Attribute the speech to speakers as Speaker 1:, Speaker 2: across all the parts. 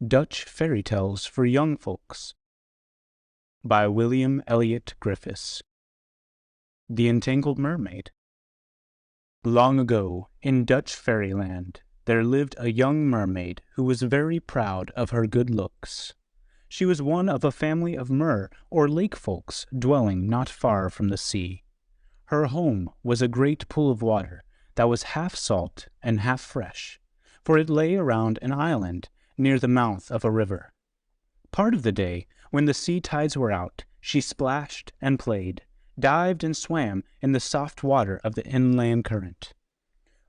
Speaker 1: Dutch Fairy Tales for Young Folks by William Elliot Griffis. The Entangled Mermaid. Long ago, in Dutch fairyland, there lived a young mermaid who was very proud of her good looks. She was one of a family of mer, or lake folks, dwelling not far from the sea. Her home was a great pool of water that was half salt and half fresh, for it lay around an island near the mouth of a river. Part of the day, when the sea tides were out, she splashed and played, dived and swam in the soft water of the inland current.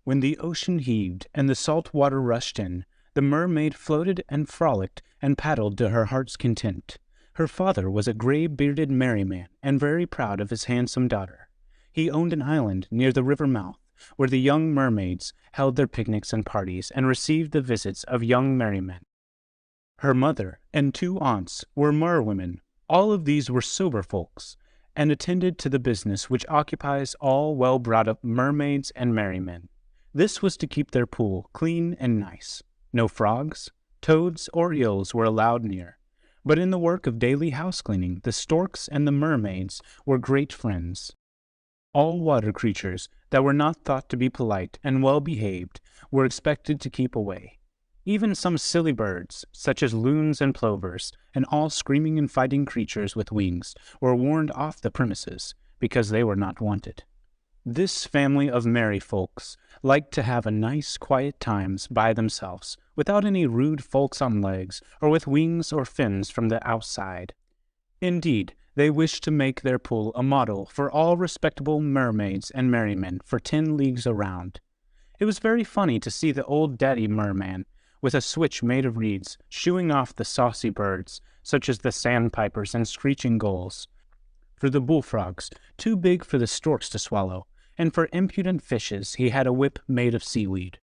Speaker 1: When the ocean heaved and the salt water rushed in, the mermaid floated and frolicked and paddled to her heart's content. Her father was a gray-bearded merryman and very proud of his handsome daughter. He owned an island near the river mouth, where the young mermaids held their picnics and parties and received the visits of young merrymen. Her mother and two aunts were merwomen. All of these were sober folks, and attended to the business which occupies all well-brought-up mermaids and merrymen. This was to keep their pool clean and nice. No frogs, toads, or eels were allowed near. But in the work of daily house-cleaning, the storks and the mermaids were great friends. All water creatures that were not thought to be polite and well-behaved were expected to keep away. Even some silly birds, such as loons and plovers, and all screaming and fighting creatures with wings, were warned off the premises, because they were not wanted. This family of merry folks liked to have a nice quiet times by themselves, without any rude folks on legs, or with wings or fins from the outside. Indeed, they wished to make their pool a model for all respectable mermaids and merrymen for 10 leagues around. It was very funny to see the old daddy merman, with a switch made of reeds, shooing off the saucy birds, such as the sandpipers and screeching gulls, for the bullfrogs, too big for the storks to swallow, and for impudent fishes he had a whip made of seaweed.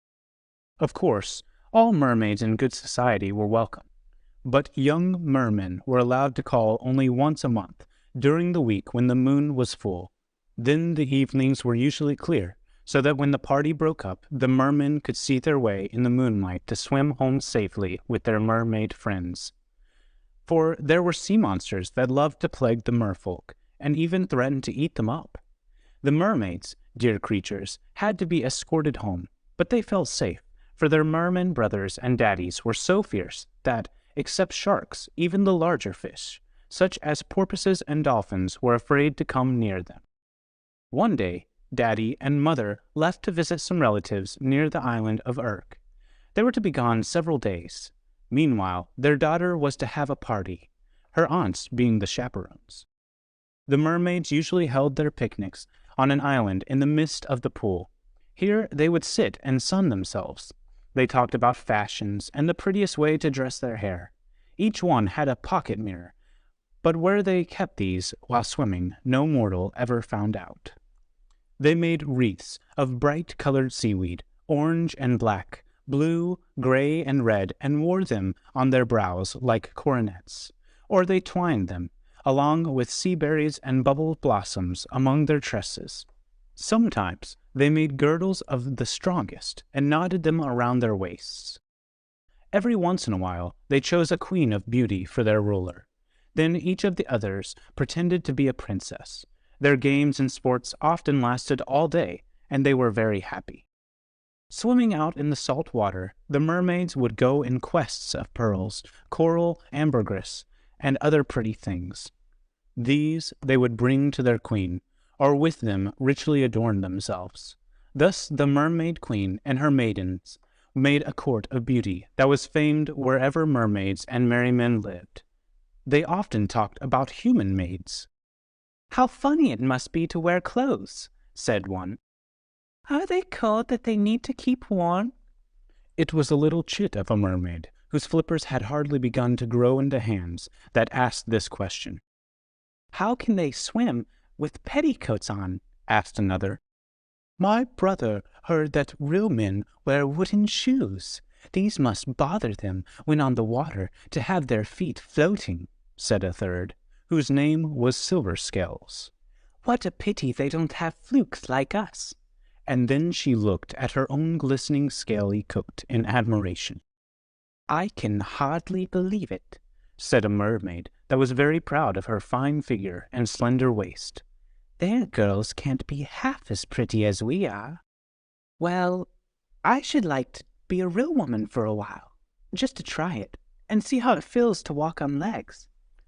Speaker 1: Of course, all mermaids in good society were welcome, but young mermen were allowed to call only once a month, during the week when the moon was full. Then the evenings were usually clear, so that when the party broke up, the mermen could see their way in the moonlight to swim home safely with their mermaid friends. For there were sea monsters that loved to plague the merfolk, and even threatened to eat them up. The mermaids, dear creatures, had to be escorted home, but they felt safe, for their merman brothers and daddies were so fierce that, except sharks, even the larger fish, such as porpoises and dolphins, were afraid to come near them. One day, Daddy and Mother left to visit some relatives near the island of Urk. They were to be gone several days. Meanwhile, their daughter was to have a party, her aunts being the chaperones. The mermaids usually held their picnics on an island in the midst of the pool. Here they would sit and sun themselves. They talked about fashions and the prettiest way to dress their hair. Each one had a pocket mirror, but where they kept these while swimming, no mortal ever found out. They made wreaths of bright-colored seaweed, orange and black, blue, gray, and red, and wore them on their brows like coronets. Or they twined them, along with sea berries and bubble blossoms, among their tresses. Sometimes they made girdles of the strongest, and knotted them around their waists. Every once in a while they chose a queen of beauty for their ruler. Then each of the others pretended to be a princess. Their games and sports often lasted all day, and they were very happy. Swimming out in the salt water, the mermaids would go in quests of pearls, coral, ambergris, and other pretty things. These they would bring to their queen, or with them richly adorn themselves. Thus the mermaid queen and her maidens made a court of beauty that was famed wherever mermaids and merrymen lived. They often talked about human maids.
Speaker 2: "How funny it must be to wear clothes," said one. "Are they cold that they need to keep warm?"
Speaker 1: It was a little chit of a mermaid, whose flippers had hardly begun to grow into hands, that asked this question.
Speaker 2: "How can they swim with petticoats on?"
Speaker 1: asked another.
Speaker 2: "My brother heard that real men wear wooden shoes. These must bother them when on the water to have their feet floating,"
Speaker 1: said a third, whose name was Silver Scales.
Speaker 2: "What a pity they don't have flukes like us."
Speaker 1: And then she looked at her own glistening scaly coat in admiration.
Speaker 2: "I can hardly believe it," said a mermaid that was very proud of her fine figure and slender waist. "Their girls can't be half as pretty as we are." "Well, I should like to be a real woman for a while, just to try it, and see how it feels to walk on legs,"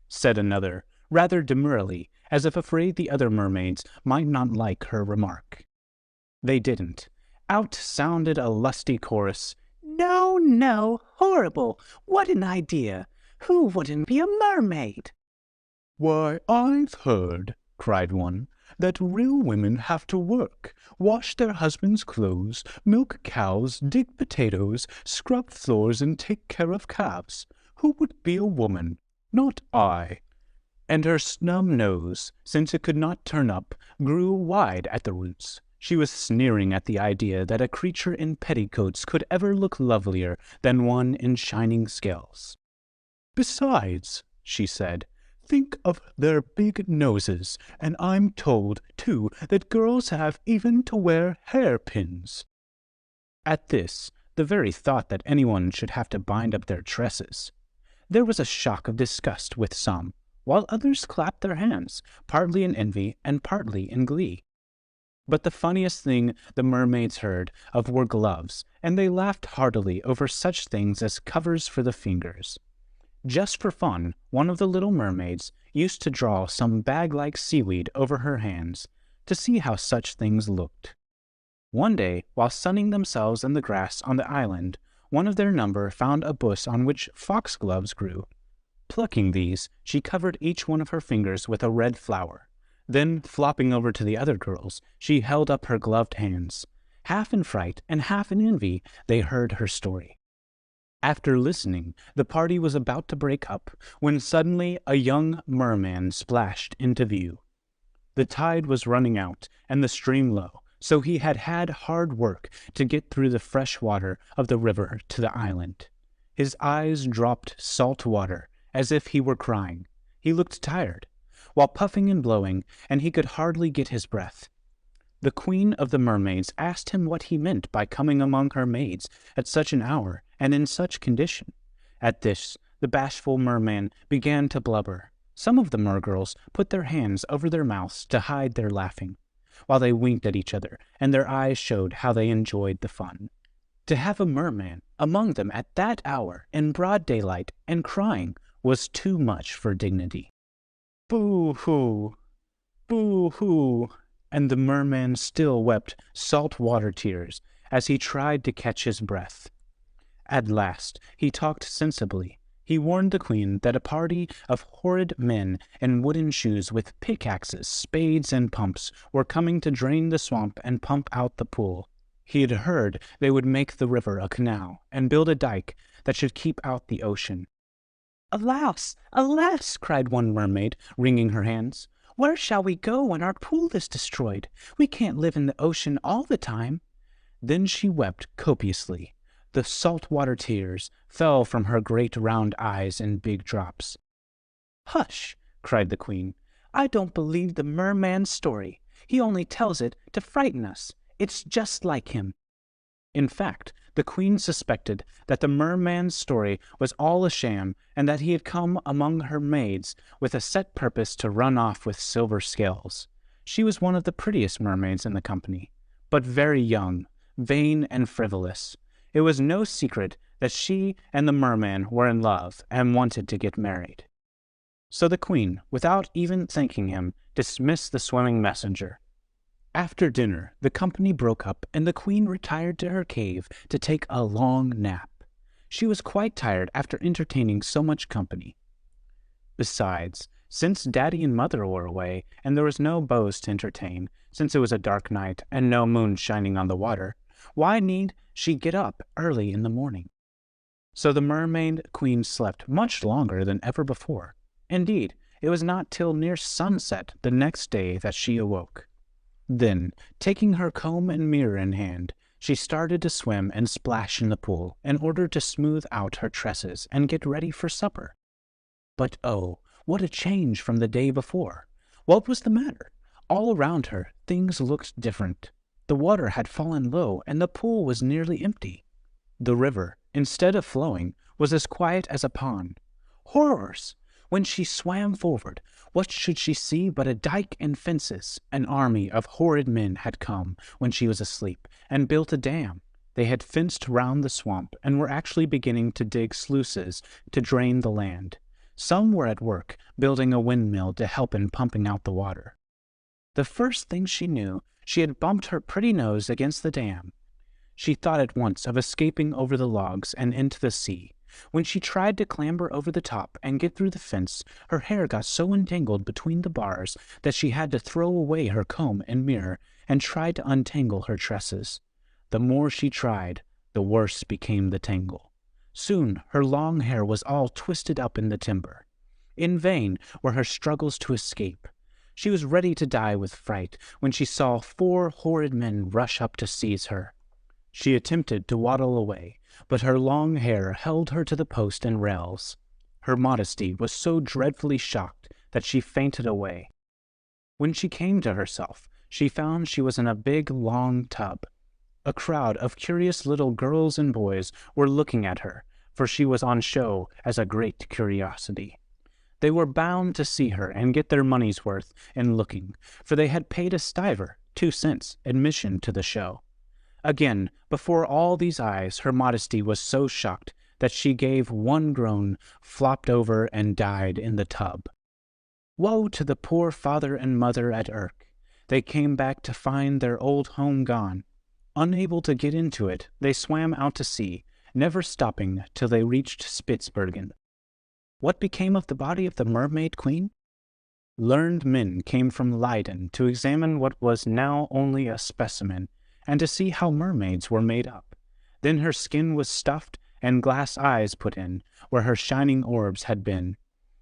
Speaker 2: said another, rather demurely, as if afraid the other mermaids might not like her remark. They didn't. Out sounded a lusty chorus. "No, no, horrible! What an idea! Who wouldn't be a mermaid?"
Speaker 1: "Why, I've heard," cried one, "that real women have to work, wash their husbands' clothes, milk cows, dig potatoes, scrub floors, and take care of calves. Who would be a woman? Not I." And her snub nose, since it could not turn up, grew wide at the roots. She was sneering at the idea that a creature in petticoats could ever look lovelier than one in shining scales. "Besides," she said, "think of their big noses, and I'm told, too, that girls have even to wear hairpins." At this, the very thought that anyone should have to bind up their tresses. There was a shock of disgust with some, while others clapped their hands, partly in envy and partly in glee. But the funniest thing the mermaids heard of were gloves, and they laughed heartily over such things as covers for the fingers. Just for fun, one of the little mermaids used to draw some bag-like seaweed over her hands, to see how such things looked. One day, while sunning themselves in the grass on the island, one of their number found a bush on which foxgloves grew. Plucking these, she covered each one of her fingers with a red flower. Then, flopping over to the other girls, she held up her gloved hands. Half in fright and half in envy, they heard her story. After listening, the party was about to break up, when suddenly a young merman splashed into view. The tide was running out, and the stream low, so he had had hard work to get through the fresh water of the river to the island. His eyes dropped salt water, as if he were crying. He looked tired, while puffing and blowing, and he could hardly get his breath. The queen of the mermaids asked him what he meant by coming among her maids at such an hour and in such condition. At this, the bashful merman began to blubber. Some of the mergirls put their hands over their mouths to hide their laughing, while they winked at each other, and their eyes showed how they enjoyed the fun. To have a merman among them at that hour, in broad daylight, and crying, was too much for dignity. "Boo-hoo! Boo-hoo!" And the merman still wept salt-water tears as he tried to catch his breath. At last he talked sensibly. He warned the queen that a party of horrid men in wooden shoes with pickaxes, spades, and pumps were coming to drain the swamp and pump out the pool. He had heard they would make the river a canal and build a dike that should keep out the ocean. "Alas, alas!" cried one mermaid, wringing her hands. "Where shall we go when our pool is destroyed? We can't live in the ocean all the time." Then she wept copiously. The salt-water tears fell from her great round eyes in big drops. "Hush!" cried the queen. "I don't believe the merman's story. He only tells it to frighten us. It's just like him." In fact, the queen suspected that the merman's story was all a sham, and that he had come among her maids with a set purpose to run off with silver scales. She was one of the prettiest mermaids in the company, but very young, vain, and frivolous. It was no secret that she and the merman were in love and wanted to get married. So the queen, without even thanking him, dismissed the swimming messenger. After dinner, the company broke up, and the queen retired to her cave to take a long nap. She was quite tired after entertaining so much company. Besides, since Daddy and Mother were away, and there was no beaux to entertain, since it was a dark night and no moon shining on the water, why need she get up early in the morning? So the mermaid queen slept much longer than ever before. Indeed, it was not till near sunset the next day that she awoke. Then, taking her comb and mirror in hand, she started to swim and splash in the pool in order to smooth out her tresses and get ready for supper. But oh, what a change from the day before! What was the matter? All around her, things looked different. The water had fallen low, and the pool was nearly empty. The river,
Speaker 2: instead of flowing, was as quiet as a pond. Horrors! When she swam forward, what should she see but a dike and fences? An army of horrid men had come when she was asleep, and built a dam. They had fenced round the swamp, and were actually beginning to dig sluices to drain the land. Some were at work, building a windmill to help in pumping out the water. The first thing she knew, she had bumped her pretty nose against the dam. She thought at once of escaping over the logs and into the sea. When she tried to clamber over the top and get through the fence, her hair got so entangled between the bars that she had to throw away her comb and mirror and try to untangle her tresses. The more she tried, the worse became the tangle. Soon her long hair was all twisted up in the timber. In vain were her struggles to escape. She was ready to die with fright when she saw 4 horrid men rush up to seize her. She attempted to waddle away, but her long hair held her to the post and rails. Her modesty was so dreadfully shocked that she fainted away. When she came to herself, she found she was in a big, long tub. A crowd of curious little girls and boys were looking at her, for she was on show as a great curiosity. They were bound to see her and get their money's worth in looking, for they had paid a stiver, 2 cents, admission to the show. Again, before all these eyes, her modesty was so shocked that she gave one groan, flopped over, and died in the tub. Woe to the poor father and mother at Urk! They came back to find their old home gone. Unable to get into it, they swam out to sea, never stopping till they reached Spitzbergen. What became of the body of the mermaid queen? Learned men came from Leyden to examine what was now only a specimen, and to see how mermaids were made up. Then her skin was stuffed, and glass eyes put in, where her shining orbs had been.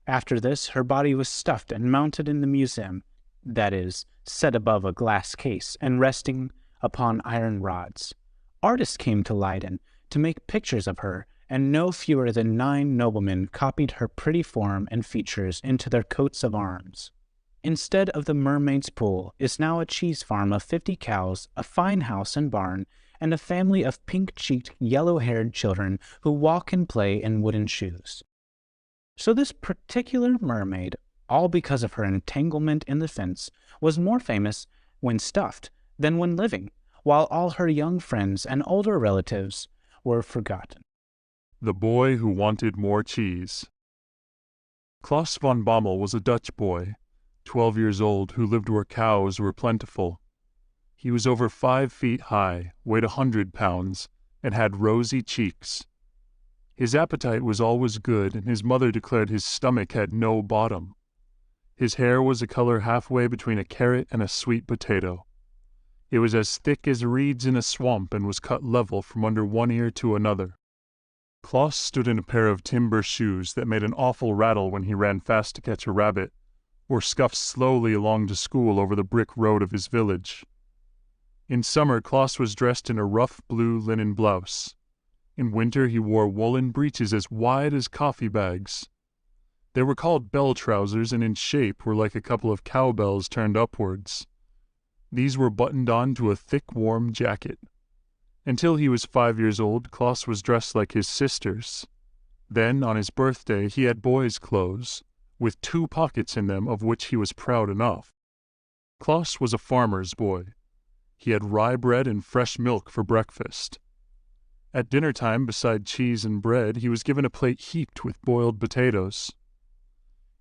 Speaker 2: After this her body was stuffed and mounted in the museum, that is, set above a glass case and resting upon iron rods. Artists came to Leyden to make pictures of her, and no fewer than 9 noblemen copied her pretty form and features into their coats of arms. Instead of the mermaid's pool is now a cheese farm of 50 cows, a fine house and barn, and a family of pink-cheeked, yellow-haired children who walk and play in wooden shoes. So this particular mermaid, all because of her entanglement in the fence, was more famous when stuffed than when living, while all her young friends and older relatives were forgotten.
Speaker 3: The Boy Who Wanted More Cheese. Klaus von Bommel was a Dutch boy, 12 years old, who lived where cows were plentiful. He was over 5 feet high, weighed 100 pounds, and had rosy cheeks. His appetite was always good, and his mother declared his stomach had no bottom. His hair was a color halfway between a carrot and a sweet potato. It was as thick as reeds in a swamp and was cut level from under one ear to another. Klaus stood in a pair of timber shoes that made an awful rattle when he ran fast to catch a rabbit, or scuffed slowly along to school over the brick road of his village. In summer, Klaus was dressed in a rough blue linen blouse. In winter, he wore woolen breeches as wide as coffee bags. They were called bell trousers, and in shape were like a couple of cowbells turned upwards. These were buttoned on to a thick, warm jacket. Until he was 5 years old, Klaus was dressed like his sisters. Then, on his birthday, he had boys' clothes, with 2 pockets in them, of which he was proud enough. Klaus was a farmer's boy. He had rye bread and fresh milk for breakfast. At dinner time, beside cheese and bread, he was given a plate heaped with boiled potatoes.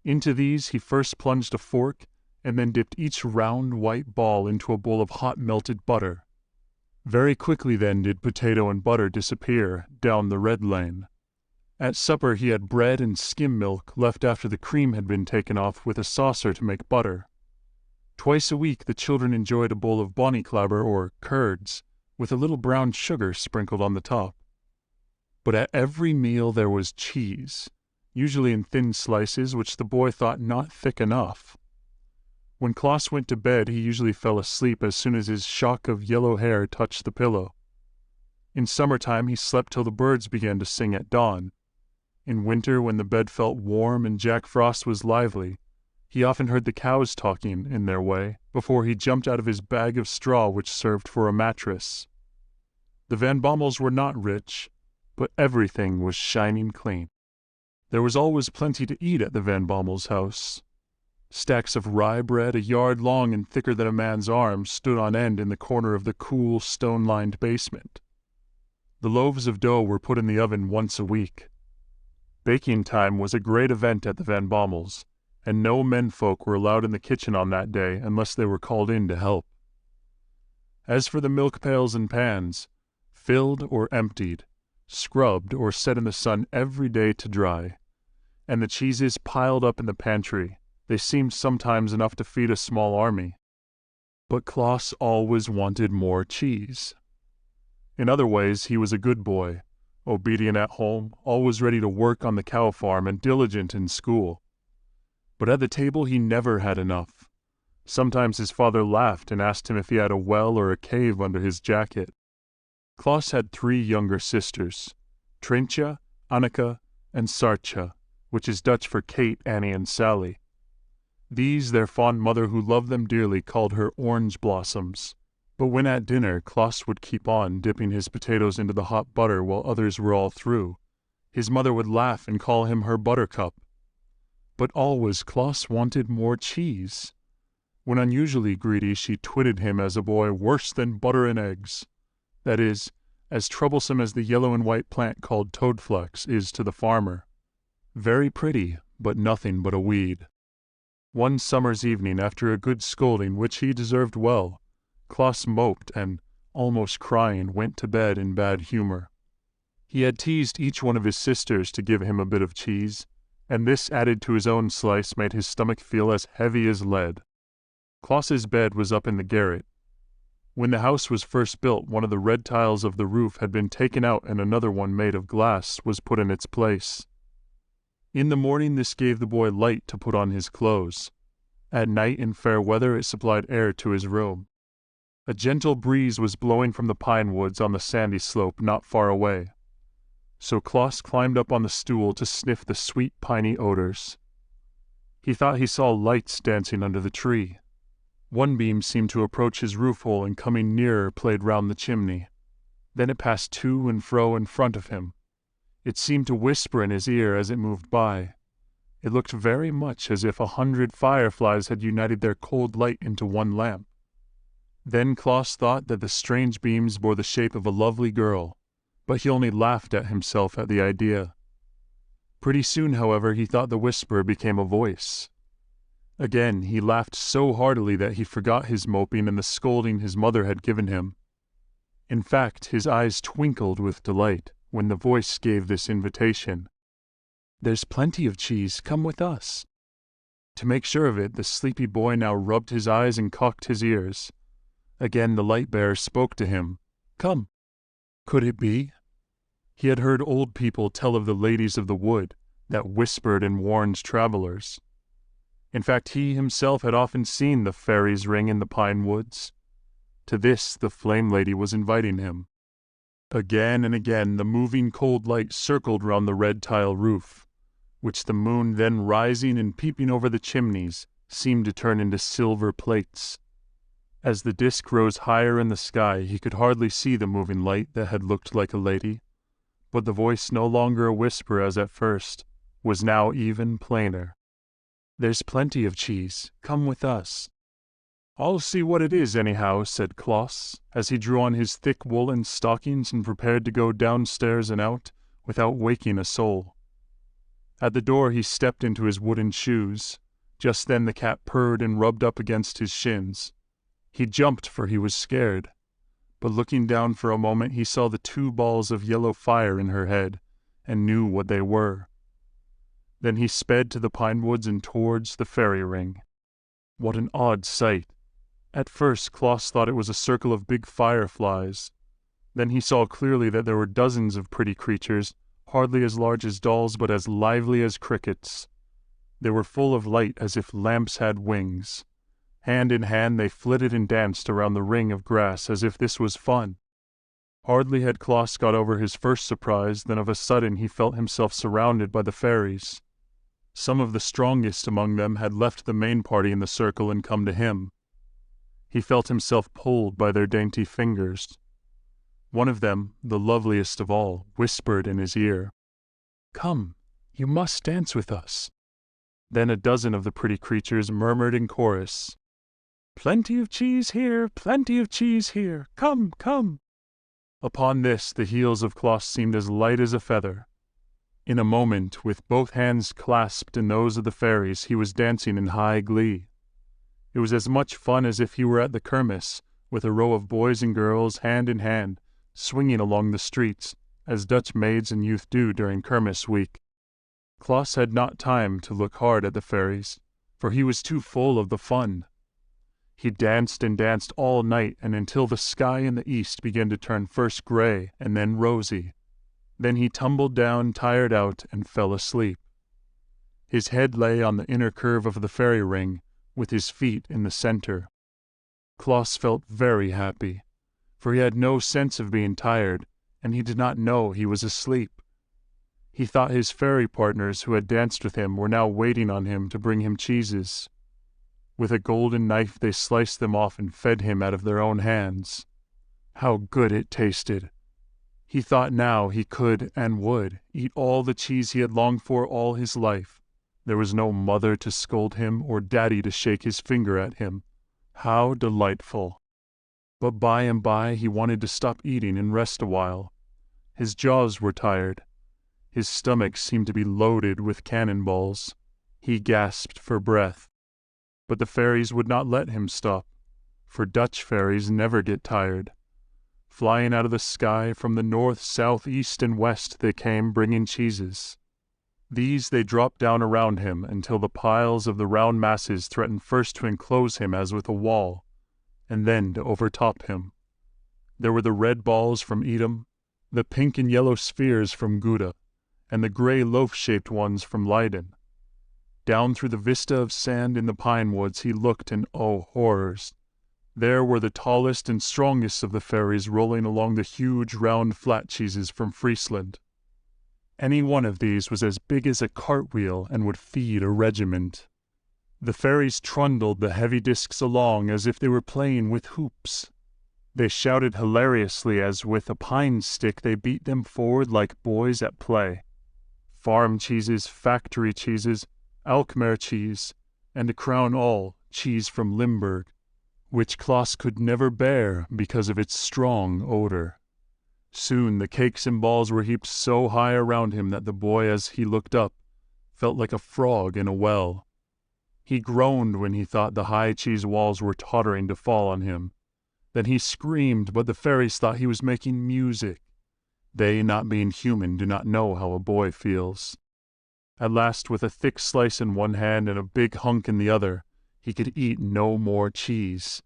Speaker 3: Into these he first plunged a fork, and then dipped each round white ball into a bowl of hot melted butter. Very quickly then did potato and butter disappear down the red lane. At supper he had bread and skim milk left after the cream had been taken off, with a saucer to make butter. Twice a week the children enjoyed a bowl of bonnyclabber, or curds, with a little brown sugar sprinkled on the top. But at every meal there was cheese, usually in thin slices, which the boy thought not thick enough. When Klaus went to bed, he usually fell asleep as soon as his shock of yellow hair touched the pillow. In summertime he slept till the birds began to sing at dawn. In winter, when the bed felt warm and Jack Frost was lively, he often heard the cows talking, in their way, before he jumped out of his bag of straw which served for a mattress. The Van Bommels were not rich, but everything was shining clean. There was always plenty to eat at the Van Bommel's house. Stacks of rye bread, a yard long and thicker than a man's arm, stood on end in the corner of the cool, stone-lined basement. The loaves of dough were put in the oven once a week. Baking time was a great event at the Van Bommel's, and no menfolk were allowed in the kitchen on that day unless they were called in to help. As for the milk pails and pans, filled or emptied, scrubbed or set in the sun every day to dry, and the cheeses piled up in the pantry, they seemed sometimes enough to feed a small army. But Klaus always wanted more cheese. In other ways, he was a good boy, obedient at home, always ready to work on the cow farm and diligent in school. But at the table he never had enough. Sometimes his father laughed and asked him if he had a well or a cave under his jacket. Klaus had 3 younger sisters, Trintje, Anneke, and Saartje, which is Dutch for Kate, Annie, and Sally. These their fond mother, who loved them dearly, called her orange blossoms. But when at dinner Klaus would keep on dipping his potatoes into the hot butter while others were all through, his mother would laugh and call him her buttercup. But always Klaus wanted more cheese. When unusually greedy, she twitted him as a boy worse than butter and eggs. That is, as troublesome as the yellow and white plant called toadflax is to the farmer. Very pretty, but nothing but a weed. One summer's evening, after a good scolding, which he deserved well, Klaus moped and, almost crying, went to bed in bad humor. He had teased each one of his sisters to give him a bit of cheese, and this added to his own slice made his stomach feel as heavy as lead. Klaus's bed was up in the garret. When the house was first built, one of the red tiles of the roof had been taken out and another one made of glass was put in its place. In the morning this gave the boy light to put on his clothes. At night in fair weather it supplied air to his room. A gentle breeze was blowing from the pine woods on the sandy slope not far away. So Klaus climbed up on the stool to sniff the sweet piney odors. He thought he saw lights dancing under the tree. One beam seemed to approach his roof hole and coming nearer played round the chimney. Then it passed to and fro in front of him. It seemed to whisper in his ear as it moved by. It looked very much as if 100 fireflies had united their cold light into one lamp. Then Klaus thought that the strange beams bore the shape of a lovely girl, but he only laughed at himself at the idea. Pretty soon, however, he thought the whisper became a voice. Again he laughed so heartily that he forgot his moping and the scolding his mother had given him. In fact, his eyes twinkled with delight when the voice gave this invitation. "There's plenty of cheese, come with us." To make sure of it, the sleepy boy now rubbed his eyes and cocked his ears. Again the light-bearer spoke to him. "Come." Could it be? He had heard old people tell of the ladies of the wood that whispered and warned travelers. In fact, he himself had often seen the fairies' ring in the pine woods. To this the flame lady was inviting him. Again and again the moving cold light circled round the red tile roof, which the moon then rising and peeping over the chimneys seemed to turn into silver plates. As the disk rose higher in the sky, he could hardly see the moving light that had looked like a lady, but the voice, no longer a whisper as at first, was now even plainer. "There's plenty of cheese, come with us." "I'll see what it is anyhow," said Klaus, as he drew on his thick woolen stockings and prepared to go downstairs and out, without waking a soul. At the door he stepped into his wooden shoes. Just then the cat purred and rubbed up against his shins. He jumped, for he was scared, but looking down for a moment he saw the 2 balls of yellow fire in her head, and knew what they were. Then he sped to the pine woods and towards the fairy ring. What an odd sight! At first Klaus thought it was a circle of big fireflies. Then he saw clearly that there were dozens of pretty creatures, hardly as large as dolls but as lively as crickets. They were full of light as if lamps had wings. Hand in hand they flitted and danced around the ring of grass as if this was fun. Hardly had Klaus got over his first surprise than of a sudden he felt himself surrounded by the fairies. Some of the strongest among them had left the main party in the circle and come to him. He felt himself pulled by their dainty fingers. One of them, the loveliest of all, whispered in his ear, "Come, you must dance with us." Then a dozen of the pretty creatures murmured in chorus, "Plenty of cheese here, plenty of cheese here, come, come." Upon this the heels of Klaus seemed as light as a feather. In a moment, with both hands clasped in those of the fairies, he was dancing in high glee. It was as much fun as if he were at the kermis, with a row of boys and girls, hand in hand, swinging along the streets, as Dutch maids and youth do during kermis week. Klaus had not time to look hard at the fairies, for he was too full of the fun. He danced and danced all night and until the sky in the east began to turn first gray and then rosy. Then he tumbled down, tired out, and fell asleep. His head lay on the inner curve of the fairy ring, with his feet in the center. Klaus felt very happy, for he had no sense of being tired, and he did not know he was asleep. He thought his fairy partners who had danced with him were now waiting on him to bring him cheeses. With a golden knife they sliced them off and fed him out of their own hands. How good it tasted! He thought now he could and would eat all the cheese he had longed for all his life. There was no mother to scold him or daddy to shake his finger at him. How delightful! But by and by he wanted to stop eating and rest a while. His jaws were tired. His stomach seemed to be loaded with cannonballs. He gasped for breath. But the fairies would not let him stop, for Dutch fairies never get tired. Flying out of the sky from the north, south, east, and west they came bringing cheeses. These they dropped down around him until the piles of the round masses threatened first to enclose him as with a wall, and then to overtop him. There were the red balls from Edam, the pink and yellow spheres from Gouda, and the gray loaf-shaped ones from Leiden. Down through the vista of sand in the pine woods he looked, and oh, horrors! There were the tallest and strongest of the fairies rolling along the huge round flat cheeses from Friesland. Any one of these was as big as a cartwheel and would feed a regiment. The fairies trundled the heavy discs along as if they were playing with hoops. They shouted hilariously as with a pine stick they beat them forward like boys at play. Farm cheeses, factory cheeses, Alkmaar cheese, and to crown all, cheese from Limburg, which Klaus could never bear because of its strong odor. Soon the cakes and balls were heaped so high around him that the boy, as he looked up, felt like a frog in a well. He groaned when he thought the high cheese walls were tottering to fall on him. Then he screamed, but the fairies thought he was making music. They, not being human, do not know how a boy feels. At last, with a thick slice in one hand and a big hunk in the other, he could eat no more cheese,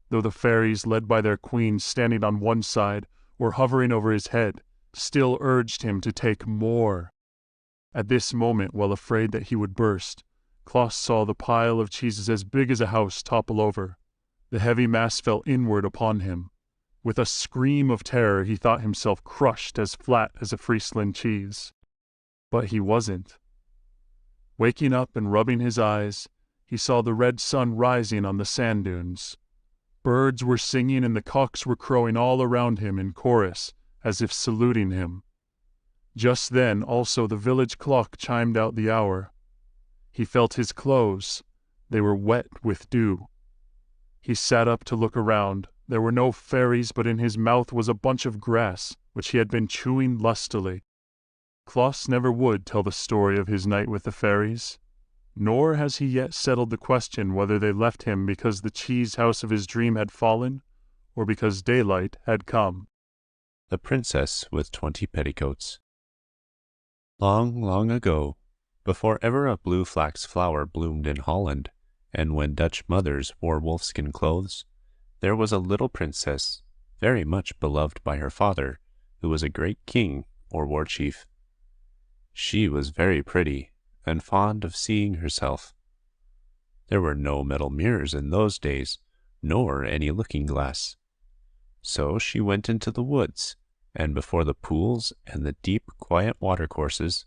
Speaker 3: though the fairies, led by their queen, standing on one side, or hovering over his head, still urged him to take more. At this moment, well afraid that he would burst, Klaus saw the pile of cheeses as big as a house topple over. The heavy mass fell inward upon him. With a scream of terror he thought himself crushed as flat as a Friesland cheese. But he wasn't. Waking up and rubbing his eyes, he saw the red sun rising on the sand dunes. Birds were singing and the cocks were crowing all around him in chorus, as if saluting him. Just then also the village clock chimed out the hour. He felt his clothes. They were wet with dew. He sat up to look around. There were no fairies, but in his mouth was a bunch of grass, which he had been chewing lustily. Klaus never would tell the story of his night with the fairies, nor has he yet settled the question whether they left him because the cheese house of his dream had fallen, or because daylight had come.
Speaker 4: The Princess with 20 Petticoats. Long, long ago, before ever a blue flax flower bloomed in Holland, and when Dutch mothers wore wolfskin clothes, there was a little princess, very much beloved by her father, who was a great king or war chief. She was very pretty, and fond of seeing herself. There were no metal mirrors in those days, nor any looking-glass. So she went into the woods, and before the pools and the deep, quiet watercourses,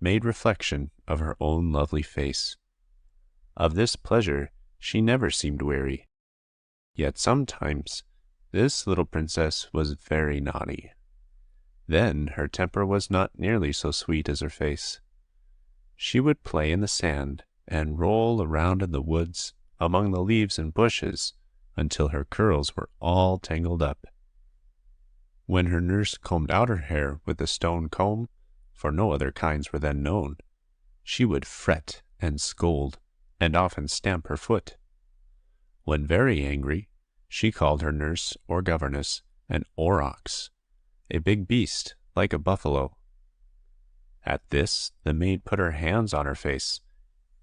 Speaker 4: made reflection of her own lovely face. Of this pleasure she never seemed weary. Yet sometimes, This little princess was very naughty. Then her temper was not nearly so sweet as her face. She would play in the sand and roll around in the woods among the leaves and bushes until her curls were all tangled up. When her nurse combed out her hair with a stone comb, for no other kinds were then known, she would fret and scold, and often stamp her foot. When very angry, she called her nurse or governess an aurochs, a big beast like a buffalo. At this, the maid put her hands on her face.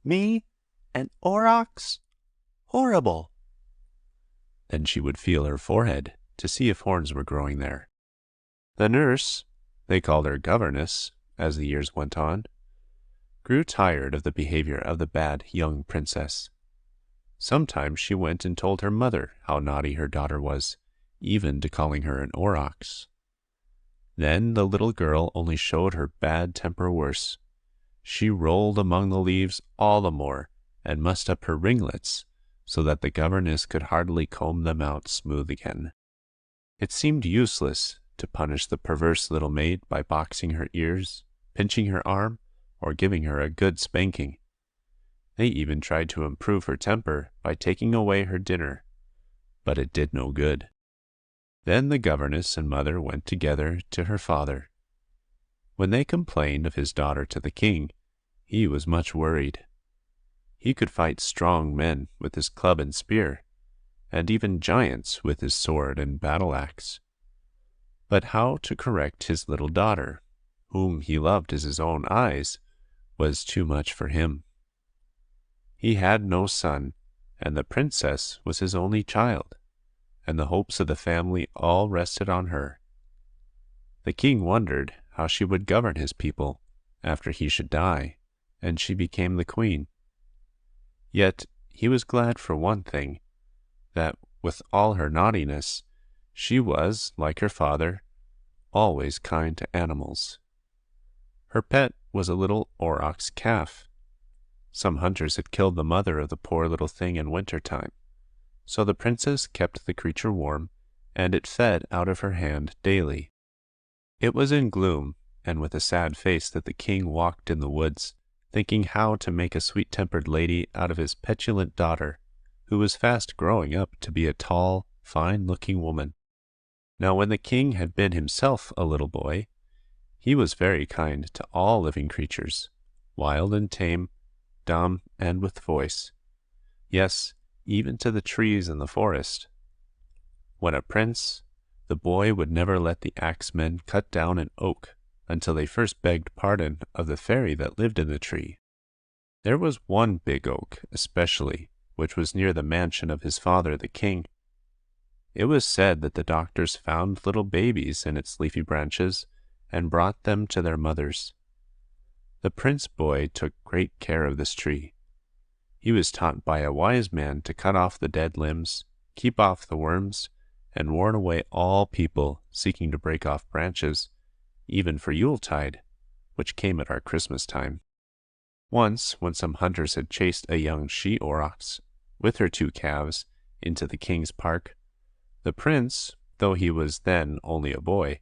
Speaker 4: "Me? An aurochs? Horrible!" Then she would feel her forehead to see if horns were growing there. The nurse, they called her governess as the years went on, grew tired of the behavior of the bad young princess. Sometimes she went and told her mother how naughty her daughter was, even to calling her an aurochs. Then the little girl only showed her bad temper worse. She rolled among the leaves all the more and mussed up her ringlets so that the governess could hardly comb them out smooth again. It seemed useless to punish the perverse little maid by boxing her ears, pinching her arm, or giving her a good spanking. They even tried to improve her temper by taking away her dinner, but it did no good. Then the governess and mother went together to her father. When they complained of his daughter to the king, he was much worried. He could fight strong men with his club and spear, and even giants with his sword and battle-axe. But how to correct his little daughter, whom he loved as his own eyes, was too much for him. He had no son, and the princess was his only child, and the hopes of the family all rested on her. The king wondered how she would govern his people after he should die, and she became the queen. Yet he was glad for one thing, that with all her naughtiness, she was, like her father, always kind to animals. Her pet was a little aurochs calf. Some hunters had killed the mother of the poor little thing in winter time, so the princess kept the creature warm, and it fed out of her hand daily. It was in gloom and with a sad face that the king walked in the woods, thinking how to make a sweet-tempered lady out of his petulant daughter, who was fast growing up to be a tall, fine-looking woman. Now when the king had been himself a little boy, he was very kind to all living creatures, wild and tame, dumb and with voice. Yes, even to the trees in the forest. When a prince, the boy would never let the axemen cut down an oak until they first begged pardon of the fairy that lived in the tree. There was one big oak, especially, which was near the mansion of his father, the king. It was said that the doctors found little babies in its leafy branches and brought them to their mothers. The prince boy took great care of this tree. He was taught by a wise man to cut off the dead limbs, keep off the worms, and warn away all people seeking to break off branches, even for Yuletide, which came at our Christmas time. Once, when some hunters had chased a young she-aurochs, with her 2 calves, into the king's park, the prince, though he was then only a boy,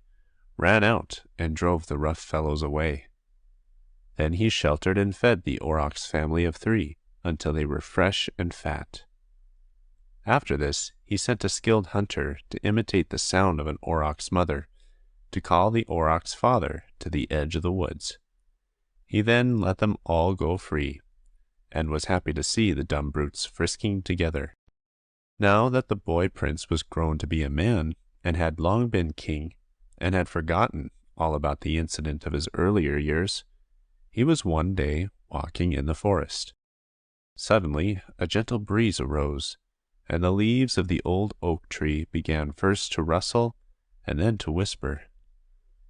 Speaker 4: ran out and drove the rough fellows away. Then he sheltered and fed the aurochs family of 3 until they were fresh and fat. After this, he sent a skilled hunter to imitate the sound of an aurochs mother, to call the aurochs father to the edge of the woods. He then let them all go free, and was happy to see the dumb brutes frisking together. Now that the boy prince was grown to be a man, and had long been king, and had forgotten all about the incident of his earlier years, he was one day walking in the forest. Suddenly a gentle breeze arose, and the leaves of the old oak tree began first to rustle and then to whisper.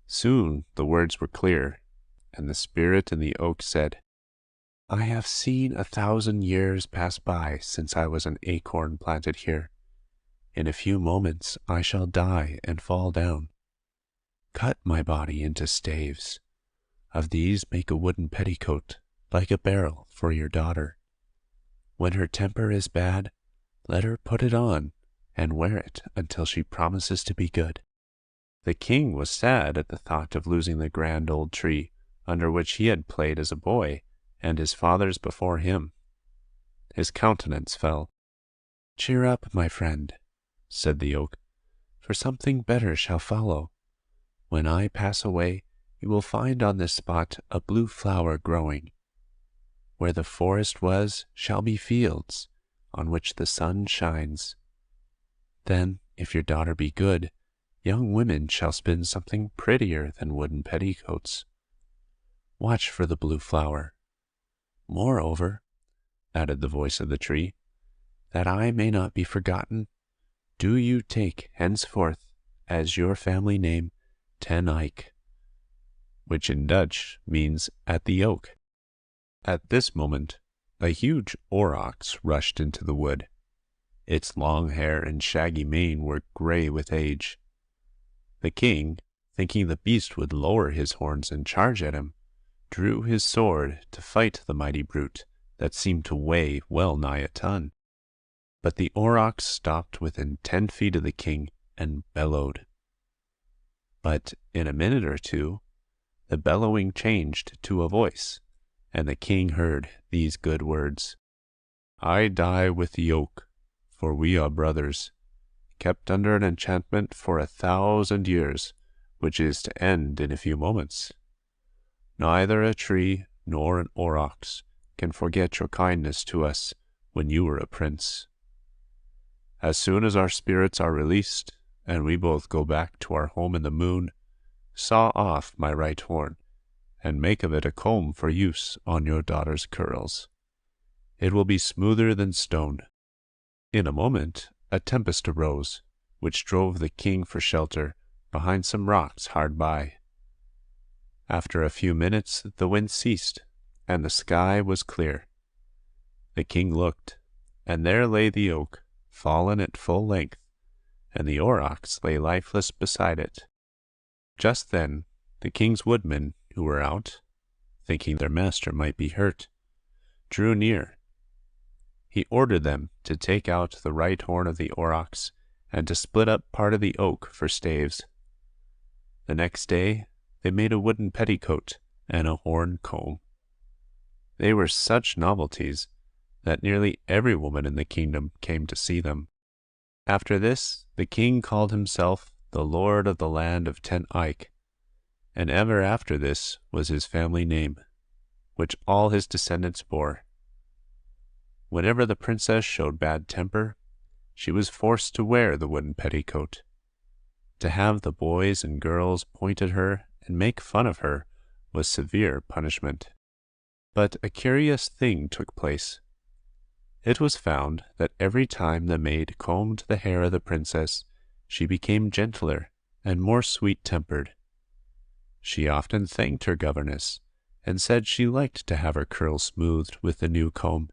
Speaker 4: Soon the words were clear, and the spirit in the oak said, "I have seen 1,000 years pass by since I was an acorn planted here. In a few moments I shall die and fall down. Cut my body into staves. Of these make a wooden petticoat, like a barrel, for your daughter. When her temper is bad, let her put it on, and wear it until she promises to be good." The king was sad at the thought of losing the grand old tree under which he had played as a boy, and his fathers before him. His countenance fell. "Cheer up, my friend," said the oak, "for something better shall follow. When I pass away, you will find on this spot a blue flower growing. Where the forest was shall be fields, on which the sun shines. Then, if your daughter be good, young women shall spin something prettier than wooden petticoats. Watch for the blue flower. Moreover," added the voice of the tree, "that I may not be forgotten, do you take henceforth as your family name Ten Eyck," which in Dutch means "at the oak." At this moment, a huge aurochs rushed into the wood. Its long hair and shaggy mane were gray with age. The king, thinking the beast would lower his horns and charge at him, drew his sword to fight the mighty brute that seemed to weigh well nigh a ton. But the aurochs stopped within 10 feet of the king and bellowed. But in a minute or two, the bellowing changed to a voice, and the king heard these good words: "I die with the oak, for we are brothers, kept under an enchantment for 1,000 years, which is to end in a few moments. Neither a tree nor an aurochs can forget your kindness to us when you were a prince. As soon as our spirits are released, and we both go back to our home in the moon, saw off my right horn, and make of it a comb for use on your daughter's curls. It will be smoother than stone." In a moment a tempest arose, which drove the king for shelter behind some rocks hard by. After a few minutes the wind ceased, and the sky was clear. The king looked, and there lay the oak, fallen at full length, and the aurochs lay lifeless beside it. Just then the king's woodmen, who were out, thinking their master might be hurt, drew near. He ordered them to take out the right horn of the aurochs and to split up part of the oak for staves. The next day they made a wooden petticoat and a horn comb. They were such novelties that nearly every woman in the kingdom came to see them. After this the king called himself the Lord of the land of Ten Eyck, and ever after this was his family name, which all his descendants bore. Whenever the princess showed bad temper, she was forced to wear the wooden petticoat. To have the boys and girls point at her and make fun of her was severe punishment. But a curious thing took place. It was found that every time the maid combed the hair of the princess, she became gentler and more sweet-tempered. She often thanked her governess, and said she liked to have her curls smoothed with the new comb.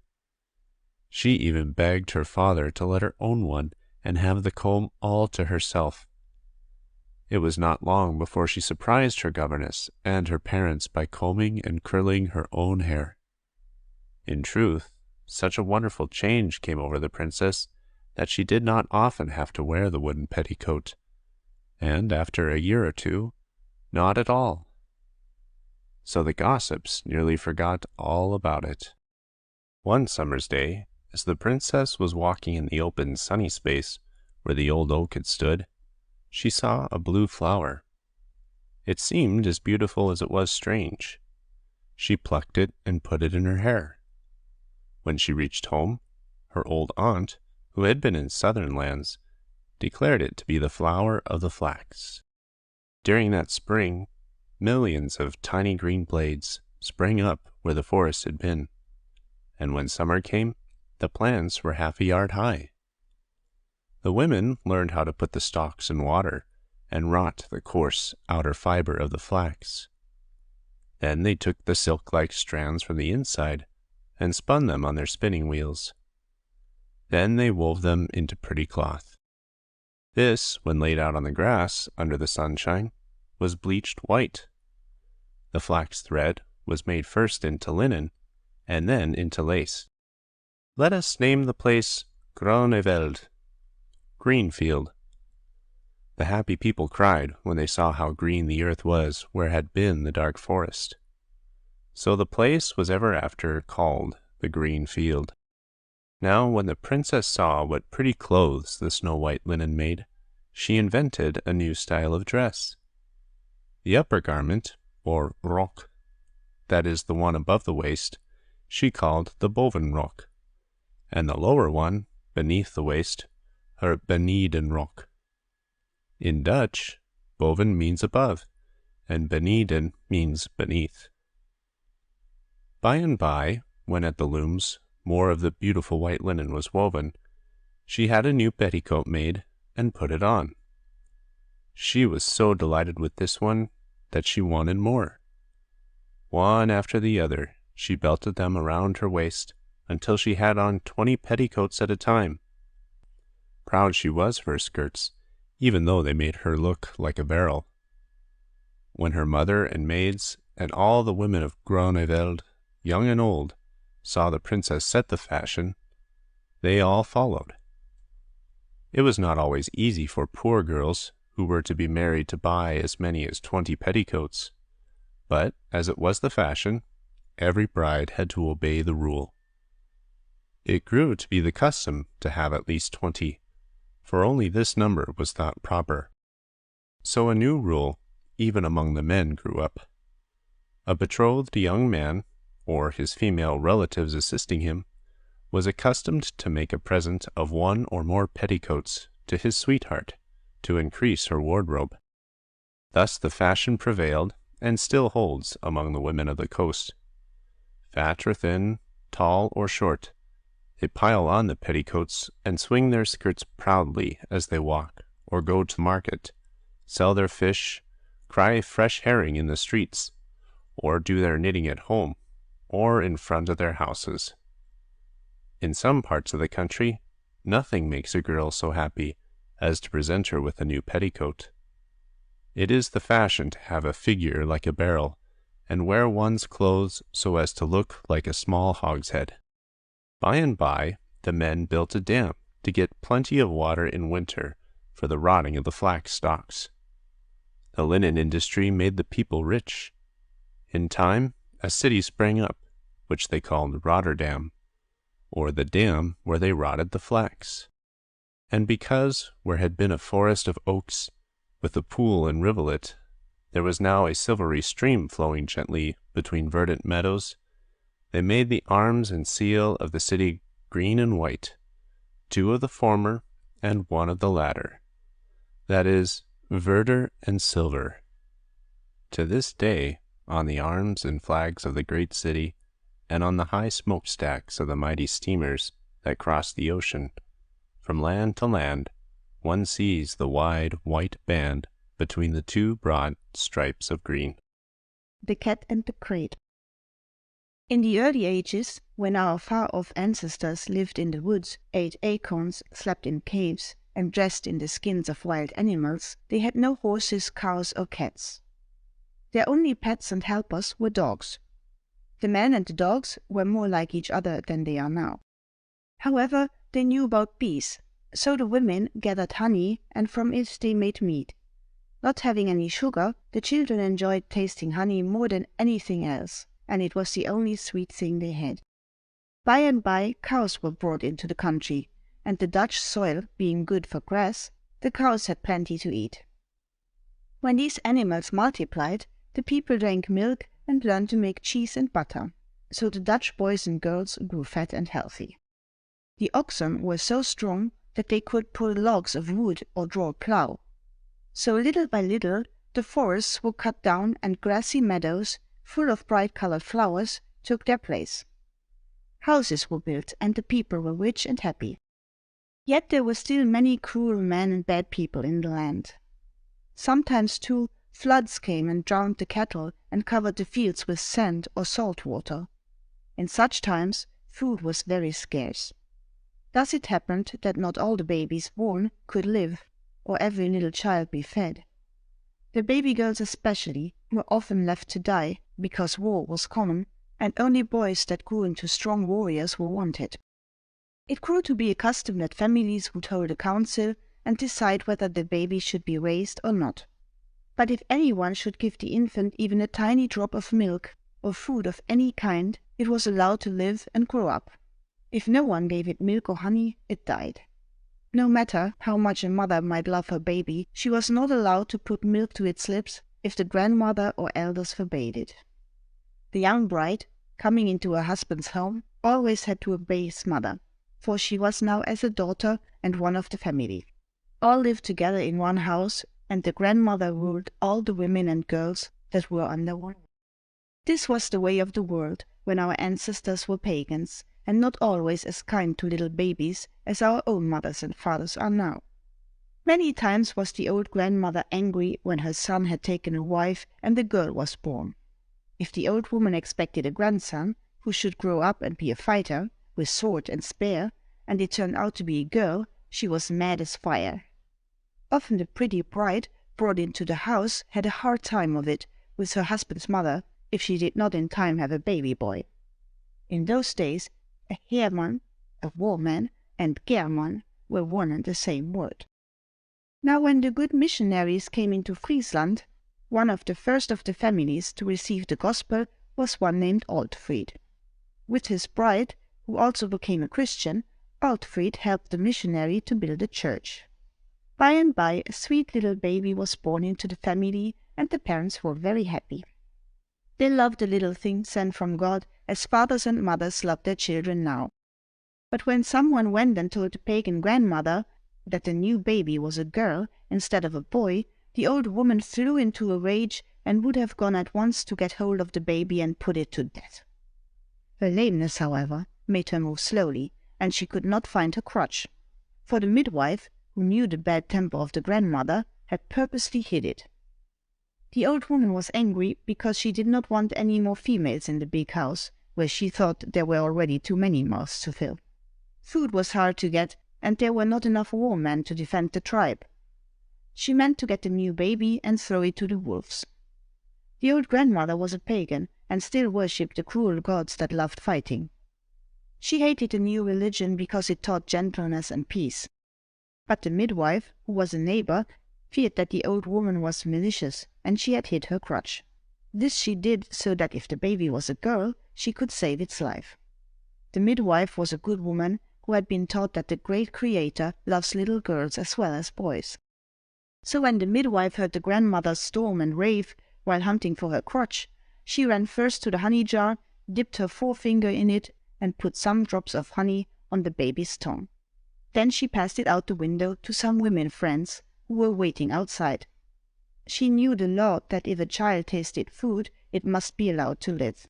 Speaker 4: She even begged her father to let her own one and have the comb all to herself. It was not long before she surprised her governess and her parents by combing and curling her own hair. In truth, such a wonderful change came over the princess that she did not often have to wear the wooden petticoat, and after a year or two, not at all. So the gossips nearly forgot all about it. One summer's day, as the princess was walking in the open sunny space where the old oak had stood, she saw a blue flower. It seemed as beautiful as it was strange. She plucked it and put it in her hair. When she reached home, her old aunt, who had been in southern lands, declared it to be the flower of the flax. During that spring, millions of tiny green blades sprang up where the forest had been, and when summer came, the plants were half a yard high. The women learned how to put the stalks in water and rot the coarse outer fiber of the flax. Then they took the silk-like strands from the inside and spun them on their spinning wheels. Then they wove them into pretty cloth. This, when laid out on the grass under the sunshine, was bleached white. The flax thread was made first into linen and then into lace. Let us name the place Gröneveld. green field. The happy people cried when they saw how green the earth was where had been the dark forest. So the place was ever after called the green field. Now when the princess saw what pretty clothes the snow-white linen made, she invented a new style of dress. The upper garment, or rok, that is the one above the waist, she called the bovenrok, and the lower one, beneath the waist, her benedenrok. In Dutch, boven means above, and beneden means beneath. By and by, when at the looms more of the beautiful white linen was woven, she had a new petticoat made and put it on. She was so delighted with this one that she wanted more. One after the other, she belted them around her waist until she had on 20 petticoats at a time. Proud she was of her skirts, even though they made her look like a barrel. When her mother and maids and all the women of Groeneveld, young and old, saw the princess set the fashion, they all followed. It was not always easy for poor girls who were to be married to buy as many as 20 petticoats, but as it was the fashion, every bride had to obey the rule. It grew to be the custom to have at least 20, for only this number was thought proper. So a new rule, even among the men, grew up. A betrothed young man, or his female relatives assisting him, was accustomed to make a present of 1 or more petticoats to his sweetheart to increase her wardrobe. Thus the fashion prevailed and still holds among the women of the coast. Fat or thin, tall or short, they pile on the petticoats and swing their skirts proudly as they walk or go to market, sell their fish, cry fresh herring in the streets, or do their knitting at home or in front of their houses. In some parts of the country, nothing makes a girl so happy as to present her with a new petticoat. It is the fashion to have a figure like a barrel, and wear one's clothes so as to look like a small hogshead. By and by, the men built a dam to get plenty of water in winter for the rotting of the flax stalks. The linen industry made the people rich. In time, a city sprang up, which they called Rotterdam, or the dam where they rotted the flax. And because where had been a forest of oaks, with a pool and rivulet, there was now a silvery stream flowing gently between verdant meadows, they made the arms and seal of the city green and white, 2 of the former and 1 of the latter, that is, verdure and silver. To this day, on the arms and flags of the great city, and on the high smokestacks of the mighty steamers that cross the ocean, from land to land, one sees the wide white band between the 2 broad stripes of green.
Speaker 5: The Cat and the Crate. In the early ages, when our far-off ancestors lived in the woods, ate acorns, slept in caves, and dressed in the skins of wild animals, they had no horses, cows, or cats. Their only pets and helpers were dogs. The men and the dogs were more like each other than they are now. However, they knew about bees, so the women gathered honey, and from it they made mead. Not having any sugar, the children enjoyed tasting honey more than anything else, and it was the only sweet thing they had. By and by, cows were brought into the country, and the Dutch soil being good for grass, the cows had plenty to eat. When these animals multiplied, the people drank milk and learned to make cheese and butter, so the Dutch boys and girls grew fat and healthy. The oxen were so strong that they could pull logs of wood or draw a plough. So little by little, the forests were cut down and grassy meadows, full of bright-colored flowers, took their place. Houses were built and the people were rich and happy. Yet there were still many cruel men and bad people in the land. Sometimes, too, floods came and drowned the cattle and covered the fields with sand or salt water. In such times, food was very scarce. Thus it happened that not all the babies born could live, or every little child be fed. The baby girls especially were often left to die because war was common, and only boys that grew into strong warriors were wanted. It grew to be a custom that families would hold a council and decide whether the baby should be raised or not. But if anyone should give the infant even a tiny drop of milk or food of any kind, it was allowed to live and grow up. If no one gave it milk or honey, it died. No matter how much a mother might love her baby, she was not allowed to put milk to its lips if the grandmother or elders forbade it. The young bride, coming into her husband's home, always had to obey his mother, for she was now as a daughter and one of the family. All lived together in one house, and the grandmother ruled all the women and girls that were under one. This was the way of the world when our ancestors were pagans, and not always as kind to little babies as our own mothers and fathers are now. Many times was the old grandmother angry when her son had taken a wife and the girl was born. If the old woman expected a grandson, who should grow up and be a fighter, with sword and spear, and it turned out to be a girl, she was mad as fire. Often the pretty bride brought into the house had a hard time of it with her husband's mother if she did not in time have a baby boy. In those days, a heerman, a warman, and geerman were one and the same word. Now when the good missionaries came into Friesland, one of the first of the families to receive the gospel was one named Altfried. With his bride, who also became a Christian, Altfried helped the missionary to build a church. By and by, a sweet little baby was born into the family, and the parents were very happy. They loved the little thing sent from God as fathers and mothers love their children now. But when someone went and told the pagan grandmother that the new baby was a girl instead of a boy, the old woman flew into a rage and would have gone at once to get hold of the baby and put it to death. Her lameness, however, made her move slowly, and she could not find her crutch, for the midwife, who knew the bad temper of the grandmother, had purposely hid it. The old woman was angry because she did not want any more females in the big house, where she thought there were already too many mouths to fill. Food was hard to get, and there were not enough war men to defend the tribe. She meant to get the new baby and throw it to the wolves. The old grandmother was a pagan, and still worshipped the cruel gods that loved fighting. She hated the new religion because it taught gentleness and peace. But the midwife, who was a neighbor, feared that the old woman was malicious, and she had hid her crutch. This she did so that if the baby was a girl, she could save its life. The midwife was a good woman who had been taught that the great Creator loves little girls as well as boys. So when the midwife heard the grandmother storm and rave while hunting for her crutch, she ran first to the honey jar, dipped her forefinger in it, and put some drops of honey on the baby's tongue. Then she passed it out the window to some women friends who were waiting outside. She knew the law that if a child tasted food, it must be allowed to live.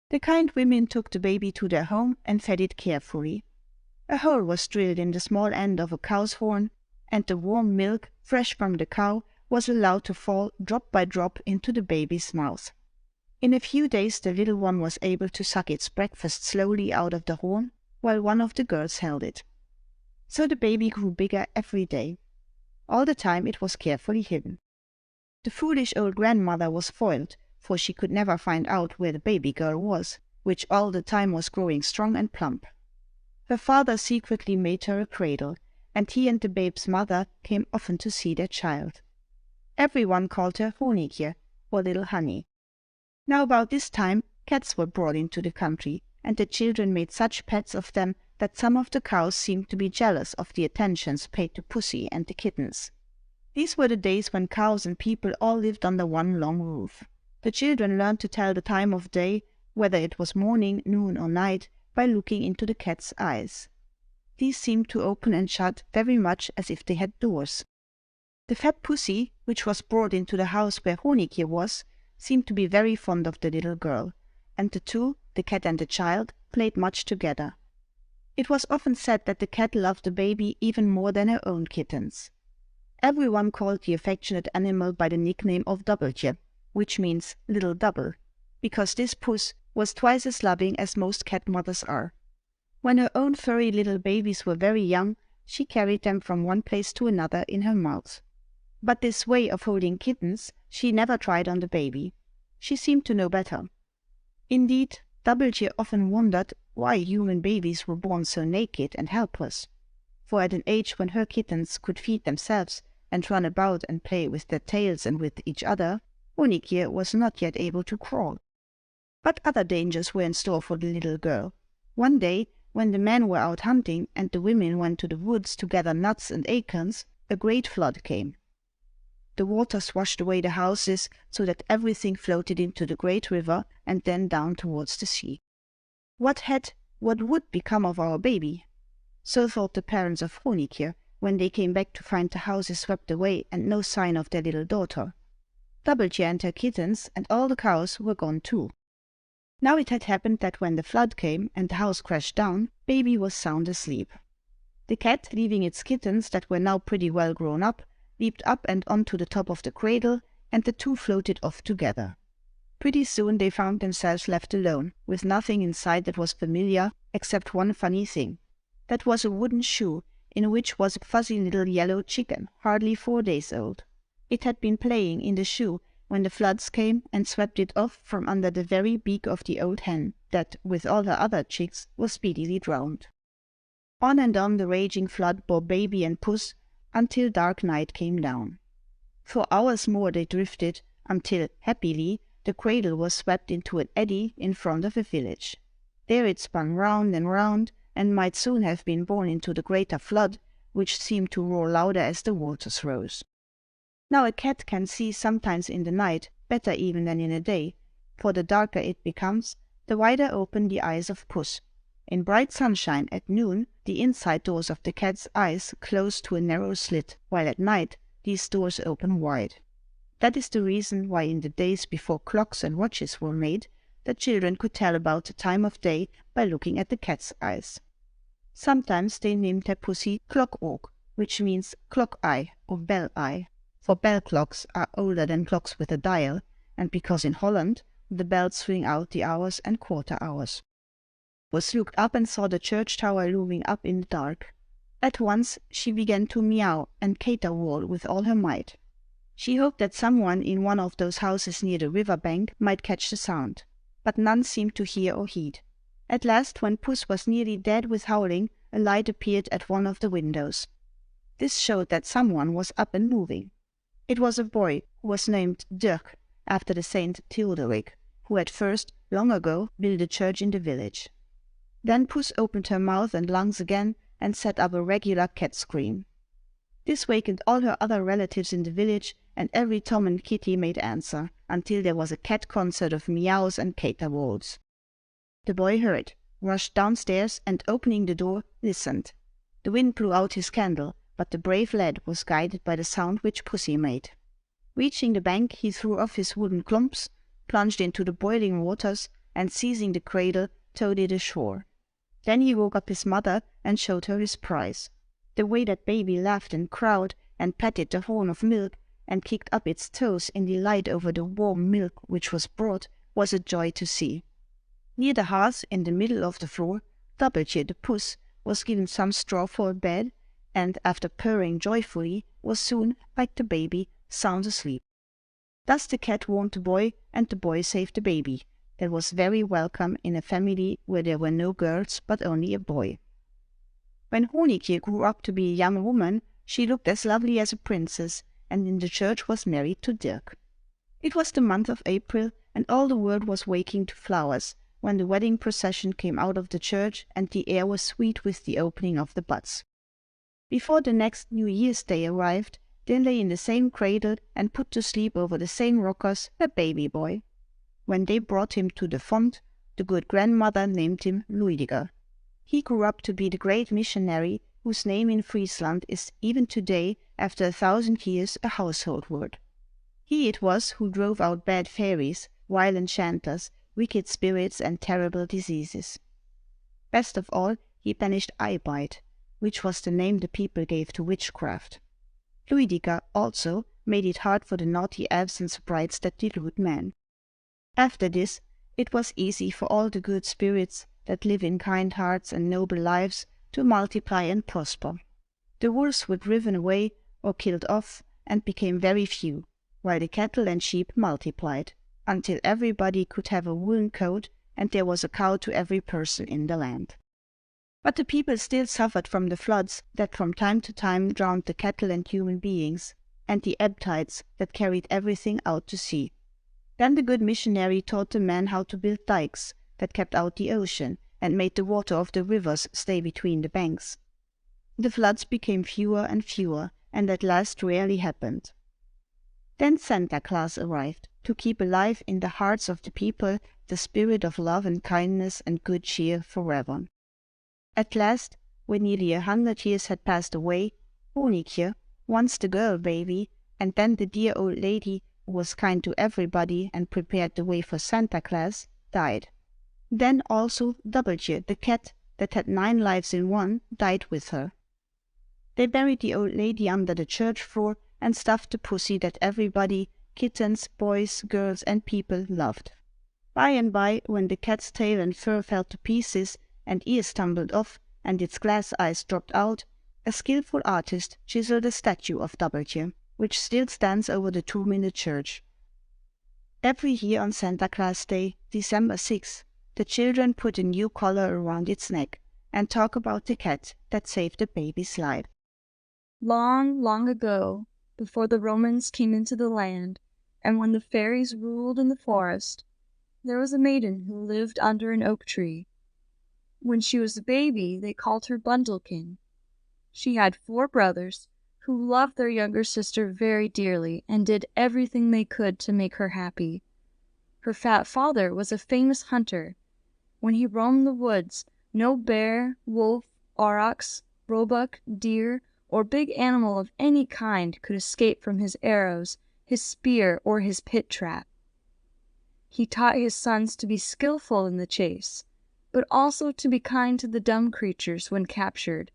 Speaker 5: The kind women took the baby to their home and fed it carefully. A hole was drilled in the small end of a cow's horn, and the warm milk, fresh from the cow, was allowed to fall drop by drop into the baby's mouth. In a few days the little one was able to suck its breakfast slowly out of the horn, while one of the girls held it. So the baby grew bigger every day. All the time it was carefully hidden. The foolish old grandmother was foiled, for she could never find out where the baby girl was, which all the time was growing strong and plump. Her father secretly made her a cradle, and he and the babe's mother came often to see their child. Everyone called her Honigje, or Little Honey. Now about this time cats were brought into the country, and the children made such pets of them that some of the cows seemed to be jealous of the attentions paid to Pussy and the kittens. These were the days when cows and people all lived under one long roof. The children learned to tell the time of day, whether it was morning, noon, or night, by looking into the cat's eyes. These seemed to open and shut very much as if they had doors. The fat Pussy, which was brought into the house where Honigje was, seemed to be very fond of the little girl, and the two, the cat and the child, played much together. It was often said that the cat loved the baby even more than her own kittens. Everyone called the affectionate animal by the nickname of Doubeltje, which means little double, because this puss was twice as loving as most cat mothers are. When her own furry little babies were very young, she carried them from one place to another in her mouth. But this way of holding kittens she never tried on the baby. She seemed to know better. Indeed, Doubeltje often wondered why human babies were born so naked and helpless. for at an age when her kittens could feed themselves and run about and play with their tails and with each other, Honikir was not yet able to crawl. But other dangers were in store for the little girl. One day, when the men were out hunting and the women went to the woods to gather nuts and acorns, a great flood came. The waters washed away the houses so that everything floated into the great river and then down towards the sea. What would become of our baby? So thought the parents of Honikir when they came back to find the houses swept away and no sign of their little daughter. Doubletje and her kittens and all the cows were gone too. Now it had happened that when the flood came and the house crashed down, baby was sound asleep. The cat, leaving its kittens that were now pretty well grown up, leaped up and onto the top of the cradle, and the two floated off together. Pretty soon they found themselves left alone, with nothing inside that was familiar, except one funny thing. That was a wooden shoe, in which was a fuzzy little yellow chicken, hardly 4 days old. It had been playing in the shoe when the floods came and swept it off from under the very beak of the old hen, that, with all her other chicks, was speedily drowned. On and on the raging flood bore baby and puss, until dark night came down. For hours more they drifted, until, happily, the cradle was swept into an eddy in front of a village. There it spun round, and might soon have been borne into the greater flood, which seemed to roar louder as the waters rose. Now a cat can see sometimes in the night, better even than in the day, for the darker it becomes, the wider open the eyes of puss. In bright sunshine at noon, the inside doors of the cat's eyes close to a narrow slit, while at night these doors open wide. That is the reason why in the days before clocks and watches were made, the children could tell about the time of day by looking at the cat's eyes. Sometimes they named their pussy Clock-oog, which means clock-eye or bell-eye, for bell clocks are older than clocks with a dial, and because in Holland the bells ring out the hours and quarter hours. Puss looked up and saw the church tower looming up in the dark. At once she began to meow and caterwaul with all her might. She hoped that someone in one of those houses near the river bank might catch the sound, but none seemed to hear or heed. At last, when Puss was nearly dead with howling, a light appeared at one of the windows. This showed that someone was up and moving. It was a boy who was named Dirk, after the Saint Theodoric, who had first, long ago, built a church in the village. Then Puss opened her mouth and lungs again and set up a regular cat scream. This wakened all her other relatives in the village, and every Tom and Kitty made answer, until there was a cat concert of meows and caterwauls. The boy heard, rushed downstairs, and opening the door, listened. The wind blew out his candle, but the brave lad was guided by the sound which Pussy made. Reaching the bank, he threw off his wooden klomps, plunged into the boiling waters, and seizing the cradle, towed it ashore. Then he woke up his mother and showed her his prize. The way that baby laughed and crowed, and patted the horn of milk, and kicked up its toes in delight over the warm milk which was brought, was a joy to see. Near the hearth, in the middle of the floor, Doubletje the puss was given some straw for a bed, and, after purring joyfully, was soon, like the baby, sound asleep. Thus the cat warned the boy, and the boy saved the baby, that was very welcome in a family where there were no girls but only a boy. When Honikir grew up to be a young woman, she looked as lovely as a princess, and in the church was married to Dirk. It was the month of April, and all the world was waking to flowers, when the wedding procession came out of the church, and the air was sweet with the opening of the buds. Before the next New Year's Day arrived, there lay in the same cradle, and put to sleep over the same rockers, a baby boy. When they brought him to the font, the good grandmother named him Luidiger. He grew up to be the great missionary whose name in Friesland is even today, after 1,000 years, a household word. He it was who drove out bad fairies, wild enchanters, wicked spirits, and terrible diseases. Best of all, he banished eye-bite, which was the name the people gave to witchcraft. Luidiger also made it hard for the naughty elves and sprites that delude men. After this, it was easy for all the good spirits that live in kind hearts and noble lives to multiply and prosper. The wolves were driven away or killed off and became very few, while the cattle and sheep multiplied, until everybody could have a woolen coat, and there was a cow to every person in the land. But the people still suffered from the floods that from time to time drowned the cattle and human beings, and the ebb tides that carried everything out to sea. Then the good missionary taught the men how to build dikes that kept out the ocean and made the water of the rivers stay between the banks. The floods became fewer and fewer, and at last rarely happened. Then Santa Claus arrived, to keep alive in the hearts of the people the spirit of love and kindness and good cheer forever. At last, when nearly 100 years had passed away, Honikje, once the girl baby, and then the dear old lady who was kind to everybody and prepared the way for Santa Claus, died. Then also Doubeltje, the cat that had 9 lives in one, died with her. They buried the old lady under the church floor and stuffed the pussy that everybody, kittens, boys, girls, and people, loved. By and by, when the cat's tail and fur fell to pieces, and ears tumbled off, and its glass eyes dropped out, a skilful artist chiseled a statue of Doubeltje, which still stands over the tomb in the church. Every year on Santa Claus Day, December 6, the children put a new collar around its neck and talk about the cat that saved the baby's life.
Speaker 6: Long, long ago, before the Romans came into the land, and when the fairies ruled in the forest, there was a maiden who lived under an oak tree. When she was a baby, they called her Bundlekin. She had 4 brothers, who loved their younger sister very dearly and did everything they could to make her happy. Her fat father was a famous hunter. When he roamed the woods, no bear, wolf, aurochs, roebuck, deer, or big animal of any kind could escape from his arrows, his spear, or his pit trap. He taught his sons to be skillful in the chase, but also to be kind to the dumb creatures when captured.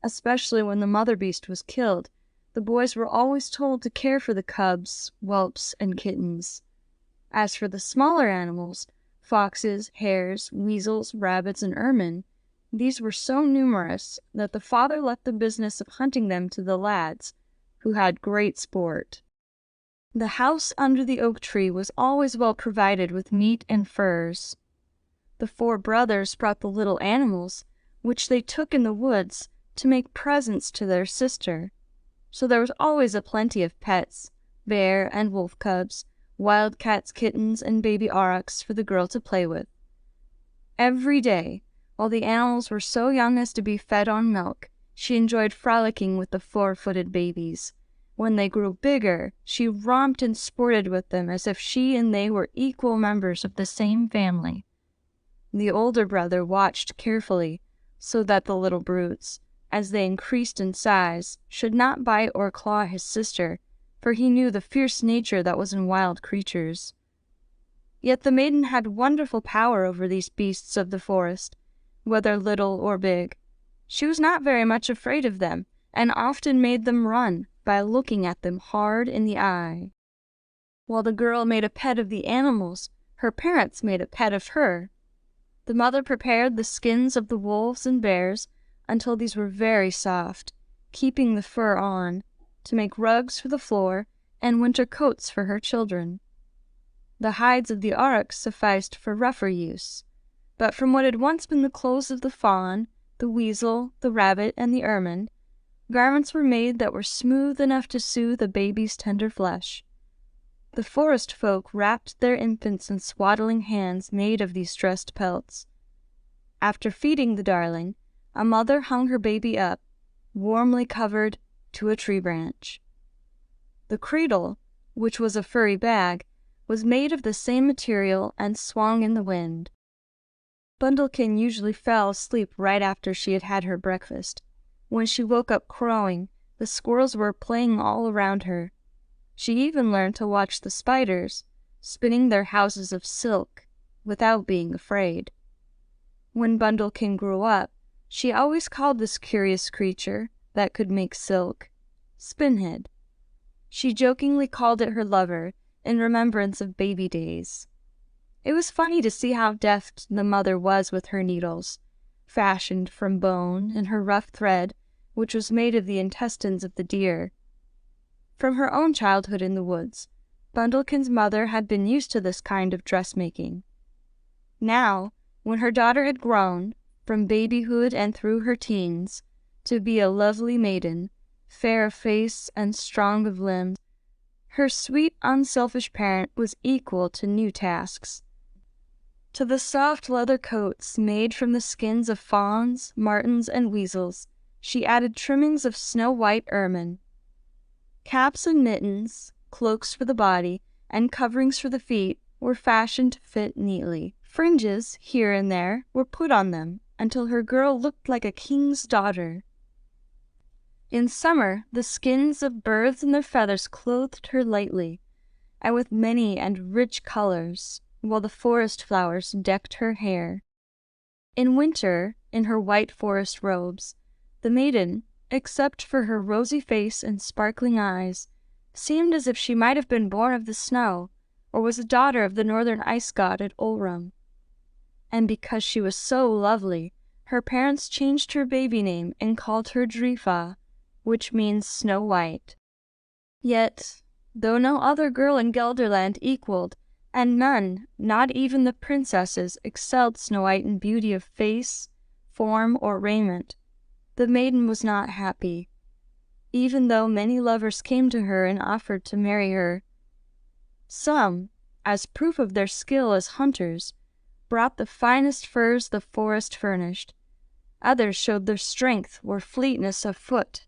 Speaker 6: Especially when the mother beast was killed, the boys were always told to care for the cubs, whelps, and kittens. As for the smaller animals, foxes, hares, weasels, rabbits, and ermine, these were so numerous that the father left the business of hunting them to the lads, who had great sport. The house under the oak tree was always well provided with meat and furs. The 4 brothers brought the little animals, which they took in the woods, to make presents to their sister. So there was always a plenty of pets, bear and wolf cubs, wild cats, kittens, and baby aurochs for the girl to play with. Every day, while the animals were so young as to be fed on milk, she enjoyed frolicking with the 4-footed babies. When they grew bigger, she romped and sported with them as if she and they were equal members of the same family. The older brother watched carefully, so that the little brutes, as they increased in size, should not bite or claw his sister, for he knew the fierce nature that was in wild creatures. Yet the maiden had wonderful power over these beasts of the forest, whether little or big. She was not very much afraid of them, and often made them run by looking at them hard in the eye. While the girl made a pet of the animals, her parents made a pet of her. The mother prepared the skins of the wolves and bears until these were very soft, keeping the fur on, to make rugs for the floor and winter coats for her children. The hides of the aurochs sufficed for rougher use, but from what had once been the clothes of the fawn, the weasel, the rabbit, and the ermine, garments were made that were smooth enough to soothe a baby's tender flesh. The forest folk wrapped their infants in swaddling hands made of these dressed pelts. After feeding the darling, a mother hung her baby up, warmly covered, to a tree branch. The cradle, which was a furry bag, was made of the same material and swung in the wind. Bundlekin usually fell asleep right after she had had her breakfast. When she woke up crowing, the squirrels were playing all around her. She even learned to watch the spiders, spinning their houses of silk, without being afraid. When Bundlekin grew up, she always called this curious creature, that could make silk, Spinhead. She jokingly called it her lover, in remembrance of baby days. It was funny to see how deft the mother was with her needles, fashioned from bone, and her rough thread, which was made of the intestines of the deer. From her own childhood in the woods, Bundlekin's mother had been used to this kind of dressmaking. Now, when her daughter had grown, from babyhood and through her teens, to be a lovely maiden, fair of face and strong of limbs. Her sweet, unselfish parent was equal to new tasks. To the soft leather coats made from the skins of fawns, martens, and weasels, she added trimmings of snow-white ermine. Caps and mittens, cloaks for the body, and coverings for the feet were fashioned to fit neatly. Fringes, here and there, were put on them, until her girl looked like a king's daughter. In summer, the skins of birds and their feathers clothed her lightly, and with many and rich colors, while the forest flowers decked her hair. In winter, in her white forest robes, the maiden, except for her rosy face and sparkling eyes, seemed as if she might have been born of the snow, or was a daughter of the northern ice god at Ulrum. And because she was so lovely, her parents changed her baby name and called her Drifa, which means Snow White. Yet, though no other girl in Gelderland equaled, and none, not even the princesses, excelled Snow White in beauty of face, form, or raiment, the maiden was not happy, even though many lovers came to her and offered to marry her. Some, as proof of their skill as hunters, brought the finest furs the forest furnished. Others showed their strength or fleetness of foot.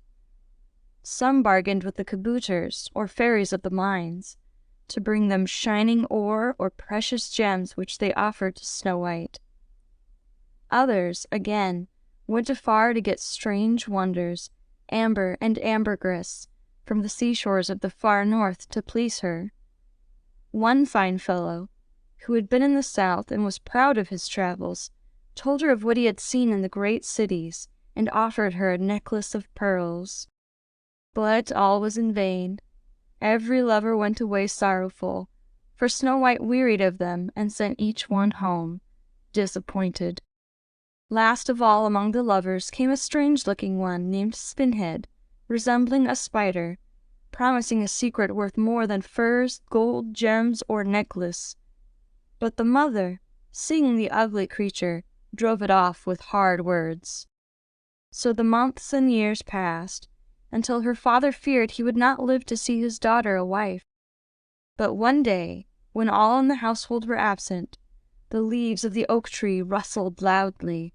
Speaker 6: Some bargained with the kabouters, or fairies of the mines, to bring them shining ore or precious gems which they offered to Snow White. Others, again, went afar to get strange wonders, amber and ambergris, from the seashores of the far north to please her. One fine fellow, who had been in the south and was proud of his travels, told her of what he had seen in the great cities, and offered her a necklace of pearls. But all was in vain. Every lover went away sorrowful, for Snow White wearied of them and sent each one home, disappointed. Last of all among the lovers came a strange-looking one named Spinhead, resembling a spider, promising a secret worth more than furs, gold, gems, or necklace. But the mother, seeing the ugly creature, drove it off with hard words. So the months and years passed, until her father feared he would not live to see his daughter a wife. But one day, when all in the household were absent, the leaves of the oak tree rustled loudly.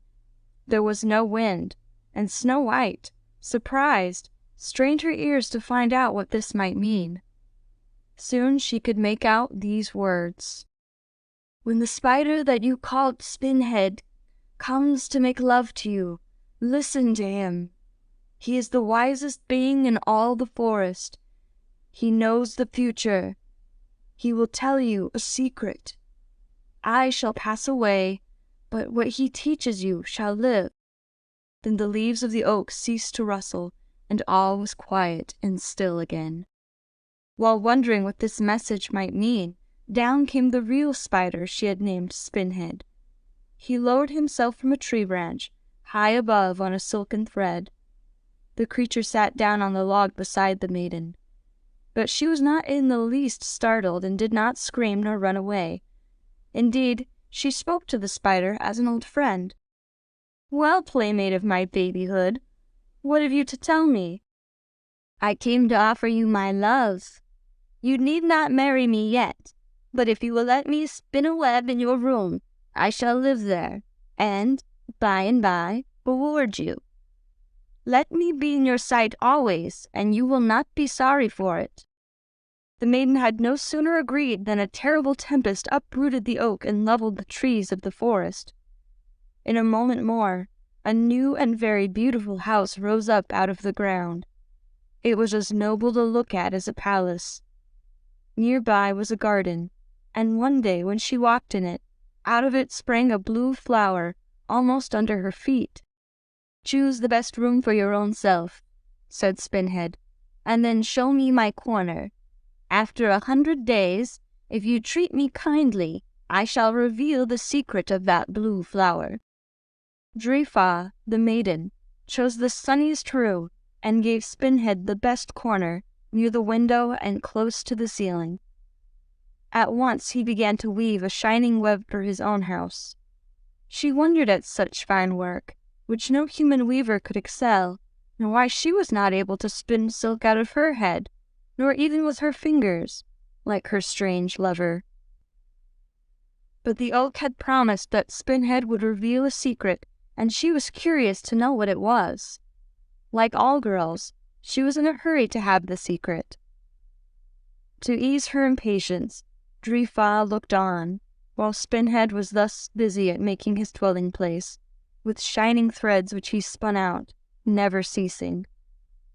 Speaker 6: There was no wind, and Snow White, surprised, strained her ears to find out what this might mean. Soon she could make out these words: "When the spider that you called Spinhead comes to make love to you, listen to him. He is the wisest being in all the forest. He knows the future. He will tell you a secret. I shall pass away, but what he teaches you shall live." Then the leaves of the oak ceased to rustle, and all was quiet and still again. While wondering what this message might mean, down came the real spider she had named Spinhead. He lowered himself from a tree branch, high above on a silken thread. The creature sat down on the log beside the maiden. But she was not in the least startled, and did not scream nor run away. Indeed, she spoke to the spider as an old friend. "Well, playmate of my babyhood, what have you to tell me?" "I came to offer you my love. You need not marry me yet, but if you will let me spin a web in your room, I shall live there, and, by and by, reward you. Let me be in your sight always, and you will not be sorry for it." The maiden had no sooner agreed than a terrible tempest uprooted the oak and leveled the trees of the forest. In a moment more, a new and very beautiful house rose up out of the ground. It was as noble to look at as a palace. Near by was a garden, and one day when she walked in it, out of it sprang a blue flower, almost under her feet. "Choose the best room for your own self," said Spinhead, "and then show me my corner. After 100 days, if you treat me kindly, I shall reveal the secret of that blue flower." Drifa, the maiden, chose the sunniest room, and gave Spinhead the best corner, near the window and close to the ceiling. At once he began to weave a shining web for his own house. She wondered at such fine work, which no human weaver could excel, and why she was not able to spin silk out of her head, nor even with her fingers, like her strange lover. But the oak had promised that Spinhead would reveal a secret, and she was curious to know what it was. Like all girls, she was in a hurry to have the secret. To ease her impatience, Drifa looked on, while Spinhead was thus busy at making his dwelling place, with shining threads which he spun out, never ceasing.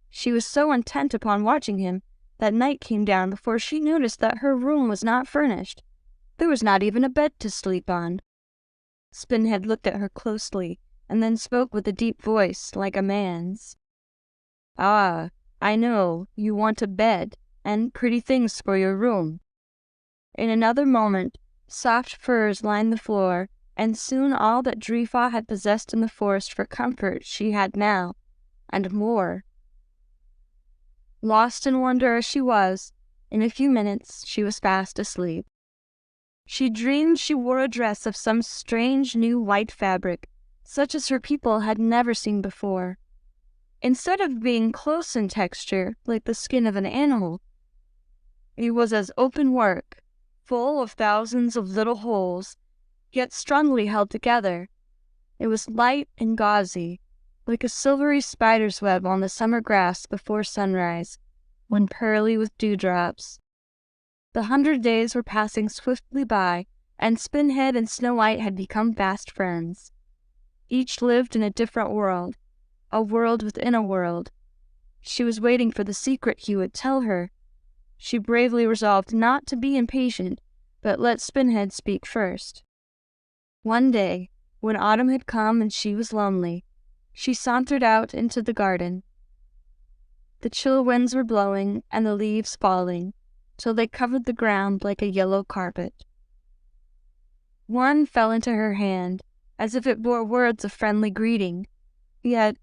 Speaker 6: She was so intent upon watching him that night came down before she noticed that her room was not furnished. There was not even a bed to sleep on. Spinhead looked at her closely, and then spoke with a deep voice, like a man's. "Ah, I know, you want a bed, and pretty things for your room." In another moment, soft furs lined the floor, and soon all that Drifa had possessed in the forest for comfort she had now, and more. Lost in wonder as she was, in a few minutes she was fast asleep. She dreamed she wore a dress of some strange new white fabric, such as her people had never seen before. Instead of being close in texture, like the skin of an animal, it was as open work, full of thousands of little holes, yet strongly held together. It was light and gauzy, like a silvery spider's web on the summer grass before sunrise, when pearly with dewdrops. The 100 days were passing swiftly by, and Spinhead and Snow White had become fast friends. Each lived in a different world, a world within a world. She was waiting for the secret he would tell her. She bravely resolved not to be impatient, but let Spinhead speak first. One day, when autumn had come and she was lonely, she sauntered out into the garden. The chill winds were blowing and the leaves falling, till they covered the ground like a yellow carpet. One fell into her hand, as if it bore words of friendly greeting. Yet,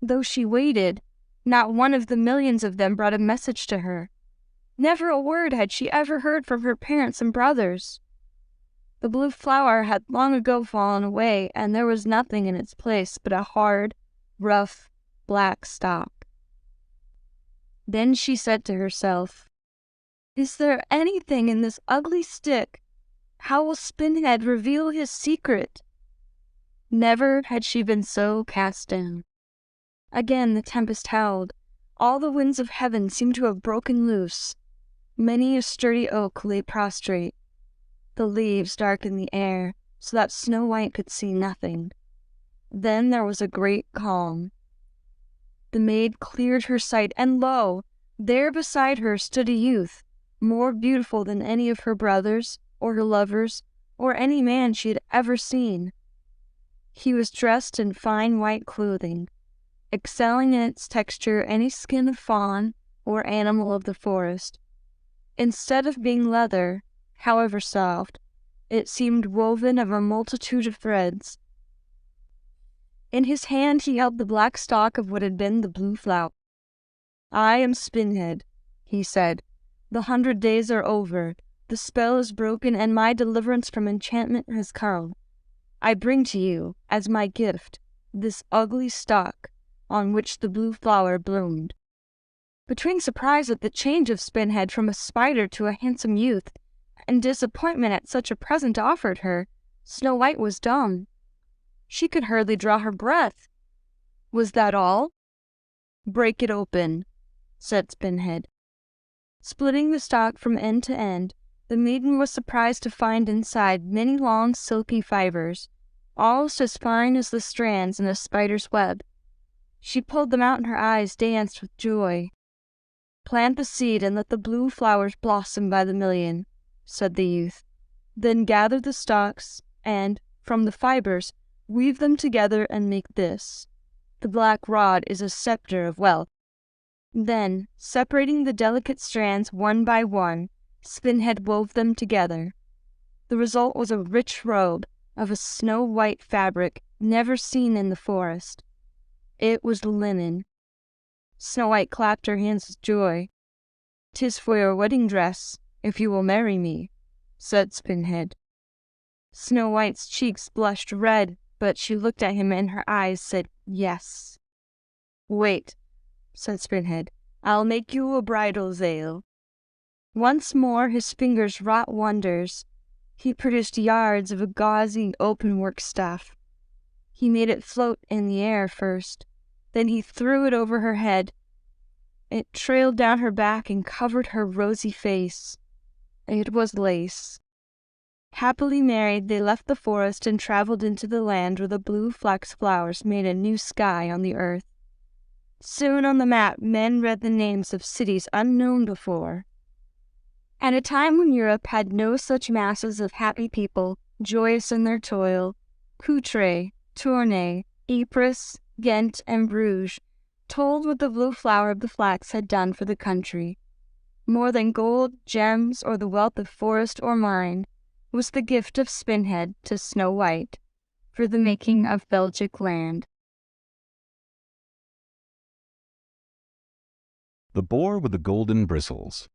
Speaker 6: though she waited, not one of the millions of them brought a message to her. Never a word had she ever heard from her parents and brothers. The blue flower had long ago fallen away, and there was nothing in its place but a hard, rough, black stalk. Then she said to herself, "Is there anything in this ugly stick? How will Spinhead reveal his secret?" Never had she been so cast down. Again the tempest howled. All the winds of heaven seemed to have broken loose. Many a sturdy oak lay prostrate. The leaves darkened the air, so that Snow White could see nothing. Then there was a great calm. The maid cleared her sight, and lo! There beside her stood a youth, more beautiful than any of her brothers, or her lovers, or any man she had ever seen. He was dressed in fine white clothing, excelling in its texture any skin of fawn or animal of the forest. Instead of being leather, however soft, it seemed woven of a multitude of threads. In his hand he held the black stalk of what had been the blue flower. "I am Spinhead," he said. "The 100 days are over, the spell is broken, and my deliverance from enchantment has come. I bring to you, as my gift, this ugly stalk on which the blue flower bloomed." Between surprise at the change of Spinhead from a spider to a handsome youth, and disappointment at such a present offered her, Snow White was dumb. She could hardly draw her breath. "Was that all?" "Break it open," said Spinhead. Splitting the stalk from end to end, the maiden was surprised to find inside many long silky fibers, almost as fine as the strands in a spider's web. She pulled them out and her eyes danced with joy. "Plant the seed and let the blue flowers blossom by the million," said the youth. "Then gather the stalks, and, from the fibers, weave them together and make this. The black rod is a scepter of wealth." Then, separating the delicate strands one by one, Spinhead wove them together. The result was a rich robe of a snow-white fabric never seen in the forest. It was linen. Snow White clapped her hands with joy. "'Tis for your wedding dress, if you will marry me," said Spinhead. Snow White's cheeks blushed red, but she looked at him and her eyes said yes. "Wait," said Spinhead, "I'll make you a bridal veil." Once more his fingers wrought wonders. He produced yards of a gauzy open-work stuff. He made it float in the air first. Then he threw it over her head. It trailed down her back and covered her rosy face. It was lace. Happily married, they left the forest and traveled into the land where the blue flax flowers made a new sky on the earth. Soon on the map men read the names of cities unknown before. At a time when Europe had no such masses of happy people, joyous in their toil, Courtrai, Tournai, Ypres, Ghent, and Bruges told what the blue flower of the flax had done for the country. More than gold, gems, or the wealth of forest or mine was the gift of Spinhead to Snow White for the making of Belgic land.
Speaker 7: The Boar with the Golden Bristles.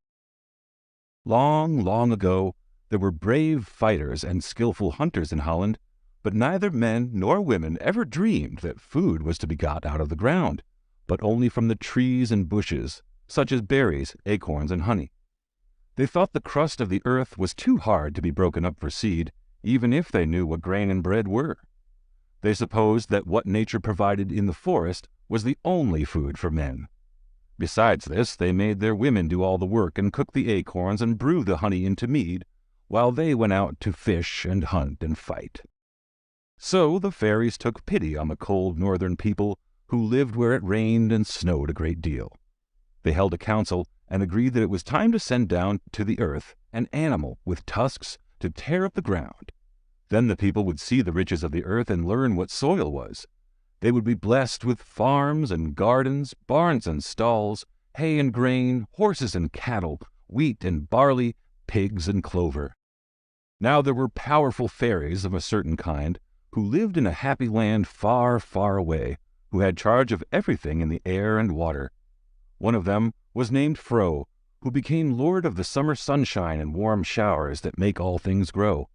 Speaker 7: Long, long ago, there were brave fighters and skillful hunters in Holland, but neither men nor women ever dreamed that food was to be got out of the ground, but only from the trees and bushes, such as berries, acorns, and honey. They thought the crust of the earth was too hard to be broken up for seed, even if they knew what grain and bread were. They supposed that what nature provided in the forest was the only food for men. Besides this, they made their women do all the work and cook the acorns and brew the honey into mead, while they went out to fish and hunt and fight. So the fairies took pity on the cold northern people who lived where it rained and snowed a great deal. They held a council and agreed that it was time to send down to the earth an animal with tusks to tear up the ground. Then the people would see the riches of the earth and learn what soil was. They would be blessed with farms and gardens, barns and stalls, hay and grain, horses and cattle, wheat and barley, pigs and clover. Now there were powerful fairies of a certain kind who lived in a happy land far, far away, who had charge of everything in the air and water. One of them was named Fro, who became lord of the summer sunshine and warm showers that make all things grow.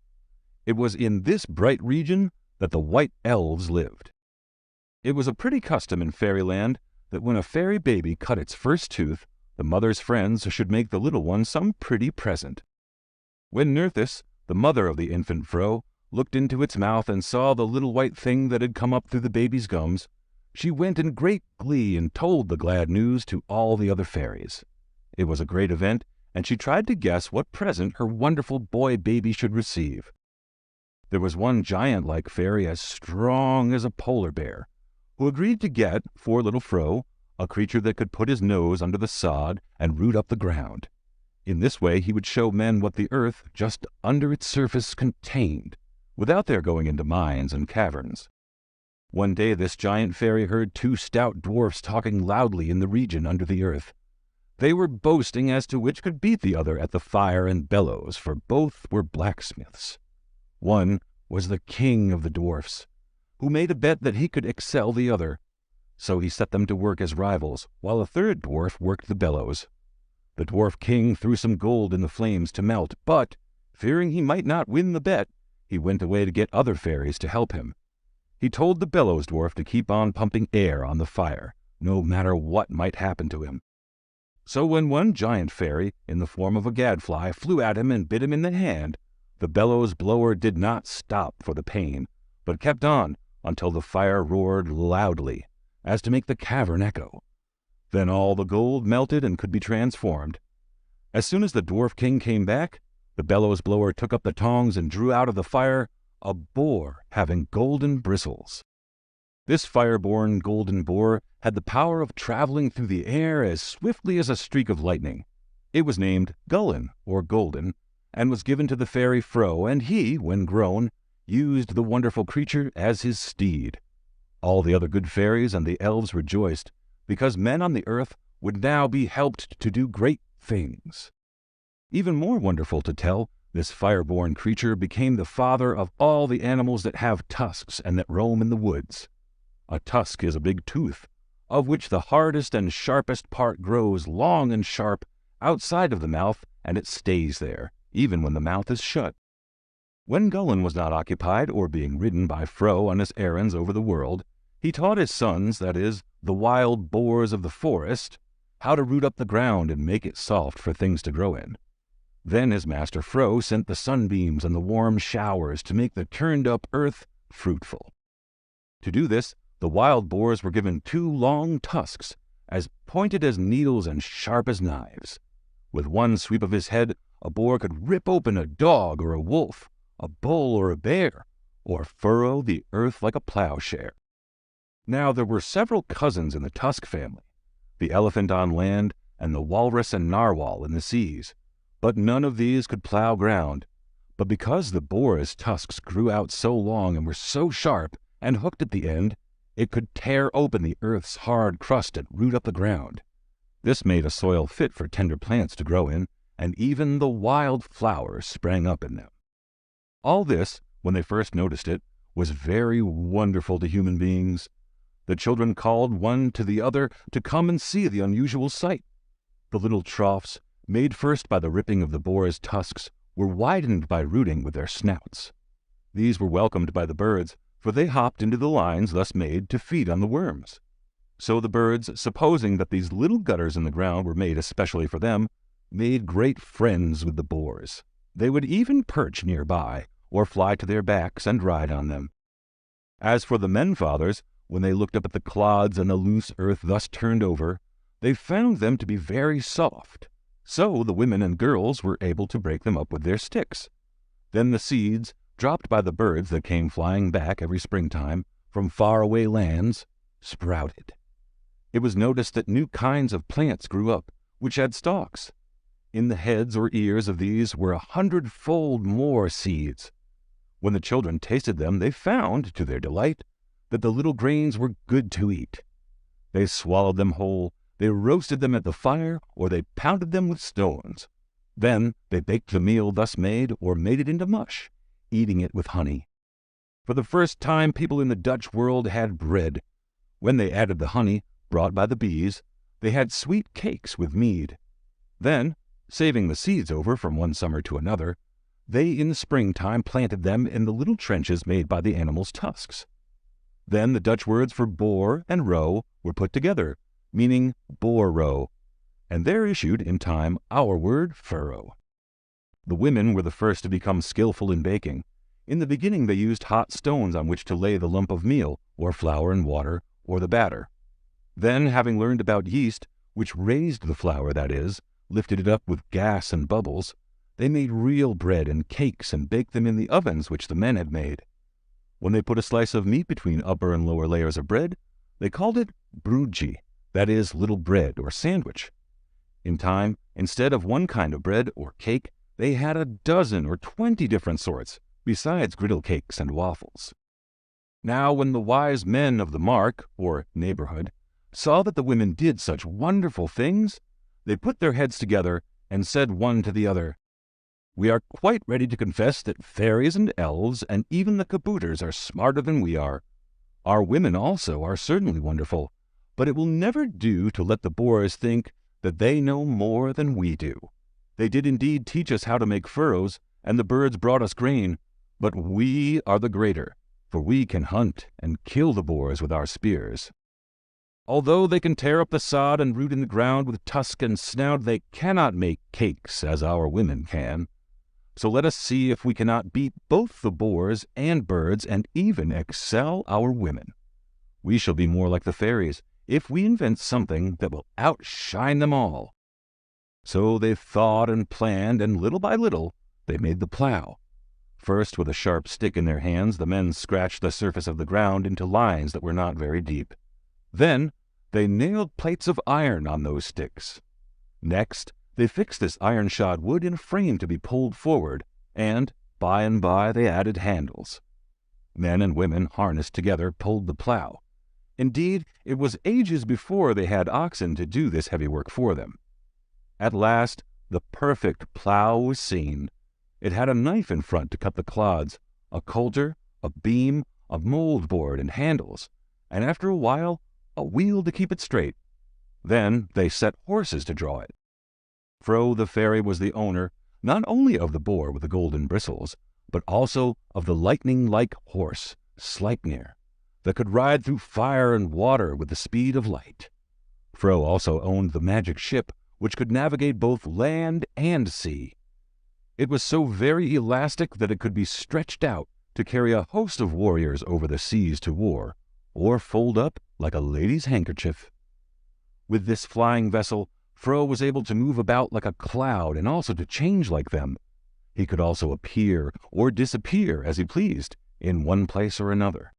Speaker 7: It was in this bright region that the white elves lived. It was a pretty custom in fairyland that when a fairy baby cut its first tooth, the mother's friends should make the little one some pretty present. When Nerthus, the mother of the infant Fro, looked into its mouth and saw the little white thing that had come up through the baby's gums, she went in great glee and told the glad news to all the other fairies. It was a great event, and she tried to guess what present her wonderful boy baby should receive. There was one giant-like fairy as strong as a polar bear, who agreed to get, for little Fro, a creature that could put his nose under the sod and root up the ground. In this way he would show men what the earth just under its surface contained, without their going into mines and caverns. One day this giant fairy heard two stout dwarfs talking loudly in the region under the earth. They were boasting as to which could beat the other at the fire and bellows, for both were blacksmiths. One was the king of the dwarfs, who made a bet that he could excel the other. So he set them to work as rivals, while a third dwarf worked the bellows. The dwarf king threw some gold in the flames to melt, but, fearing he might not win the bet, he went away to get other fairies to help him. He told the bellows dwarf to keep on pumping air on the fire, no matter what might happen to him. So when one giant fairy, in the form of a gadfly, flew at him and bit him in the hand, the bellows blower did not stop for the pain, but kept on until the fire roared loudly, as to make the cavern echo. Then all the gold melted and could be transformed. As soon as the dwarf king came back, the bellows blower took up the tongs and drew out of the fire a boar having golden bristles. This fire-born golden boar had the power of traveling through the air as swiftly as a streak of lightning. It was named Gullin, or Golden, and was given to the fairy Fro, and he, when grown, used the wonderful creature as his steed. All the other good fairies and the elves rejoiced, because men on the earth would now be helped to do great things. Even more wonderful to tell, this fire-born creature became the father of all the animals that have tusks and that roam in the woods. A tusk is a big tooth, of which the hardest and sharpest part grows long and sharp outside of the mouth, and it stays there, even when the mouth is shut. When Gullin was not occupied or being ridden by Fro on his errands over the world, he taught his sons, that is, the wild boars of the forest, how to root up the ground and make it soft for things to grow in. Then his master Fro sent the sunbeams and the warm showers to make the turned-up earth fruitful. To do this, the wild boars were given 2 long tusks, as pointed as needles and sharp as knives. With one sweep of his head, a boar could rip open a dog or a wolf, a bull or a bear, or furrow the earth like a plowshare. Now there were several cousins in the tusk family, the elephant on land and the walrus and narwhal in the seas, but none of these could plow ground. But because the boar's tusks grew out so long and were so sharp and hooked at the end, it could tear open the earth's hard crust and root up the ground. This made a soil fit for tender plants to grow in, and even the wild flowers sprang up in them. All this, when they first noticed it, was very wonderful to human beings. The children called one to the other to come and see the unusual sight. The little troughs, made first by the ripping of the boar's tusks, were widened by rooting with their snouts. These were welcomed by the birds, for they hopped into the lines thus made to feed on the worms. So the birds, supposing that these little gutters in the ground were made especially for them, made great friends with the boars. They would even perch nearby, or fly to their backs and ride on them. As for the men-fathers, when they looked up at the clods and the loose earth thus turned over, they found them to be very soft. So the women and girls were able to break them up with their sticks. Then the seeds, dropped by the birds that came flying back every springtime from far-away lands, sprouted. It was noticed that new kinds of plants grew up, which had stalks. In the heads or ears of these were 100-fold more seeds. When the children tasted them, they found, to their delight, that the little grains were good to eat. They swallowed them whole, they roasted them at the fire, or they pounded them with stones. Then they baked the meal thus made, or made it into mush, eating it with honey. For the first time, people in the Dutch world had bread. When they added the honey, brought by the bees, they had sweet cakes with mead. Then, saving the seeds over from one summer to another, they in the springtime planted them in the little trenches made by the animals' tusks. Then the Dutch words for boar and row were put together, meaning boar row, and there issued in time our word furrow. The women were the first to become skillful in baking. In the beginning they used hot stones on which to lay the lump of meal, or flour and water, or the batter. Then, having learned about yeast, which raised the flour, that is, lifted it up with gas and bubbles, they made real bread and cakes and baked them in the ovens which the men had made. When they put a slice of meat between upper and lower layers of bread, they called it broodje, that is, little bread or sandwich. In time, instead of one kind of bread or cake, they had a dozen or 20 different sorts, besides griddle cakes and waffles. Now when the wise men of the mark, or neighborhood, saw that the women did such wonderful things, they put their heads together and said one to the other, "We are quite ready to confess that fairies and elves and even the kabouters are smarter than we are. Our women also are certainly wonderful, but it will never do to let the boars think that they know more than we do. They did indeed teach us how to make furrows, and the birds brought us grain, but we are the greater, for we can hunt and kill the boars with our spears. Although they can tear up the sod and root in the ground with tusk and snout, they cannot make cakes as our women can. So let us see if we cannot beat both the boars and birds and even excel our women. We shall be more like the fairies if we invent something that will outshine them all." So they thought and planned, and little by little they made the plow. First, with a sharp stick in their hands, the men scratched the surface of the ground into lines that were not very deep. Then they nailed plates of iron on those sticks. Next, they fixed this iron-shod wood in a frame to be pulled forward, and by and by they added handles. Men and women, harnessed together, pulled the plow. Indeed, it was ages before they had oxen to do this heavy work for them. At last, the perfect plow was seen. It had a knife in front to cut the clods, a coulter, a beam, a mold board, and handles, and after a while, a wheel to keep it straight. Then they set horses to draw it. Fro the fairy was the owner, not only of the boar with the golden bristles, but also of the lightning-like horse, Sleipnir, that could ride through fire and water with the speed of light. Fro also owned the magic ship, which could navigate both land and sea. It was so very elastic that it could be stretched out to carry a host of warriors over the seas to war, or fold up like a lady's handkerchief. With this flying vessel, Fro was able to move about like a cloud and also to change like them. He could also appear or disappear as he pleased in one place or another.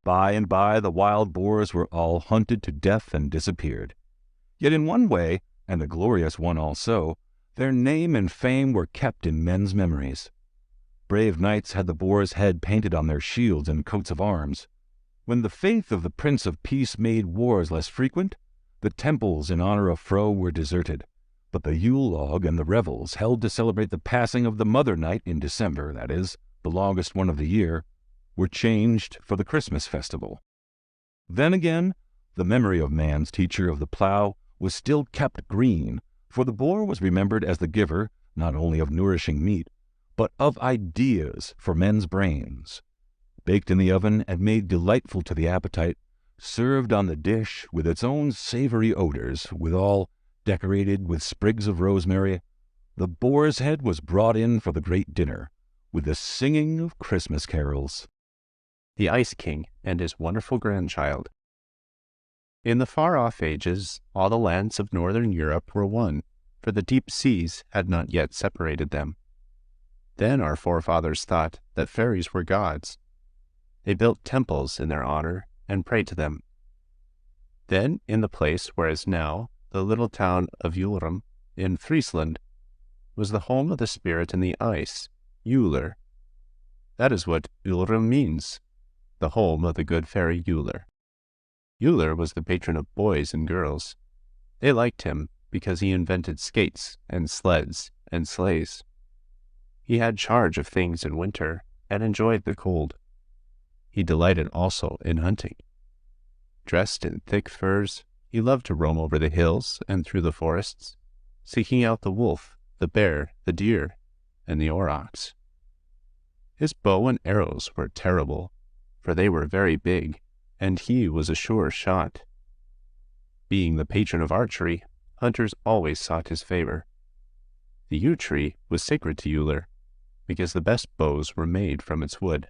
Speaker 7: By and by the wild boars were all hunted to death and disappeared. Yet in one way, and a glorious one also, their name and fame were kept in men's memories. Brave knights had the boar's head painted on their shields and coats of arms. When the faith of the Prince of Peace made wars less frequent, the temples in honor of Fro were deserted, but the Yule log and the revels held to celebrate the passing of the Mother Night in December, that is, the longest one of the year, were changed for the Christmas festival. Then again, the memory of man's teacher of the plough was still kept green, for the boar was remembered as the giver not only of nourishing meat, but of ideas for men's brains. Baked in the oven and made delightful to the appetite, served on the dish with its own savory odors, withal decorated with sprigs of rosemary, the boar's head was brought in for the great dinner, with the singing of Christmas carols.
Speaker 4: The Ice King and his wonderful grandchild. In the far-off ages, all the lands of northern Europe were one, for the deep seas had not yet separated them. Then our forefathers thought that fairies were gods. They built temples in their honor and prayed to them. Then, in the place where is now the little town of Ulrum in Friesland, was the home of the spirit in the ice, Uller. That is what Ulrum means, the home of the good fairy Uller. Uller was the patron of boys and girls. They liked him because he invented skates and sleds and sleighs. He had charge of things in winter and enjoyed the cold. He delighted also in hunting. Dressed in thick furs, he loved to roam over the hills and through the forests, seeking out the wolf, the bear, the deer, and the aurochs. His bow and arrows were terrible, for they were very big, and he was a sure shot. Being the patron of archery, hunters always sought his favor. The yew tree was sacred to Uller, because the best bows were made from its wood.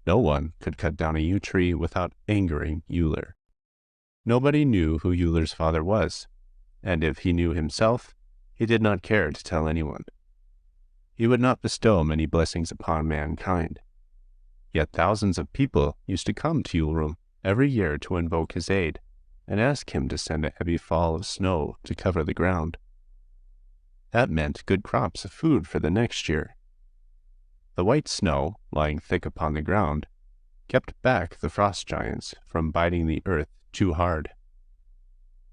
Speaker 4: No one could cut down a yew tree without angering Uller. Nobody knew who Uller's father was, and if he knew himself, he did not care to tell anyone. He would not bestow many blessings upon mankind. Yet thousands of people used to come to Ulrum every year to invoke his aid, and ask him to send a heavy fall of snow to cover the ground. That meant good crops of food for the next year. The white snow, lying thick upon the ground, kept back the frost giants from biting the earth too hard.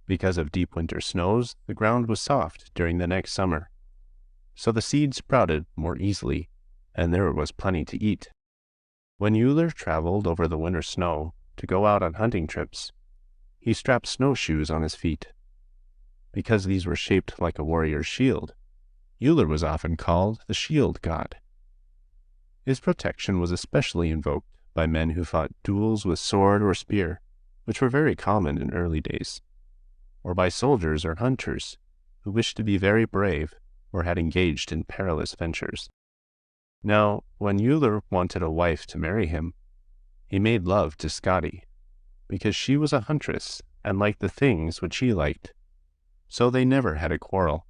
Speaker 4: Because of deep winter snows, the ground was soft during the next summer, so the seeds sprouted more easily, and there was plenty to eat. When Uller traveled over the winter snow to go out on hunting trips, he strapped snowshoes on his feet. Because these were shaped like a warrior's shield, Uller was often called the shield god. His protection was especially invoked by men who fought duels with sword or spear, which were very common in early days, or by soldiers or hunters who wished to be very brave or had engaged in perilous ventures. Now, when Uller wanted a wife to marry him, he made love to Skadi, because she was a huntress and liked the things which he liked, so they never had a quarrel.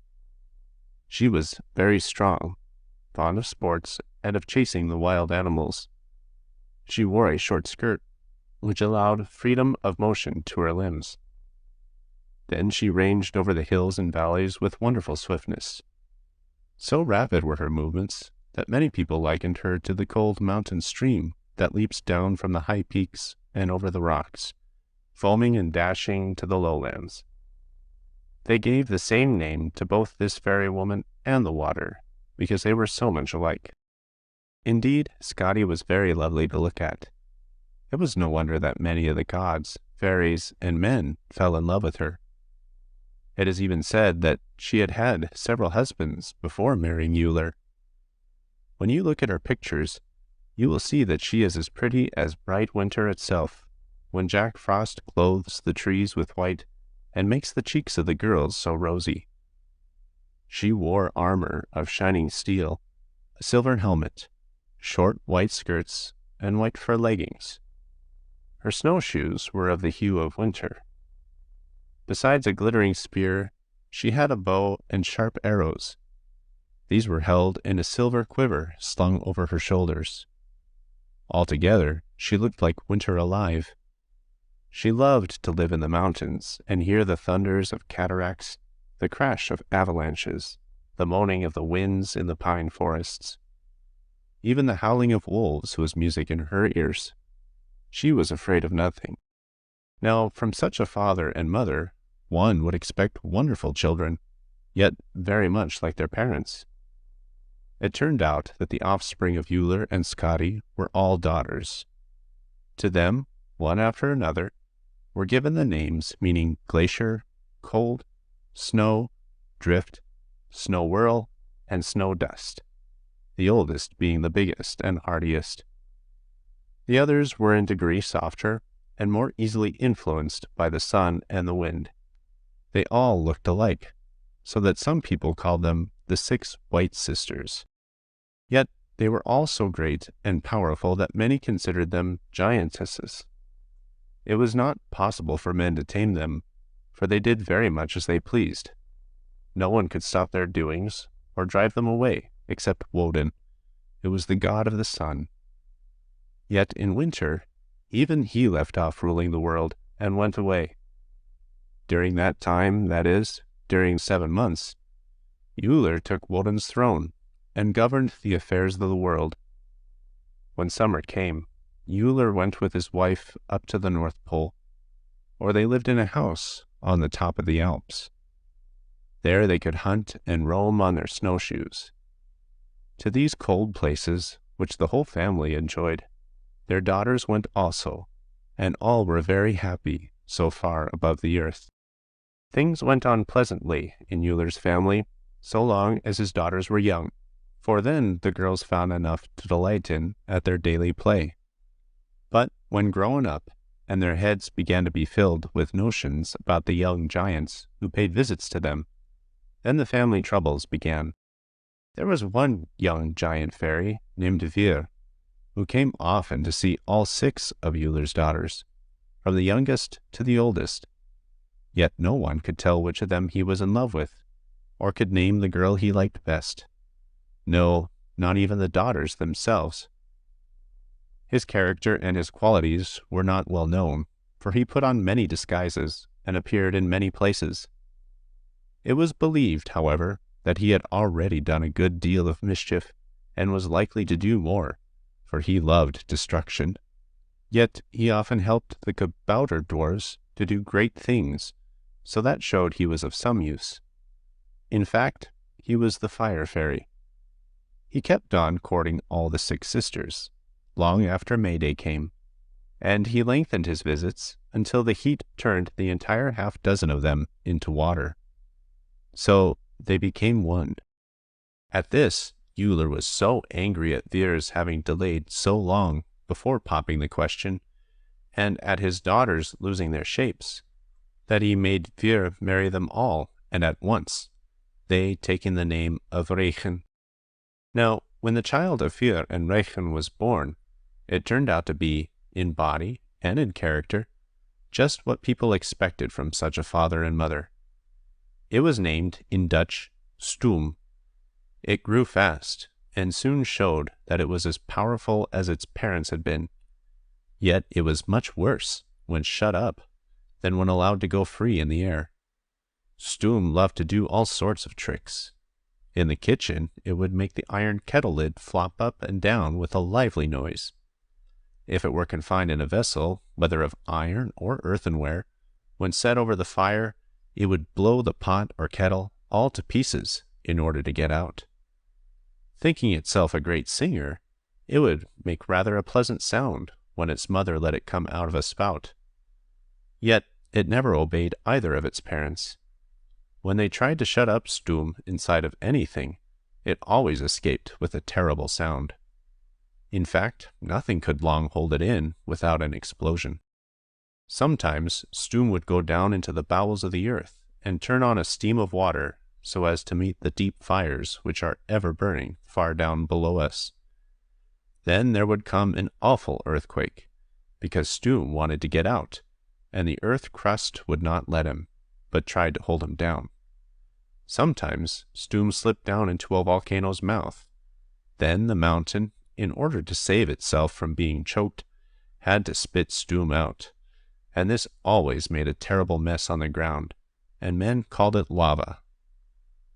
Speaker 4: She was very strong, fond of sports and of chasing the wild animals. She wore a short skirt, which allowed freedom of motion to her limbs. Then she ranged over the hills and valleys with wonderful swiftness. So rapid were her movements that many people likened her to the cold mountain stream that leaps down from the high peaks and over the rocks, foaming and dashing to the lowlands. They gave the same name to both this fairy woman and the water, because they were so much alike. Indeed, Skadi was very lovely to look at. It was no wonder that many of the gods, fairies, and men fell in love with her. It is even said that she had had several husbands before marrying Uller. When you look at her pictures, you will see that she is as pretty as bright winter itself, when Jack Frost clothes the trees with white and makes the cheeks of the girls so rosy. She wore armor of shining steel, a silver helmet, short white skirts, and white fur leggings. Her snowshoes were of the hue of winter. Besides a glittering spear, she had a bow and sharp arrows. These were held in a silver quiver slung over her shoulders. Altogether, she looked like winter alive. She loved to live in the mountains and hear the thunders of cataracts, the crash of avalanches, the moaning of the winds in the pine forests. Even the howling of wolves was music in her ears. She was afraid of nothing. Now, from such a father and mother, one would expect wonderful children, yet very much like their parents. It turned out that the offspring of Uller and Skadi were all daughters. To them, one after another, were given the names meaning glacier, cold, snow, drift, snow whirl, and snow dust, the oldest being the biggest and hardiest. The others were in degree softer and more easily influenced by the sun and the wind. They all looked alike, so that some people called them the 6 White Sisters. Yet they were all so great and powerful that many considered them giantesses. It was not possible for men to tame them, for they did very much as they pleased. No one could stop their doings or drive them away, except Woden, who was the god of the sun. Yet in winter, even he left off ruling the world and went away. During that time, that is, during 7 months, Uller took Woden's throne and governed the affairs of the world. When summer came, Uller went with his wife up to the North Pole, or they lived in a house on the top of the Alps. There they could hunt and roam on their snowshoes. To these cold places, which the whole family enjoyed, their daughters went also, and all were very happy so far above the earth. Things went on pleasantly in Uller's family so long as his daughters were young, for then the girls found enough to delight in at their daily play. But when grown up, and their heads began to be filled with notions about the young giants who paid visits to them, then the family troubles began. There was one young giant fairy named Vir, who came often to see all 6 of Uller's daughters, from the youngest to the oldest. Yet no one could tell which of them he was in love with, or could name the girl he liked best. No, not even the daughters themselves. His character and his qualities were not well known, for he put on many disguises and appeared in many places. It was believed, however, that he had already done a good deal of mischief, and was likely to do more, for he loved destruction. Yet he often helped the kabouter dwarfs to do great things, so that showed he was of some use. In fact, he was the fire fairy. He kept on courting all the 6 sisters, long after May Day came, and he lengthened his visits until the heat turned the entire half-dozen of them into water. So they became one. At this, Uller was so angry at Vir's having delayed so long before popping the question, and at his daughters losing their shapes, that he made Vir marry them all, and at once, they taking the name of Reichen. Now, when the child of Vir and Reichen was born, it turned out to be, in body and in character, just what people expected from such a father and mother. It was named, in Dutch, Stoom. It grew fast, and soon showed that it was as powerful as its parents had been. Yet it was much worse when shut up than when allowed to go free in the air. Stoom loved to do all sorts of tricks. In the kitchen, it would make the iron kettle lid flop up and down with a lively noise. If it were confined in a vessel, whether of iron or earthenware, when set over the fire, it would blow the pot or kettle all to pieces in order to get out. Thinking itself a great singer, it would make rather a pleasant sound when its mother let it come out of a spout. Yet it never obeyed either of its parents. When they tried to shut up Stoom inside of anything, it always escaped with a terrible sound. In fact, nothing could long hold it in without an explosion. Sometimes Stoom would go down into the bowels of the earth and turn on a steam of water so as to meet the deep fires which are ever burning far down below us. Then there would come an awful earthquake, because Stoom wanted to get out, and the earth crust would not let him, but tried to hold him down. Sometimes Stoom slipped down into a volcano's mouth. Then the mountain, in order to save itself from being choked, had to spit Stoom out, and this always made a terrible mess on the ground, and men called it lava.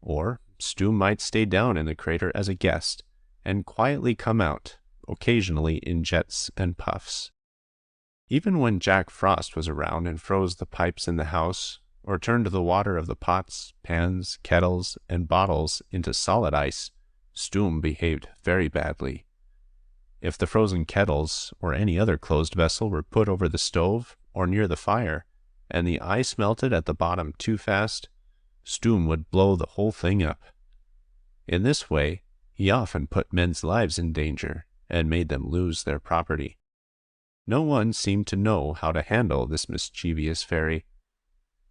Speaker 4: Or Stoom might stay down in the crater as a guest, and quietly come out, occasionally in jets and puffs. Even when Jack Frost was around and froze the pipes in the house, or turned the water of the pots, pans, kettles, and bottles into solid ice, Stoom behaved very badly. If the frozen kettles or any other closed vessel were put over the stove or near the fire, and the ice melted at the bottom too fast, Stoom would blow the whole thing up. In this way, he often put men's lives in danger and made them lose their property. No one seemed to know how to handle this mischievous fairy.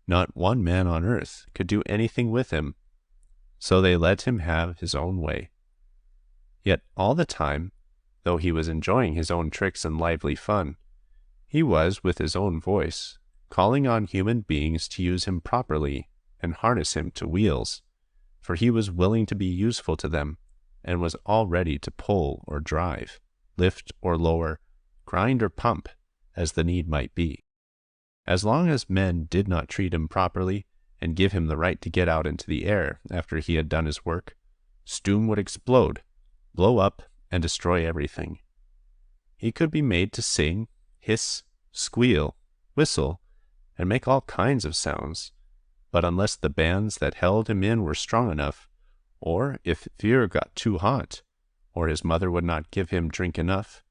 Speaker 4: Not one man on earth could do anything with him, so they let him have his own way. Yet all the time, though he was enjoying his own tricks and lively fun, he was, with his own voice, calling on human beings to use him properly and harness him to wheels, for he was willing to be useful to them, and was all ready to pull or drive, lift or lower, grind or pump, as the need might be. As long as men did not treat him properly and give him the right to get out into the air after he had done his work, Stoom would explode, blow up, and destroy everything. He could be made to sing, hiss, squeal, whistle, and make all kinds of sounds, but unless the bands that held him in were strong enough, or if fear got too hot, or his mother would not give him drink enough,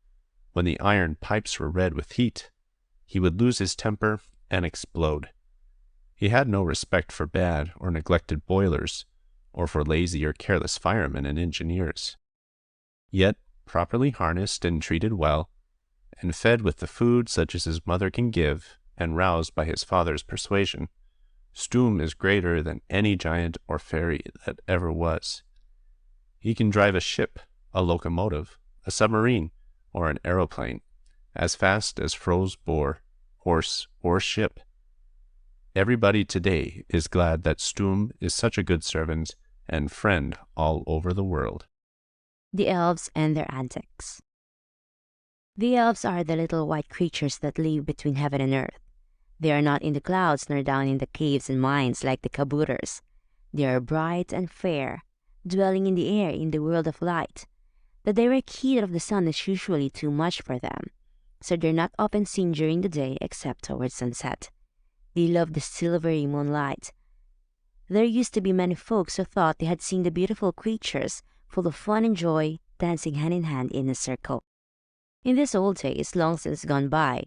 Speaker 4: when the iron pipes were red with heat, he would lose his temper and explode. He had no respect for bad or neglected boilers, or for lazy or careless firemen and engineers. Yet, properly harnessed and treated well, and fed with the food such as his mother can give, and roused by his father's persuasion, Stoom is greater than any giant or fairy that ever was. He can drive a ship, a locomotive, a submarine, or an aeroplane, as fast as Froze bore, horse, or ship. Everybody today is glad that Stoom is such a good servant and friend all over the world.
Speaker 8: The elves and their antics. The elves are the little white creatures that live between heaven and earth. They are not in the clouds nor down in the caves and mines like the kabooters. They are bright and fair, dwelling in the air in the world of light. The direct heat of the sun is usually too much for them, so they're not often seen during the day except towards sunset. They love the silvery moonlight. There used to be many folks who thought they had seen the beautiful creatures, full of fun and joy, dancing hand in hand in a circle. In these old days, long since gone by,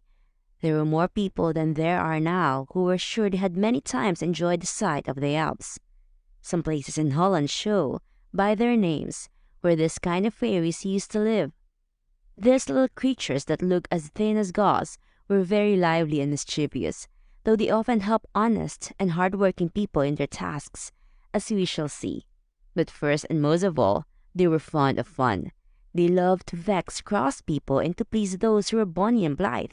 Speaker 8: there were more people than there are now who were sure they had many times enjoyed the sight of the elves. Some places in Holland show, by their names, where this kind of fairies used to live. These little creatures that look as thin as gauze were very lively and mischievous, though they often help honest and hard-working people in their tasks, as we shall see. But first and most of all, they were fond of fun. They loved to vex cross people and to please those who were bonny and blithe.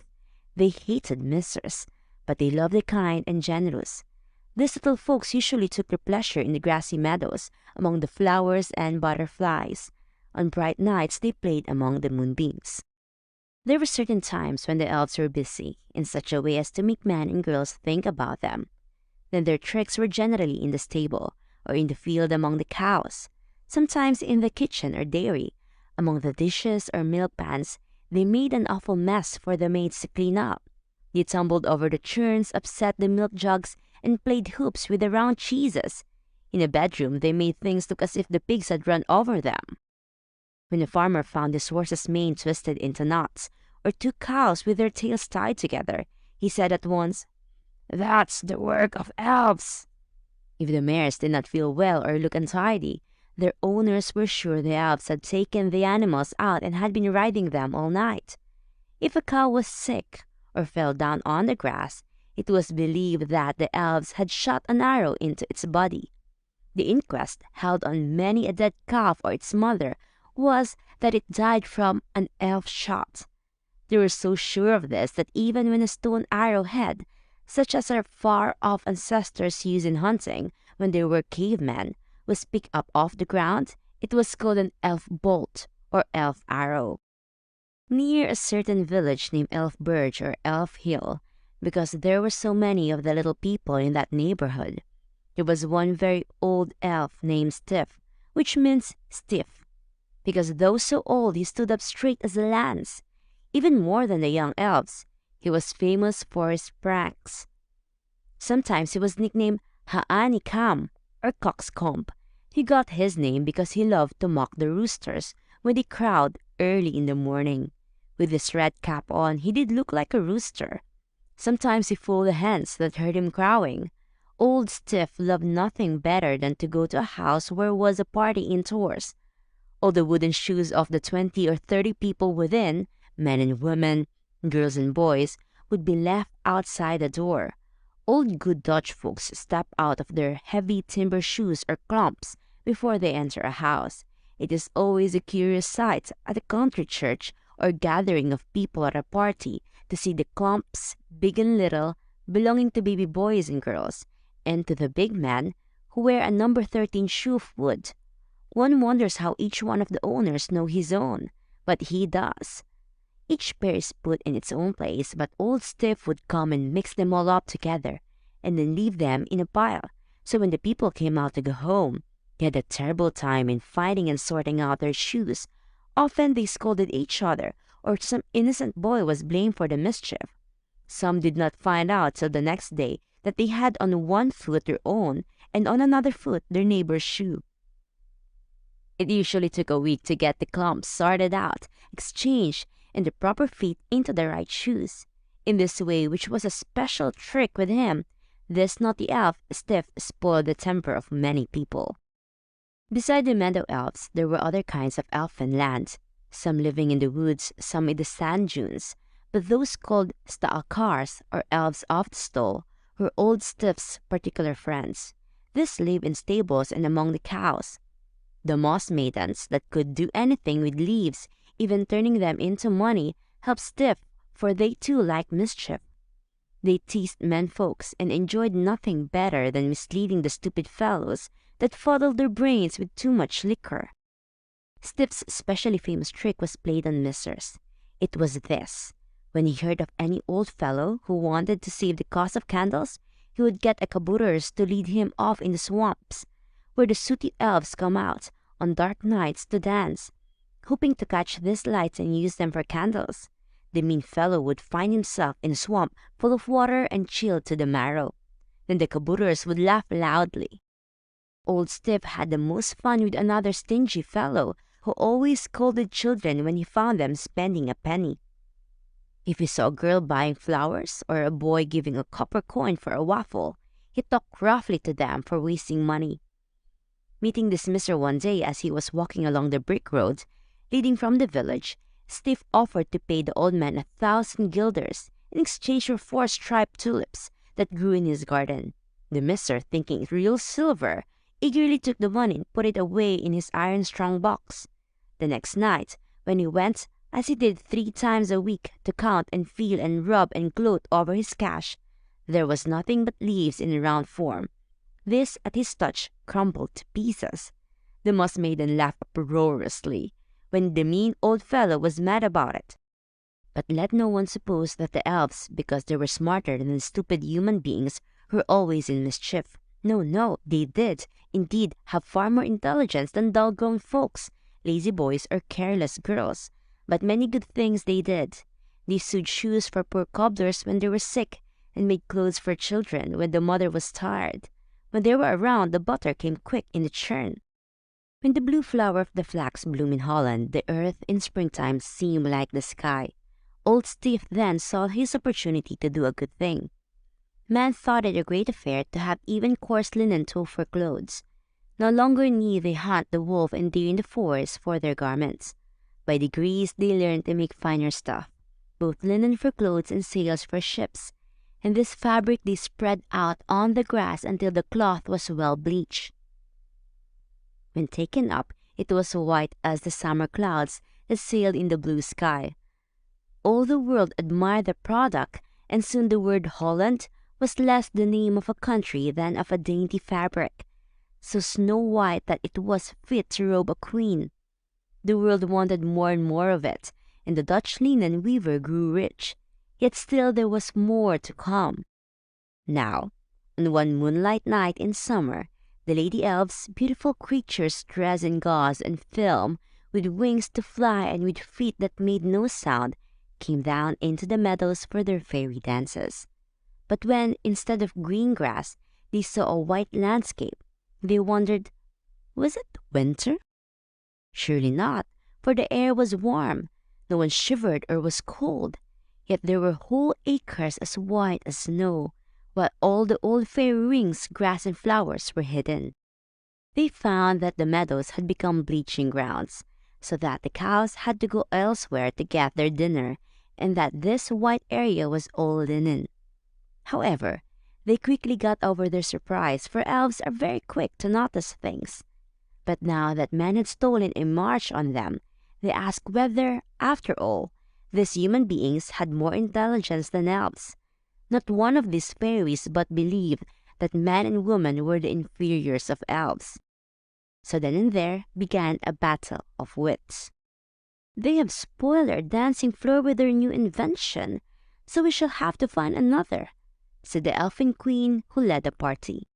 Speaker 8: They hated misers, but they loved the kind and generous. These little folks usually took their pleasure in the grassy meadows, among the flowers and butterflies. On bright nights they played among the moonbeams. There were certain times when the elves were busy, in such a way as to make men and girls think about them. Then their tricks were generally in the stable, or in the field among the cows, sometimes in the kitchen or dairy. Among the dishes or milk pans, they made an awful mess for the maids to clean up. They tumbled over the churns, upset the milk jugs, and played hoops with the round cheeses. In a bedroom, they made things look as if the pigs had run over them. When a farmer found his horse's mane twisted into knots, or two cows with their tails tied together, he said at once, "That's the work of elves." If the mares did not feel well or look untidy, Their owners were sure the elves had taken the animals out and had been riding them all night. If a cow was sick or fell down on the grass, it was believed that the elves had shot an arrow into its body. The inquest held on many a dead calf or its mother was that it died from an elf shot. They were so sure of this that even when a stone arrowhead, such as our far-off ancestors used in hunting when they were cavemen, was picked up off the ground, it was called an elf bolt or elf arrow. Near a certain village named Elf Burge or Elf Hill, because there were so many of the little people in that neighborhood, there was one very old elf named Stiff, which means stiff, because though so old he stood up straight as a lance. Even more than the young elves, he was famous for his pranks. Sometimes he was nicknamed Ha'ani Kam or Coxcomb. He got his name because he loved to mock the roosters when they crowed early in the morning. With his red cap on, he did look like a rooster. Sometimes he fooled the hens that heard him crowing. Old Stiff loved nothing better than to go to a house where was a party indoors. All the wooden shoes of the 20 or 30 people within, men and women, girls and boys, would be left outside the door. Old good Dutch folks step out of their heavy timber shoes or klomps before they enter a house. It is always a curious sight at a country church or gathering of people at a party to see the klomps, big and little, belonging to baby boys and girls, and to the big men who wear a number 13 shoe of wood. One wonders how each one of the owners know his own, but he does. Each pair is put in its own place, but Old Stiff would come and mix them all up together, and then leave them in a pile. So when the people came out to go home, they had a terrible time in finding and sorting out their shoes. Often they scolded each other, or some innocent boy was blamed for the mischief. Some did not find out till the next day that they had on one foot their own, and on another foot their neighbor's shoe. It usually took a week to get the clumps sorted out, exchanged, and the proper feet into the right shoes. In this way, which was a special trick with him, this naughty elf Stiff spoiled the temper of many people. Beside the meadow elves, there were other kinds of elfin land, some living in the woods, some in the sand dunes, but those called staalkars, or elves of the stall, were Old Stiff's particular friends. These lived in stables and among the cows. The moss maidens that could do anything with leaves, even turning them into money, helped Stiff, for they too liked mischief. They teased menfolks and enjoyed nothing better than misleading the stupid fellows that fuddled their brains with too much liquor. Stiff's specially famous trick was played on misers. It was this: when he heard of any old fellow who wanted to save the cost of candles, he would get a kabooters to lead him off in the swamps, where the sooty elves come out on dark nights to dance, hoping to catch these lights and use them for candles. The mean fellow would find himself in a swamp full of water and chilled to the marrow. Then the kabooters would laugh loudly. Old Stiff had the most fun with another stingy fellow who always scolded children when he found them spending a penny. If he saw a girl buying flowers or a boy giving a copper coin for a waffle, he talked roughly to them for wasting money. Meeting this miser one day as he was walking along the brick road leading from the village, Stiff offered to pay the old man 1,000 guilders in exchange for 4 striped tulips that grew in his garden. The miser, thinking it real silver, eagerly took the money and put it away in his iron-strong box. The next night, when he went, as he did 3 times a week, to count and feel and rub and gloat over his cash, there was nothing but leaves in round form. This, at his touch, crumbled to pieces. The moss maiden laughed uproariously, when the mean old fellow was mad about it. But let no one suppose that the elves, because they were smarter than the stupid human beings, were always in mischief. No, no, they did, indeed, have far more intelligence than dull-grown folks, lazy boys, or careless girls. But many good things they did. They sewed shoes for poor cobblers when they were sick, and made clothes for children when the mother was tired. When they were around, the butter came quick in the churn. When the blue flower of the flax bloomed in Holland, the earth in springtime seemed like the sky. Old Stiff then saw his opportunity to do a good thing. Man thought it a great affair to have even coarse linen tow for clothes. No longer need they hunt the wolf and deer in the forest for their garments. By degrees they learned to make finer stuff, both linen for clothes and sails for ships, and this fabric they spread out on the grass until the cloth was well bleached. When taken up, it was white as the summer clouds that sailed in the blue sky. All the world admired the product, and soon the word Holland was less the name of a country than of a dainty fabric, so snow white that it was fit to robe a queen. The world wanted more and more of it, and the Dutch linen weaver grew rich. Yet still there was more to come. Now, on one moonlight night in summer, the lady elves, beautiful creatures dressed in gauze and film, with wings to fly and with feet that made no sound, came down into the meadows for their fairy dances. But when, instead of green grass, they saw a white landscape, they wondered, was it winter? Surely not, for the air was warm, no one shivered or was cold, yet there were whole acres as white as snow, while all the old fairy rings, grass and flowers were hidden. They found that the meadows had become bleaching grounds, so that the cows had to go elsewhere to get their dinner, and that this white area was all linen. However, they quickly got over their surprise, for elves are very quick to notice things. But now that men had stolen a march on them, they asked whether, after all, these human beings had more intelligence than elves. Not one of these fairies but believed that men and women were the inferiors of elves. So then and there began a battle of wits. "They have spoiled our dancing floor with their new invention, so we shall have to find another," said the elfin queen who led the party.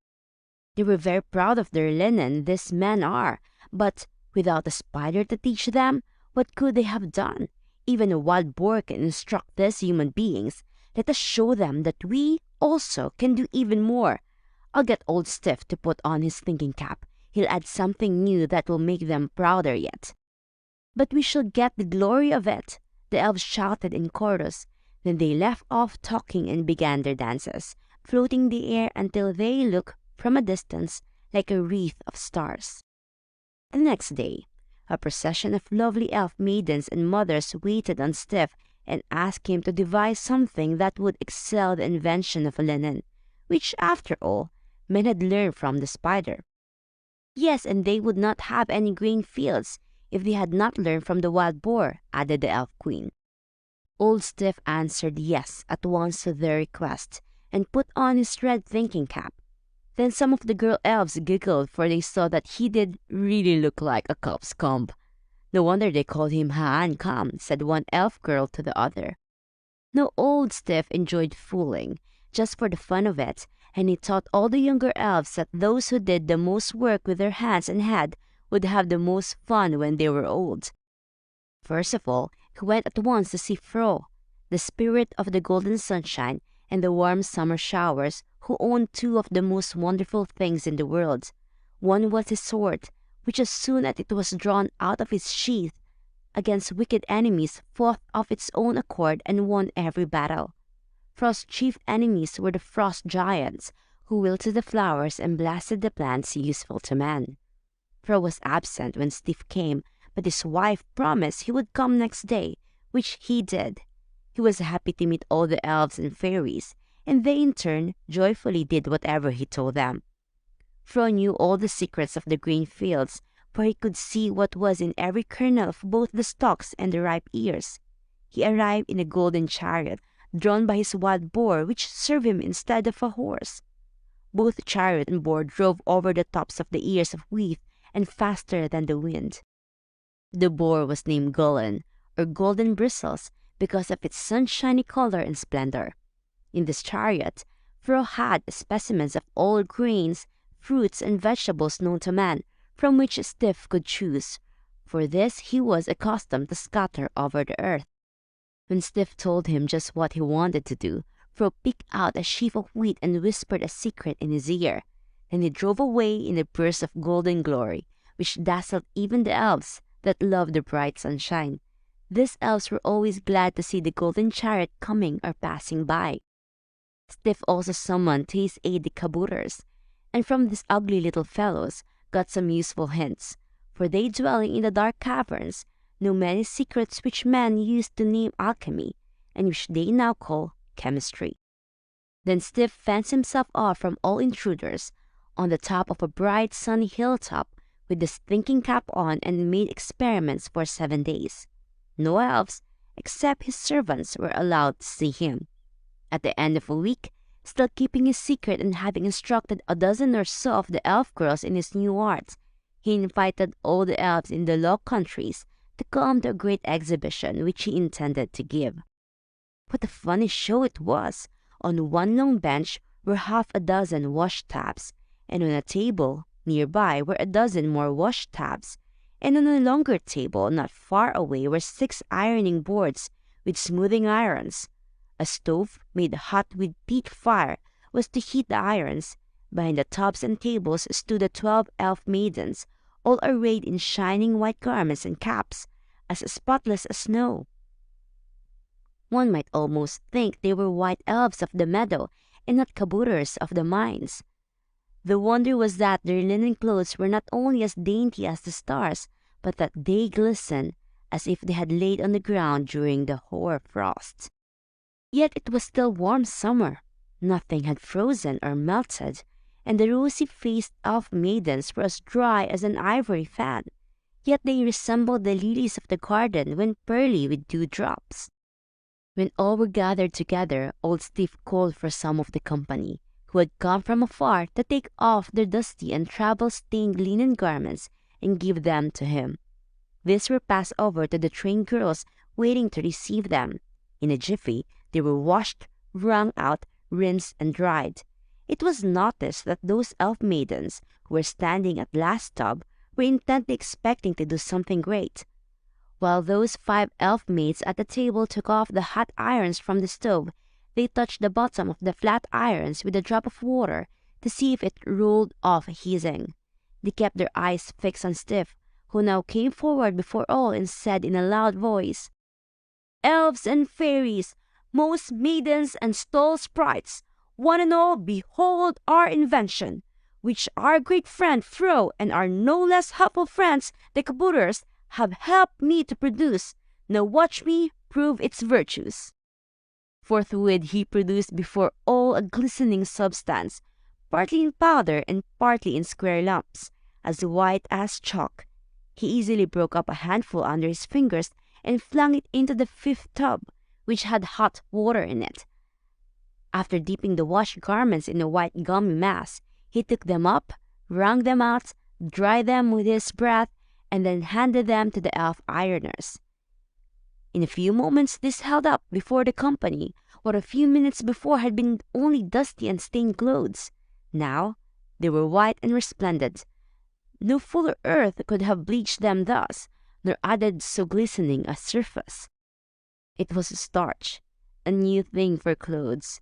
Speaker 8: They were very proud of their linen, these men are, but without a spider to teach them, what could they have done? Even a wild boar can instruct these human beings. Let us show them that we also can do even more. I'll get old Stiff to put on his thinking cap. He'll add something new that will make them prouder yet. But we shall get the glory of it, the elves shouted in chorus. Then they left off talking and began their dances, floating the air until they looked, from a distance, like a wreath of stars. The next day, a procession of lovely elf maidens and mothers waited on Stiff and asked him to devise something that would excel the invention of linen, which, after all, men had learned from the spider. Yes, and they would not have any grain fields if they had not learned from the wild boar, added the elf queen. Old Stiff answered yes at once to their request, and put on his red thinking cap. Then some of the girl elves giggled, for they saw that he did really look like a calf's comb. No wonder they called him Haan Kam, said one elf girl to the other. Now Old Stiff enjoyed fooling, just for the fun of it, and he taught all the younger elves that those who did the most work with their hands and head would have the most fun when they were old. First of all, he went at once to see Fro, the spirit of the golden sunshine and the warm summer showers, who owned two of the most wonderful things in the world. One was his sword, which as soon as it was drawn out of its sheath against wicked enemies fought of its own accord and won every battle. Frost's chief enemies were the frost giants, who wilted the flowers and blasted the plants useful to man. Fro was absent when Stiff came, but his wife promised he would come next day, which he did. He was happy to meet all the elves and fairies, and they in turn joyfully did whatever he told them. Fro knew all the secrets of the green fields, for he could see what was in every kernel of both the stalks and the ripe ears. He arrived in a golden chariot, drawn by his wild boar, which served him instead of a horse. Both chariot and boar drove over the tops of the ears of wheat, and faster than the wind. The boar was named Gullen, or Golden Bristles, because of its sunshiny color and splendor. In this chariot, Fro had specimens of all grains, fruits, and vegetables known to man, from which Stiff could choose. For this he was accustomed to scatter over the earth. When Stiff told him just what he wanted to do, Fro picked out a sheaf of wheat and whispered a secret in his ear. Then he drove away in a burst of golden glory, which dazzled even the elves that loved the bright sunshine. These elves were always glad to see the golden chariot coming or passing by. Stiff also summoned to his aid the kabouters, and from these ugly little fellows got some useful hints, for they dwelling in the dark caverns know many secrets which men used to name alchemy, and which they now call chemistry. Then Stiff fenced himself off from all intruders on the top of a bright sunny hilltop with his thinking cap on and made experiments for 7 days. No elves, except his servants, were allowed to see him. At the end of a week, still keeping his secret and having instructed a dozen or so of the elf girls in his new art, he invited all the elves in the Low Countries to come to a great exhibition which he intended to give. What a funny show it was! On one long bench were half a dozen wash-tubs, and on a table nearby were a dozen more wash-tubs, and on a longer table not far away were 6 ironing boards with smoothing irons. A stove made hot with peat fire was to heat the irons. Behind the tubs and tables stood the 12 elf maidens, all arrayed in shining white garments and caps, as spotless as snow. One might almost think they were white elves of the meadow and not kabouters of the mines. The wonder was that their linen clothes were not only as dainty as the stars, but that they glistened as if they had laid on the ground during the hoar frost. Yet it was still warm summer. Nothing had frozen or melted, and the rosy-faced elf maidens were as dry as an ivory fan. Yet they resembled the lilies of the garden when pearly with dewdrops. When all were gathered together, old Steve called for some of the company, who had come from afar, to take off their dusty and travel-stained linen garments and give them to him. These were passed over to the trained girls waiting to receive them. In a jiffy, they were washed, wrung out, rinsed, and dried. It was noticed that those elf maidens who were standing at the last tub were intently expecting to do something great. While those 5 elf maids at the table took off the hot irons from the stove, they touched the bottom of the flat irons with a drop of water to see if it rolled off hissing. They kept their eyes fixed on Stiff, who now came forward before all and said in a loud voice, "Elves and fairies, most maidens and stall sprites, one and all, behold our invention, which our great friend Fro and our no less helpful friends, the kabouters, have helped me to produce. Now watch me prove its virtues." Forthwith he produced before all a glistening substance, partly in powder and partly in square lumps, as white as chalk. He easily broke up a handful under his fingers and flung it into the 5th tub, which had hot water in it. After dipping the washed garments in a white gummy mass, he took them up, wrung them out, dried them with his breath, and then handed them to the elf ironers. In a few moments this held up before the company what a few minutes before had been only dusty and stained clothes. Now they were white and resplendent. No fuller earth could have bleached them thus, nor added so glistening a surface. It was starch, a new thing for clothes.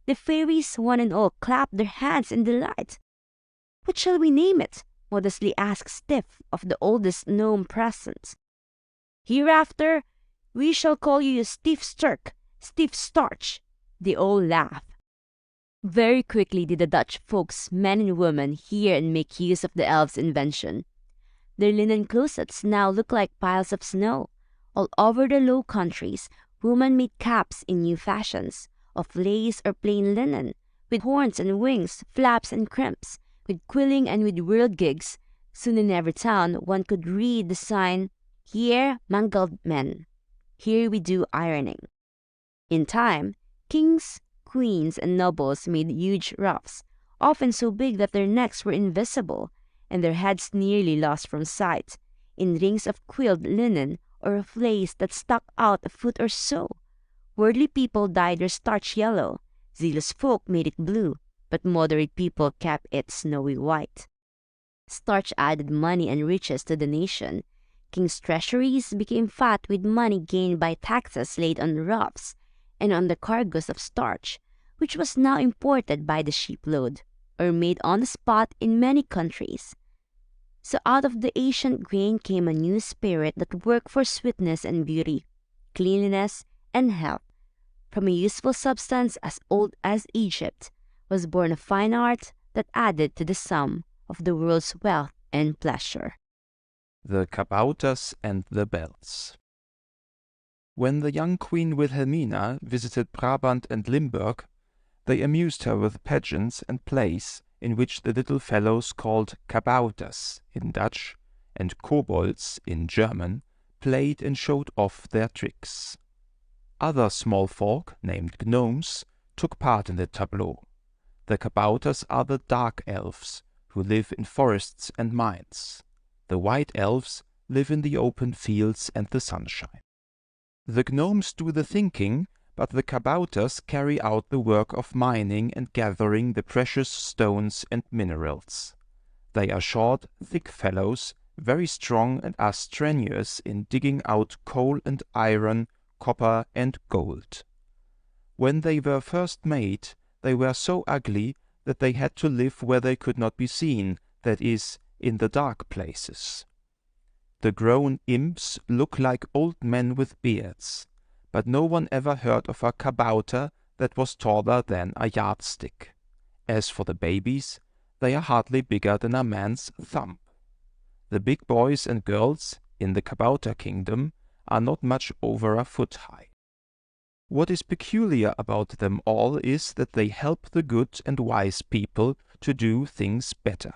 Speaker 8: The fairies, one and all, clapped their hands in delight. "What shall we name it?" modestly asked Stiff of the oldest gnome present. "Hereafter we shall call you Stiff Stirk, Stiff Starch." They all laughed. Very quickly did the Dutch folks, men and women, hear and make use of the elves' invention. Their linen closets now looked like piles of snow. All over the Low Countries, women made caps in new fashions, of lace or plain linen, with horns and wings, flaps and crimps, with quilling and with whirligigs. Soon in every town one could read the sign, "Here mangled men. Here we do ironing." In time, kings, queens, and nobles made huge ruffs, often so big that their necks were invisible, and their heads nearly lost from sight, in rings of quilled linen or of lace that stuck out a foot or so. Worldly people dyed their starch yellow, zealous folk made it blue, but moderate people kept it snowy white. Starch added money and riches to the nation. Kings' treasuries became fat with money gained by taxes laid on ruffs and on the cargoes of starch, which was now imported by the shipload, or made on the spot in many countries. So out of the ancient grain came a new spirit that worked for sweetness and beauty, cleanliness and health. From a useful substance as old as Egypt was born a fine art that added to the sum of the world's wealth and pleasure.
Speaker 9: The Kabouters and the Bells. When the young Queen Wilhelmina visited Brabant and Limburg, they amused her with pageants and plays in which the little fellows called Kabouters in Dutch and Kobolds in German played and showed off their tricks. Other small folk, named gnomes, took part in the tableau. The Kabouters are the dark elves, who live in forests and mines. The white elves live in the open fields and the sunshine. The gnomes do the thinking, but the Kabouters carry out the work of mining and gathering the precious stones and minerals. They are short, thick fellows, very strong, and are strenuous in digging out coal and iron, copper and gold. When they were first made, they were so ugly that they had to live where they could not be seen, that is, in the dark places. The grown imps look like old men with beards, but no one ever heard of a kabouter that was taller than a yardstick. As for the babies, they are hardly bigger than a man's thumb. The big boys and girls in the kabouter kingdom are not much over a foot high. What is peculiar about them all is that they help the good and wise people to do things better.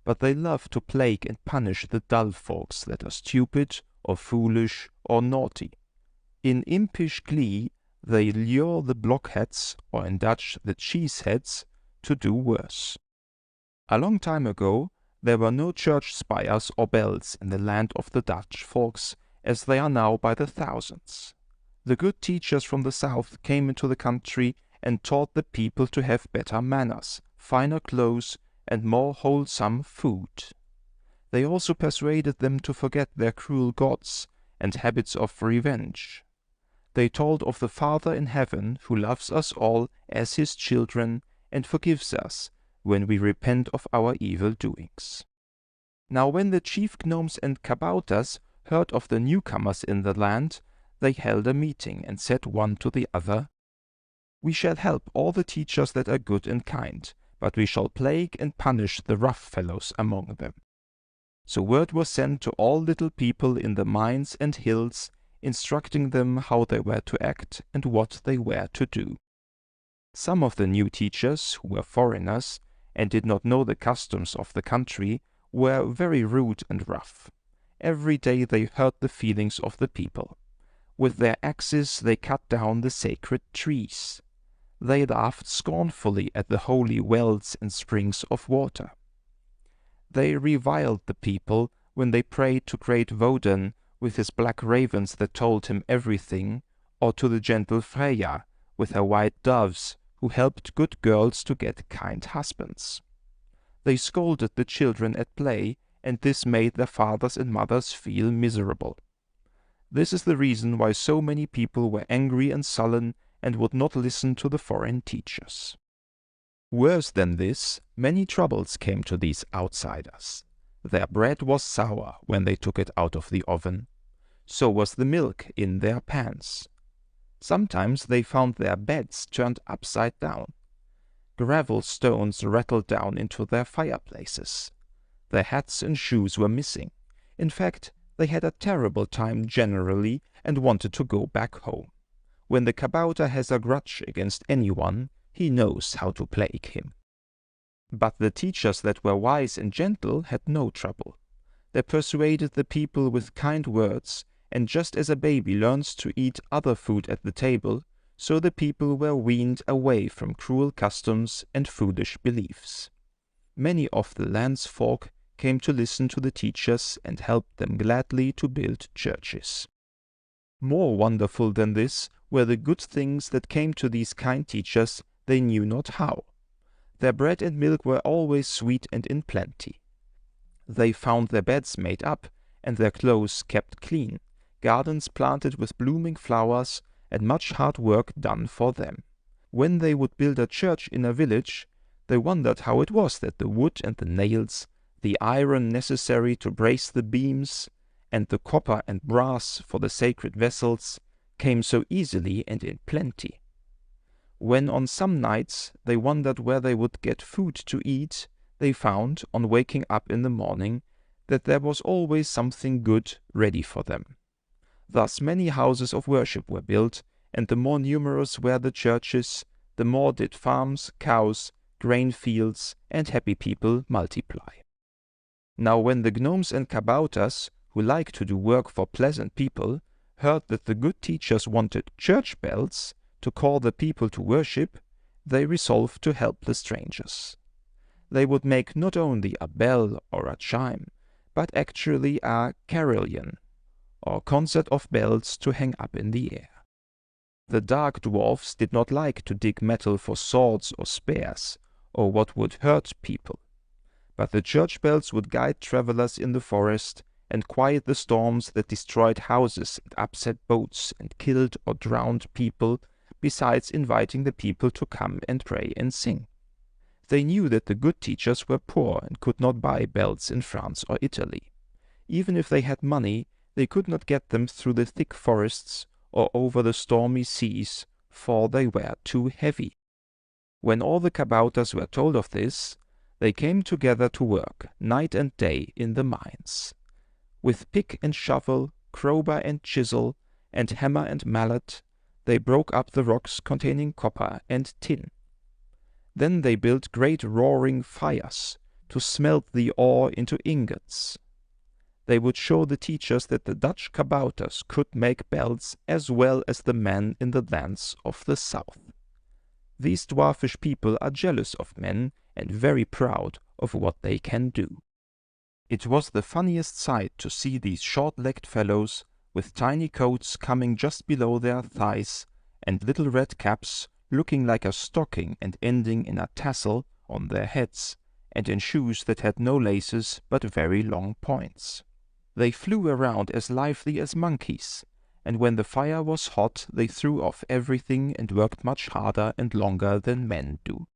Speaker 9: But they love to plague and punish the dull folks that are stupid or foolish or naughty. In impish glee, they lure the blockheads, or in Dutch the cheeseheads, to do worse. A long time ago, there were no church spires or bells in the land of the Dutch folks, as they are now by the thousands. The good teachers from the south came into the country and taught the people to have better manners, finer clothes, and more wholesome food. They also persuaded them to forget their cruel gods and habits of revenge. They told of the Father in heaven who loves us all as his children and forgives us when we repent of our evil doings. Now when the chief gnomes and kabouters heard of the newcomers in the land, they held a meeting and said one to the other, "We shall help all the teachers that are good and kind, but we shall plague and punish the rough fellows among them." So word was sent to all little people in the mines and hills, instructing them how they were to act and what they were to do. Some of the new teachers, who were foreigners and did not know the customs of the country, were very rude and rough. Every day they hurt the feelings of the people. With their axes they cut down the sacred trees. They laughed scornfully at the holy wells and springs of water. They reviled the people when they prayed to great Woden with his black ravens that told him everything, or to the gentle Freya with her white doves who helped good girls to get kind husbands. They scolded the children at play, and this made their fathers and mothers feel miserable. This is the reason why so many people were angry and sullen and would not listen to the foreign teachers. Worse than this, many troubles came to these outsiders. Their bread was sour when they took it out of the oven. So was the milk in their pans. Sometimes they found their beds turned upside down. Gravel stones rattled down into their fireplaces. Their hats and shoes were missing. In fact, they had a terrible time generally and wanted to go back home. When the kabouter has a grudge against anyone, he knows how to plague him. But the teachers that were wise and gentle had no trouble. They persuaded the people with kind words, and just as a baby learns to eat other food at the table, so the people were weaned away from cruel customs and foolish beliefs. Many of the land's folk came to listen to the teachers and helped them gladly to build churches. More wonderful than this were the good things that came to these kind teachers, they knew not how. Their bread and milk were always sweet and in plenty. They found their beds made up and their clothes kept clean, gardens planted with blooming flowers, and much hard work done for them. When they would build a church in a village, they wondered how it was that the wood and the nails, the iron necessary to brace the beams, and the copper and brass for the sacred vessels came so easily and in plenty. When on some nights they wondered where they would get food to eat, they found, on waking up in the morning, that there was always something good ready for them. Thus many houses of worship were built, and the more numerous were the churches, the more did farms, cows, grain fields, and happy people multiply. Now when the gnomes and kabouters, who like to do work for pleasant people, heard that the good teachers wanted church bells to call the people to worship, they resolved to help the strangers. They would make not only a bell or a chime, but actually a carillon, or concert of bells to hang up in the air. The dark dwarfs did not like to dig metal for swords or spears, or what would hurt people, but the church bells would guide travelers in the forest and quiet the storms that destroyed houses and upset boats and killed or drowned people, besides inviting the people to come and pray and sing. They knew that the good teachers were poor and could not buy bells in France or Italy. Even if they had money, they could not get them through the thick forests or over the stormy seas, for they were too heavy. When all the kabouters were told of this, they came together to work night and day in the mines. With pick and shovel, crowbar and chisel, and hammer and mallet, they broke up the rocks containing copper and tin. Then they built great roaring fires to smelt the ore into ingots. They would show the teachers that the Dutch kabouters could make bells as well as the men in the lands of the south. These dwarfish people are jealous of men and very proud of what they can do. It was the funniest sight to see these short-legged fellows with tiny coats coming just below their thighs and little red caps looking like a stocking and ending in a tassel on their heads, and in shoes that had no laces but very long points. They flew around as lively as monkeys, and when the fire was hot they threw off everything and worked much harder and longer than men do.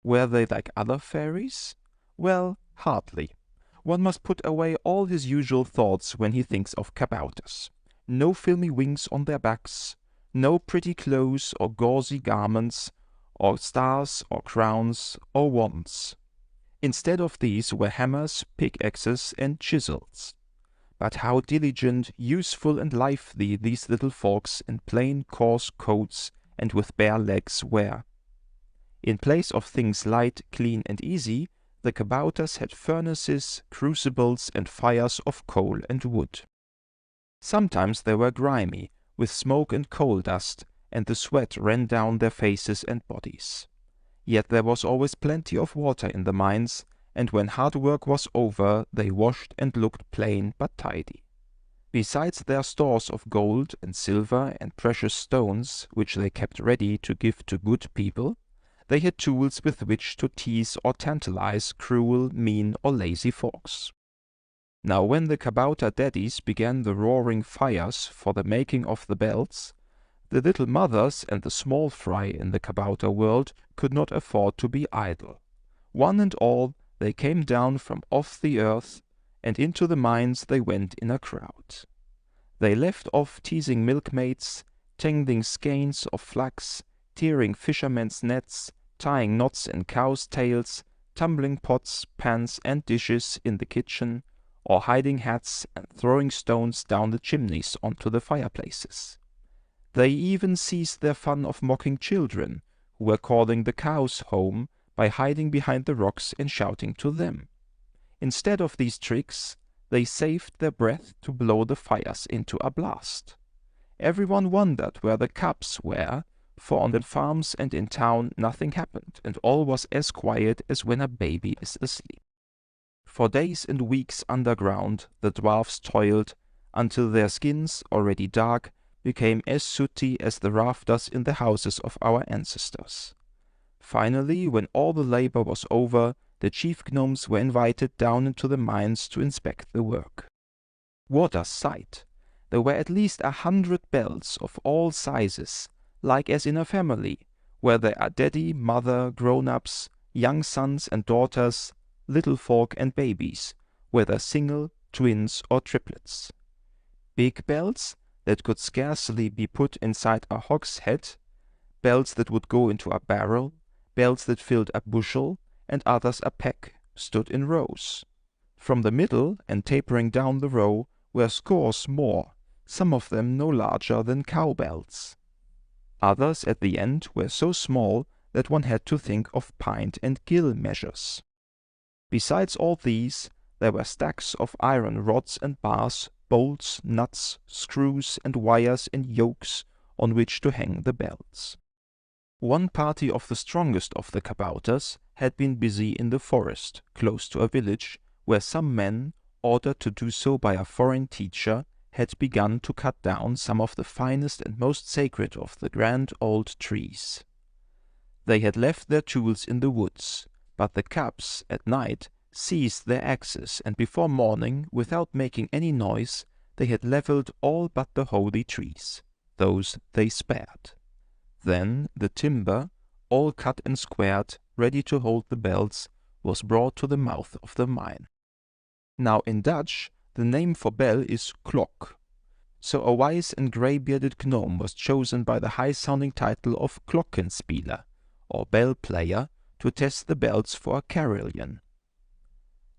Speaker 9: Were they like other fairies? Well, hardly. One must put away all his usual thoughts when he thinks of kabouters. No filmy wings on their backs, no pretty clothes or gauzy garments, or stars or crowns or wands. Instead of these were hammers, pickaxes, and chisels. But how diligent, useful, and lively these little folks in plain coarse coats and with bare legs were. In place of things light, clean, and easy, the kabouters had furnaces, crucibles, and fires of coal and wood. Sometimes they were grimy, with smoke and coal dust, and the sweat ran down their faces and bodies. Yet there was always plenty of water in the mines, and when hard work was over, they washed and looked plain but tidy. Besides their stores of gold and silver and precious stones, which they kept ready to give to good people, they had tools with which to tease or tantalize cruel, mean, or lazy folks. Now when the kabouter daddies began the roaring fires for the making of the bells, the little mothers and the small fry in the kabouter world could not afford to be idle. One and all, they came down from off the earth, and into the mines they went in a crowd. They left off teasing milkmaids, tangling skeins of flax, tearing fishermen's nets, tying knots in cows' tails, tumbling pots, pans, and dishes in the kitchen, or hiding hats and throwing stones down the chimneys onto the fireplaces. They even ceased their fun of mocking children, who were calling the cows home, by hiding behind the rocks and shouting to them. Instead of these tricks, they saved their breath to blow the fires into a blast. Everyone wondered where the cubs were, for on the farms and in town nothing happened, and all was as quiet as when a baby is asleep. For days and weeks underground the dwarfs toiled, until their skins, already dark, became as sooty as the rafters in the houses of our ancestors. Finally, when all the labor was over, the chief gnomes were invited down into the mines to inspect the work. What a sight! There were at least 100 bells of all sizes, like as in a family, where there are daddy, mother, grown-ups, young sons and daughters, little folk and babies, whether single, twins, or triplets. Big bells that could scarcely be put inside a hogshead, bells that would go into a barrel, bells that filled a bushel, and others a peck, stood in rows. From the middle and tapering down the row were scores more, some of them no larger than cowbells. Others at the end were so small that one had to think of pint and gill measures. Besides all these, there were stacks of iron rods and bars, bolts, nuts, screws, and wires and yokes on which to hang the bells. One party of the strongest of the kabouters had been busy in the forest, close to a village, where some men, ordered to do so by a foreign teacher, had begun to cut down some of the finest and most sacred of the grand old trees. They had left their tools in the woods, but the cubs, at night, seized their axes, and before morning, without making any noise, they had levelled all but the holy trees. Those they spared. Then the timber, all cut and squared, ready to hold the bells, was brought to the mouth of the mine. Now in Dutch, the name for bell is klok. So a wise and grey-bearded gnome was chosen by the high-sounding title of Glockenspieler, or bell player, to test the bells for a carillon.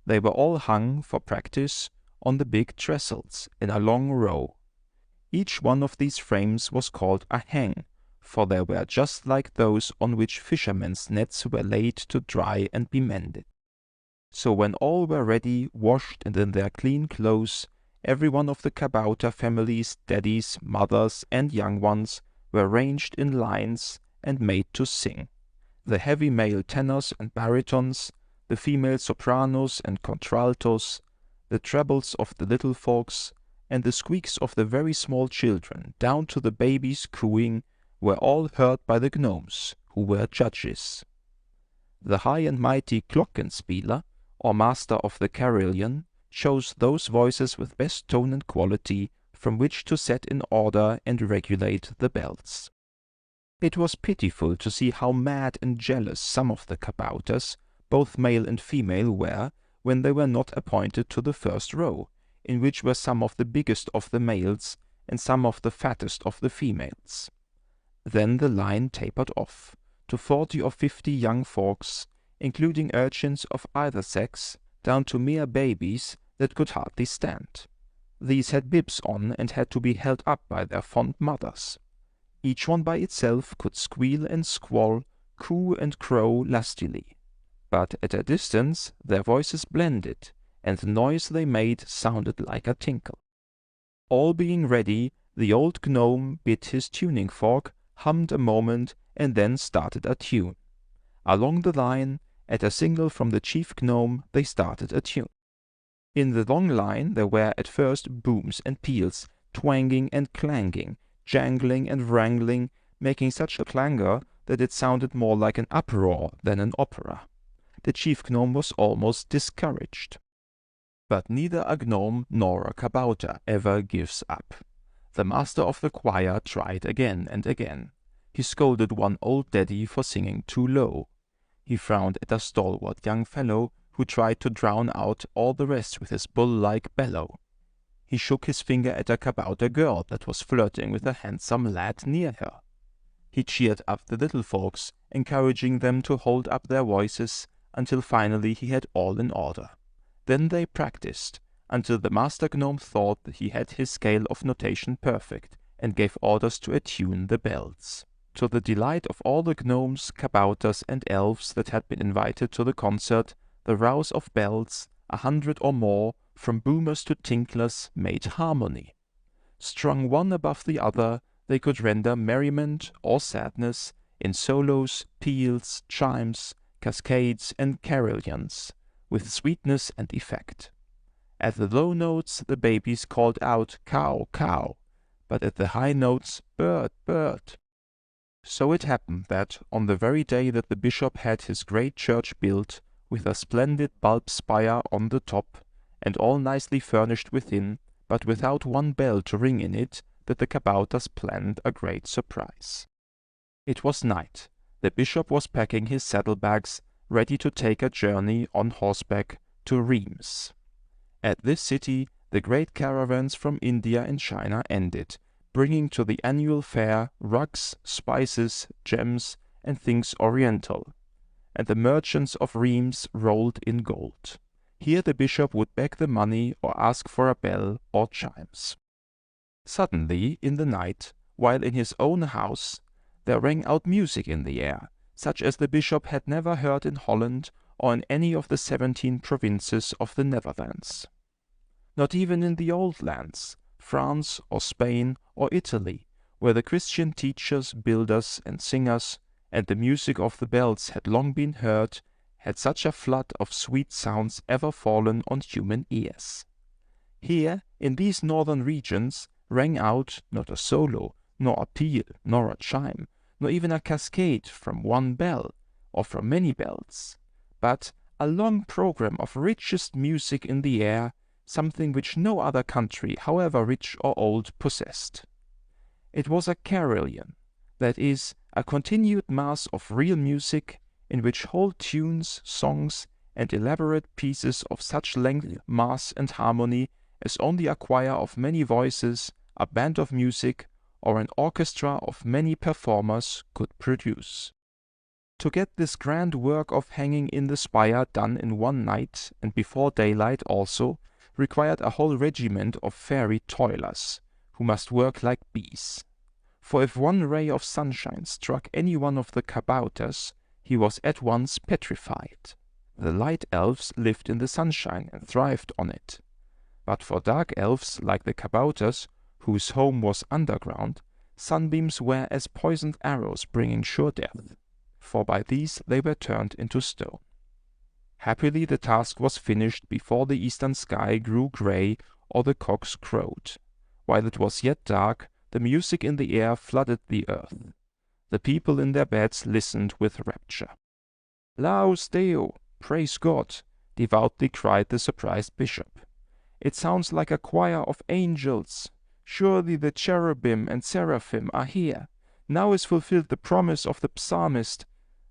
Speaker 9: They were all hung, for practice, on the big trestles, in a long row. Each one of these frames was called a hang, for they were just like those on which fishermen's nets were laid to dry and be mended. So when all were ready, washed and in their clean clothes, every one of the kabouter families, daddies, mothers, and young ones, were ranged in lines and made to sing. The heavy male tenors and baritons, the female sopranos and contraltos, the trebles of the little folks, and the squeaks of the very small children, down to the babies cooing, were all heard by the gnomes, who were judges. The high and mighty Glockenspieler, or master of the carillon, chose those voices with best tone and quality, from which to set in order and regulate the bells. It was pitiful to see how mad and jealous some of the kabouters, both male and female, were, when they were not appointed to the first row, in which were some of the biggest of the males and some of the fattest of the females. Then the line tapered off to 40 or 50 young folks, including urchins of either sex, down to mere babies that could hardly stand. These had bibs on and had to be held up by their fond mothers. Each one by itself could squeal and squall, coo and crow lustily. But at a distance their voices blended, and the noise they made sounded like a tinkle. All being ready, the old gnome bit his tuning fork, hummed a moment, and then started a tune. Along the line, at a signal from the chief gnome, they started a tune. In the long line there were at first booms and peals, twanging and clanging, jangling and wrangling, making such a clangor that it sounded more like an uproar than an opera. The chief gnome was almost discouraged. But neither a gnome nor a kabouter ever gives up. The master of the choir tried again and again. He scolded one old daddy for singing too low. He frowned at a stalwart young fellow who tried to drown out all the rest with his bull-like bellow. He shook his finger at a kabouter girl that was flirting with a handsome lad near her. He cheered up the little folks, encouraging them to hold up their voices, until finally he had all in order. Then they practiced, until the master gnome thought that he had his scale of notation perfect, and gave orders to attune the bells. To the delight of all the gnomes, kabouters, and elves that had been invited to the concert, the rows of bells, 100 or more, from boomers to tinklers, made harmony. Strung one above the other, they could render merriment or sadness in solos, peals, chimes, cascades, and carillons, with sweetness and effect. At the low notes the babies called out cow, cow, but at the high notes bird, bird. So it happened that, on the very day that the bishop had his great church built, with a splendid bulb spire on the top, and all nicely furnished within, but without one bell to ring in it, that the kabouters planned a great surprise. It was night. The bishop was packing his saddlebags, ready to take a journey on horseback to Reims. At this city the great caravans from India and China ended, bringing to the annual fair rugs, spices, gems, and things oriental. and the merchants of Rheims rolled in gold. Here the bishop would beg the money or ask for a bell or chimes. Suddenly, in the night, while in his own house, there rang out music in the air, such as the bishop had never heard in Holland or in any of the 17 provinces of the Netherlands. Not even in the old lands, France or Spain or Italy, where the Christian teachers, builders, and singers, and the music of the bells had long been heard, had such a flood of sweet sounds ever fallen on human ears. Here, in these northern regions, rang out not a solo, nor a peal, nor a chime, nor even a cascade from one bell, or from many bells, but a long program of richest music in the air, something which no other country, however rich or old, possessed. It was a carillon, that is, a continued mass of real music, in which whole tunes, songs, and elaborate pieces of such length, mass, and harmony as only a choir of many voices, a band of music, or an orchestra of many performers could produce. To get this grand work of hanging in the spire done in one night, and before daylight also, required a whole regiment of fairy toilers, who must work like bees. For if one ray of sunshine struck any one of the kabouters, he was at once petrified. The light elves lived in the sunshine and thrived on it. But for dark elves like the kabouters, whose home was underground, sunbeams were as poisoned arrows bringing sure death, for by these they were turned into stone. Happily the task was finished before the eastern sky grew grey or the cocks crowed. While it was yet dark, the music in the air flooded the earth. The people in their beds listened with rapture. Laus Deo, praise God, devoutly cried the surprised bishop. It sounds like a choir of angels. Surely the cherubim and seraphim are here. Now is fulfilled the promise of the psalmist.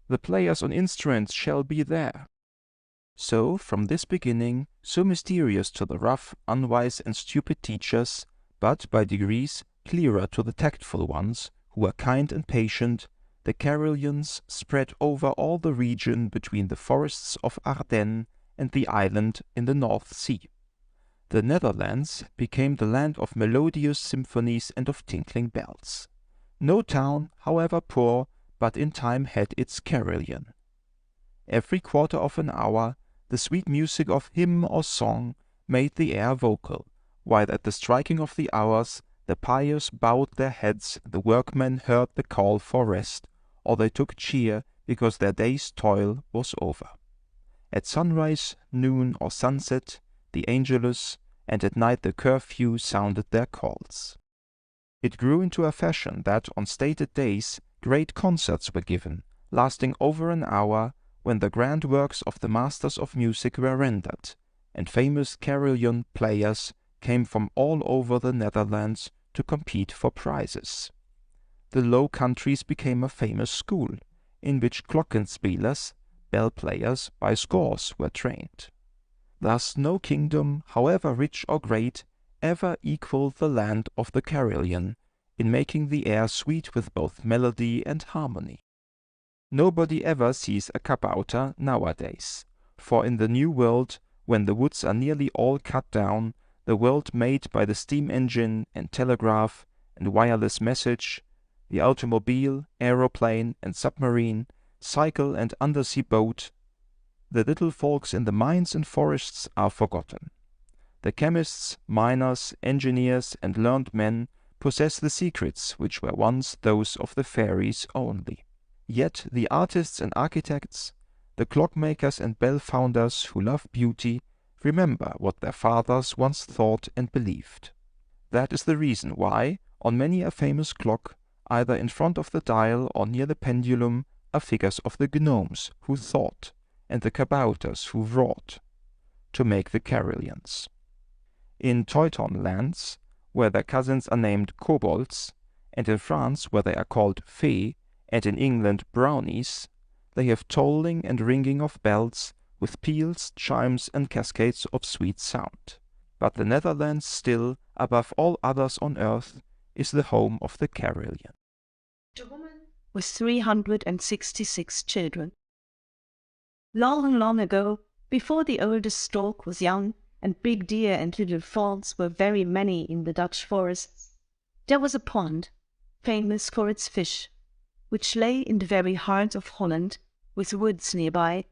Speaker 9: The players on instruments shall be there. So, from this beginning, so mysterious to the rough, unwise, and stupid teachers, but by degrees clearer to the tactful ones, who were kind and patient, the carillons spread over all the region between the forests of Ardennes and the island in the North Sea. The Netherlands became the land of melodious symphonies and of tinkling bells. No town, however poor, but in time had its carillon. Every quarter of an hour, the sweet music of hymn or song made the air vocal, while at the striking of the hours the pious bowed their heads, the workmen heard the call for rest, or they took cheer because their day's toil was over. At sunrise, noon, or sunset, the Angelus, and at night the curfew sounded their calls. It grew into a fashion that on stated days great concerts were given, lasting over an hour, when the grand works of the masters of music were rendered, and famous carillon players came from all over the Netherlands to compete for prizes. The Low Countries became a famous school, in which glockenspielers, bell players, by scores were trained. Thus no kingdom, however rich or great, ever equaled the land of the carillon in making the air sweet with both melody and harmony. Nobody ever sees a kabouter nowadays, for in the New World, when the woods are nearly all cut down, the world made by the steam engine and telegraph and wireless message, the automobile, aeroplane, and submarine, cycle and undersea boat, the little folks in the mines and forests are forgotten. The chemists, miners, engineers, and learned men possess the secrets which were once those of the fairies only. Yet the artists and architects, the clockmakers and bell founders who love beauty, remember what their fathers once thought and believed. That is the reason why, on many a famous clock, either in front of the dial or near the pendulum, are figures of the gnomes who thought, and the kabouters who wrought, to make the carillons. In Teuton lands, where their cousins are named kobolds, and in France, where they are called fées, and in England brownies, they have tolling and ringing of bells, with peals, chimes, and cascades of sweet sound. But the Netherlands still, above all others on earth, is the home of the carillon.
Speaker 5: The woman with 366 children. Long, long ago, before the oldest stork was young, and big deer and little fawns were very many in the Dutch forests, there was a pond, famous for its fish, which lay in the very heart of Holland, with woods nearby.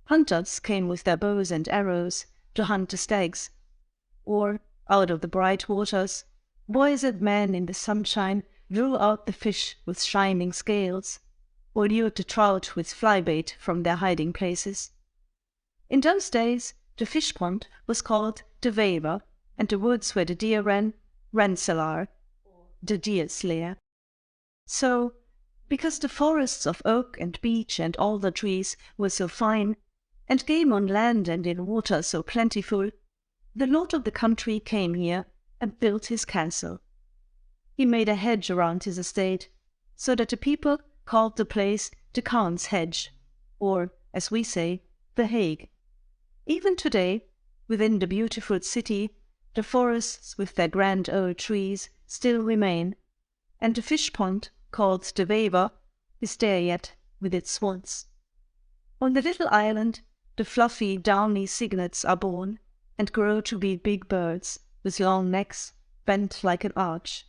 Speaker 5: Hunters came with their bows and arrows to hunt the stags, or, out of the bright waters, boys and men in the sunshine drew out the fish with shining scales, or lured the trout with fly-bait from their hiding places. In those days the fish pond was called the Wever, and the woods where the deer ran, Rensselaer, the deer's lair. So, because the forests of oak and beech and alder trees were so fine, and game on land and in water so plentiful, the lord of the country came here and built his castle. He made a hedge around his estate, so that the people called the place the Khan's Hedge, or, as we say, the Hague. Even today, within the beautiful city, the forests with their grand old trees still remain, and the fish pond, called the Wever, is there yet with its swans. On the little island, the fluffy, downy cygnets are born, and grow to be big birds, with long necks, bent like an arch.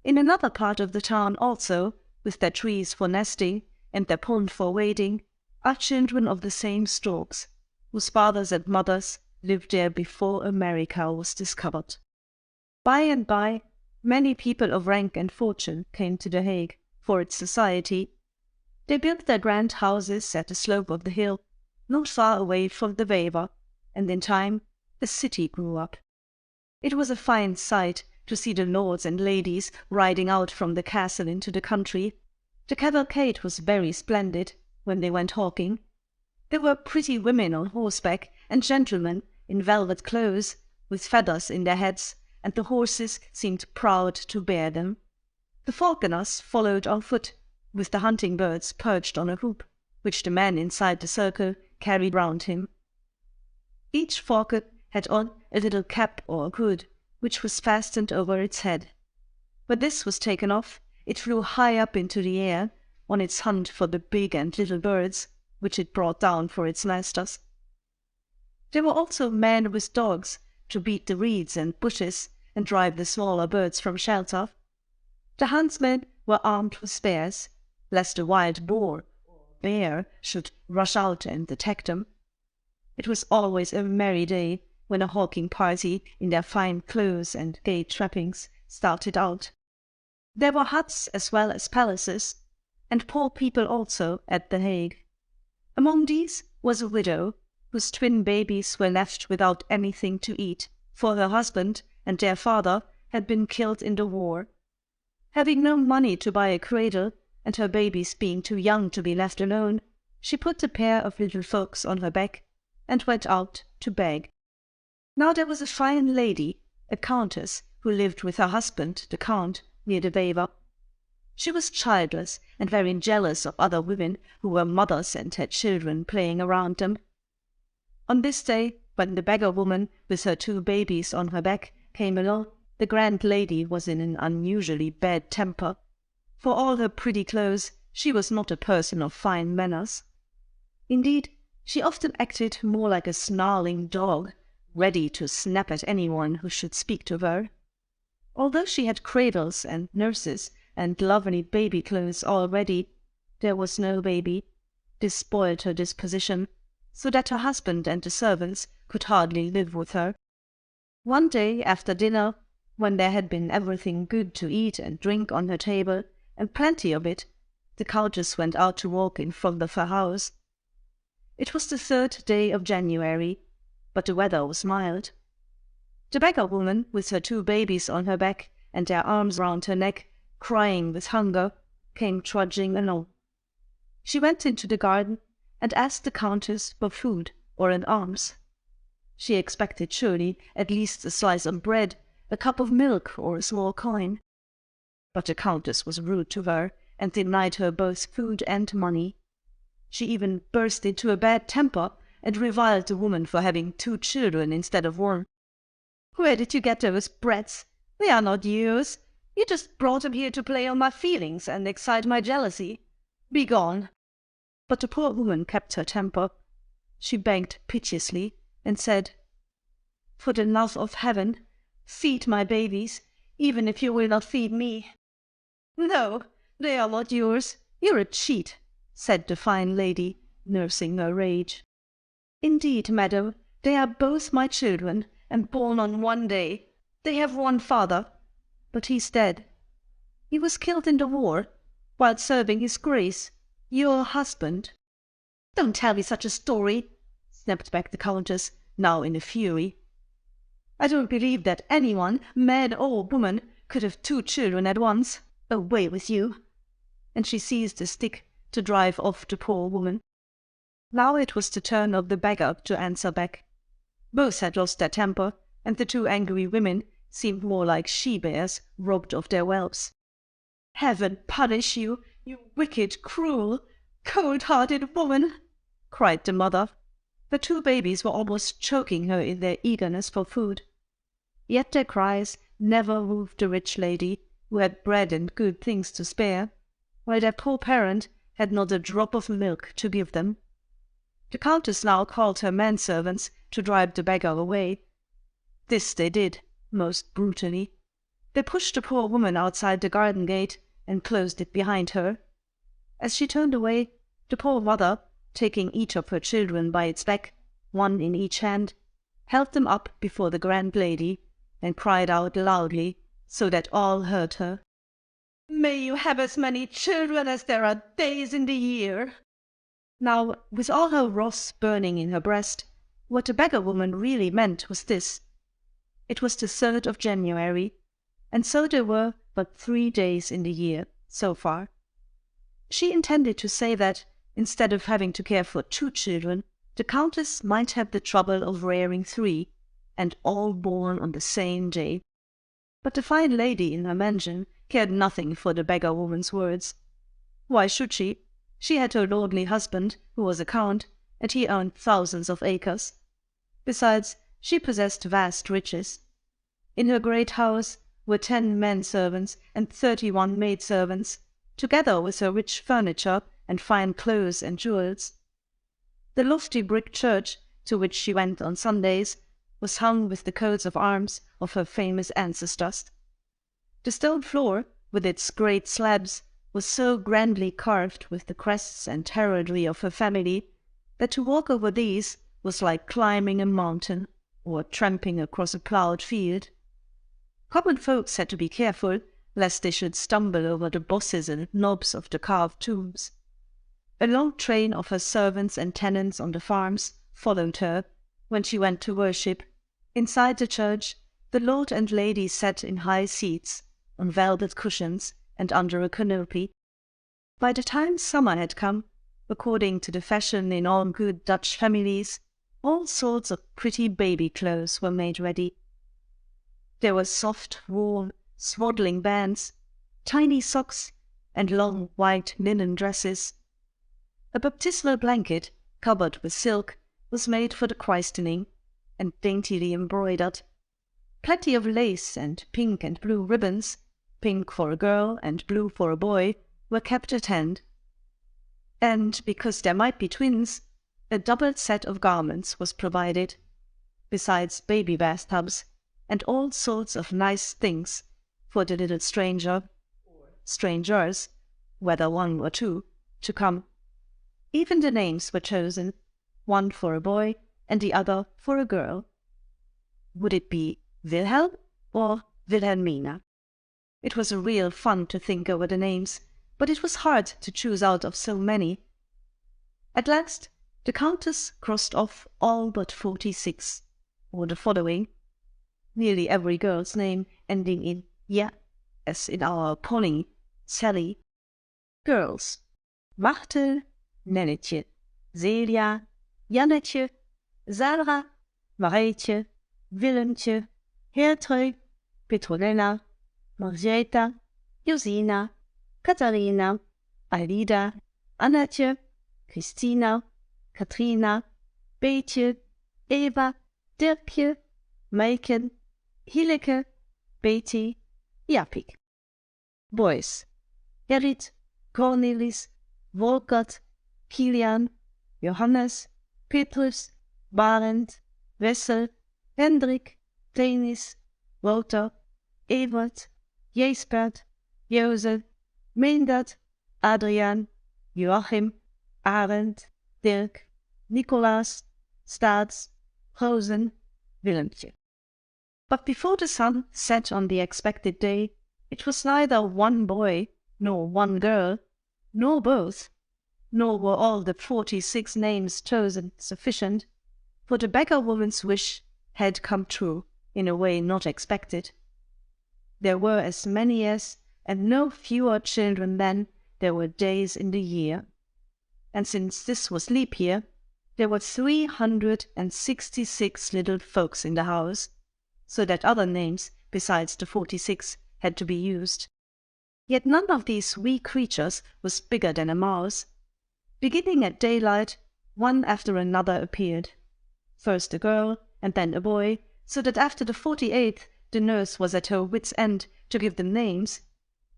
Speaker 5: In another part of the town also, with their trees for nesting, and their pond for wading, are children of the same storks, whose fathers and mothers lived there before America was discovered. By and by, many people of rank and fortune came to The Hague for its society. They built their grand houses at the slope of the hill, not far away from the Wever, and in time a city grew up. It was a fine sight to see the lords and ladies riding out from the castle into the country. The cavalcade was very splendid when they went hawking. There were pretty women on horseback, and gentlemen in velvet clothes, with feathers in their heads, and the horses seemed proud to bear them. The falconers followed on foot, with the hunting birds perched on a hoop, which the man inside the circle carried round him. Each falcon had on a little cap or hood, which was fastened over its head. When this was taken off, it flew high up into the air, on its hunt for the big and little birds, which it brought down for its masters. There were also men with dogs, to beat the reeds and bushes, and drive the smaller birds from shelter. The huntsmen were armed with spears, lest a wild boar or bear should rush out and attack them. It was always a merry day when a hawking party, in their fine clothes and gay trappings, started out. There were huts as well as palaces, and poor people also at The Hague. Among these was a widow, whose twin babies were left without anything to eat, for her husband and their father had been killed in the war. Having no money to buy a cradle, and her babies being too young to be left alone, she put a pair of little folks on her back, and went out to beg. Now there was a fine lady, a countess, who lived with her husband, the count, near the Wever. She was childless, and very jealous of other women who were mothers and had children playing around them. On this day, when the beggar woman, with her 2 babies on her back, came along, the grand lady was in an unusually bad temper. For all her pretty clothes, she was not a person of fine manners. Indeed, she often acted more like a snarling dog, ready to snap at anyone who should speak to her. Although she had cradles and nurses and lovely baby clothes all ready, there was no baby. This spoiled her disposition, so that her husband and the servants could hardly live with her. One day after dinner, when there had been everything good to eat and drink on her table, and plenty of it, the countess went out to walk in front of her house. It was the 3rd day of January, but the weather was mild. The beggar woman, with her 2 babies on her back and their arms round her neck, crying with hunger, came trudging along. She went into the garden and asked the countess for food or an alms. She expected surely at least a slice of bread, a cup of milk, or a small coin. But the countess was rude to her, and denied her both food and money. She even burst into a bad temper, and reviled the woman for having 2 children instead of 1. "Where did you get those brats? They are not yours. You just brought them here to play on my feelings and excite my jealousy. Begone!" But the poor woman kept her temper. She begged piteously, and said, "For the love of heaven, feed my babies, even if you will not feed me." "No, they are not yours. You're a cheat," said the fine lady, nursing her rage. "Indeed, madam, they are both my children, and born on one day. They have one father, but he's dead. He was killed in the war, while serving his grace, your husband." "Don't tell me such a story," snapped back the countess, now in a fury. "I don't believe that anyone, man or woman, could have two children at once. Away with you!" And she seized a stick to drive off the poor woman. Now it was the turn of the beggar to answer back. Both had lost their temper, and the two angry women seemed more like she-bears robbed of their whelps. "Heaven punish you, you wicked, cruel, cold-hearted woman!" cried the mother. The two babies were almost choking her in their eagerness for food. Yet their cries never moved the rich lady, who had bread and good things to spare, while their poor parent had not a drop of milk to give them. The countess now called her manservants to drive the beggar away. This they did, most brutally. They pushed the poor woman outside the garden gate and closed it behind her. As she turned away, the poor mother, taking each of her children by its back, one in each hand, held them up before the grand lady, and cried out loudly, so that all heard her, "May you have as many children as there are days in the year!" Now, with all her wrath burning in her breast, what the beggar woman really meant was this. It was the 3rd of January, and so there were but 3 days in the year, so far. She intended to say that, instead of having to care for 2 children, the countess might have the trouble of rearing 3, and all born on the same day. But the fine lady in her mansion cared nothing for the beggar woman's words. Why should she? She had her lordly husband, who was a count, and he owned thousands of acres. Besides, she possessed vast riches. In her great house were 10 men-servants and 31 maid-servants, together with her rich furniture and fine clothes and jewels. The lofty brick church, to which she went on Sundays, was hung with the coats of arms of her famous ancestors. The stone floor, with its great slabs, was so grandly carved with the crests and heraldry of her family, that to walk over these was like climbing a mountain, or tramping across a ploughed field. Common folks had to be careful, lest they should stumble over the bosses and knobs of the carved tombs. A long train of her servants and tenants on the farms followed her, when she went to worship. Inside the church, the lord and lady sat in high seats, on velvet cushions, and under a canopy. By the time summer had come, according to the fashion in all good Dutch families, all sorts of pretty baby clothes were made ready. There were soft, warm, swaddling bands, tiny socks, and long white linen dresses. A baptismal blanket, covered with silk, was made for the christening, and daintily embroidered. Plenty of lace and pink and blue ribbons, pink for a girl and blue for a boy, were kept at hand. And, because there might be twins, a double set of garments was provided, besides baby bathtubs, and all sorts of nice things for the little stranger, or strangers, whether one or two, to come. Even the names were chosen, one for a boy and the other for a girl. Would it be Wilhelm or Wilhelmina? It was a real fun to think over the names, but it was hard to choose out of so many. At last the countess crossed off all but 46, or the following, nearly every girl's name ending in ja, as in our Polly, Sally. Girls: Martel, Nelletje, Celia, Jannetje, Sarah, Marijtje, Willemtje, Gertrude, Petronella, Margaretha, Josina, Katharina, Alida, Annetje, Christina, Katrina, Beetje, Eva, Dirkje, Maiken, Hileke, Betty, Japik. Boys: Gerrit, Cornelis, Volkert, Kilian, Johannes, Petrus, Barend, Wessel, Hendrik, Denis, Walter, Evert, Jesbert, Josef, Mildred, Adrian, Joachim, Arend, Dirk, Nikolaas, Staats, Rosen, Willemtje. But before the sun set on the expected day, it was neither one boy, nor one girl, nor both, nor were all the 46 names chosen sufficient, for the beggar woman's wish had come true in a way not expected. There were as many as, and no fewer children than, there were days in the year. And since this was leap year, there were 366 little folks in the house, so that other names besides the 46 had to be used. Yet none of these wee creatures was bigger than a mouse. Beginning at daylight, one after another appeared. First a girl, and then a boy, so that after the 48th the nurse was at her wit's end to give them names.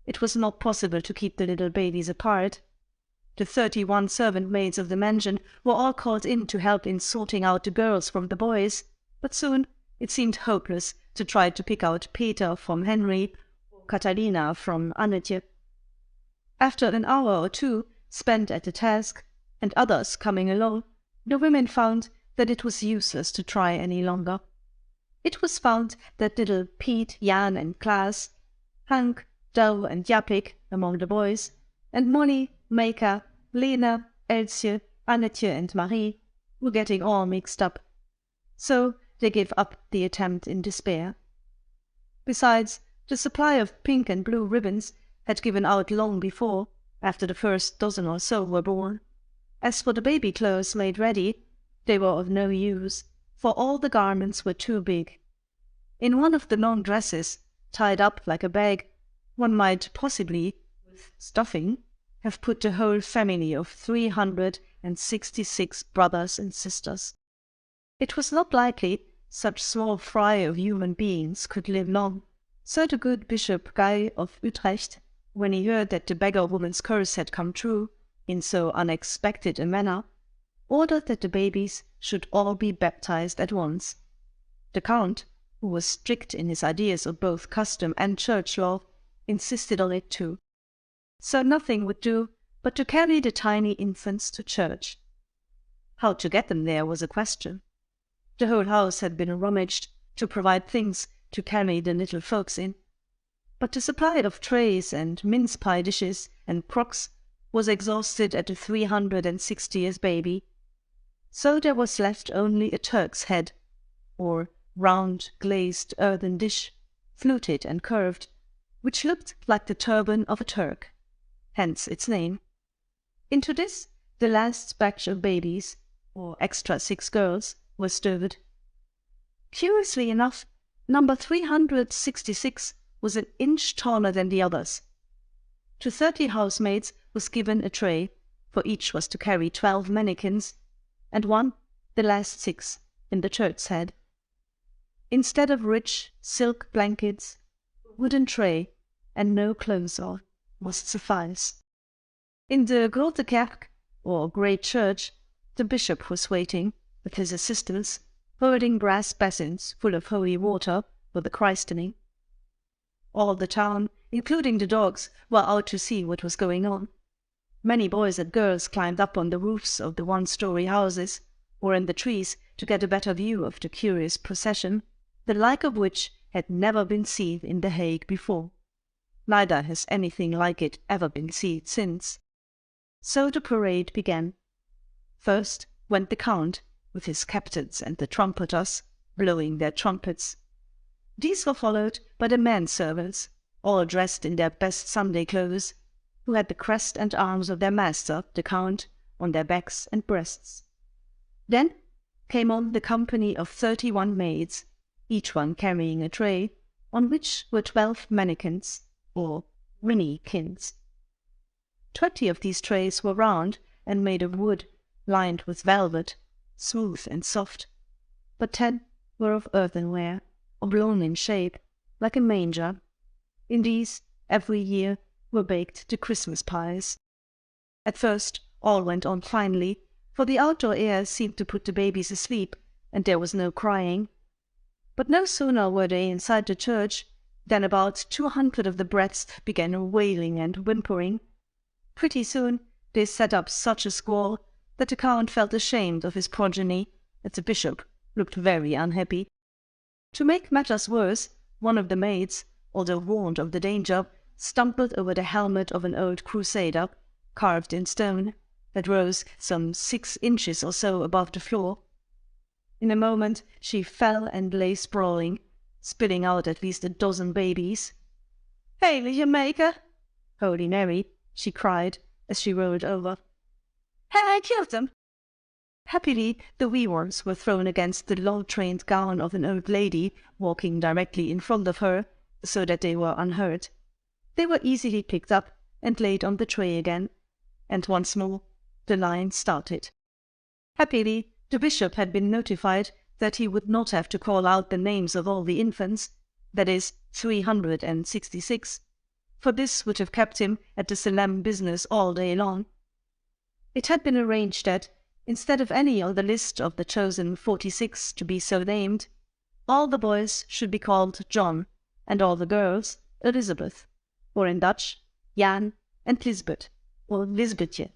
Speaker 5: It was not possible to keep the little babies apart. The 31 servant maids of the mansion were all called in to help in sorting out the girls from the boys, but soon it seemed hopeless to try to pick out Peter from Henry or Catalina from Annetje. After an hour or two spent at the task, and others coming along, the women found that it was useless to try any longer. It was found that little Piet, Jan, and Klaas, Hank, Douw, and Japik among the boys, and Molly, Meika, Lena, Elsje, Annetje, and Marie were getting all mixed up. So they gave up the attempt in despair. Besides, the supply of pink and blue ribbons had given out long before, after the first dozen or so were born. As for the baby clothes made ready, they were of no use, for all the garments were too big. In one of the long dresses, tied up like a bag, one might possibly, with stuffing, have put the whole family of 366 brothers and sisters. It was not likely such small fry of human beings could live long, so the good Bishop Guy of Utrecht, when he heard that the beggar woman's curse had come true in so unexpected a manner, ordered that the babies should all be baptized at once. The Count, who was strict in his ideas of both custom and church law, insisted on it too. So nothing would do but to carry the tiny infants to church. How to get them there was a question. The whole house had been rummaged to provide things to carry the little folks in, but the supply of trays and mince-pie dishes and crocks was exhausted at the 360th baby. So there was left only a Turk's head, or round glazed earthen dish, fluted and curved, which looked like the turban of a Turk, hence its name. Into this the last batch of babies, or extra 6 girls, were stowed. Curiously enough, number 366 was an inch taller than the others. To 30 housemaids was given a tray, for each was to carry 12 mannikins, and one, the last 6, in the church's head. Instead of rich silk blankets, a wooden tray and no clothes on must suffice. In the Grote Kerk, or Great Church, the bishop was waiting, with his assistants, holding brass basins full of holy water for the christening. All the town, including the dogs, were out to see what was going on. Many boys and girls climbed up on the roofs of the one-story houses, or in the trees, to get a better view of the curious procession, the like of which had never been seen in The Hague before. Neither has anything like it ever been seen since. So the parade began. First went the Count, with his captains and the trumpeters, blowing their trumpets. These were followed by the men-servants, all dressed in their best Sunday clothes, who had the crest and arms of their master, the Count, on their backs and breasts. Then came on the company of 31 maids, each one carrying a tray, on which were 12 mannikins, or winnykins. 20 of these trays were round and made of wood, lined with velvet, smooth and soft, but 10 were of earthenware, oblong in shape, like a manger. In these, every year, were baked the Christmas pies. At first, all went on finely, for the outdoor air seemed to put the babies asleep, and there was no crying. But no sooner were they inside the church than about 200 of the brats began wailing and whimpering. Pretty soon they set up such a squall that the count felt ashamed of his progeny, and the bishop looked very unhappy. To make matters worse, one of the maids, although warned of the danger, stumbled over the helmet of an old crusader, carved in stone, that rose some 6 inches or so above the floor. In a moment she fell and lay sprawling, spilling out at least a dozen babies. "Hail, your maker! Holy Mary!" she cried as she rolled over. "Have I killed them?" Happily, the wee ones were thrown against the long-trained gown of an old lady walking directly in front of her, so that they were unhurt. They were easily picked up and laid on the tray again, and once more the line started. Happily, the bishop had been notified that he would not have to call out the names of all the infants, that is, 366, for this would have kept him at the solemn business all day long. It had been arranged that, instead of any on the list of the chosen 46 to be so named, all the boys should be called John, and all the girls Elizabeth, or in Dutch, Jan and Lisbeth, or Lisbethje.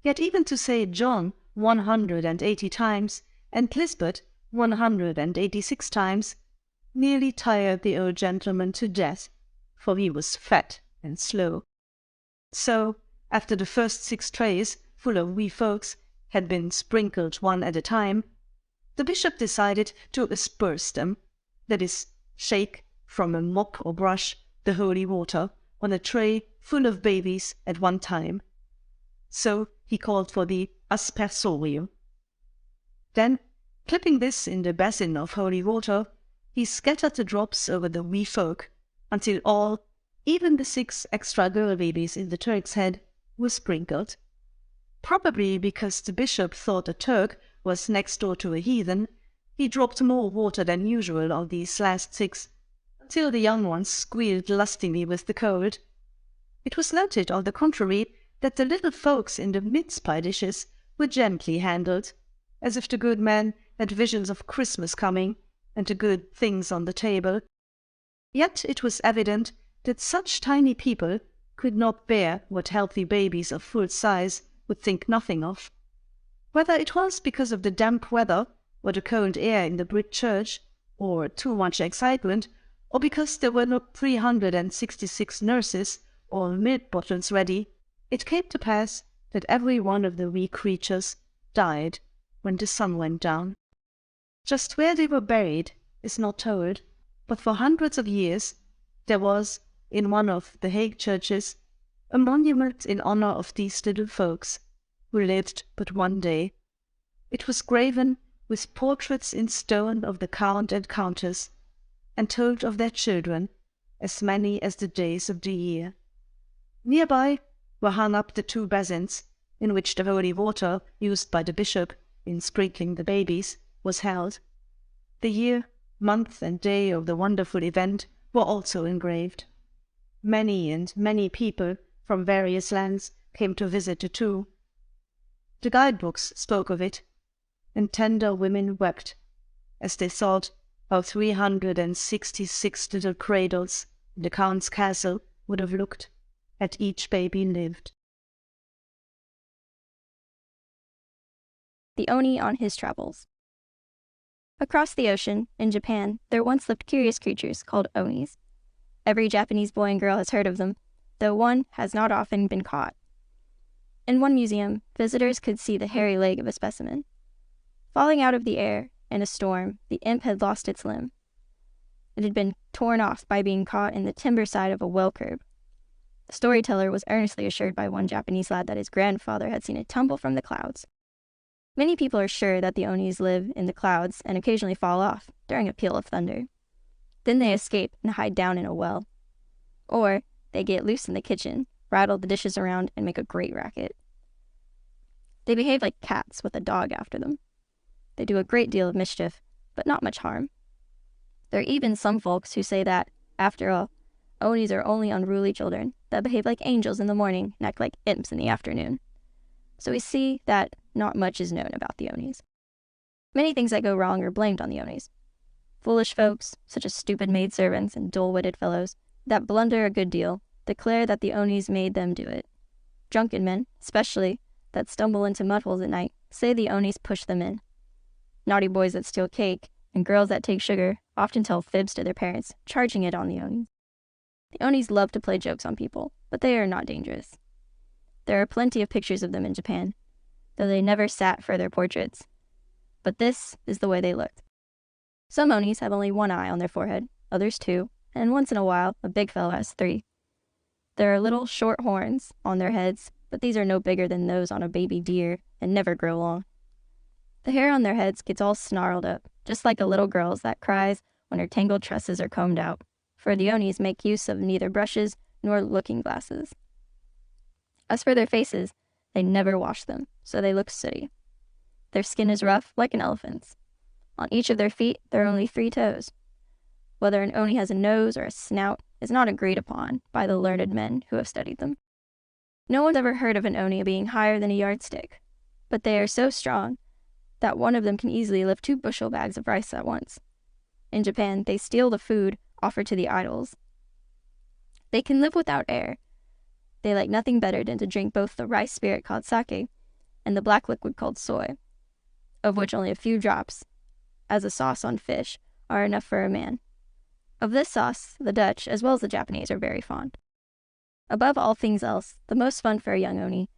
Speaker 5: Yet even to say John 180 times, and Lisbeth 186 times, nearly tired the old gentleman to death, for he was fat and slow. So, after the first 6 trays, full of wee folks, had been sprinkled one at a time, the bishop decided to asperse them, that is, shake from a mop or brush the holy water on a tray full of babies at one time. So he called for the aspersorium. Then, clipping this in the basin of holy water, he scattered the drops over the wee folk, until all, even the 6 extra girl babies in the Turk's head, were sprinkled. Probably because the bishop thought a Turk was next door to a heathen, he dropped more water than usual on these last 6, until the young ones squealed lustily with the cold. It was noted, on the contrary, that the little folks in the mince-pie dishes were gently handled, as if the good man had visions of Christmas coming, and the good things on the table. Yet it was evident that such tiny people could not bear what healthy babies of full size would think nothing of. Whether it was because of the damp weather, or the cold air in the brick church, or too much excitement, or because there were not 366 nurses or milk bottles ready, it came to pass that every one of the wee creatures died when the sun went down. Just where they were buried is not told, but for hundreds of years there was, in one of the Hague churches, a monument in honor of these little folks, who lived but one day. It was graven with portraits in stone of the count and countess, and told of their children, as many as the days of the year. Nearby were hung up the 2 basins, in which the holy water used by the bishop in sprinkling the babies was held. The year, month, and day of the wonderful event were also engraved. Many and many people from various lands came to visit the tomb. The guidebooks spoke of it, and tender women wept as they thought how 366 little cradles in the count's castle would have looked had each baby lived.
Speaker 10: The Oni on his travels. Across the ocean, in Japan, there once lived curious creatures called Onis. Every Japanese boy and girl has heard of them, though one has not often been caught. In one museum, visitors could see the hairy leg of a specimen. Falling out of the air in a storm, the imp had lost its limb. It had been torn off by being caught in the timber side of a well curb. The storyteller was earnestly assured by one Japanese lad that his grandfather had seen it tumble from the clouds. Many people are sure that the Onis live in the clouds and occasionally fall off during a peal of thunder. Then they escape and hide down in a well. Or they get loose in the kitchen, rattle the dishes around, and make a great racket. They behave like cats with a dog after them. They do a great deal of mischief, but not much harm. There are even some folks who say that, after all, Onis are only unruly children that behave like angels in the morning and act like imps in the afternoon. So we see that not much is known about the Onis. Many things that go wrong are blamed on the Onis. Foolish folks, such as stupid maidservants and dull-witted fellows, that blunder a good deal, declare that the Onis made them do it. Drunken men, especially, that stumble into mud-holes at night, say the Onis push them in. Naughty boys that steal cake, and girls that take sugar, often tell fibs to their parents, charging it on the Onis. The Onis love to play jokes on people, but they are not dangerous. There are plenty of pictures of them in Japan, though they never sat for their portraits. But this is the way they looked. Some Onis have only one eye on their forehead, others two, and once in a while, a big fellow has three. There are little short horns on their heads, but these are no bigger than those on a baby deer and never grow long. The hair on their heads gets all snarled up, just like a little girl's that cries when her tangled tresses are combed out, for the Onis make use of neither brushes nor looking glasses. As for their faces, they never wash them, so they look sooty. Their skin is rough, like an elephant's. On each of their feet, there are only 3 toes. Whether an Oni has a nose or a snout is not agreed upon by the learned men who have studied them. No one's ever heard of an Oni being higher than a yardstick, but they are so strong that one of them can easily lift 2 bushel bags of rice at once. In Japan, they steal the food offered to the idols. They can live without air. They like nothing better than to drink both the rice spirit called sake and the black liquid called soy, of which only a few drops, as a sauce on fish, are enough for a man. Of this sauce, the Dutch, as well as the Japanese, are very fond. Above all things else, the most fun for a young Oni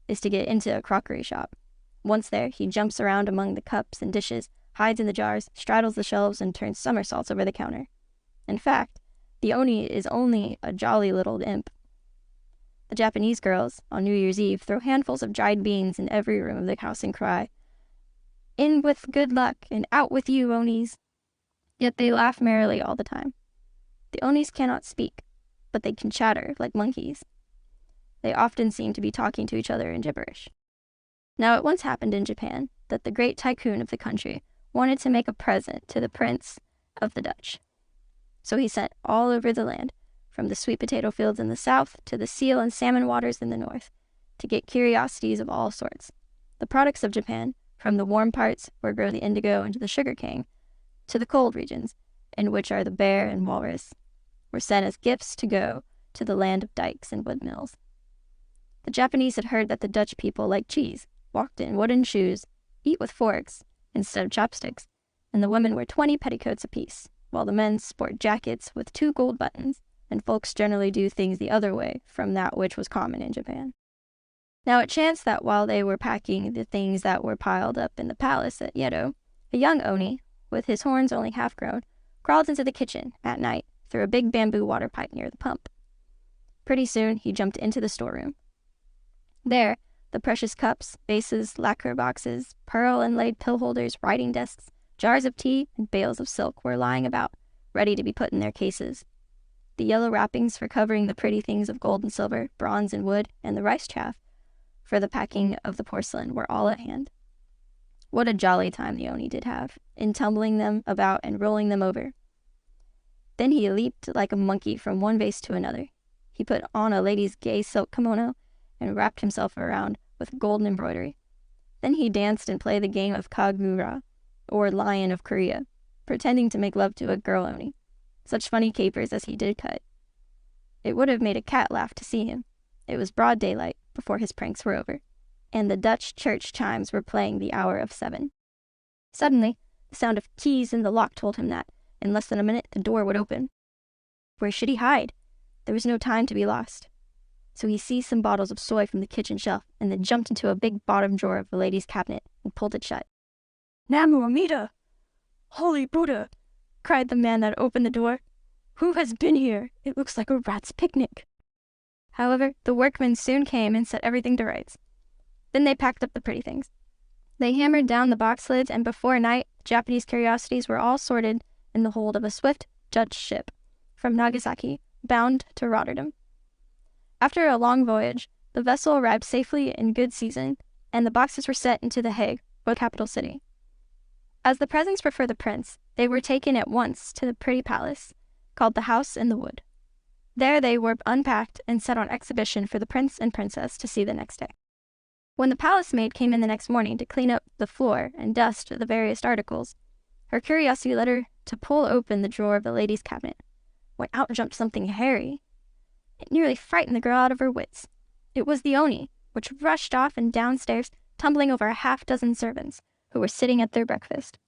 Speaker 10: is to get into a crockery shop. Once there, he jumps around among the cups and dishes, hides in the jars, straddles the shelves, and turns somersaults over the counter. In fact, the Oni is only a jolly little imp. The Japanese girls, on New Year's Eve, throw handfuls of dried beans in every room of the house and cry, "In with good luck, and out with you, Onis!" Yet they laugh merrily all the time. The Onis cannot speak, but they can chatter like monkeys. They often seem to be talking to each other in gibberish. Now it once happened in Japan that the great tycoon of the country wanted to make a present to the prince of the Dutch. So he sent all over the land, from the sweet potato fields in the south to the seal and salmon waters in the north, to get curiosities of all sorts. The products of Japan, from the warm parts where grow the indigo and the sugar cane, to the cold regions, in which are the bear and walrus, were sent as gifts to go to the land of dikes and windmills. The Japanese had heard that the Dutch people like cheese, walked in wooden shoes, eat with forks instead of chopsticks, and the women wear 20 petticoats apiece, while the men sport jackets with 2 gold buttons, and folks generally do things the other way from that which was common in Japan. Now it chanced that while they were packing the things that were piled up in the palace at Yedo, a young Oni, with his horns only half grown, crawled into the kitchen at night through a big bamboo water pipe near the pump. Pretty soon he jumped into the storeroom. There, the precious cups, vases, lacquer boxes, pearl-inlaid pill holders, writing desks, jars of tea, and bales of silk were lying about, ready to be put in their cases. The yellow wrappings for covering the pretty things of gold and silver, bronze and wood, and the rice chaff for the packing of the porcelain were all at hand. What a jolly time the Oni did have, in tumbling them about and rolling them over. Then he leaped like a monkey from one vase to another. He put on a lady's gay silk kimono and wrapped himself around with golden embroidery. Then he danced and played the game of Kagura, or Lion of Korea, pretending to make love to a girl Oni. Such funny capers as he did cut. It would have made a cat laugh to see him. It was broad daylight before his pranks were over, and the Dutch church chimes were playing the hour of 7. Suddenly, the sound of keys in the lock told him that, in less than a minute, the door would open. Where should he hide? There was no time to be lost. So he seized some bottles of soy from the kitchen shelf, and then jumped into a big bottom drawer of the lady's cabinet and pulled it shut. "Namu Amida! Holy Buddha!" cried the man that opened the door. "Who has been here? It looks like a rat's picnic." However, the workmen soon came and set everything to rights. Then they packed up the pretty things. They hammered down the box lids, and before night, Japanese curiosities were all sorted in the hold of a swift Dutch ship from Nagasaki, bound to Rotterdam. After a long voyage, the vessel arrived safely in good season, and the boxes were set into The Hague, the capital city. As the presents were for the prince, they were taken at once to the pretty palace, called the House in the Wood. There they were unpacked and set on exhibition for the prince and princess to see the next day. When the palace maid came in the next morning to clean up the floor and dust the various articles, her curiosity led her to pull open the drawer of the ladies' cabinet, when out jumped something hairy. It nearly frightened the girl out of her wits. It was the Oni, which rushed off and downstairs, tumbling over a half-dozen servants, who were sitting at their breakfast.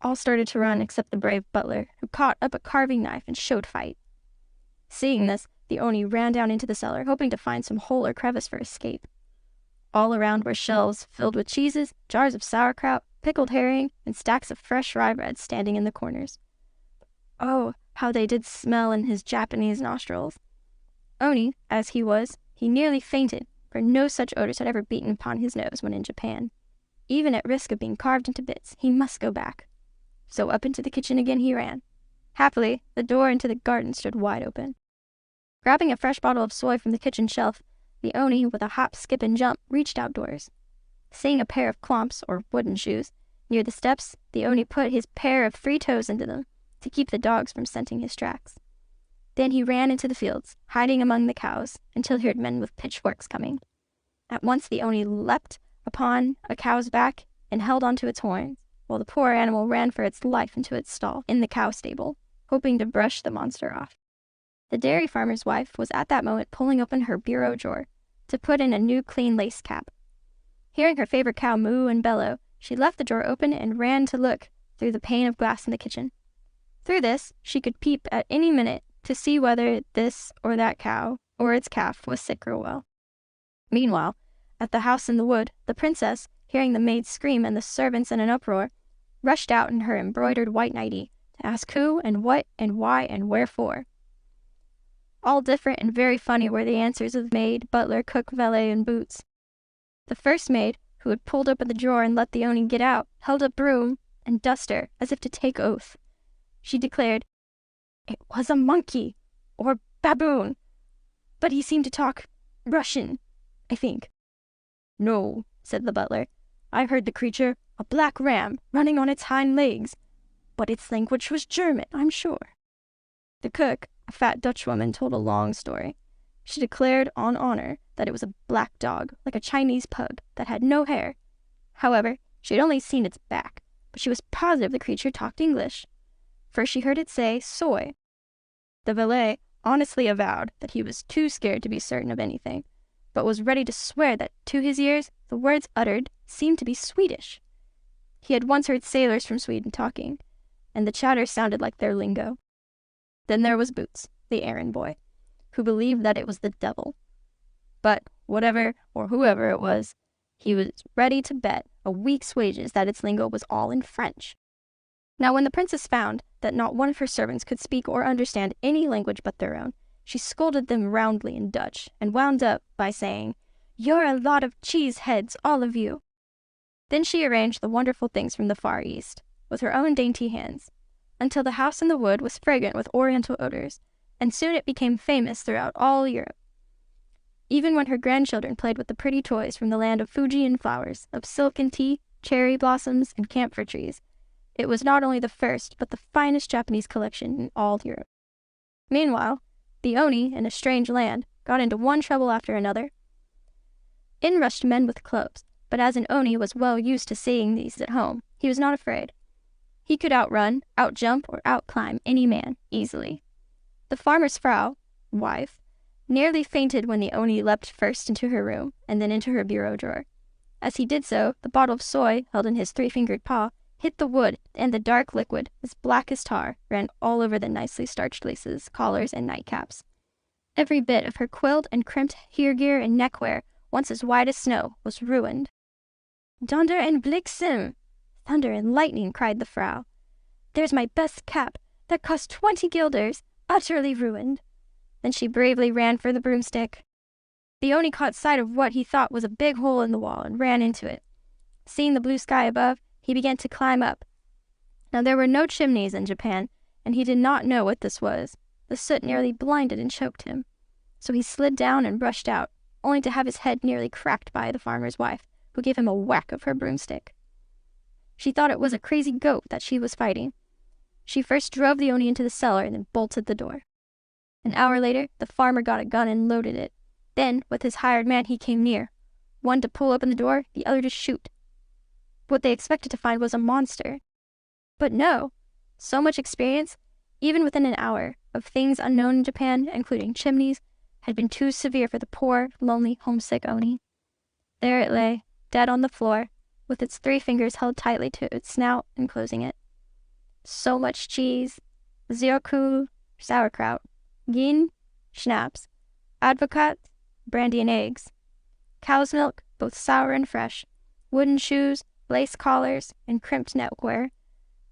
Speaker 10: All started to run except the brave butler, who caught up a carving knife and showed fight. Seeing this, the Oni ran down into the cellar, hoping to find some hole or crevice for escape. All around were shelves filled with cheeses, jars of sauerkraut, pickled herring, and stacks of fresh rye bread standing in the corners. Oh, how they did smell in his Japanese nostrils! Oni, as he was, he nearly fainted, for no such odors had ever beaten upon his nose when in Japan. Even at risk of being carved into bits, he must go back. So up into the kitchen again he ran. Happily, the door into the garden stood wide open. Grabbing a fresh bottle of soy from the kitchen shelf, the Oni, with a hop, skip, and jump, reached outdoors. Seeing a pair of klomps, or wooden shoes, near the steps, the Oni put his pair of 3 toes into them, to keep the dogs from scenting his tracks. Then he ran into the fields, hiding among the cows, until he heard men with pitchforks coming. At once the Oni leapt upon a cow's back and held onto its horns, while the poor animal ran for its life into its stall in the cow stable, hoping to brush the monster off. The dairy farmer's wife was at that moment pulling open her bureau drawer to put in a new clean lace cap. Hearing her favorite cow moo and bellow, she left the drawer open and ran to look through the pane of glass in the kitchen. Through this, she could peep at any minute to see whether this or that cow or its calf was sick or well. Meanwhile, at the house in the wood, the princess, hearing the maids scream and the servants in an uproar, rushed out in her embroidered white nightie to ask who and what and why and wherefore. All different and very funny were the answers of maid, butler, cook, valet, and boots. The first maid, who had pulled open the drawer and let the Oni get out, held up broom and duster as if to take oath. She declared, "It was a monkey, or baboon, but he seemed to talk Russian, I think." "No," said the butler. "I heard the creature, a black ram, running on its hind legs, but its language was German, I'm sure." The cook, a fat Dutchwoman, told a long story. She declared on honor that it was a black dog, like a Chinese pug, that had no hair. However, she had only seen its back, but she was positive the creature talked English, for she heard it say soy. The valet honestly avowed that he was too scared to be certain of anything, but was ready to swear that, to his ears, the words uttered seemed to be Swedish. He had once heard sailors from Sweden talking, and the chatter sounded like their lingo. Then there was Boots, the errand boy, who believed that it was the devil. But whatever or whoever it was, he was ready to bet a week's wages that its lingo was all in French. Now when the princess found that not one of her servants could speak or understand any language but their own, she scolded them roundly in Dutch, and wound up by saying, "You're a lot of cheese-heads, all of you." Then she arranged the wonderful things from the Far East, with her own dainty hands, until the house in the wood was fragrant with oriental odors, and soon it became famous throughout all Europe. Even when her grandchildren played with the pretty toys from the land of Fuji and flowers, of silk and tea, cherry blossoms, and camphor trees, it was not only the first, but the finest Japanese collection in all Europe. Meanwhile, the Oni, in a strange land, got into one trouble after another. In rushed men with clubs, but as an Oni was well used to seeing these at home, he was not afraid. He could outrun, outjump, or outclimb any man, easily. The farmer's frau, wife, nearly fainted when the Oni leapt first into her room, and then into her bureau drawer. As he did so, the bottle of soy, held in his 3-fingered paw, hit the wood, and the dark liquid, as black as tar, ran all over the nicely starched laces, collars, and nightcaps. Every bit of her quilled and crimped heargear and neckwear, once as white as snow, was ruined. "Donder and Bliksem! Thunder and lightning!" cried the frau. "There's my best cap, that cost 20 guilders, utterly ruined." Then she bravely ran for the broomstick. The Oni caught sight of what he thought was a big hole in the wall, and ran into it. Seeing the blue sky above, he began to climb up. Now there were no chimneys in Japan, and he did not know what this was. The soot nearly blinded and choked him. So he slid down and rushed out, only to have his head nearly cracked by the farmer's wife, who gave him a whack of her broomstick. She thought it was a crazy goat that she was fighting. She first drove the Oni into the cellar and then bolted the door. An hour later, the farmer got a gun and loaded it. Then, with his hired man, he came near. one to pull open the door, the other to shoot. What they expected to find was a monster. But no, so much experience, even within an hour, of things unknown in Japan, including chimneys, had been too severe for the poor, lonely, homesick Oni. There it lay, dead on the floor, with its 3 fingers held tightly to its snout and closing it. So much cheese, zyoku, sauerkraut, gin, schnapps, advocat, brandy and eggs, cow's milk, both sour and fresh, wooden shoes, lace collars, and crimped neckwear,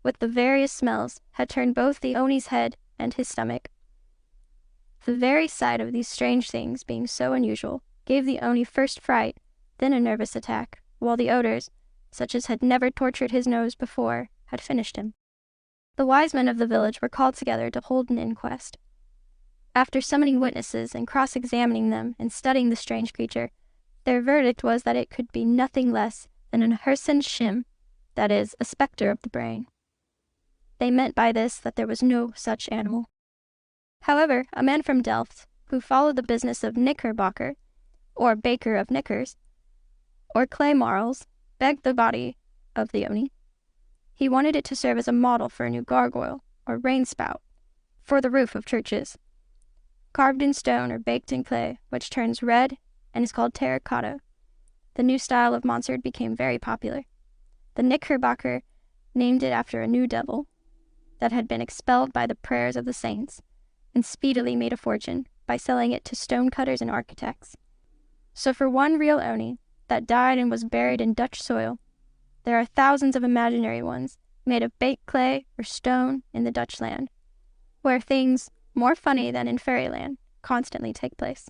Speaker 10: with the various smells, had turned both the Oni's head and his stomach. The very sight of these strange things being so unusual gave the Oni first fright, then a nervous attack, while the odors, such as had never tortured his nose before, had finished him. The wise men of the village were called together to hold an inquest. After summoning witnesses and cross-examining them and studying the strange creature, their verdict was that it could be nothing less than an Hersen Shim, that is, a spectre of the brain. They meant by this that there was no such animal. However, a man from Delft, who followed the business of knickerbocker, or baker of knickers, or clay marls, begged the body of the Oni. He wanted it to serve as a model for a new gargoyle, or rain spout, for the roof of churches, carved in stone or baked in clay, which turns red and is called terracotta. The new style of monster became very popular. The knickerbocker named it after a new devil that had been expelled by the prayers of the saints, and speedily made a fortune by selling it to stonecutters and architects. So for one real Oni that died and was buried in Dutch soil, there are thousands of imaginary ones made of baked clay or stone in the Dutch land, where things more funny than in fairyland constantly take place.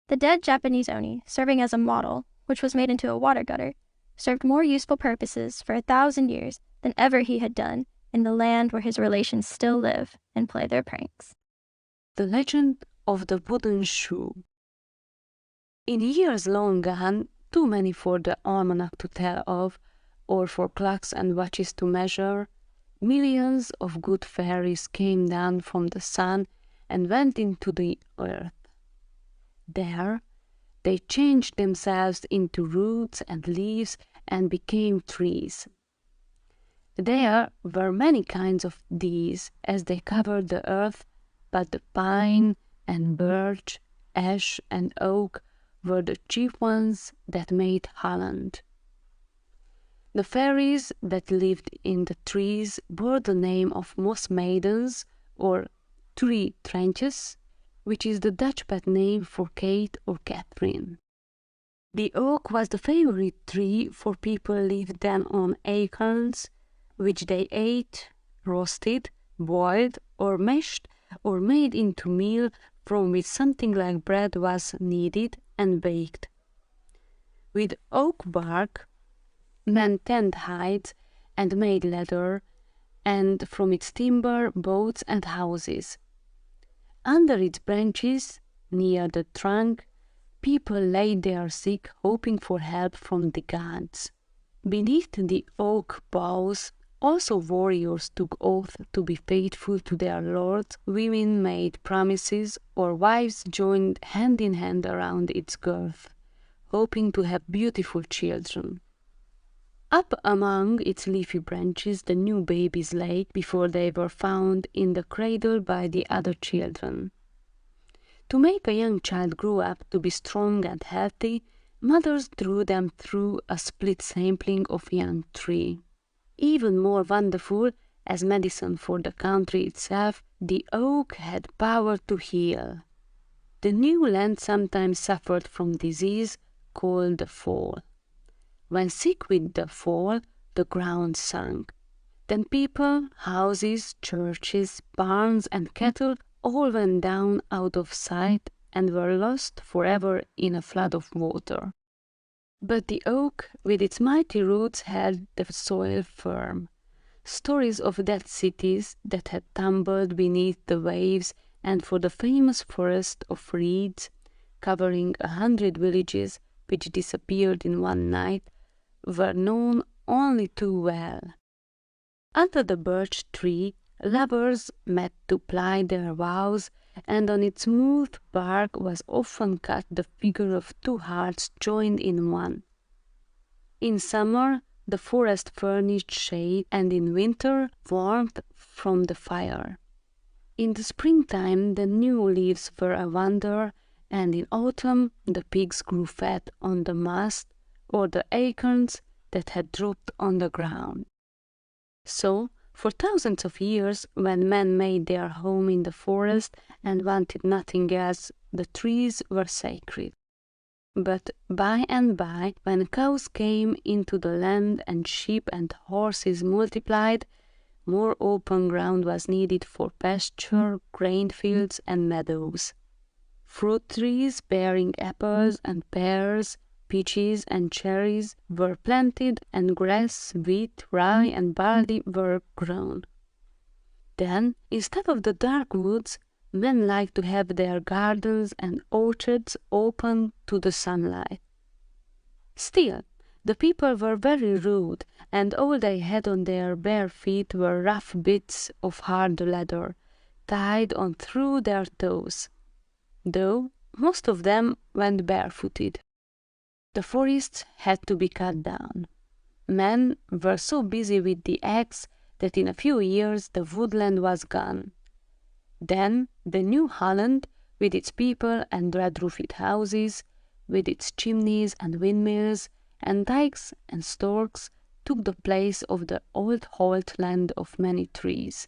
Speaker 10: The dead Japanese Oni, serving as a model, which was made into a water gutter, served more useful purposes for 1,000 years than ever he had done in the land where his relations still live and play their pranks.
Speaker 11: The legend of the wooden shoe. In years long gone, too many for the almanac to tell of, or for clocks and watches to measure, millions of good fairies came down from the sun and went into the earth. There, they changed themselves into roots and leaves and became trees. There were many kinds of these as they covered the earth, but the pine and birch, ash and oak were the chief ones that made Holland. The fairies that lived in the trees bore the name of moss maidens or tree trenches, which is the Dutch pet name for Kate or Catherine. The oak was the favorite tree, for people lived then on acorns, which they ate, roasted, boiled, or mashed, or made into meal from which something like bread was kneaded and baked. With oak bark, men tanned hides and made leather, and from its timber boats and houses. Under its branches, near the trunk, people lay their sick, hoping for help from the gods. Beneath the oak boughs, also warriors took oath to be faithful to their lords, women made promises, or wives joined hand in hand around its girth, hoping to have beautiful children. Up among its leafy branches the new babies lay before they were found in the cradle by the other children. To make a young child grow up to be strong and healthy, mothers drew them through a split sapling of young tree. Even more wonderful, as medicine for the country itself, the oak had power to heal. The new land sometimes suffered from disease called the fall. When sick with the fall, the ground sank. Then people, houses, churches, barns, and cattle all went down out of sight and were lost forever in a flood of water. But the oak, with its mighty roots, held the soil firm. Stories of dead cities that had tumbled beneath the waves, and for the famous forest of reeds, covering 100 villages which disappeared in one night, were known only too well. Under the birch tree, lovers met to ply their vows, and on its smooth bark was often cut the figure of two hearts joined in one. In summer, the forest furnished shade, and in winter, warmth from the fire. In the springtime, the new leaves were a wonder, and in autumn, the pigs grew fat on the mast or the acorns that had dropped on the ground. So, for thousands of years, when men made their home in the forest and wanted nothing else, the trees were sacred. But by and by, when cows came into the land and sheep and horses multiplied, more open ground was needed for pasture, grain fields, and meadows. Fruit trees bearing apples and pears, peaches and cherries were planted, and grass, wheat, rye, and barley were grown. Then, instead of the dark woods, men liked to have their gardens and orchards open to the sunlight. Still, the people were very rude, and all they had on their bare feet were rough bits of hard leather, tied on through their toes, though most of them went barefooted. The forests had to be cut down. Men were so busy with the axe that in a few years the woodland was gone. Then the new Holland, with its people and red-roofed houses, with its chimneys and windmills, and dikes and storks, took the place of the old halt land of many trees.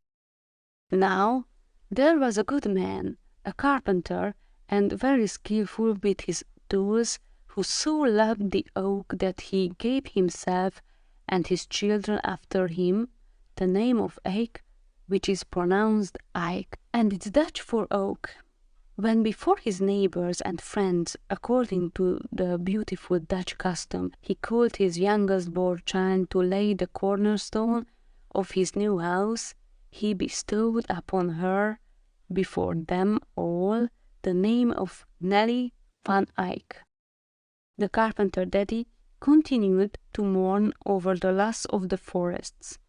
Speaker 11: Now there was a good man, a carpenter, and very skilful with his tools, who so loved the oak that he gave himself and his children after him the name of Eik, which is pronounced Eik, and it's Dutch for oak. When before his neighbors and friends, according to the beautiful Dutch custom, he called his youngest born child to lay the cornerstone of his new house, he bestowed upon her, before them all, the name of Nelly van Eyck. The carpenter daddy continued to mourn over the loss of the forests.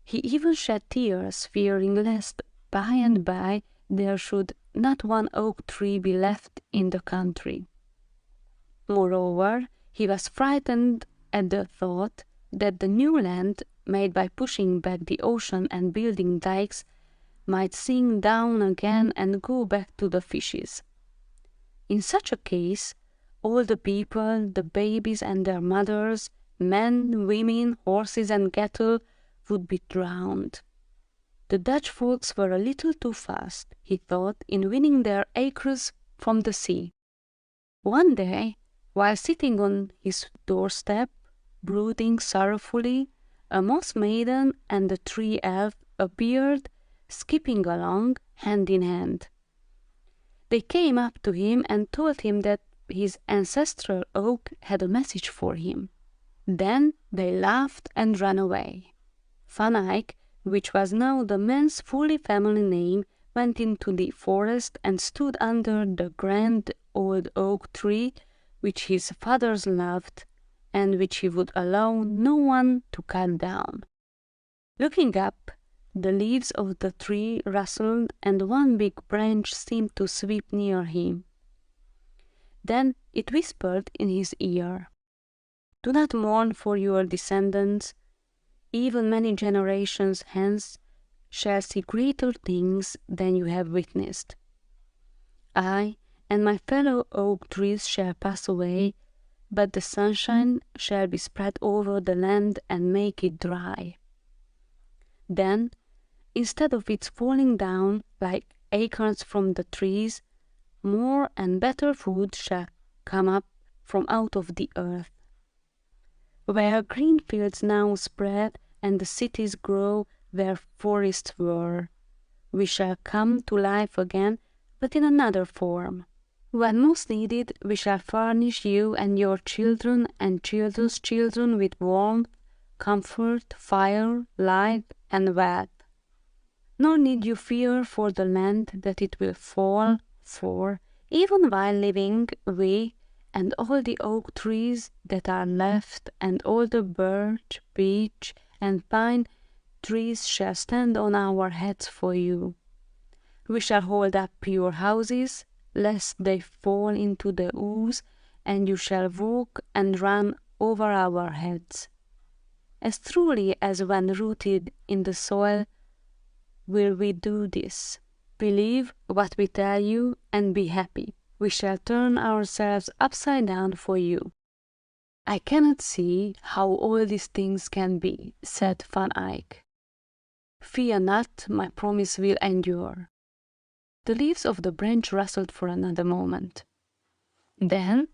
Speaker 11: He even shed tears, fearing lest by and by there should not one oak tree be left in the country. Moreover, he was frightened at the thought that the new land, made by pushing back the ocean and building dikes, might sink down again and go back to the fishes. In such a case, all the people, the babies and their mothers, men, women, horses and cattle, would be drowned. The Dutch folks were a little too fast, he thought, in winning their acres from the sea. One day, while sitting on his doorstep, brooding sorrowfully, a moss maiden and a tree elf appeared, skipping along, hand in hand. They came up to him and told him that his ancestral oak had a message for him. Then they laughed and ran away. Van Eyck, which was now the man's fully family name, went into the forest and stood under the grand old oak tree which his fathers loved, and which he would allow no one to cut down. Looking up, the leaves of the tree rustled, and one big branch seemed to sweep near him. Then it whispered in his ear, "Do not mourn for your descendants. Even many generations hence shall see greater things than you have witnessed. I and my fellow oak trees shall pass away, but the sunshine shall be spread over the land and make it dry. Then, instead of its falling down like acorns from the trees, more and better food shall come up from out of the earth. Where green fields now spread and the cities grow where forests were, we shall come to life again, but in another form. When most needed, we shall furnish you and your children and children's children with warmth, comfort, fire, light, and wealth. Nor need you fear for the land that it will fall, for, even while living, we, and all the oak trees that are left, and all the birch, beech, and pine trees shall stand on our heads for you. We shall hold up your houses, lest they fall into the ooze, and you shall walk and run over our heads. As truly as when rooted in the soil will we do this. Believe what we tell you and be happy. We shall turn ourselves upside down for you." "I cannot see how all these things can be," said Van Eyck. "Fear not, my promise will endure." The leaves of the branch rustled for another moment. Then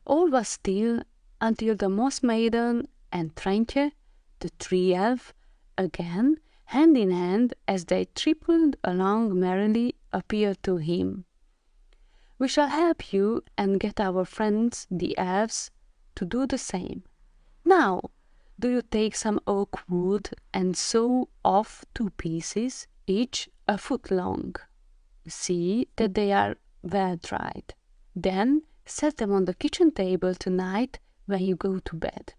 Speaker 11: all was still until the Moss Maiden and Treintje, the tree elf, again, hand in hand, as they tripped along merrily, appeared to him. "We shall help you and get our friends, the elves, to do the same. Now, do you take some oak wood and saw off 2 pieces, each a foot long. See that they are well dried. Then set them on the kitchen table tonight when you go to bed."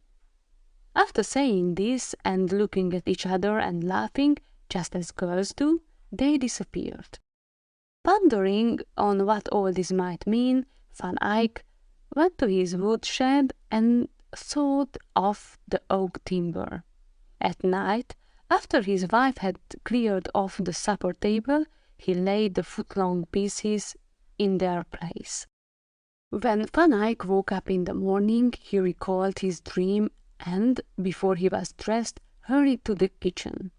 Speaker 11: After saying this and looking at each other and laughing, just as girls do, they disappeared. Pondering on what all this might mean, Van Eyck went to his woodshed and sawed off the oak timber. At night, after his wife had cleared off the supper table, he laid the foot-long pieces in their place. When Van Eyck woke up in the morning, he recalled his dream and, before he was dressed, hurried to the kitchen.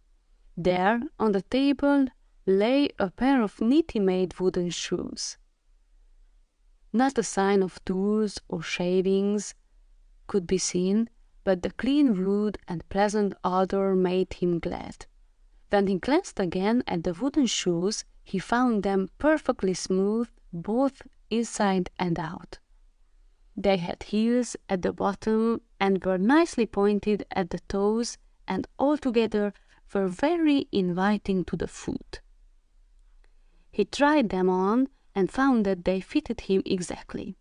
Speaker 11: There, on the table, lay a pair of neatly made wooden shoes. Not a sign of tools or shavings could be seen, but the clean wood and pleasant odor made him glad. When he glanced again at the wooden shoes, he found them perfectly smooth, both inside and out. They had heels at the bottom and were nicely pointed at the toes, and altogether were very inviting to the foot. He tried them on and found that they fitted him exactly.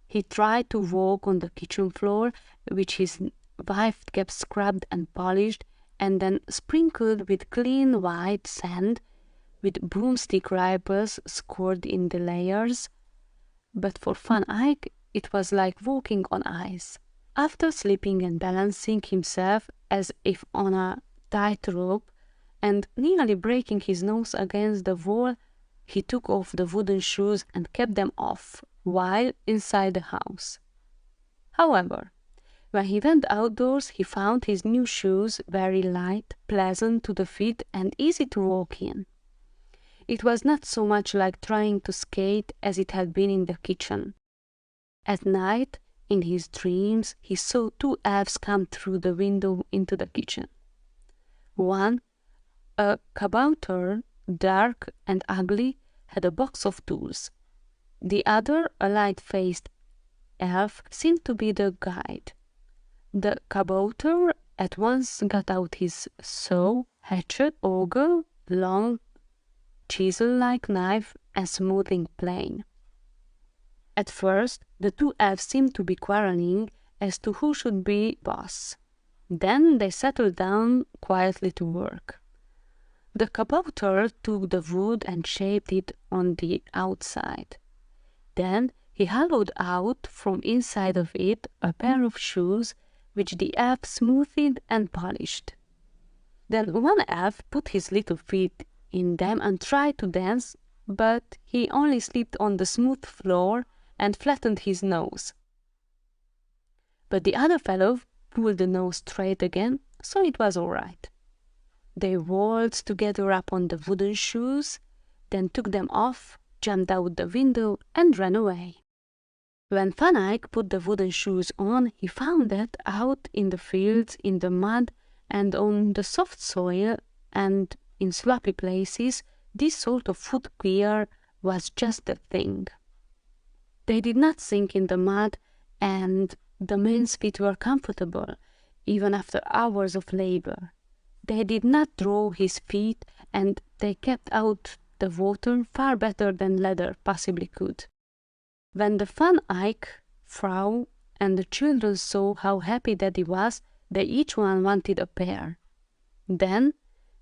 Speaker 11: He tried to walk on the kitchen floor, which his wife kept scrubbed and polished, and then sprinkled with clean white sand, with broomstick ripples scored in the layers. But for Van Eyck it was like walking on ice. After slipping and balancing himself as if on a tightrope, and nearly breaking his nose against the wall, he took off the wooden shoes and kept them off while inside the house. However, when he went outdoors, he found his new shoes very light, pleasant to the feet, and easy to walk in. It was not so much like trying to skate as it had been in the kitchen. At night, in his dreams, he saw 2 elves come through the window into the kitchen. One, a kabouter, dark and ugly, had a box of tools. The other, a light-faced elf, seemed to be the guide. The kabouter at once got out his saw, hatchet, auger, long chisel-like knife, and smoothing plane. At first, the 2 elves seemed to be quarreling as to who should be boss. Then they settled down quietly to work. The kabouter took the wood and shaped it on the outside. Then he hollowed out from inside of it a pair of shoes, which the elf smoothed and polished. Then one elf put his little feet in them and tried to dance, but he only slipped on the smooth floor and flattened his nose. But the other fellow pulled the nose straight again, so it was all right. They waltzed together up on the wooden shoes, then took them off, jumped out the window, and ran away. When Van Eyck put the wooden shoes on, he found that out in the fields, in the mud, and on the soft soil, and in sloppy places, this sort of footgear was just the thing. They did not sink in the mud, and the men's feet were comfortable, even after hours of labor. They did not draw his feet, and they kept out the water far better than leather possibly could. When the Van Eyck, Frau, and the children saw how happy Daddy was, they each one wanted a pair. Then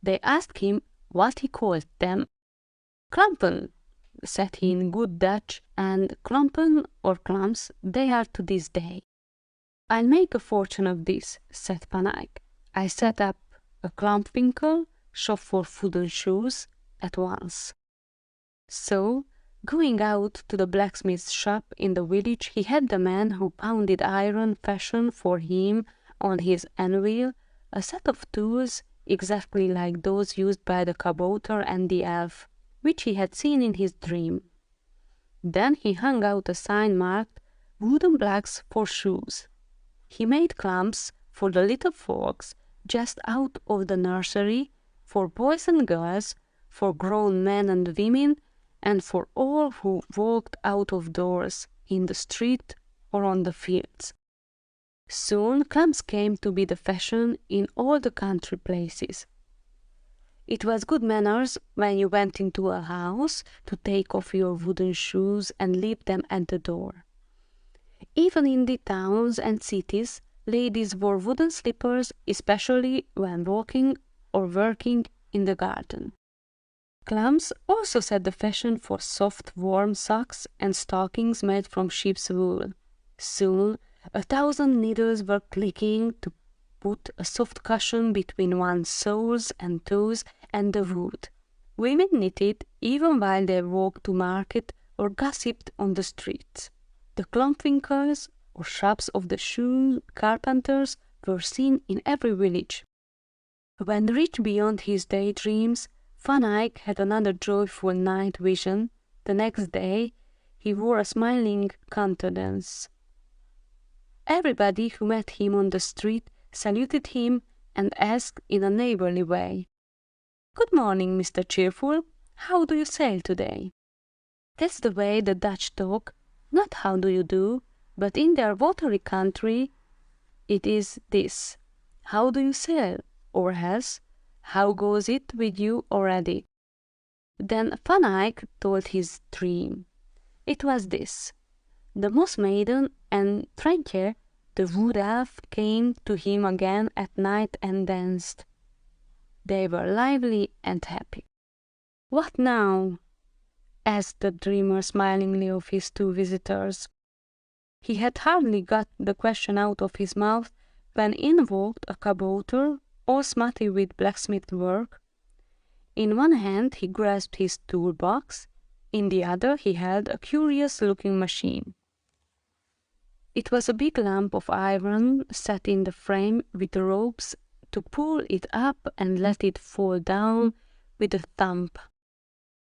Speaker 11: they asked him what he called them. "Klompen," said he in good Dutch, and klompen or klams they are to this day. "I'll make a fortune of this," said Van Eyck. "I set up a klompwinkel, shop for wooden shoes, at once." So, going out to the blacksmith's shop in the village, he had the man who pounded iron fashion for him on his anvil a set of tools exactly like those used by the kabouter and the elf, which he had seen in his dream. Then he hung out a sign marked "Wooden blocks for shoes." He made clamps for the little folks just out of the nursery, for boys and girls, for grown men and women, and for all who walked out of doors, in the street or on the fields. Soon clamps came to be the fashion in all the country places. It was good manners when you went into a house to take off your wooden shoes and leave them at the door. Even in the towns and cities, ladies wore wooden slippers, especially when walking or working in the garden. Clamps also set the fashion for soft, warm socks and stockings made from sheep's wool. Soon, 1,000 needles were clicking to put a soft cushion between one's soles and toes and the wood. Women knitted even while they walked to market or gossiped on the streets. The klompwinkels, or shops of the shoe carpenters, were seen in every village. When rich beyond his daydreams, Van Eyck had another joyful night vision. The next day he wore a smiling countenance. Everybody who met him on the street saluted him and asked in a neighborly way, "Good morning, Mr. Cheerful. How do you sail today?" That's the way the Dutch talk, not how do you do, but in their watery country it is this: how do you sail, or else, how goes it with you already? Then Van Eyck told his dream. It was this: the Moss Maiden and Treintje, the wood elf, came to him again at night and danced. They were lively and happy. "What now?" asked the dreamer smilingly of his two visitors. He had hardly got the question out of his mouth when in walked a kabouter, all smutty with blacksmith work. In one hand he grasped his toolbox, in the other he held a curious-looking machine. It was a big lump of iron set in the frame with ropes to pull it up and let it fall down with a thump.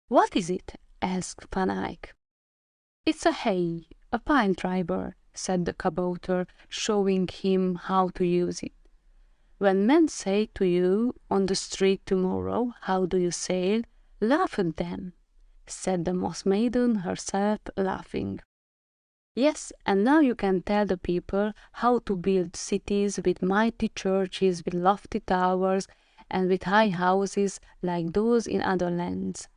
Speaker 11: "What is it?" asked Van Eyck. "It's a hay, a pile driver," said the kabouter, showing him how to use it. "When men say to you on the street tomorrow, 'How do you sail?' laugh at them," said the Moss Maiden herself, laughing. "Yes, and now you can tell the people how to build cities with mighty churches, with lofty towers, and with high houses like those in other lands.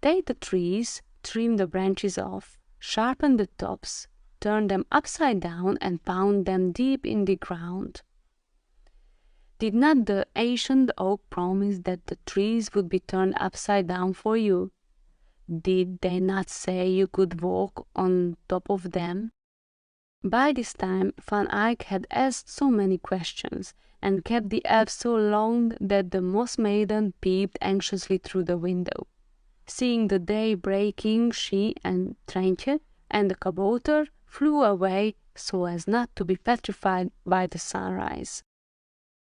Speaker 11: Take the trees, trim the branches off, sharpen the tops, turn them upside down, and pound them deep in the ground. Did not the ancient oak promise that the trees would be turned upside down for you? Did they not say you could walk on top of them?" By this time Van Eyck had asked so many questions, and kept the elf so long, that the Moss Maiden peeped anxiously through the window. Seeing the day breaking, she and Treintje and the kabouter flew away so as not to be petrified by the sunrise.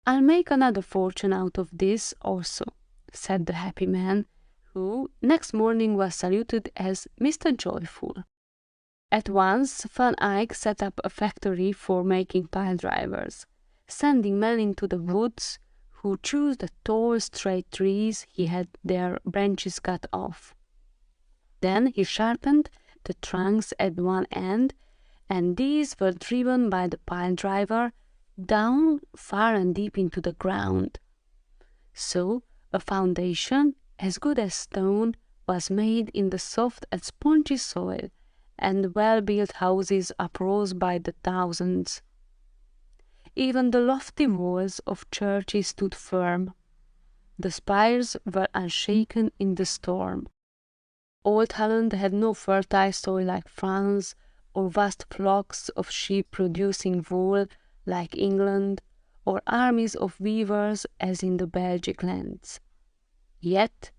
Speaker 11: "I'll make another fortune out of this also," said the happy man, who next morning was saluted as Mr. Joyful. At once Van Eyck set up a factory for making pile drivers, sending men into the woods who chose the tall, straight trees he had their branches cut off. Then he sharpened the trunks at one end, and these were driven by the pile driver down far and deep into the ground. So a foundation as good as stone was made in the soft and spongy soil, and well-built houses uprose by the thousands. Even the lofty walls of churches stood firm. The spires were unshaken in the storm. Old Holland had no fertile soil like France, or vast flocks of sheep producing wool like England, or armies of weavers as in the Belgic lands. Yet,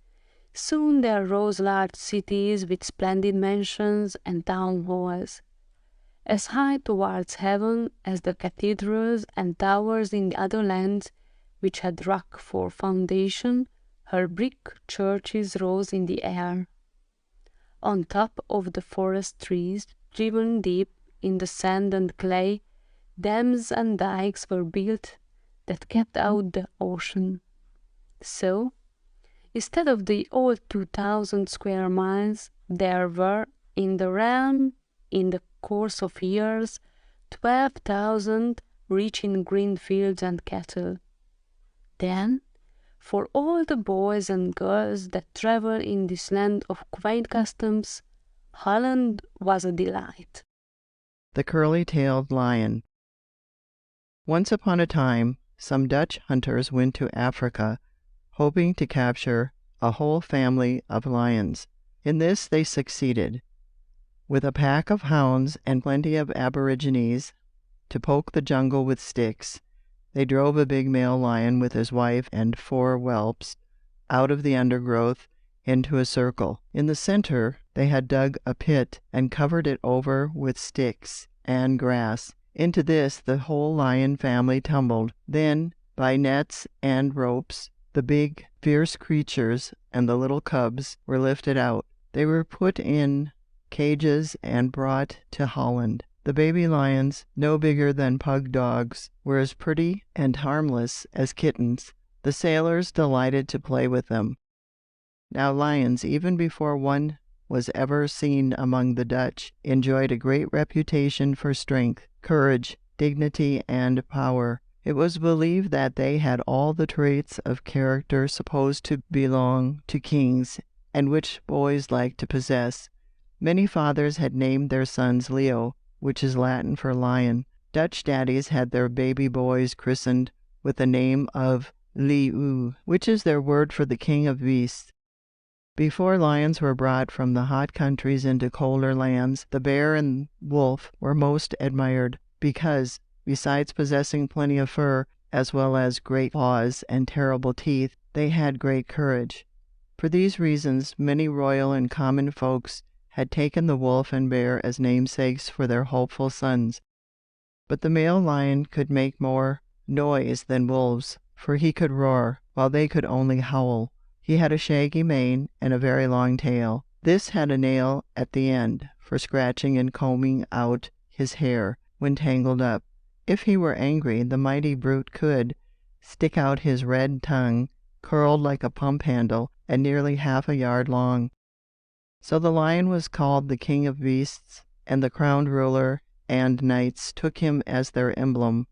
Speaker 11: soon there rose large cities with splendid mansions and town halls, as high towards heaven as the cathedrals and towers in the other lands which had rock for foundation. Her brick churches rose in the air. On top of the forest trees, driven deep in the sand and clay, dams and dikes were built that kept out the ocean. So, instead of the old 2,000 square miles, there were in the realm, in the course of years, 12,000 rich in green fields and cattle. Then, for all the boys and girls that travel in this land of quaint customs, Holland was a delight.
Speaker 12: The Curly-tailed Lion. Once upon a time, some Dutch hunters went to Africa, hoping to capture a whole family of lions. In this they succeeded. With a pack of hounds and plenty of aborigines to poke the jungle with sticks, they drove a big male lion with his wife and 4 whelps out of the undergrowth into a circle. In the center they had dug a pit and covered it over with sticks and grass. Into this the whole lion family tumbled. Then, by nets and ropes, the big, fierce creatures and the little cubs were lifted out. They were put in cages and brought to Holland. The baby lions, no bigger than pug dogs, were as pretty and harmless as kittens. The sailors delighted to play with them. Now lions, even before one was ever seen among the Dutch, enjoyed a great reputation for strength, courage, dignity, and power. It was believed that they had all the traits of character supposed to belong to kings, and which boys liked to possess. Many fathers had named their sons Leo, which is Latin for lion. Dutch daddies had their baby boys christened with the name of Leeuw, which is their word for the king of beasts. Before lions were brought from the hot countries into colder lands, the bear and wolf were most admired, because, besides possessing plenty of fur, as well as great paws and terrible teeth, they had great courage. For these reasons, many royal and common folks had taken the wolf and bear as namesakes for their hopeful sons. But the male lion could make more noise than wolves, for he could roar, while they could only howl. He had a shaggy mane and a very long tail. This had a nail at the end for scratching and combing out his hair when tangled up. If he were angry, the mighty brute could stick out his red tongue, curled like a pump handle and nearly half a yard long. So the lion was called the king of beasts, and the crowned ruler and knights took him as their emblem.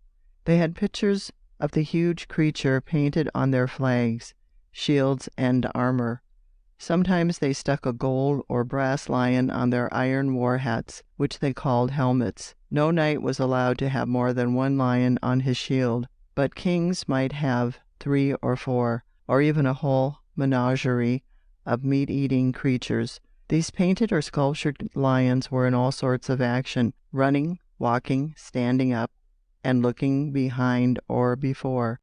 Speaker 12: They had pictures of the huge creature painted on their flags, shields, and armor. Sometimes they stuck a gold or brass lion on their iron war hats, which they called helmets. No knight was allowed to have more than 1 lion on his shield, but kings might have 3 or 4, or even a whole menagerie of meat-eating creatures. These painted or sculptured lions were in all sorts of action, running, walking, standing up, and looking behind or before.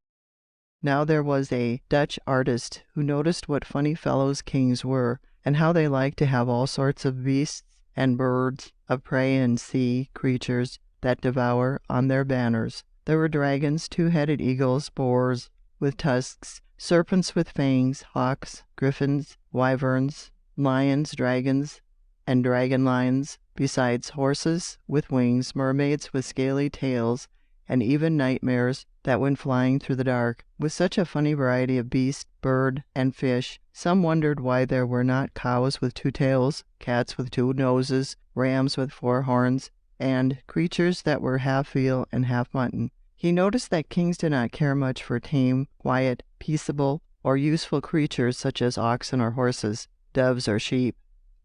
Speaker 12: Now there was a Dutch artist who noticed what funny fellows kings were, and how they liked to have all sorts of beasts and birds of prey and sea creatures that devour on their banners. There were dragons, 2-headed eagles, boars with tusks, serpents with fangs, hawks, griffins, wyverns, lions, dragons, and dragon lions, besides horses with wings, mermaids with scaly tails, and even nightmares that went flying through the dark. With such a funny variety of beast, bird, and fish, some wondered why there were not cows with 2 tails, cats with 2 noses, rams with 4 horns, and creatures that were half veal and half mutton. He noticed that kings did not care much for tame, quiet, peaceable, or useful creatures such as oxen or horses, doves or sheep,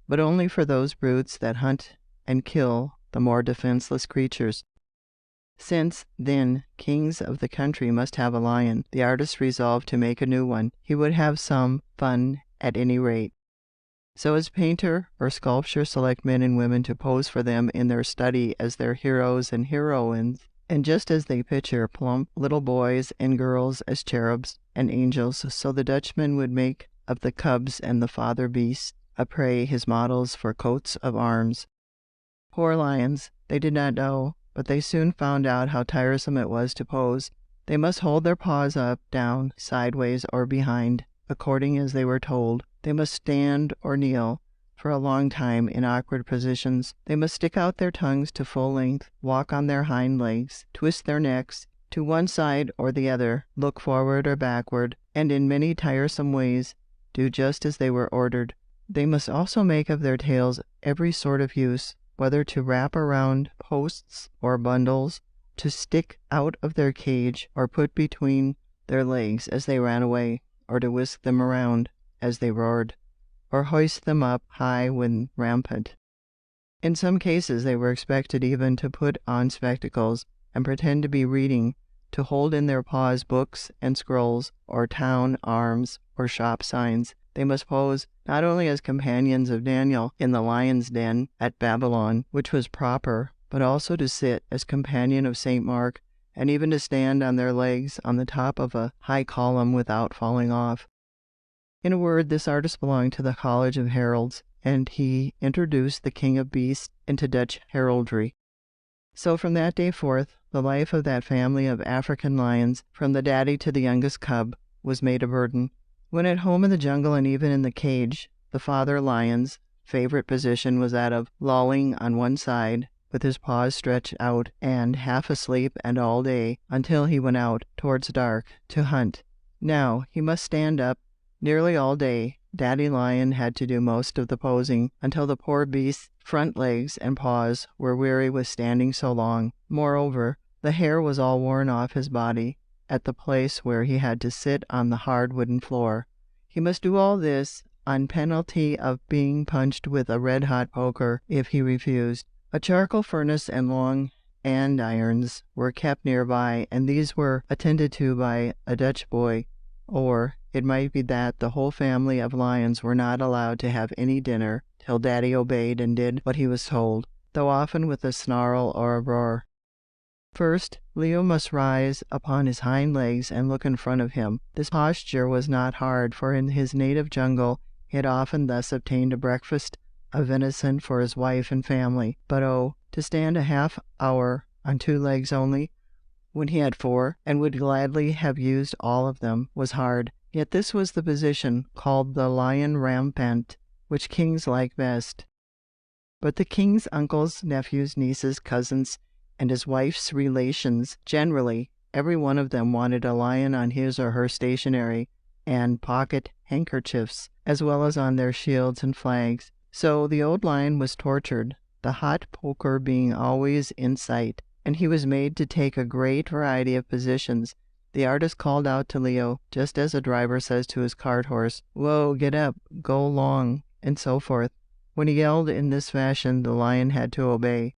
Speaker 12: but only for those brutes that hunt and kill the more defenseless creatures. Since, then, kings of the country must have a lion, the artist resolved to make a new one. He would have some fun at any rate. So as painter or sculptor select men and women to pose for them in their study as their heroes and heroines, and just as they picture plump little boys and girls as cherubs and angels, so the Dutchman would make of the cubs and the father beast of prey his models for coats of arms. Poor lions, they did not know, but they soon found out how tiresome it was to pose. They must hold their paws up, down, sideways, or behind, according as they were told. They must stand or kneel for a long time in awkward positions. They must stick out their tongues to full length, walk on their hind legs, twist their necks to one side or the other, look forward or backward, and in many tiresome ways do just as they were ordered. They must also make of their tails every sort of use, whether to wrap around posts or bundles, to stick out of their cage, or put between their legs as they ran away, or to whisk them around as they roared, or hoist them up high when rampant. In some cases they were expected even to put on spectacles and pretend to be reading, to hold in their paws books and scrolls, or town arms, or shop signs. They must pose not only as companions of Daniel in the lion's den at Babylon, which was proper, but also to sit as companion of St. Mark, and even to stand on their legs on the top of a high column without falling off. In a word, this artist belonged to the College of Heralds, and he introduced the King of Beasts into Dutch heraldry. So from that day forth, the life of that family of African lions, from the daddy to the youngest cub, was made a burden. When at home in the jungle and even in the cage, the father lion's favorite position was that of lolling on one side, with his paws stretched out, and half asleep and all day, until he went out, towards dark, to hunt. Now he must stand up nearly all day. Daddy Lion had to do most of the posing, until the poor beast's front legs and paws were weary with standing so long. Moreover, the hair was all worn off his body at the place where he had to sit on the hard wooden floor. He must do all this on penalty of being punched with a red-hot poker if he refused. A charcoal furnace and long andirons were kept nearby, and these were attended to by a Dutch boy, or it might be that the whole family of lions were not allowed to have any dinner till Daddy obeyed and did what he was told, though often with a snarl or a roar. First, Leo must rise upon his hind legs and look in front of him. This posture was not hard, for in his native jungle he had often thus obtained a breakfast of venison for his wife and family. But oh, to stand a half hour on two legs only, when he had four, and would gladly have used all of them, was hard. Yet this was the position, called the lion rampant, which kings like best. But the king's uncles, nephews, nieces, cousins, and his wife's relations, generally, every one of them wanted a lion on his or her stationery and pocket handkerchiefs, as well as on their shields and flags. So the old lion was tortured, the hot poker being always in sight, and he was made to take a great variety of positions. The artist called out to Leo, just as a driver says to his cart horse, "Whoa, get up, go long," and so forth. When he yelled in this fashion, the lion had to obey.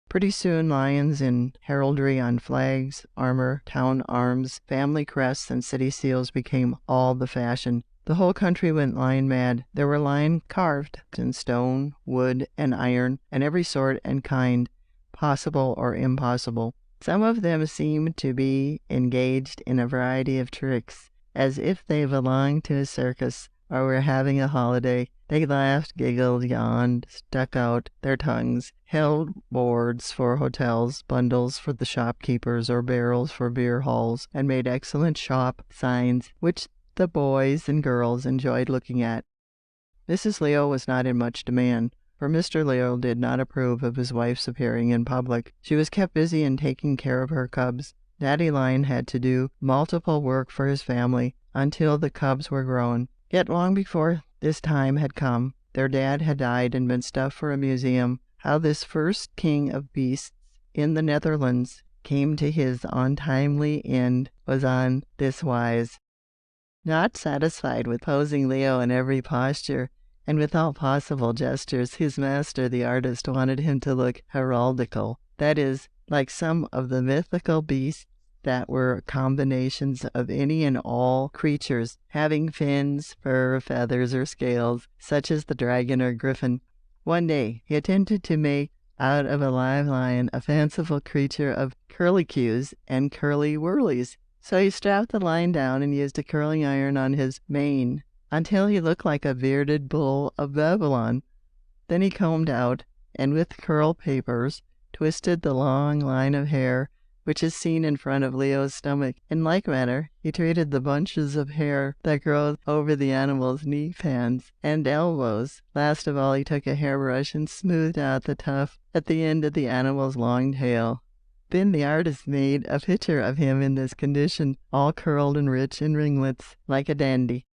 Speaker 12: Pretty soon lions in heraldry on flags, armor, town arms, family crests, and city seals became all the fashion. The whole country went lion mad. There were lions carved in stone, wood, and iron, and every sort and kind, possible or impossible. Some of them seemed to be engaged in a variety of tricks, as if they belonged to a circus or were having a holiday. They laughed, giggled, yawned, stuck out their tongues, held boards for hotels, bundles for the shopkeepers, or barrels for beer halls, and made excellent shop signs, which the boys and girls enjoyed looking at. Mrs. Leo was not in much demand, for Mr. Leo did not approve of his wife's appearing in public. She was kept busy in taking care of her cubs. Daddy Lion had to do multiple work for his family until the cubs were grown. Yet long before this time had come, their dad had died and been stuffed for a museum. How this first king of beasts in the Netherlands came to his untimely end was on this wise. Not satisfied with posing Leo in every posture, and with all possible gestures, his master, the artist, wanted him to look heraldical, that is, like some of the mythical beasts that were combinations of any and all creatures, having fins, fur, feathers, or scales, such as the dragon or griffin. One day he attempted to make out of a live lion a fanciful creature of curlicues and curly-whirlies. So he strapped the lion down and used a curling iron on his mane until he looked like a bearded bull of Babylon. Then he combed out, and with curl papers, twisted the long line of hair which is seen in front of Leo's stomach. In like manner, he treated the bunches of hair that grow over the animal's knee pans and elbows. Last of all, he took a hairbrush and smoothed out the tuft at the end of the animal's long tail. Then the artist made a picture of him in this condition, all curled and rich in ringlets, like a dandy.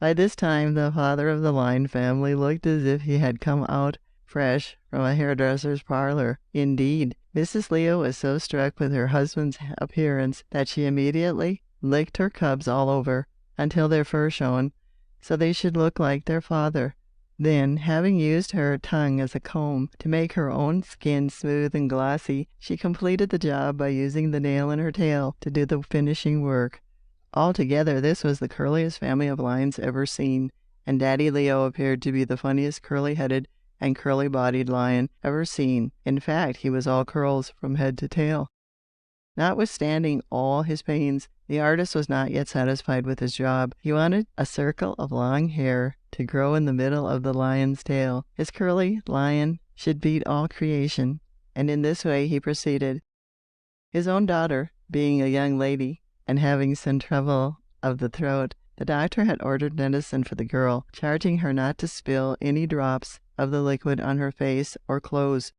Speaker 12: By this time, the father of the lion family looked as if he had come out fresh from a hairdresser's parlor. Indeed, Mrs. Leo was so struck with her husband's appearance that she immediately licked her cubs all over, until their fur shone, so they should look like their father. Then, having used her tongue as a comb to make her own skin smooth and glossy, she completed the job by using the nail in her tail to do the finishing work. Altogether, this was the curliest family of lions ever seen, and Daddy Leo appeared to be the funniest curly-headed and curly-bodied lion ever seen. In fact, he was all curls from head to tail. Notwithstanding all his pains, the artist was not yet satisfied with his job. He wanted a circle of long hair to grow in the middle of the lion's tail. His curly lion should beat all creation, and in this way he proceeded. His own daughter, being a young lady, and having some trouble of the throat, the doctor had ordered medicine for the girl, charging her not to spill any drops of the liquid on her face or clothes.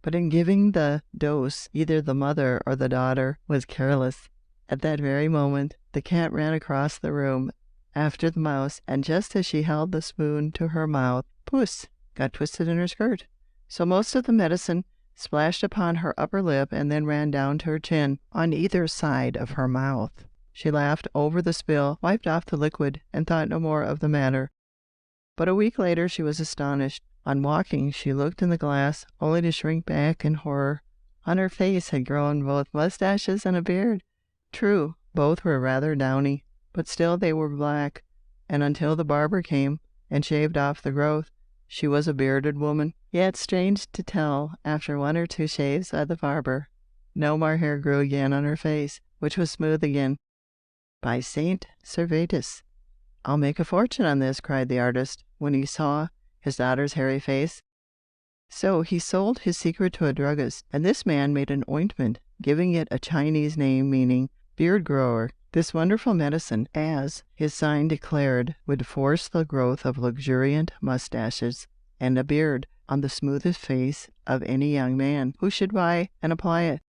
Speaker 12: But in giving the dose, either the mother or the daughter was careless. At that very moment, the cat ran across the room after the mouse, and just as she held the spoon to her mouth, puss got twisted in her skirt. So most of the medicine splashed upon her upper lip and then ran down to her chin on either side of her mouth. She laughed over the spill, wiped off the liquid, and thought no more of the matter. But a week later she was astonished. On walking, she looked in the glass, only to shrink back in horror. On her face had grown both mustaches and a beard. True, both were rather downy, but still they were black, and until the barber came and shaved off the growth, she was a bearded woman. Yet, strange to tell, after 1 or 2 shaves by the barber, no more hair grew again on her face, which was smooth again. By Saint Servetus, I'll make a fortune on this, cried the artist, when he saw his daughter's hairy face. So he sold his secret to a druggist, and this man made an ointment, giving it a Chinese name meaning beard grower. This wonderful medicine, as his sign declared, would force the growth of luxuriant mustaches and a beard on the smoothest face of any young man who should buy and apply it.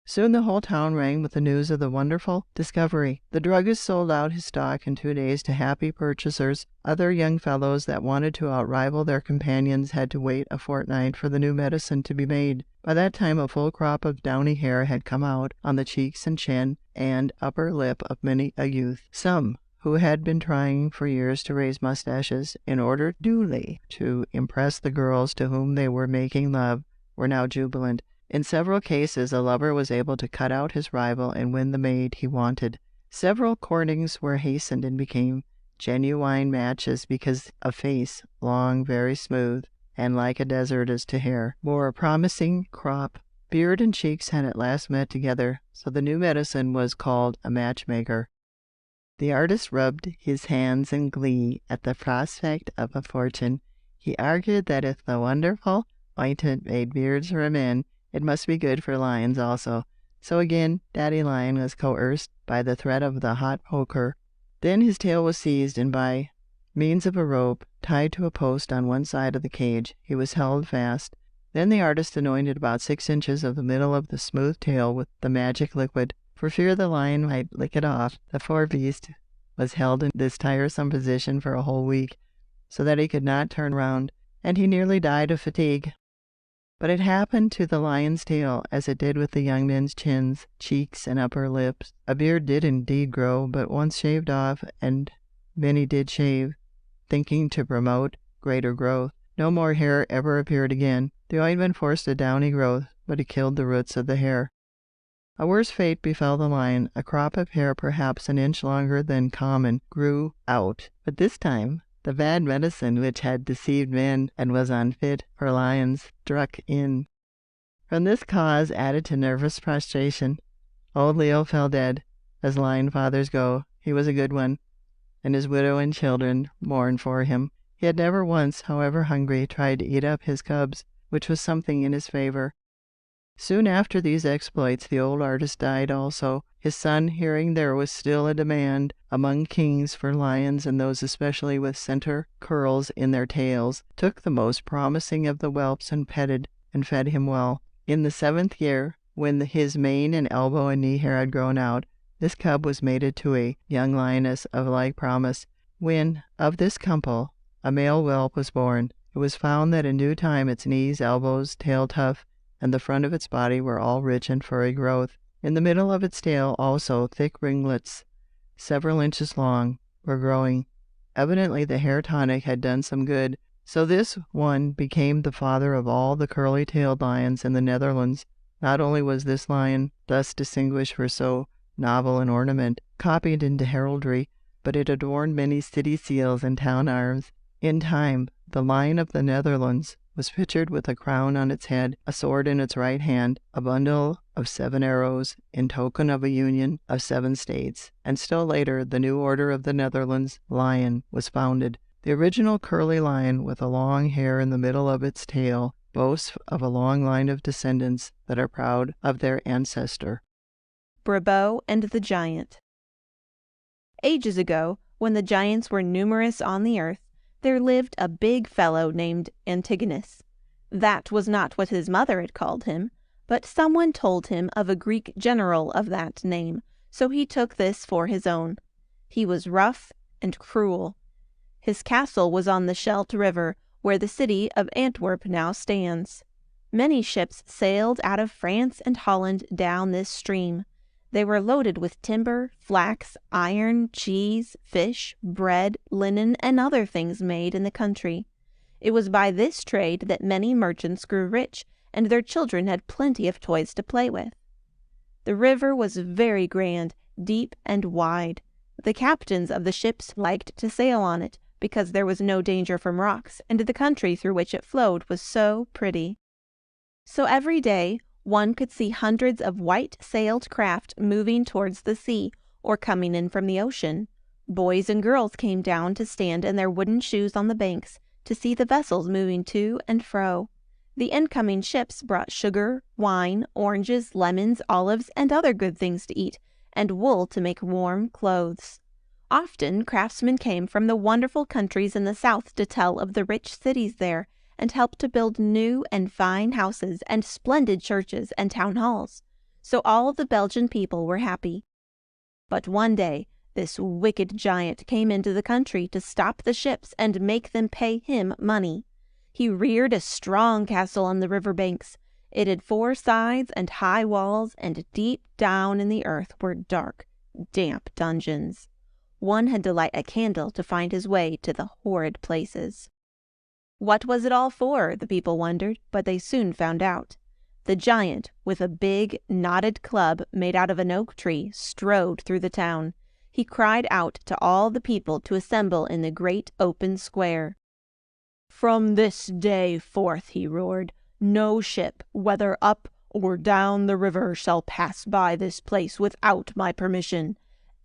Speaker 12: Soon the whole town rang with the news of the wonderful discovery. The druggist sold out his stock in 2 days to happy purchasers. Other young fellows that wanted to outrival their companions had to wait a fortnight for the new medicine to be made. By that time a full crop of downy hair had come out on the cheeks and chin and upper lip of many a youth. Some, who had been trying for years to raise mustaches in order duly to impress the girls to whom they were making love, were now jubilant. In several cases a lover was able to cut out his rival and win the maid he wanted. Several courtings were hastened and became genuine matches because a face, long, very smooth, and like a desert as to hair, bore a promising crop. Beard and cheeks had at last met together, so the new medicine was called a matchmaker. The artist rubbed his hands in glee at the prospect of a fortune. He argued that if the wonderful ointment made beards for men, it must be good for lions also. So again Daddy Lion was coerced by the threat of the hot poker. Then his tail was seized, and by means of a rope tied to a post on one side of the cage, he was held fast. Then the artist anointed about 6 inches of the middle of the smooth tail with the magic liquid. For fear the lion might lick it off, the poor beast was held in this tiresome position for a whole week, so that he could not turn round, and he nearly died of fatigue. But it happened to the lion's tail as it did with the young men's chins, cheeks, and upper lips. A beard did indeed grow, but once shaved off, and many did shave, thinking to promote greater growth. No more hair ever appeared again. The ointment forced a downy growth, but it killed the roots of the hair. A worse fate befell the lion. A crop of hair, perhaps an inch longer than common, grew out. But this time the bad medicine which had deceived men and was unfit for lions struck in. From this cause, added to nervous prostration, old Leo fell dead. As lion fathers go, he was a good one, and his widow and children mourned for him. He had never once, however hungry, tried to eat up his cubs, which was something in his favor. Soon after these exploits, the old artist died also. His son, hearing there was still a demand among kings for lions, and those especially with center curls in their tails, took the most promising of the whelps and petted and fed him well. In the 7th year, when his mane and elbow and knee hair had grown out, this cub was mated to a young lioness of like promise. When of this couple a male whelp was born, it was found that in due time its knees, elbows, tail tuft, and the front of its body were all rich and furry growth. In the middle of its tail also thick ringlets, several inches long, were growing. Evidently the hair tonic had done some good. So this one became the father of all the curly-tailed lions in the Netherlands. Not only was this lion thus distinguished for so novel an ornament, copied into heraldry, but it adorned many city seals and town arms. In time, the Lion of the Netherlands was pictured with a crown on its head, a sword in its right hand, a bundle of 7 arrows, in token of a union of 7 states, and still later the new order of the Netherlands lion was founded. The original curly lion, with a long hair in the middle of its tail, boasts of a long line of descendants that are proud of their ancestor.
Speaker 13: Brabo and the Giant. Ages ago, when the giants were numerous on the earth, there lived a big fellow named Antigonus. That was not what his mother had called him, but someone told him of a Greek general of that name, so he took this for his own. He was rough and cruel. His castle was on the Scheldt River, where the city of Antwerp now stands. Many ships sailed out of France and Holland down this stream. They were loaded with timber, flax, iron, cheese, fish, bread, linen, and other things made in the country. It was by this trade that many merchants grew rich, and their children had plenty of toys to play with. The river was very grand, deep and wide. The captains of the ships liked to sail on it, because there was no danger from rocks, and the country through which it flowed was so pretty. So every day one could see hundreds of white-sailed craft moving towards the sea, or coming in from the ocean. Boys and girls came down to stand in their wooden shoes on the banks, to see the vessels moving to and fro. The incoming ships brought sugar, wine, oranges, lemons, olives, and other good things to eat, and wool to make warm clothes. Often craftsmen came from the wonderful countries in the south to tell of the rich cities there, and help to build new and fine houses and splendid churches and town halls. So all the Belgian people were happy. But one day this wicked giant came into the country to stop the ships and make them pay him money. He reared a strong castle on the river banks. It had 4 sides and high walls, and deep down in the earth were dark, damp dungeons. One had to light a candle to find his way to the horrid places. What was it all for, the people wondered, but they soon found out. The giant, with a big, knotted club made out of an oak tree, strode through the town. He cried out to all the people to assemble in the great open square. "From this day forth," he roared, "no ship, whether up or down the river, shall pass by this place without my permission.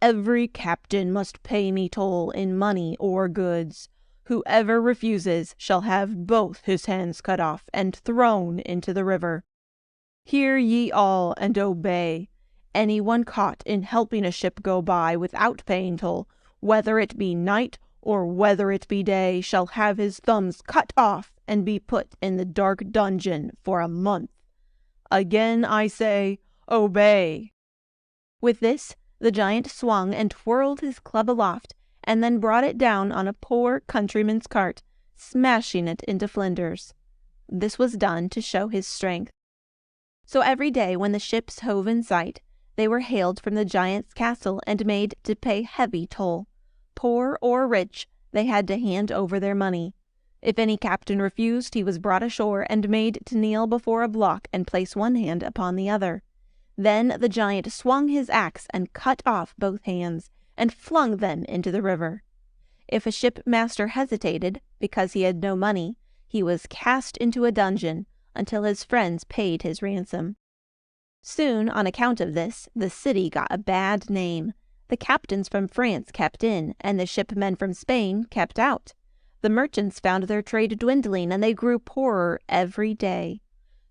Speaker 13: Every captain must pay me toll in money or goods. Whoever refuses shall have both his hands cut off and thrown into the river. Hear ye all and obey. Anyone caught in helping a ship go by without paying toll, whether it be night or whether it be day, shall have his thumbs cut off and be put in the dark dungeon for a month. Again I say, obey." With this, the giant swung and twirled his club aloft, and then brought it down on a poor countryman's cart, smashing it into flinders. This was done to show his strength. So every day when the ships hove in sight, they were hailed from the giant's castle and made to pay heavy toll. Poor or rich, they had to hand over their money. If any captain refused, he was brought ashore and made to kneel before a block and place one hand upon the other. Then the giant swung his axe and cut off both hands, and flung them into the river. If a shipmaster hesitated, because he had no money, he was cast into a dungeon until his friends paid his ransom. Soon, on account of this, the city got a bad name. The captains from France kept in, and the shipmen from Spain kept out. The merchants found their trade dwindling, and they grew poorer every day.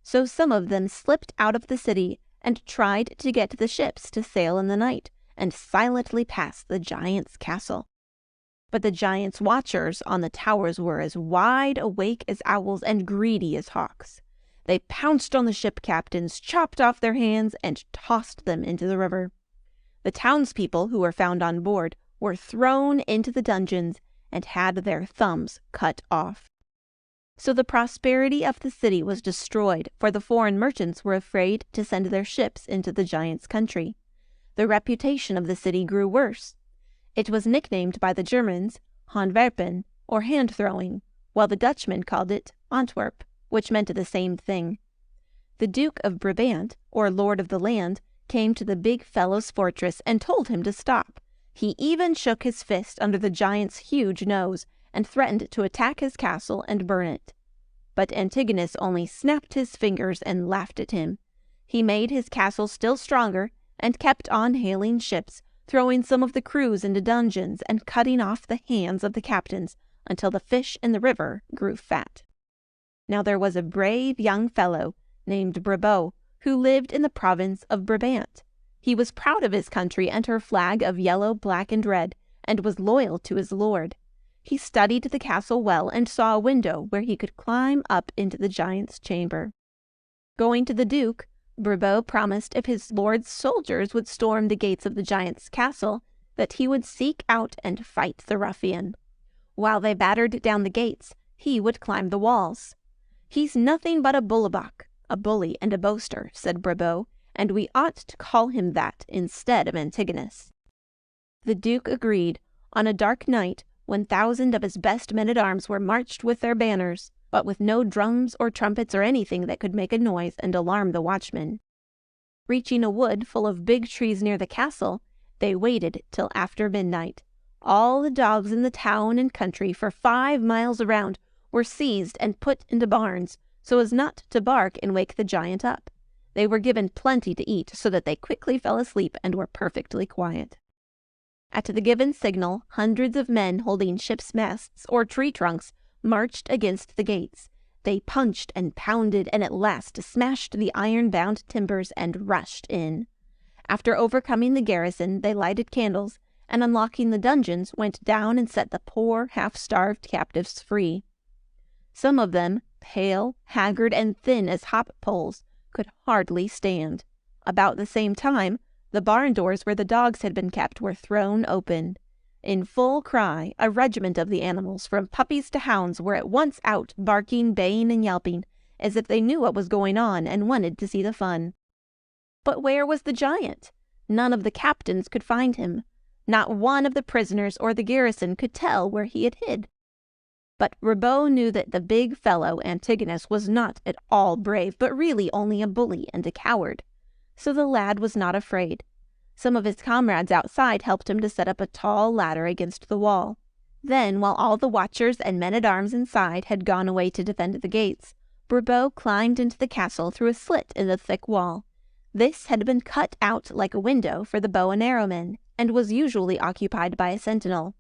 Speaker 13: So some of them slipped out of the city and tried to get the ships to sail in the night and silently pass the giant's castle. But the giant's watchers on the towers were as wide awake as owls and greedy as hawks. They pounced on the ship captains, chopped off their hands, and tossed them into the river. The townspeople who were found on board were thrown into the dungeons and had their thumbs cut off. So the prosperity of the city was destroyed, for the foreign merchants were afraid to send their ships into the giant's country. The reputation of the city grew worse. It was nicknamed by the Germans handwerpen, or hand-throwing, while the Dutchmen called it Antwerp, which meant the same thing. The Duke of Brabant, or Lord of the Land, came to the big fellow's fortress and told him to stop. He even shook his fist under the giant's huge nose and threatened to attack his castle and burn it. But Antigonus only snapped his fingers and laughed at him. He made his castle still stronger and kept on hailing ships, throwing some of the crews into dungeons and cutting off the hands of the captains until the fish in the river grew fat. Now there was a brave young fellow named Brabo who lived in the province of Brabant. He was proud of his country and her flag of yellow, black, and red, and was loyal to his lord. He studied the castle well and saw a window where he could climb up into the giant's chamber. Going to the duke, Brabo promised if his lord's soldiers would storm the gates of the giant's castle, that he would seek out and fight the ruffian. While they battered down the gates, he would climb the walls. "He's nothing but a bullabach, a bully and a boaster," said Brabo, "and we ought to call him that instead of Antigonus." The duke agreed. On a dark night, 1,000 of his best men-at-arms were marched with their banners, but with no drums or trumpets or anything that could make a noise and alarm the watchmen. Reaching a wood full of big trees near the castle, they waited till after midnight. All the dogs in the town and country for 5 miles around were seized and put into barns, so as not to bark and wake the giant up. They were given plenty to eat, so that they quickly fell asleep and were perfectly quiet. At the given signal, hundreds of men holding ships' masts or tree trunks marched against the gates. They punched and pounded and at last smashed the iron-bound timbers and rushed in. After overcoming the garrison, they lighted candles, and unlocking the dungeons, went down and set the poor, half-starved captives free. Some of them, pale, haggard, and thin as hop poles, could hardly stand. About the same time, the barn doors where the dogs had been kept were thrown open. In full cry, a regiment of the animals, from puppies to hounds, were at once out, barking, baying, and yelping, as if they knew what was going on and wanted to see the fun. But where was the giant? None of the captains could find him. Not one of the prisoners or the garrison could tell where he had hid. But Brabo knew that the big fellow, Antigonus, was not at all brave, but really only a bully and a coward. So the lad was not afraid. Some of his comrades outside helped him to set up a tall ladder against the wall. Then, while all the watchers and men-at-arms inside had gone away to defend the gates, Brabo climbed into the castle through a slit in the thick wall. This had been cut out like a window for the bow and arrow men, and was usually occupied by a sentinel.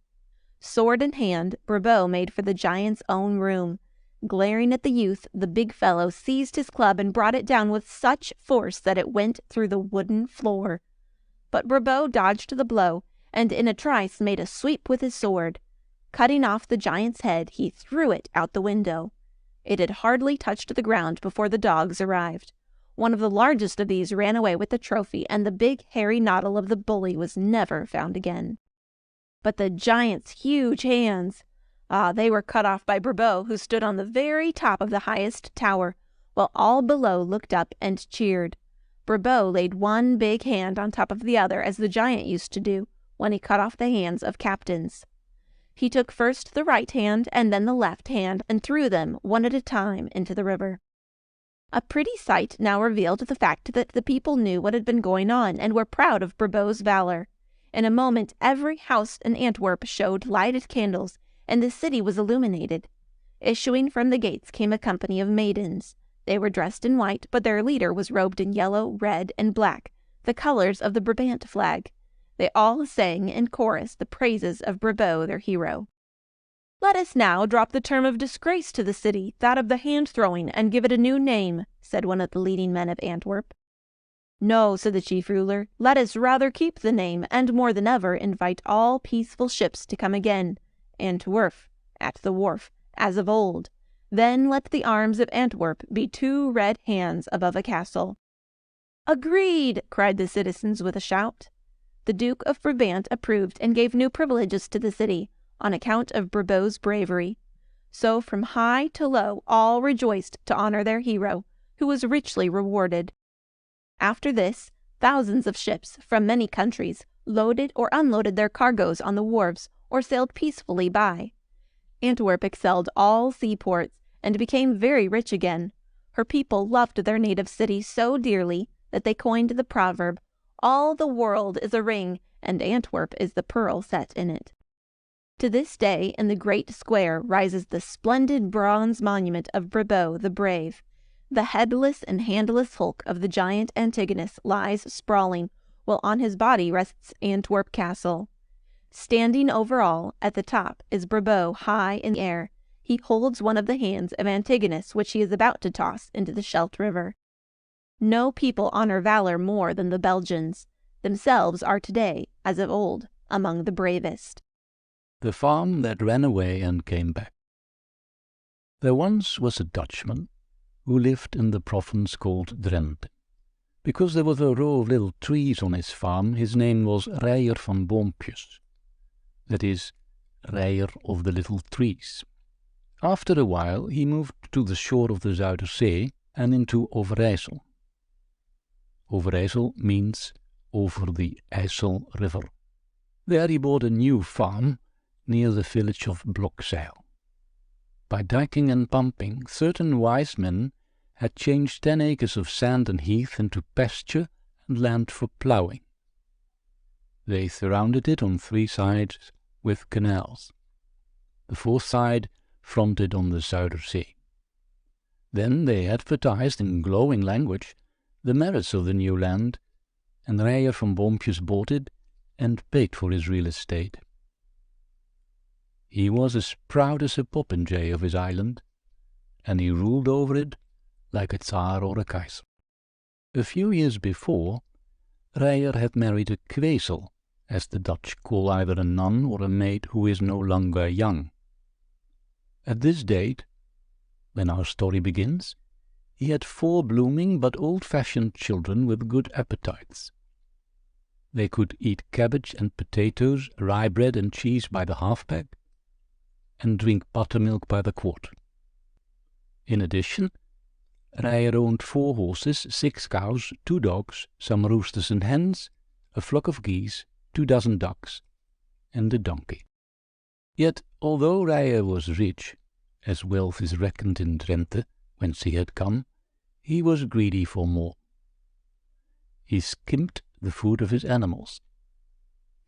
Speaker 13: Sword in hand, Brabo made for the giant's own room. Glaring at the youth, the big fellow seized his club and brought it down with such force that it went through the wooden floor. But Brabo dodged the blow, and in a trice made a sweep with his sword. Cutting off the giant's head, he threw it out the window. It had hardly touched the ground before the dogs arrived. One of the largest of these ran away with the trophy, and the big hairy noddle of the bully was never found again. But the giant's huge hands! They were cut off by Brabo, who stood on the very top of the highest tower, while all below looked up and cheered. Brabo laid one big hand on top of the other, as the giant used to do when he cut off the hands of captains. He took first the right hand and then the left hand, and threw them, one at a time, into the river. A pretty sight now revealed the fact that the people knew what had been going on and were proud of Brebo's valor. In a moment every house in Antwerp showed lighted candles, and the city was illuminated. Issuing from the gates came a company of maidens. They were dressed in white, but their leader was robed in yellow, red, and black, the colors of the Brabant flag. They all sang in chorus the praises of Brebo, their hero. "Let us now drop the term of disgrace to the city, that of the hand-throwing, and give it a new name," said one of the leading men of Antwerp. "No," said the chief ruler, "let us rather keep the name, and more than ever invite all peaceful ships to come again, Antwerp, at the wharf, as of old. Then let the arms of Antwerp be two red hands above a castle." "Agreed!" cried the citizens with a shout. The Duke of Brabant approved and gave new privileges to the city, on account of Brebo's bravery. So from high to low all rejoiced to honor their hero, who was richly rewarded. After this, thousands of ships from many countries loaded or unloaded their cargoes on the wharves or sailed peacefully by. Antwerp excelled all seaports and became very rich again. Her people loved their native city so dearly that they coined the proverb, "All the world is a ring, and Antwerp is the pearl set in it." To this day in the great square rises the splendid bronze monument of Brebo the Brave. The headless and handless hulk of the giant Antigonus lies sprawling, while on his body rests Antwerp Castle. Standing over all, at the top, is Brebo high in the air. He holds one of the hands of Antigonus, which he is about to toss into the Scheldt River. No people honor valor more than the Belgians. Themselves are today, as of old, among the bravest.
Speaker 2: The farm that ran away and came back. There once was a Dutchman who lived in the province called Drenthe. Because there was a row of little trees on his farm, his name was Rijer van Boompjes. That is, Rijer of the little trees. After a while he moved to the shore of the Zuiderzee and into Overijssel. Overijssel means over the IJssel River. There he bought a new farm near the village of Blokzeil. By diking and pumping, certain wise men had changed 10 acres of sand and heath into pasture and land for ploughing. They surrounded it on 3 sides with canals. The 4th side fronted on the Zuiderzee. Then they advertised in glowing language the merits of the new land, and Rijer van Boompjes bought it and paid for his real estate. He was as proud as a popinjay of his island, and he ruled over it like a Tsar or a Kaiser. A few years before, Rijer had married a kwezel, as the Dutch call either a nun or a maid who is no longer young. At this date, when our story begins, he had 4 blooming but old-fashioned children with good appetites. They could eat cabbage and potatoes, rye bread and cheese by the half-peck, and drink buttermilk by the quart. In addition, Rijer owned 4 horses, 6 cows, 2 dogs, some roosters and hens, a flock of geese, 2 dozen ducks, and a donkey. Yet, although Rijer was rich, as wealth is reckoned in Drenthe, whence he had come, he was greedy for more. He skimped the food of his animals.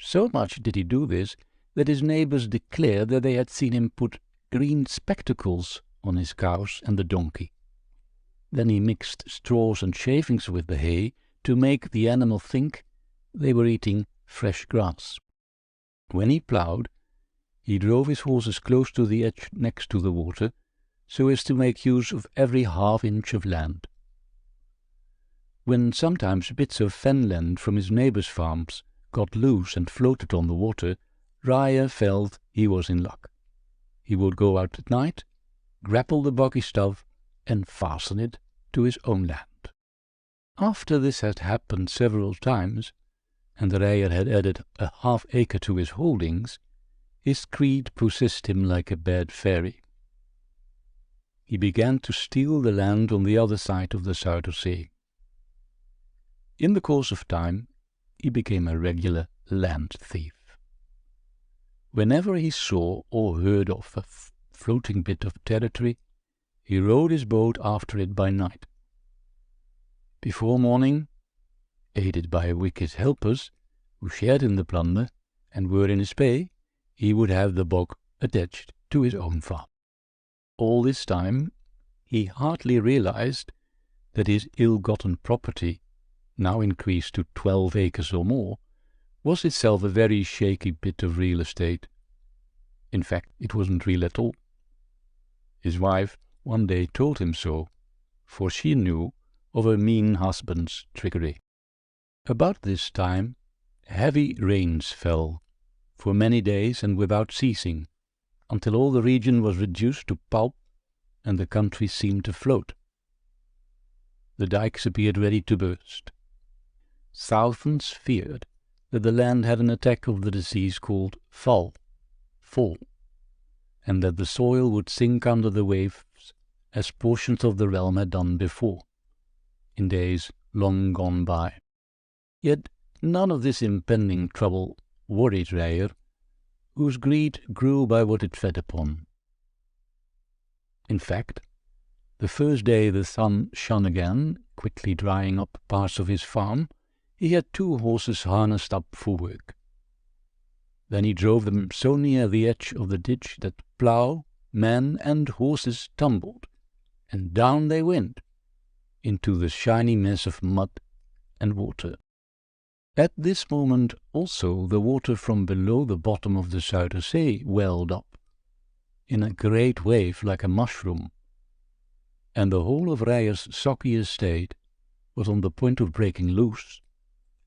Speaker 2: So much did he do this, that his neighbors declared that they had seen him put green spectacles on his cows and the donkey. Then he mixed straws and shavings with the hay to make the animal think they were eating fresh grass. When he ploughed, he drove his horses close to the edge next to the water, so as to make use of every half-inch of land. When sometimes bits of fenland from his neighbors' farms got loose and floated on the water, Rijer felt he was in luck. He would go out at night, grapple the boggy stuff, and fasten it to his own land. After this had happened several times, and Rijer had added a half-acre to his holdings, his greed possessed him like a bad fairy. He began to steal the land on the other side of the Zuiderzee. In the course of time, he became a regular land thief. Whenever he saw or heard of a floating bit of territory, he rowed his boat after it by night, Before morning, aided by wicked helpers who shared in the plunder and were in his pay, he would have the bog attached to his own farm. All this time, he hardly realized that his ill-gotten property, now increased to 12 acres or more, was itself a very shaky bit of real estate. In fact, it wasn't real at all. His wife one day told him so, for she knew of her mean husband's trickery. About this time, heavy rains fell, for many days and without ceasing, until all the region was reduced to pulp and the country seemed to float. The dikes appeared ready to burst. Thousands feared that the land had an attack of the disease called fall, and that the soil would sink under the waves as portions of the realm had done before, in days long gone by. Yet none of this impending trouble worried Ryer, whose greed grew by what it fed upon. In fact, the first day the sun shone again, quickly drying up parts of his farm, he had 2 horses harnessed up for work. Then he drove them so near the edge of the ditch that plough, men, and horses tumbled, and down they went, into the shiny mess of mud and water. At this moment also the water from below the bottom of the Zuiderzee welled up, in a great wave like a mushroom, and the whole of Ryer's soggy estate was on the point of breaking loose,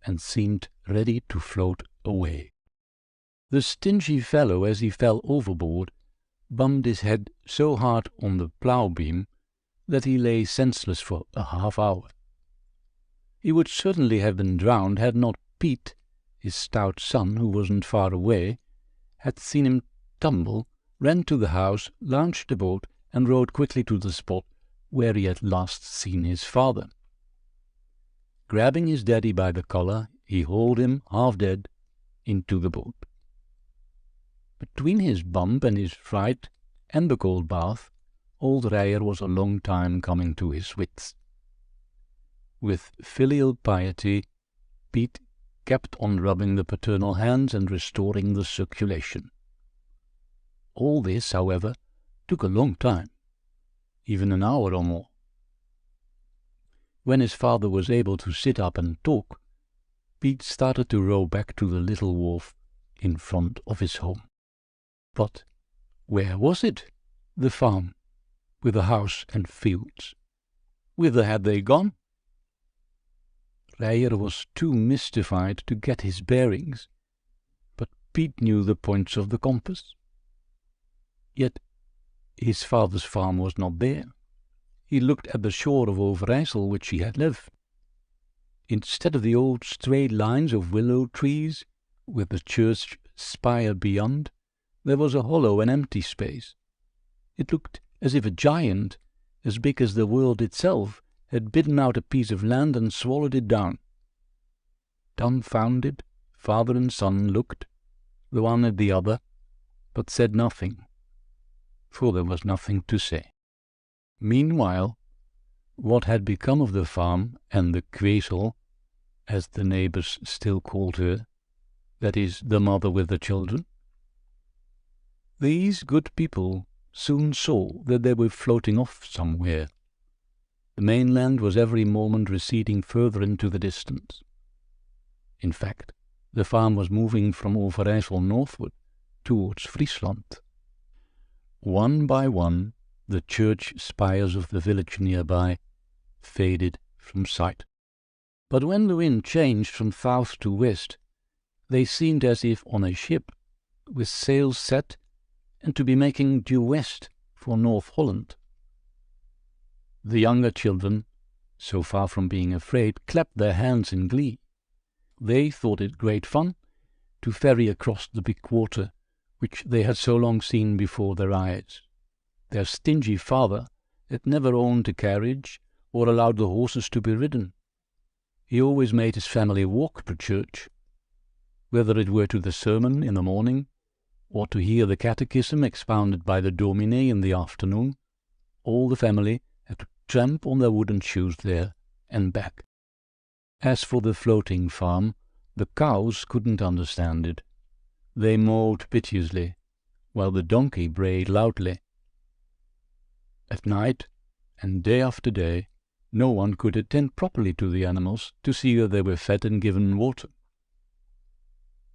Speaker 2: and seemed ready to float away. The stingy fellow, as he fell overboard, bumped his head so hard on the plough beam that he lay senseless for a half-hour. He would certainly have been drowned had not Pete, his stout son, who wasn't far away, had seen him tumble, ran to the house, launched the boat, and rowed quickly to the spot where he had last seen his father. Grabbing his daddy by the collar, he hauled him, half dead, into the boat. Between his bump and his fright and the cold bath, old Ryer was a long time coming to his wits. With filial piety, Pete kept on rubbing the paternal hands and restoring the circulation. All this, however, took a long time, even an hour or more. When his father was able to sit up and talk, Pete started to row back to the little wharf in front of his home. But where was it, the farm, with the house and fields? Whither had they gone? Ryer was too mystified to get his bearings, but Pete knew the points of the compass. Yet his father's farm was not there. He looked at the shore of Overijssel which he had left. Instead of the old straight lines of willow trees, with the church spire beyond, there was a hollow and empty space. It looked as if a giant, as big as the world itself, had bitten out a piece of land and swallowed it down. Dumbfounded, father and son looked, the one at the other, but said nothing, for there was nothing to say. Meanwhile, what had become of the farm and the kwezel, as the neighbors still called her, that is, the mother with the children? These good people soon saw that they were floating off somewhere. The mainland was every moment receding further into the distance. In fact, the farm was moving from Overijssel northward towards Friesland. One by one, the church spires of the village nearby faded from sight. But when the wind changed from south to west, they seemed as if on a ship, with sails set, and to be making due west for North Holland. The younger children, so far from being afraid, clapped their hands in glee. They thought it great fun to ferry across the big water which they had so long seen before their eyes. Their stingy father had never owned a carriage or allowed the horses to be ridden. He always made his family walk to church, whether it were to the sermon in the morning, or to hear the catechism expounded by the domine in the afternoon. All the family had to tramp on their wooden shoes there and back. As for the floating farm, the cows couldn't understand it. They mooed piteously, while the donkey brayed loudly. At night, and day after day, no one could attend properly to the animals to see that they were fed and given water.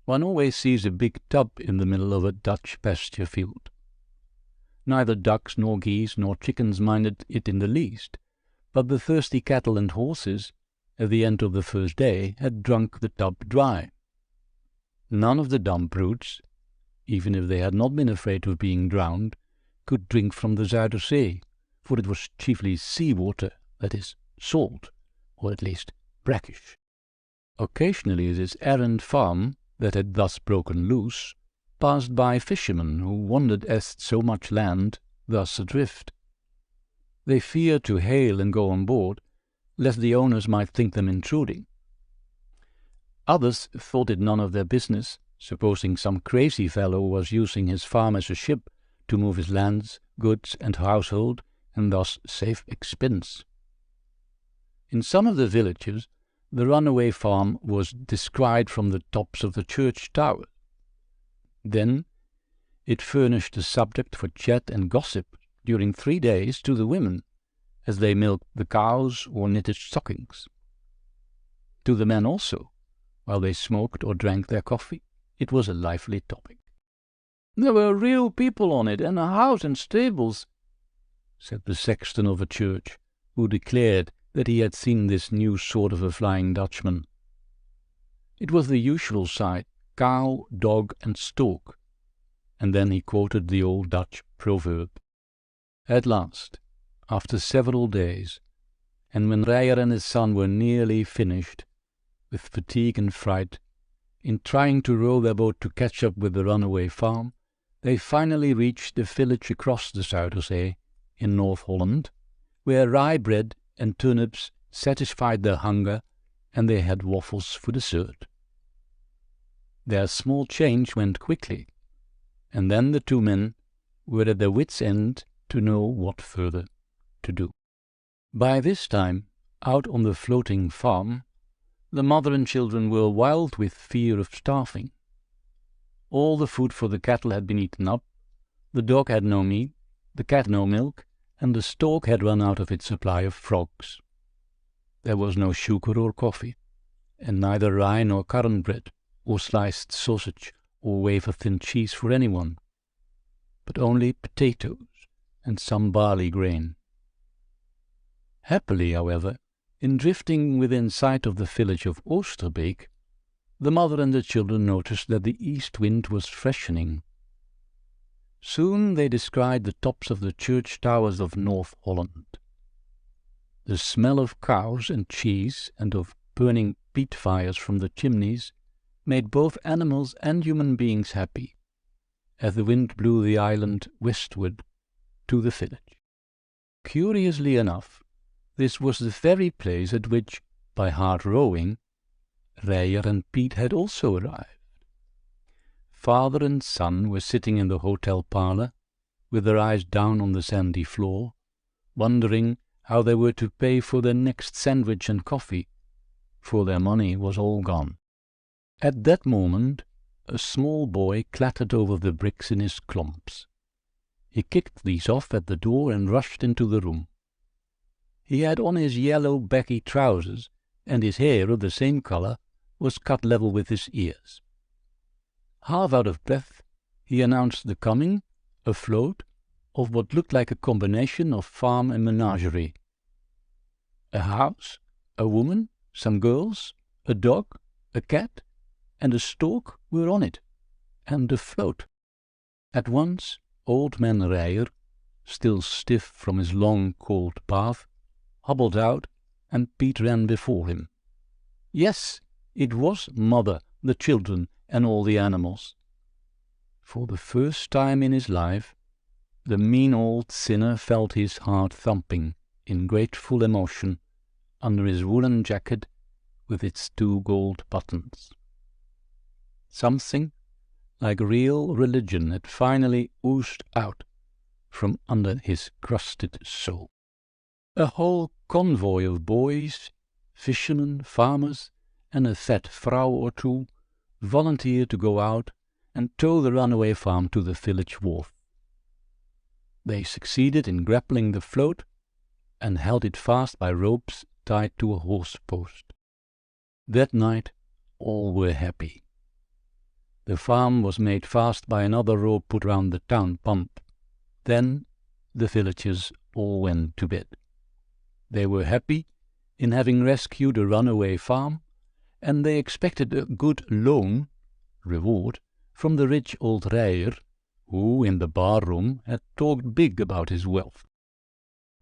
Speaker 2: One always sees a big tub in the middle of a Dutch pasture field. Neither ducks nor geese nor chickens minded it in the least, but the thirsty cattle and horses, at the end of the first day, had drunk the tub dry. None of the dumb brutes, even if they had not been afraid of being drowned, could drink from the Zuiderzee, for it was chiefly sea water, that is, salt, or at least brackish. Occasionally this errant farm, that had thus broken loose, passed by fishermen who wondered at so much land thus adrift. They feared to hail and go on board, lest the owners might think them intruding. Others thought it none of their business, supposing some crazy fellow was using his farm as a ship to move his lands, goods, and household, and thus save expense. In some of the villages, the runaway farm was descried from the tops of the church tower. Then it furnished a subject for chat and gossip during 3 days to the women, as they milked the cows or knitted stockings. To the men also, while they smoked or drank their coffee, it was a lively topic. "There were real people on it, and a house and stables," said the sexton of a church, who declared that he had seen this new sort of a Flying Dutchman. It was the usual sight, cow, dog, and stork, and then he quoted the old Dutch proverb. At last, after several days, and when Reijer and his son were nearly finished, with fatigue and fright, in trying to row their boat to catch up with the runaway farm, they finally reached the village across the Zuiderzee, in North Holland, where rye bread and turnips satisfied their hunger, and they had waffles for dessert. Their small change went quickly, and then the 2 men were at their wits' end to know what further to do. By this time, out on the floating farm, the mother and children were wild with fear of starving. All the food for the cattle had been eaten up, the dog had no meat, the cat no milk, and the stork had run out of its supply of frogs. There was no sugar or coffee, and neither rye nor currant bread, or sliced sausage, or wafer-thin cheese for anyone, but only potatoes and some barley grain. Happily, however, in drifting within sight of the village of Oosterbeek, the mother and the children noticed that the east wind was freshening. Soon they descried the tops of the church towers of North Holland. The smell of cows and cheese and of burning peat fires from the chimneys made both animals and human beings happy, as the wind blew the island westward to the village. Curiously enough, this was the very place at which, by hard rowing, Reijer and Piet had also arrived. Father and son were sitting in the hotel parlour, with their eyes down on the sandy floor, wondering how they were to pay for their next sandwich and coffee, for their money was all gone. At that moment, a small boy clattered over the bricks in his klomps. He kicked these off at the door and rushed into the room. He had on his yellow baggy trousers, and his hair of the same colour was cut level with his ears. Half out of breath, he announced the coming, afloat, of what looked like a combination of farm and menagerie. A house, a woman, some girls, a dog, a cat, and a stork were on it, and afloat. At once, old man Reijer, still stiff from his long cold bath, hobbled out, and Piet ran before him. Yes, it was mother, the children, and all the animals. For the first time in his life, the mean old sinner felt his heart thumping in grateful emotion under his woolen jacket with its 2 gold buttons. Something like real religion had finally oozed out from under his crusted soul. A whole convoy of boys,
Speaker 14: fishermen, farmers, and a fat vrouw or two volunteered to go out and tow the runaway farm to the village wharf. They succeeded in grappling the float and held it fast by ropes tied to a horse post. That night all were happy. The farm was made fast by another rope put round the town pump. Then the villagers all went to bed. They were happy in having rescued a runaway farm, and they expected a good loan, reward, from the rich old Rijer, who in the bar-room had talked big about his wealth.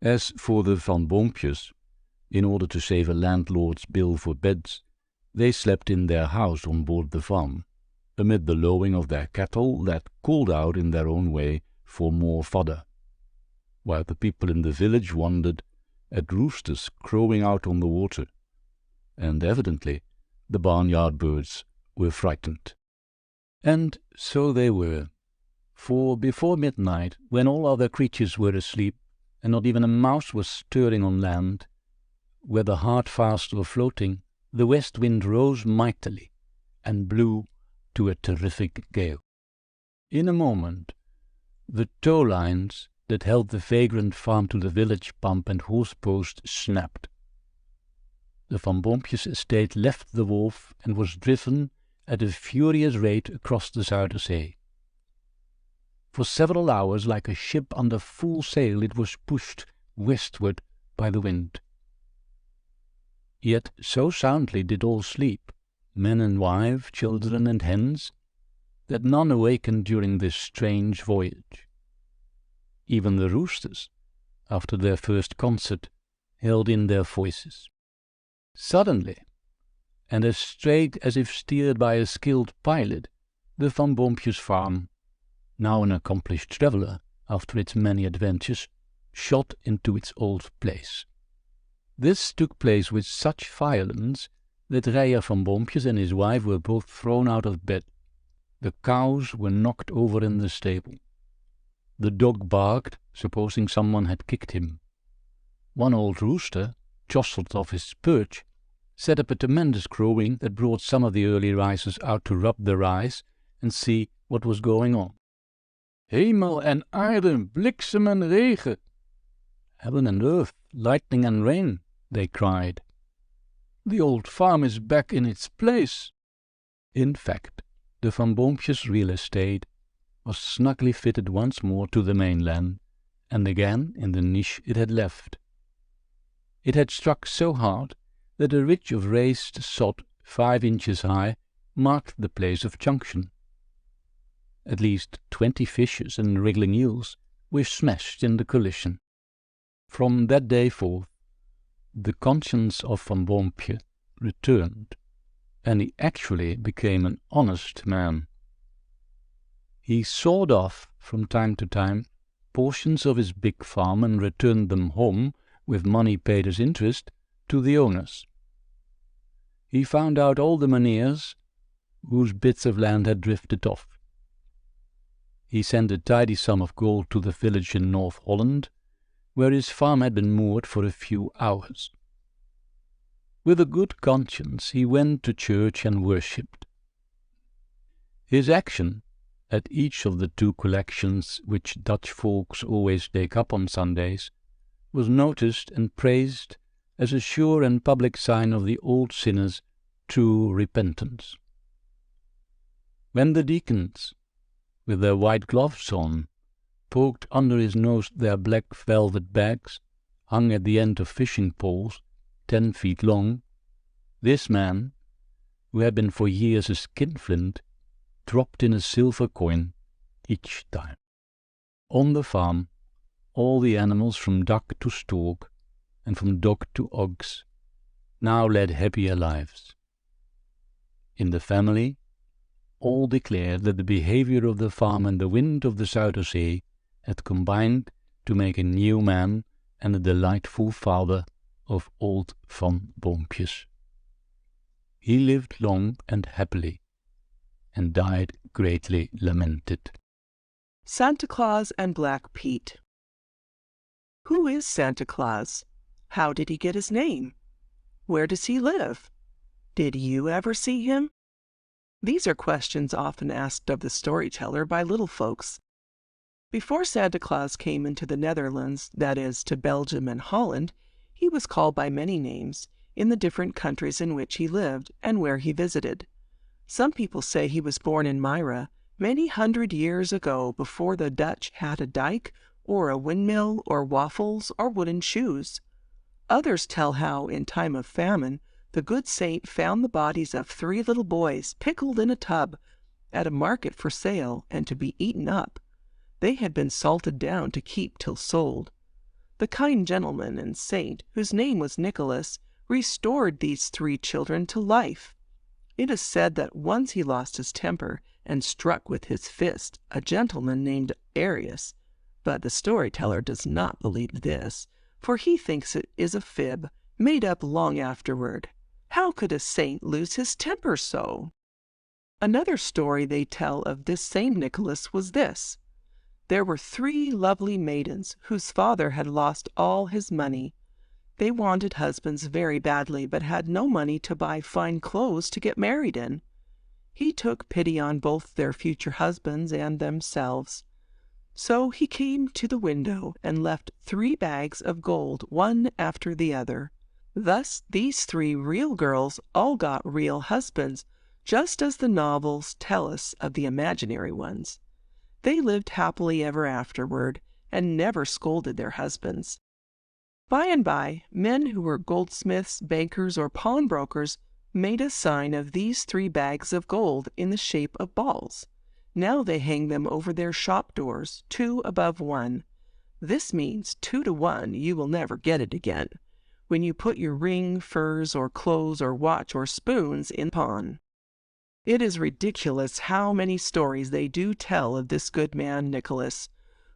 Speaker 14: As for the Van Boompjes, in order to save a landlord's bill for beds, they slept in their house on board the farm, amid the lowing of their cattle that called out in their own way for more fodder, while the people in the village wondered at roosters crowing out on the water, and evidently the barnyard birds were frightened. And so they were, for before midnight, when all other creatures were asleep, and not even a mouse was stirring on land, whether hard fast or floating, the west wind rose mightily and blew to a terrific gale. In a moment, the tow lines that held the vagrant farm to the village pump and horse post snapped. The Van Boompjes estate left the wharf and was driven at a furious rate across the Zuiderzee. For several hours, like a ship under full sail, it was pushed westward by the wind. Yet so soundly did all sleep, men and wife, children and hens, that none awakened during this strange voyage. Even the roosters, after their first concert, held in their voices. Suddenly, and as straight as if steered by a skilled pilot, the Van Boompjes farm, now an accomplished traveller after its many adventures, shot into its old place. This took place with such violence that Rijer Van Boompjes and his wife were both thrown out of bed. The cows were knocked over in the stable. The dog barked, supposing someone had kicked him. One old rooster, jostled off his perch, set up a tremendous crowing that brought some of the early risers out to rub their eyes and see what was going on. Hemel en aarde, bliksem en regen. Heaven and earth, lightning and rain, they cried. The old farm is back in its place. In fact, the Van Boompjes real estate was snugly fitted once more to the mainland, and again in the niche it had left. It had struck so hard that a ridge of raised sod 5 inches high marked the place of junction. At least 20 fishes and wriggling eels were smashed in the collision. From that day forth, the conscience of Van Boompje returned, and he actually became an honest man. He sawed off, from time to time, portions of his big farm and returned them home, with money paid as interest, to the owners. He found out all the mynheers whose bits of land had drifted off. He sent a tidy sum of gold to the village in North Holland, where his farm had been moored for a few hours. With a good conscience he went to church and worshipped. His action at each of the 2 collections which Dutch folks always take up on Sundays was noticed and praised as a sure and public sign of the old sinner's true repentance. When the deacons, with their white gloves on, poked under his nose their black velvet bags, hung at the end of fishing poles 10 feet long, this man, who had been for years a skinflint, dropped in a silver coin each time. On the farm, all the animals from duck to stork, and from dog to ox, now led happier lives. In the family, all declared that the behavior of the farm and the wind of the Zuiderzee had combined to make a new man and a delightful father of old Van Boompjes. He lived long and happily, and died greatly lamented.
Speaker 15: Santa Claus and Black Pete. Who is Santa Claus? How did he get his name? Where does he live? Did you ever see him? These are questions often asked of the storyteller by little folks. Before Santa Claus came into the Netherlands, that is, to Belgium and Holland, he was called by many names in the different countries in which he lived and where he visited. Some people say he was born in Myra many hundred years ago, before the Dutch had a dike or a windmill or waffles or wooden shoes. Others tell how, in time of famine, the good saint found the bodies of 3 little boys pickled in a tub at a market for sale and to be eaten up. They had been salted down to keep till sold. The kind gentleman and saint, whose name was Nicholas, restored these 3 children to life. It is said that once he lost his temper and struck with his fist a gentleman named Arius, but the storyteller does not believe this, for he thinks it is a fib made up long afterward. How could a saint lose his temper so? Another story they tell of this same Nicholas was this. There were 3 lovely maidens whose father had lost all his money. They wanted husbands very badly, but had no money to buy fine clothes to get married in. He took pity on both their future husbands and themselves. So he came to the window and left 3 bags of gold, one after the other. Thus these 3 real girls all got real husbands, just as the novels tell us of the imaginary ones. They lived happily ever afterward, and never scolded their husbands. By and by, men who were goldsmiths, bankers, or pawnbrokers made a sign of these 3 bags of gold in the shape of balls. Now they hang them over their shop doors, 2 above 1. This means 2 to 1 you will never get it again, when you put your ring, furs, or clothes, or watch, or spoons in pawn. It is ridiculous how many stories they do tell of this good man Nicholas,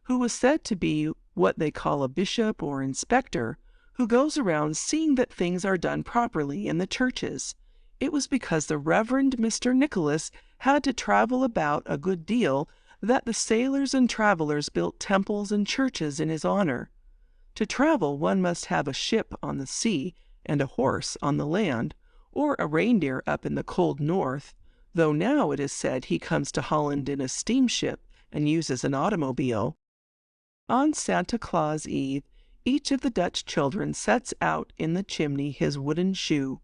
Speaker 15: who was said to be what they call a bishop or inspector, who goes around seeing that things are done properly in the churches. It was because the Reverend Mr. Nicholas had to travel about a good deal that the sailors and travelers built temples and churches in his honor. To travel, one must have a ship on the sea and a horse on the land, or a reindeer up in the cold north, though now it is said he comes to Holland in a steamship and uses an automobile. On Santa Claus Eve, each of the Dutch children sets out in the chimney his wooden shoe.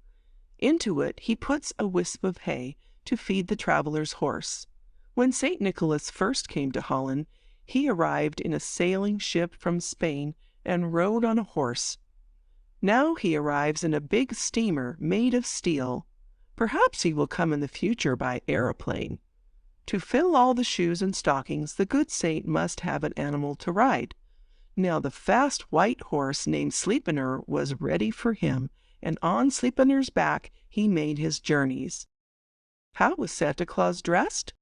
Speaker 15: Into it he puts a wisp of hay to feed the traveler's horse. When St. Nicholas first came to Holland, he arrived in a sailing ship from Spain and rode on a horse. Now he arrives in a big steamer made of steel. Perhaps he will come in the future by aeroplane. To fill all the shoes and stockings, the good saint must have an animal to ride. Now the fast white horse named Sleipnir was ready for him, and on Sleipnir's back he made his journeys. How was Santa Claus dressed?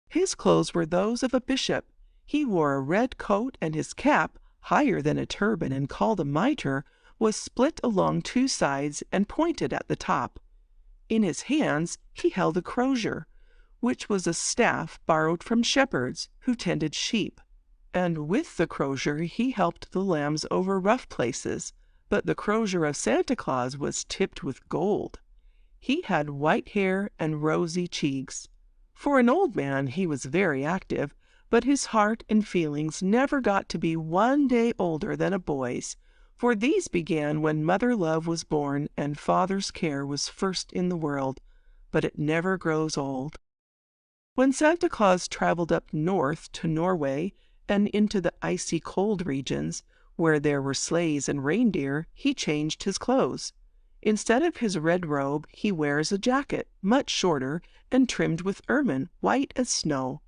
Speaker 15: His clothes were those of a bishop. He wore a red coat, and his cap, higher than a turban and called a mitre, was split along 2 sides and pointed at the top. In his hands he held a crozier, which was a staff borrowed from shepherds who tended sheep. And with the crozier he helped the lambs over rough places, but the crozier of Santa Claus was tipped with gold. He had white hair and rosy cheeks. For an old man he was very active, but his heart and feelings never got to be 1 day older than a boy's, for these began when mother love was born and father's care was first in the world, but it never grows old. When Santa Claus traveled up north to Norway and into the icy cold regions, where there were sleighs and reindeer, he changed his clothes. Instead of his red robe, he wears a jacket, much shorter, and trimmed with ermine, white as snow.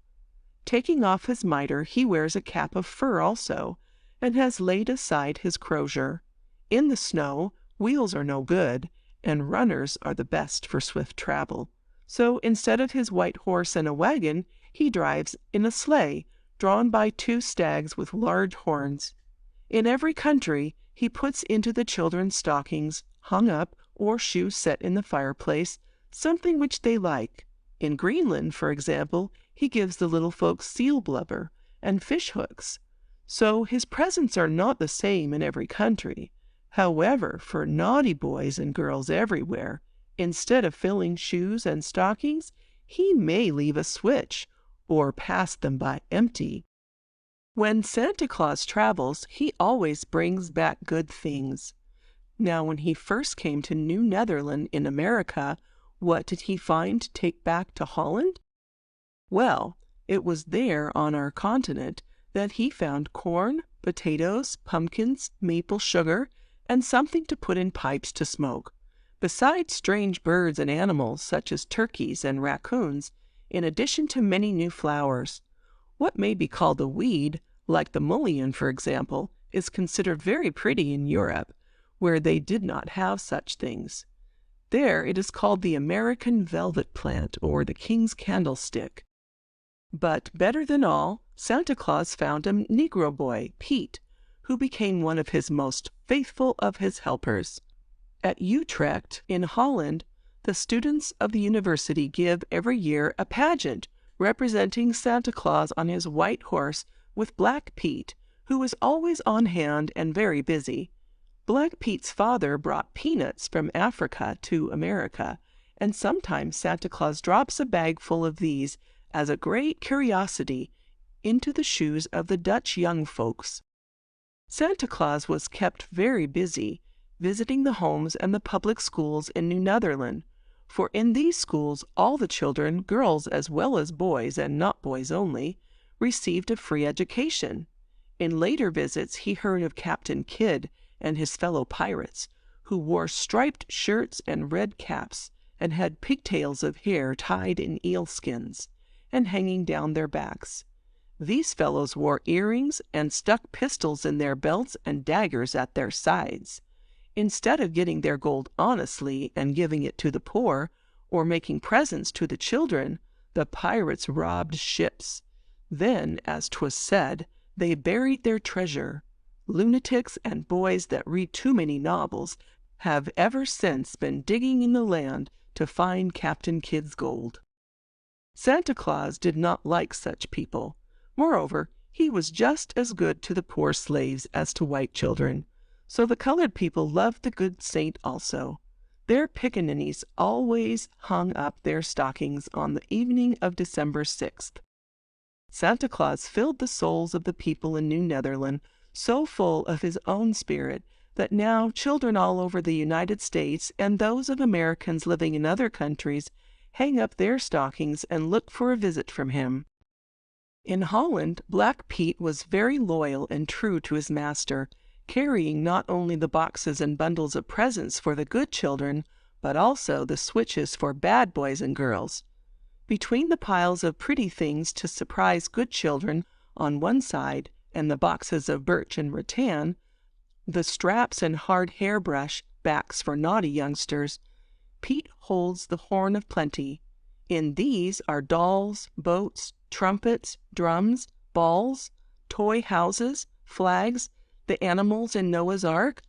Speaker 15: Taking off his mitre, he wears a cap of fur also, and has laid aside his crozier. In the snow, wheels are no good, and runners are the best for swift travel. So instead of his white horse and a wagon, he drives in a sleigh, drawn by 2 stags with large horns. In every country, he puts into the children's stockings, hung up, or shoes set in the fireplace, something which they like. In Greenland, for example, he gives the little folks seal blubber and fish hooks. So his presents are not the same in every country. However, for naughty boys and girls everywhere, instead of filling shoes and stockings, he may leave a switch or pass them by empty. When Santa Claus travels, he always brings back good things. Now, when he first came to New Netherland in America, what did he find to take back to Holland? Well, it was there on our continent that he found corn, potatoes, pumpkins, maple sugar, and something to put in pipes to smoke, besides strange birds and animals such as turkeys and raccoons, in addition to many new flowers. What may be called a weed, like the mullein, for example, is considered very pretty in Europe, where they did not have such things. There it is called the American velvet plant or the king's candlestick. But better than all, Santa Claus found a Negro boy, Pete, who became one of his most faithful of his helpers. At Utrecht, in Holland, the students of the university give every year a pageant representing Santa Claus on his white horse with Black Pete, who is always on hand and very busy. Black Pete's father brought peanuts from Africa to America, and sometimes Santa Claus drops a bag full of these as a great curiosity into the shoes of the Dutch young folks. Santa Claus was kept very busy, visiting the homes and the public schools in New Netherland, for in these schools all the children, girls as well as boys and not boys only, received a free education. In later visits he heard of Captain Kidd and his fellow pirates, who wore striped shirts and red caps, and had pigtails of hair tied in eel skins, and hanging down their backs. These fellows wore earrings and stuck pistols in their belts and daggers at their sides. Instead of getting their gold honestly and giving it to the poor, or making presents to the children, the pirates robbed ships. Then, as 'twas said, they buried their treasure. Lunatics and boys that read too many novels have ever since been digging in the land to find Captain Kidd's gold. Santa Claus did not like such people. Moreover, he was just as good to the poor slaves as to white children. So the colored people loved the good saint also. Their pickaninnies always hung up their stockings on the evening of December 6th. Santa Claus filled the souls of the people in New Netherland so full of his own spirit that now children all over the United States and those of Americans living in other countries hang up their stockings and look for a visit from him. In Holland, Black Pete was very loyal and true to his master, carrying not only the boxes and bundles of presents for the good children, but also the switches for bad boys and girls. Between the piles of pretty things to surprise good children on one side and the boxes of birch and rattan, the straps and hard hairbrush backs for naughty youngsters, Pete holds the horn of plenty. In these are dolls, boats, trumpets, drums, balls, toy houses, flags, the animals in Noah's Ark,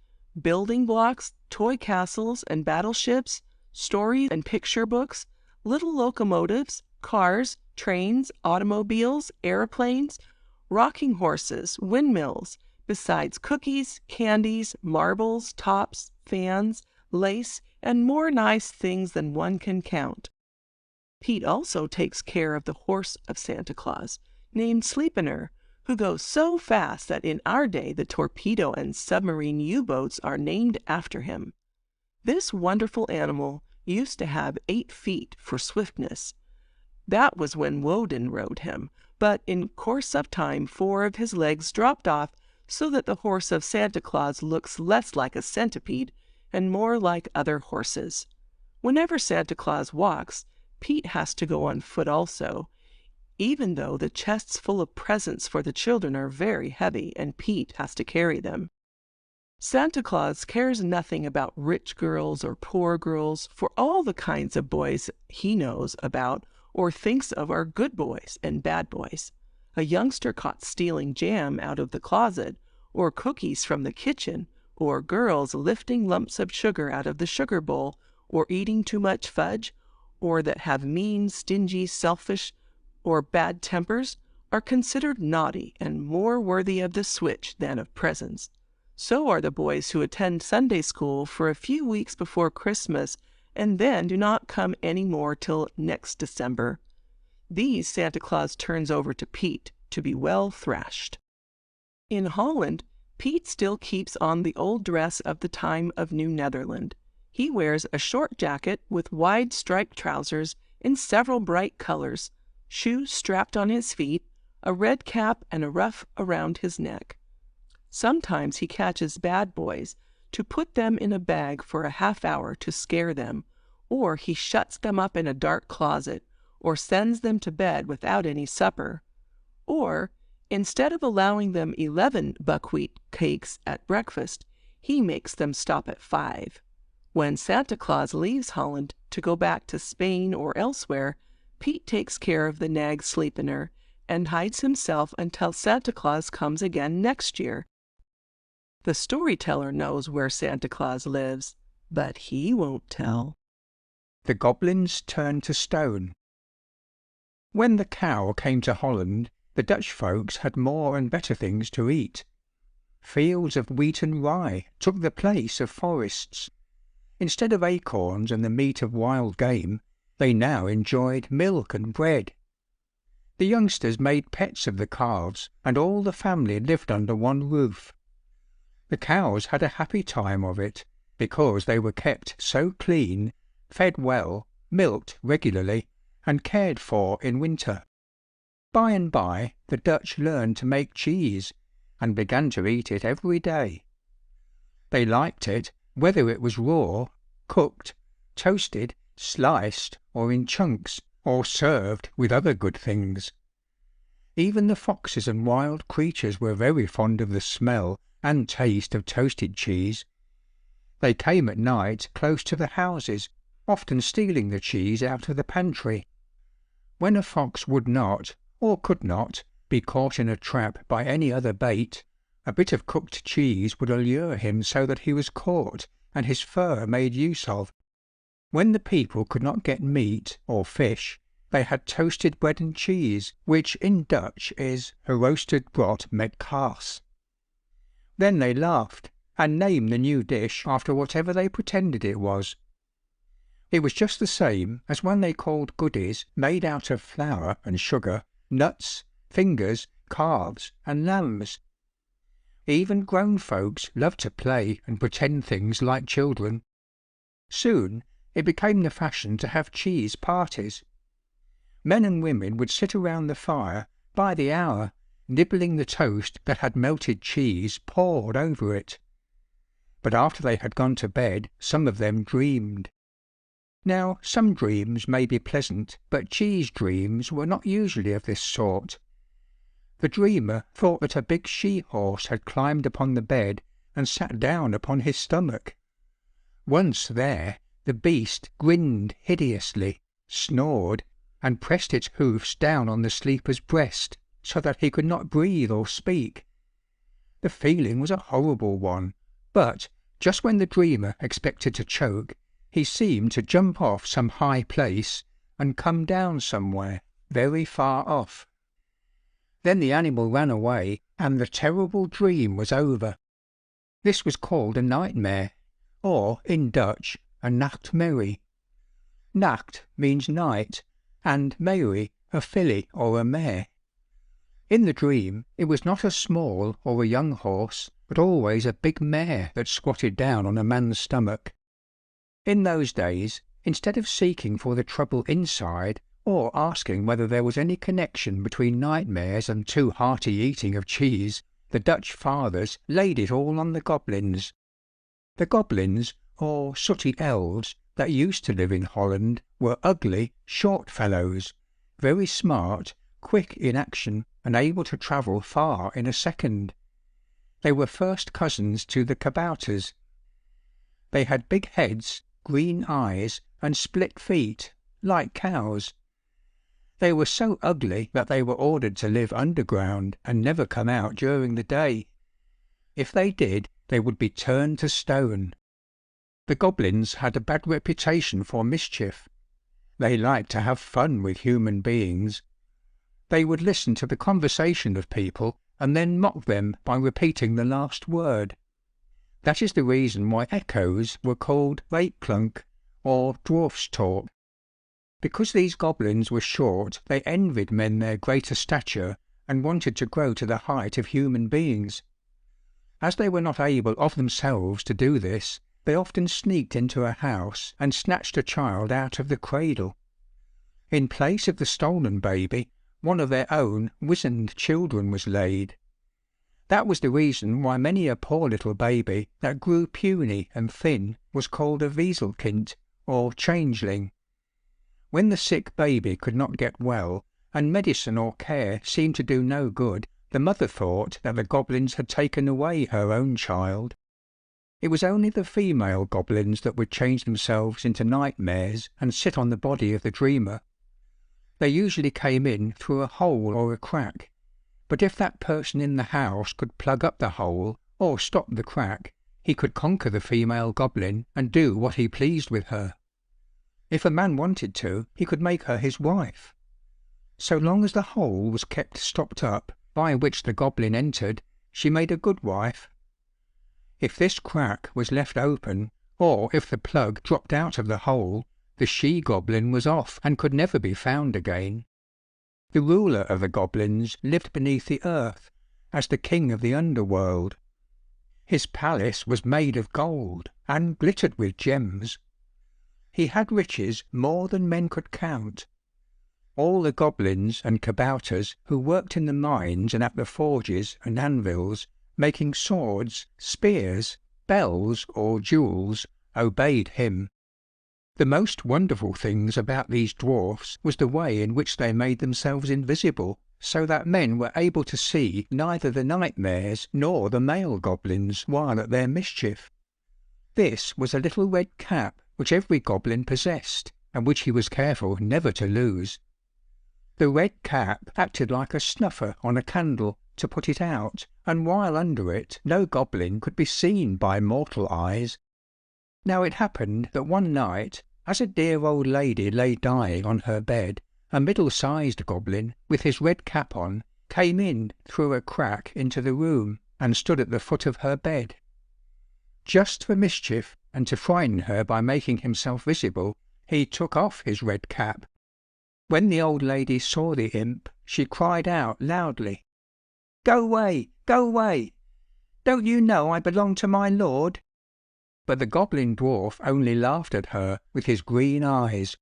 Speaker 15: building blocks, toy castles and battleships, stories and picture books, little locomotives, cars, trains, automobiles, airplanes, rocking horses, windmills, besides cookies, candies, marbles, tops, fans, lace, and more nice things than one can count. Pete also takes care of the horse of Santa Claus, named Sleipnir, who goes so fast that in our day the torpedo and submarine U-boats are named after him. This wonderful animal used to have 8 feet for swiftness. That was when Woden rode him, but in course of time 4 of his legs dropped off so that the horse of Santa Claus looks less like a centipede and more like other horses. Whenever Santa Claus walks, Pete has to go on foot also, even though the chests full of presents for the children are very heavy and Pete has to carry them. Santa Claus cares nothing about rich girls or poor girls, for all the kinds of boys he knows about or thinks of are good boys and bad boys. A youngster caught stealing jam out of the closet, or cookies from the kitchen, or girls lifting lumps of sugar out of the sugar bowl, or eating too much fudge, or that have mean, stingy, selfish, or bad tempers, are considered naughty and more worthy of the switch than of presents. So are the boys who attend Sunday school for a few weeks before Christmas and then do not come any more till next December. These Santa Claus turns over to Pete to be well thrashed. In Holland, Pete still keeps on the old dress of the time of New Netherland. He wears a short jacket with wide striped trousers in several bright colors, shoes strapped on his feet, a red cap and a ruff around his neck. Sometimes he catches bad boys to put them in a bag for a half hour to scare them, or he shuts them up in a dark closet, or sends them to bed without any supper. Or, instead of allowing them 11 buckwheat cakes at breakfast, he makes them stop at 5. When Santa Claus leaves Holland to go back to Spain or elsewhere, Pete takes care of the nag Sleipnir and hides himself until Santa Claus comes again next year. The storyteller knows where Santa Claus lives, but he won't tell.
Speaker 2: The goblins turned to stone. When the cow came to Holland, the Dutch folks had more and better things to eat. Fields of wheat and rye took the place of forests. Instead of acorns and the meat of wild game, they now enjoyed milk and bread. The youngsters made pets of the calves, and all the family lived under one roof. The cows had a happy time of it, because they were kept so clean, fed well, milked regularly, and cared for in winter. By and by, the Dutch learned to make cheese, and began to eat it every day. They liked it, whether it was raw, cooked, toasted, sliced, or in chunks, or served with other good things. Even the foxes and wild creatures were very fond of the smell and taste of toasted cheese. They came at night close to the houses, often stealing the cheese out of the pantry. When a fox would not, or could not, be caught in a trap by any other bait, a bit of cooked cheese would allure him so that he was caught and his fur made use of. When the people could not get meat or fish, they had toasted bread and cheese, which in Dutch is geroosterd brood met kaas. Then they laughed, and named the new dish after whatever they pretended it was. It was just the same as when they called goodies made out of flour and sugar, nuts, fingers, calves, and lambs. Even grown folks loved to play and pretend things like children. Soon it became the fashion to have cheese parties. Men and women would sit around the fire by the hour, nibbling the toast that had melted cheese poured over it. But after they had gone to bed, some of them dreamed. Now, some dreams may be pleasant, but cheese dreams were not usually of this sort. The dreamer thought that a big she-horse had climbed upon the bed and sat down upon his stomach. Once there, the beast grinned hideously, snored, and pressed its hoofs down on the sleeper's breast, so that he could not breathe or speak. The feeling was a horrible one, but just when the dreamer expected to choke, he seemed to jump off some high place and come down somewhere very far off. Then the animal ran away, and the terrible dream was over. This was called a nightmare, or in Dutch, a nachtmerrie. Nacht means night, and merrie a filly or a mare. In the dream, it was not a small or a young horse, but always a big mare that squatted down on a man's stomach. In those days, instead of seeking for the trouble inside, or asking whether there was any connection between nightmares and too hearty eating of cheese, the Dutch fathers laid it all on the goblins. The goblins, or sooty elves, that used to live in Holland were ugly, short fellows, very smart, quick in action, and able to travel far in a second. They were first cousins to the kabouters. They had big heads, green eyes, and split feet, like cows. They were so ugly that they were ordered to live underground and never come out during the day. If they did, they would be turned to stone. The goblins had a bad reputation for mischief. They liked to have fun with human beings. They would listen to the conversation of people and then mock them by repeating the last word.
Speaker 16: That is the reason why echoes were called rape-clunk or dwarf's talk. Because these goblins were short, they envied men their greater stature and wanted to grow to the height of human beings. As they were not able of themselves to do this, they often sneaked into a house and snatched a child out of the cradle. In place of the stolen baby, one of their own wizened children was laid. That was the reason why many a poor little baby that grew puny and thin was called a weaselkind, or changeling. When the sick baby could not get well, and medicine or care seemed to do no good, the mother thought that the goblins had taken away her own child. It was only the female goblins that would change themselves into nightmares and sit on the body of the dreamer. They usually came in through a hole or a crack, but if that person in the house could plug up the hole or stop the crack, he could conquer the female goblin and do what he pleased with her. If a man wanted to, he could make her his wife. So long as the hole was kept stopped up, by which the goblin entered, she made a good wife. If this crack was left open, or if the plug dropped out of the hole, the she-goblin was off and could never be found again. The ruler of the goblins lived beneath the earth, as the king of the underworld. His palace was made of gold, and glittered with gems. He had riches more than men could count. All the goblins and kabouters who worked in the mines and at the forges and anvils, making swords, spears, bells, or jewels, obeyed him. The most wonderful things about these dwarfs was the way in which they made themselves invisible, so that men were able to see neither the nightmares nor the male goblins while at their mischief. This was a little red cap which every goblin possessed, and which he was careful never to lose. The red cap acted like a snuffer on a candle to put it out, and while under it no goblin could be seen by mortal eyes. Now it happened that one night, as a dear old lady lay dying on her bed, a middle-sized goblin, with his red cap on, came in through a crack into the room, and stood at the foot of her bed. Just for mischief, and to frighten her by making himself visible, he took off his red cap. When the old lady saw the imp, she cried out loudly, "Go away! Go away! Don't you know I belong to my lord?" But the goblin dwarf only laughed at her with his green eyes.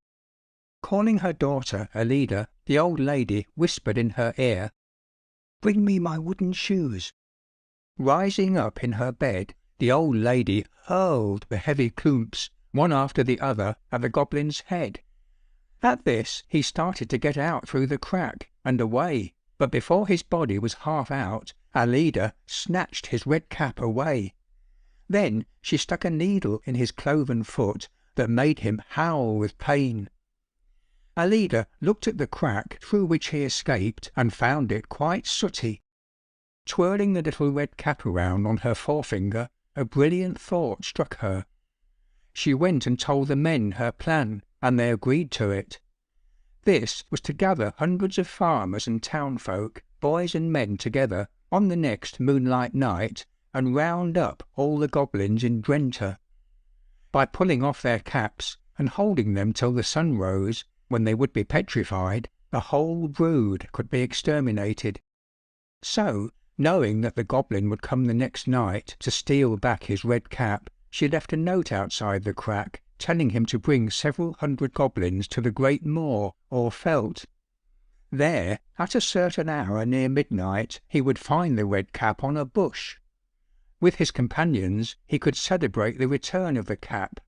Speaker 16: Calling her daughter Alida, the old lady whispered in her ear, "Bring me my wooden shoes." Rising up in her bed, the old lady hurled the heavy klumps, one after the other, at the goblin's head. At this he started to get out through the crack and away, but before his body was half out, Alida snatched his red cap away. Then she stuck a needle in his cloven foot that made him howl with pain. Alida looked at the crack through which he escaped and found it quite sooty. Twirling the little red cap around on her forefinger, a brilliant thought struck her. She went and told the men her plan, and they agreed to it. This was to gather hundreds of farmers and townfolk, boys and men together, on the next moonlight night, and round up all the goblins in Drenthe. By pulling off their caps, and holding them till the sun rose, when they would be petrified, the whole brood could be exterminated. So, knowing that the goblin would come the next night to steal back his red cap, she left a note outside the crack, telling him to bring several hundred goblins to the great moor or veldt. There, at a certain hour near midnight, he would find the red cap on a bush. With his companions he could celebrate the return of the cap.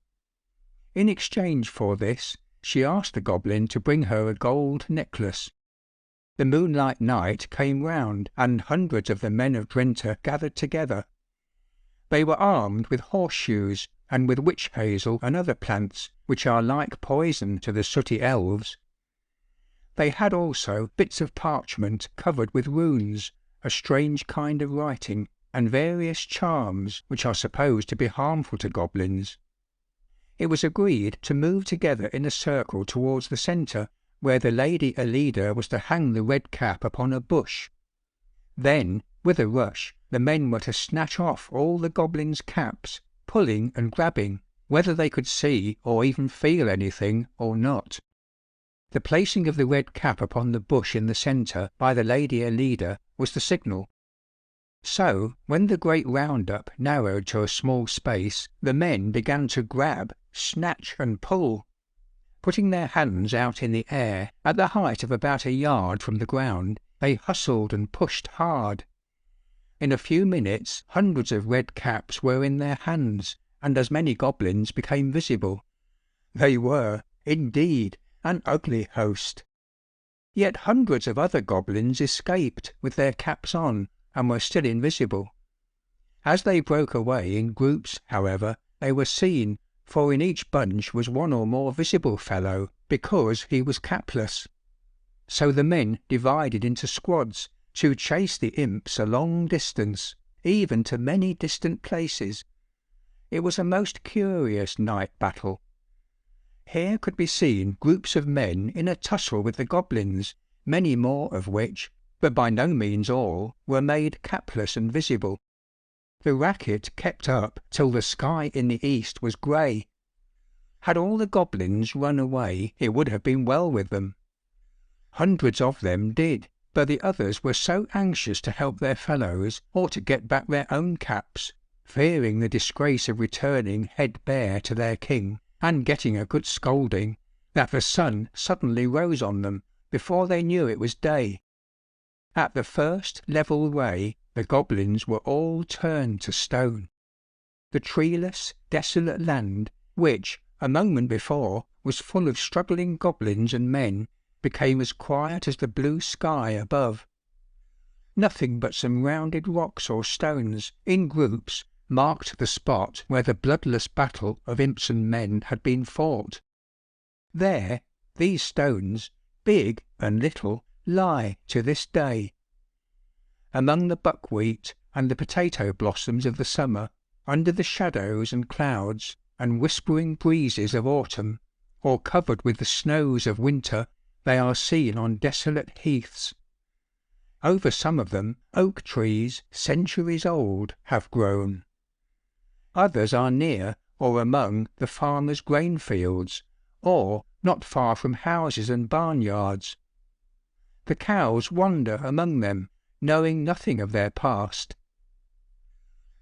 Speaker 16: In exchange for this, she asked the goblin to bring her a gold necklace. The moonlight night came round, and hundreds of the men of Drenthe gathered together. They were armed with horseshoes, and with witch hazel and other plants, which are like poison to the sooty elves. They had also bits of parchment covered with runes, a strange kind of writing, and various charms which are supposed to be harmful to goblins. It was agreed to move together in a circle towards the centre, where the Lady Alida was to hang the red cap upon a bush. Then, with a rush, the men were to snatch off all the goblins' caps, pulling and grabbing, whether they could see or even feel anything or not. The placing of the red cap upon the bush in the centre by the lady leader was the signal. So, when the great round-up narrowed to a small space, the men began to grab, snatch and pull. Putting their hands out in the air, at the height of about a yard from the ground, they hustled and pushed hard. In a few minutes hundreds of red caps were in their hands, and as many goblins became visible. They were, indeed, an ugly host. Yet hundreds of other goblins escaped with their caps on, and were still invisible. As they broke away in groups, however, they were seen, for in each bunch was one or more visible fellow, because he was capless. So the men divided into squads, to chase the imps a long distance, even to many distant places. It was a most curious night battle. Here could be seen groups of men in a tussle with the goblins, many more of which, but by no means all, were made capless and visible. The racket kept up till the sky in the east was grey. Had all the goblins run away, it would have been well with them. Hundreds of them did, but the others were so anxious to help their fellows or to get back their own caps, fearing the disgrace of returning head bare to their king, and getting a good scolding, that the sun suddenly rose on them, before they knew it was day. At the first level ray, the goblins were all turned to stone. The treeless, desolate land, which, a moment before, was full of struggling goblins and men, became as quiet as the blue sky above. Nothing but some rounded rocks or stones, in groups, marked the spot where the bloodless battle of imps and men had been fought. There, these stones, big and little, lie to this day. Among the buckwheat and the potato blossoms of the summer, under the shadows and clouds and whispering breezes of autumn, or covered with the snows of winter, they are seen on desolate heaths. Over some of them oak trees, centuries old, have grown. Others are near or among the farmers' grain fields, or not far from houses and barnyards. The cows wander among them, knowing nothing of their past.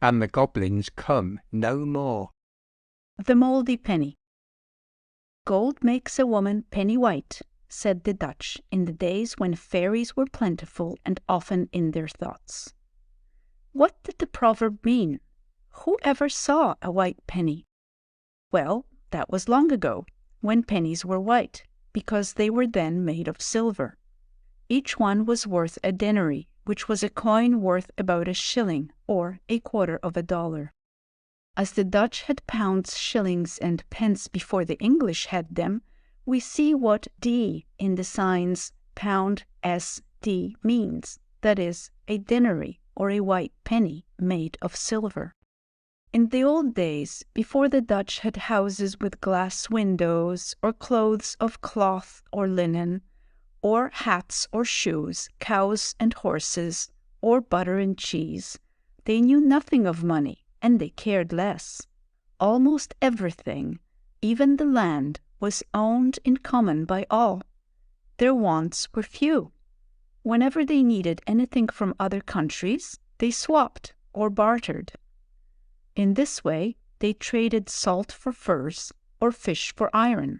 Speaker 16: And the goblins come no more.
Speaker 5: The Mouldy Penny. Gold makes a woman penny white, said the Dutch in the days when fairies were plentiful and often in their thoughts. What did the proverb mean? Who ever saw a white penny? Well, that was long ago, when pennies were white, because they were then made of silver. Each one was worth a denary, which was a coin worth about a shilling, or a quarter of a dollar. As the Dutch had pounds, shillings, and pence before the English had them, we see what D in the signs pound SD means, that is, a denary, or a white penny made of silver. In the old days, before the Dutch had houses with glass windows, or clothes of cloth or linen, or hats or shoes, cows and horses, or butter and cheese, they knew nothing of money, and they cared less. Almost everything, even the land, was owned in common by all. Their wants were few. Whenever they needed anything from other countries, they swapped or bartered. In this way, they traded salt for furs or fish for iron.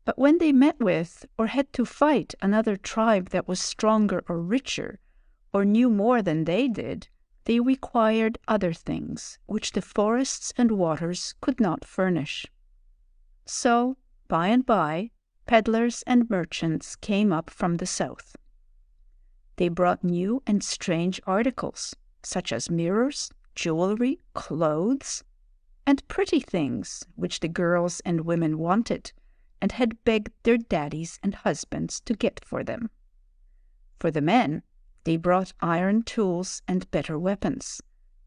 Speaker 5: But when they met with or had to fight another tribe that was stronger or richer, or knew more than they did, they required other things which the forests and waters could not furnish. So, by and by, peddlers and merchants came up from the south. They brought new and strange articles, such as mirrors, jewelry, clothes, and pretty things which the girls and women wanted, and had begged their daddies and husbands to get for them. For the men, they brought iron tools and better weapons,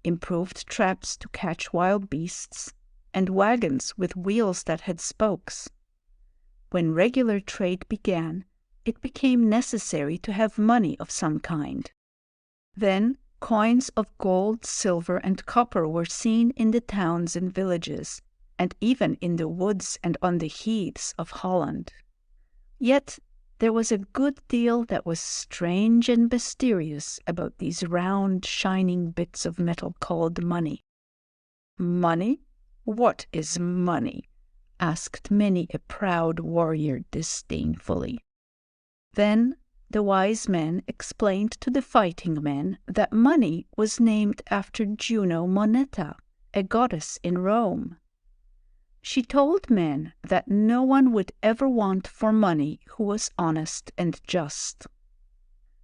Speaker 5: improved traps to catch wild beasts, and wagons with wheels that had spokes. When regular trade began, it became necessary to have money of some kind. Then
Speaker 17: Coins of gold, silver, and copper were seen in the towns and villages, and even in the woods and on the heaths of Holland. Yet there was a good deal that was strange and mysterious about these round, shining bits of metal called money. "Money? What is money?" asked many a proud warrior disdainfully. Then the wise men explained to the fighting men that money was named after Juno Moneta, a goddess in Rome. She told men that no one would ever want for money who was honest and just.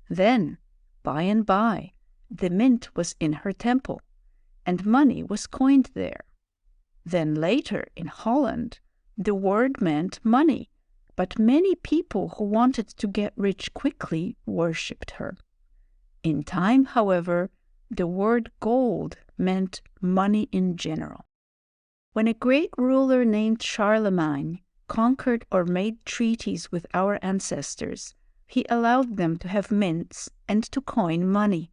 Speaker 17: Then, by and by, the mint was in her temple, and money was coined there. Then later, in Holland, the word meant money, but many people who wanted to get rich quickly worshipped her. In time, however, the word gold meant money in general. When a great ruler named Charlemagne conquered or made treaties with our ancestors, he allowed them to have mints and to coin money.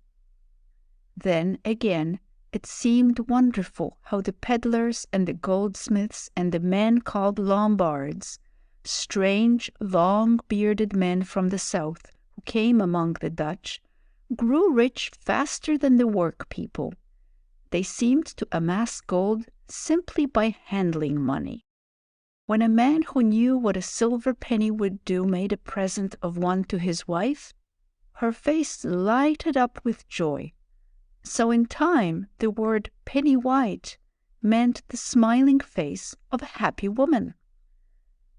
Speaker 17: Then again, it seemed wonderful how the peddlers and the goldsmiths and the men called Lombards, strange, long-bearded men from the south who came among the Dutch, grew rich faster than the work people. They seemed to amass gold simply by handling money. When a man who knew what a silver penny would do made a present of one to his wife, her face lighted up with joy. So in time the word penny white meant the smiling face of a happy woman.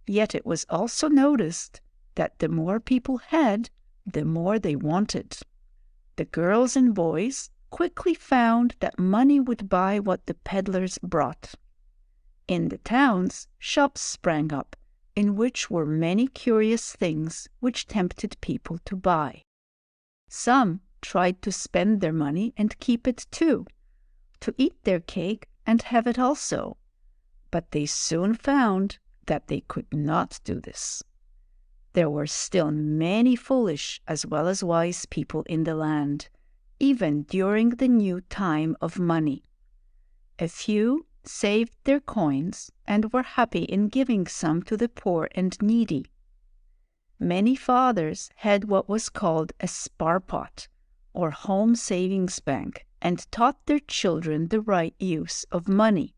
Speaker 17: Yet it was also noticed that the more people had, the more they wanted. The girls and boys quickly found that money would buy what the peddlers brought. In the towns, shops sprang up, in which were many curious things which tempted people to buy. Some tried to spend their money and keep it too, to eat their cake and have it also, but they soon found that they could not do this. There were still many foolish as well as wise people in the land, even during the new time of money. A few saved their coins and were happy in giving some to the poor and needy. Many fathers had what was called a sparpot, or home savings bank, and taught their children the right use of money.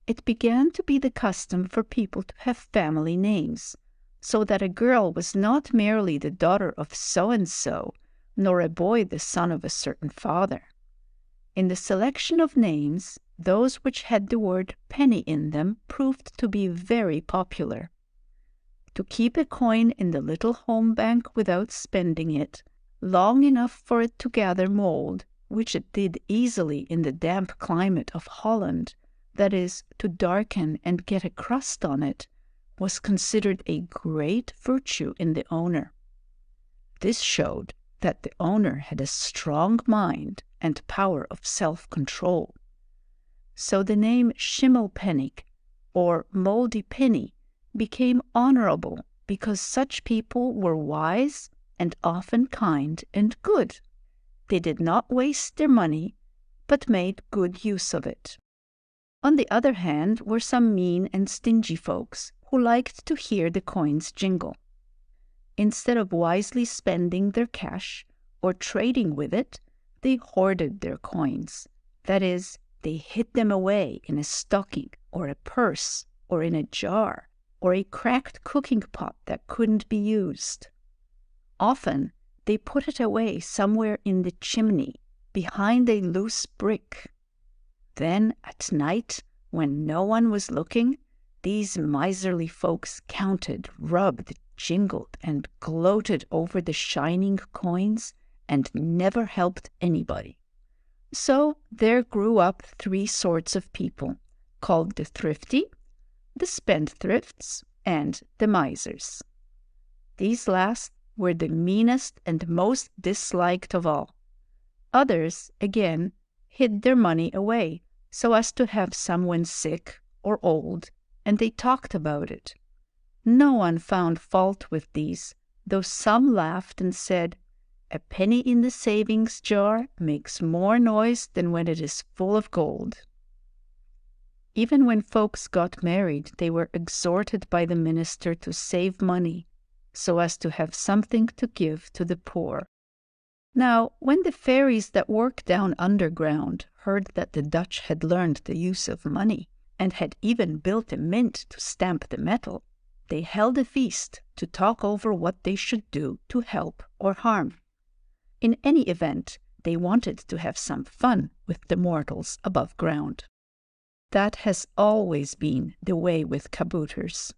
Speaker 17: It began to be the custom for people to have family names, so that a girl was not merely the daughter of so-and-so, nor a boy the son of a certain father. In the selection of names, those which had the word penny in them proved to be very popular. To keep a coin in the little home bank without spending it, long enough for it to gather mold, which it did easily in the damp climate of Holland, that is, to darken and get a crust on it, was considered a great virtue in the owner. This showed that the owner had a strong mind and power of self-control. So the name schimmelpenning, or moldy penny, became honorable because such people were wise and often kind and good. They did not waste their money, but made good use of it. On the other hand were some mean and stingy folks who liked to hear the coins jingle. Instead of wisely spending their cash or trading with it, they hoarded their coins. That is, they hid them away in a stocking or a purse or in a jar or a cracked cooking pot that couldn't be used. Often they put it away somewhere in the chimney, behind a loose brick. Then at night, when no one was looking, these miserly folks counted, rubbed, jingled, and gloated over the shining coins and never helped anybody. So there grew up 3 sorts of people, called the thrifty, the spendthrifts, and the misers. These last were the meanest and most disliked of all. Others, again, hid their money away so as to have someone sick or old, and they talked about it. No one found fault with these, though some laughed and said, a penny in the savings jar makes more noise than when it is full of gold. Even when folks got married, they were exhorted by the minister to save money, so as to have something to give to the poor. Now, when the fairies that work down underground heard that the Dutch had learned the use of money, and had even built a mint to stamp the metal, they held a feast to talk over what they should do to help or harm. In any event, they wanted to have some fun with the mortals above ground. That has always been the way with kabouters.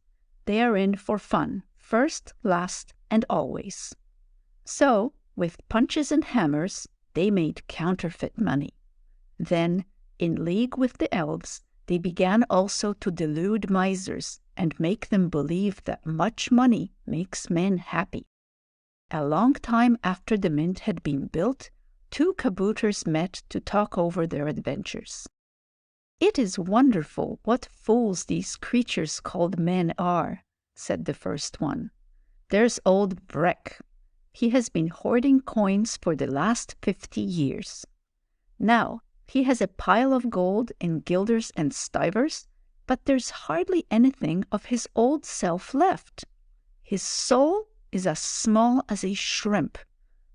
Speaker 17: They are in for fun, first, last, and always. So, with punches and hammers, they made counterfeit money. Then, in league with the elves, they began also to delude misers and make them believe that much money makes men happy. A long time after the mint had been built, two kabouters met to talk over their adventures. "It is wonderful what fools these creatures called men are," said the first one. "There's old Vrek. He has been hoarding coins for the last 50 years. Now, he has a pile of gold in guilders and stivers, but there's hardly anything of his old self left. His soul is as small as a shrimp.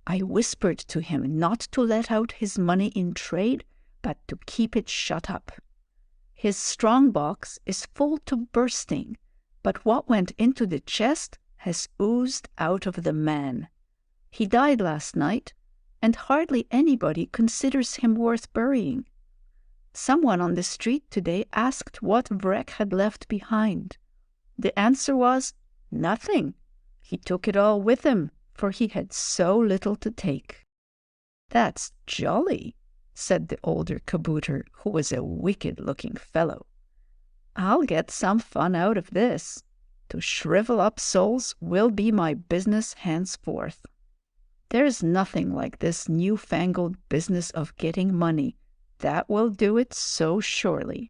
Speaker 17: I whispered to him not to let out his money in trade, but to keep it shut up. His strong box is full to bursting, but what went into the chest has oozed out of the man. He died last night, and hardly anybody considers him worth burying. Someone on the street today asked what Vrek had left behind. The answer was, nothing. He took it all with him, for he had so little to take." "That's jolly," said the older kabouter, who was a wicked-looking fellow. "I'll get some fun out of this. To shrivel up souls will be my business henceforth. There's nothing like this new-fangled business of getting money. That will do it so surely."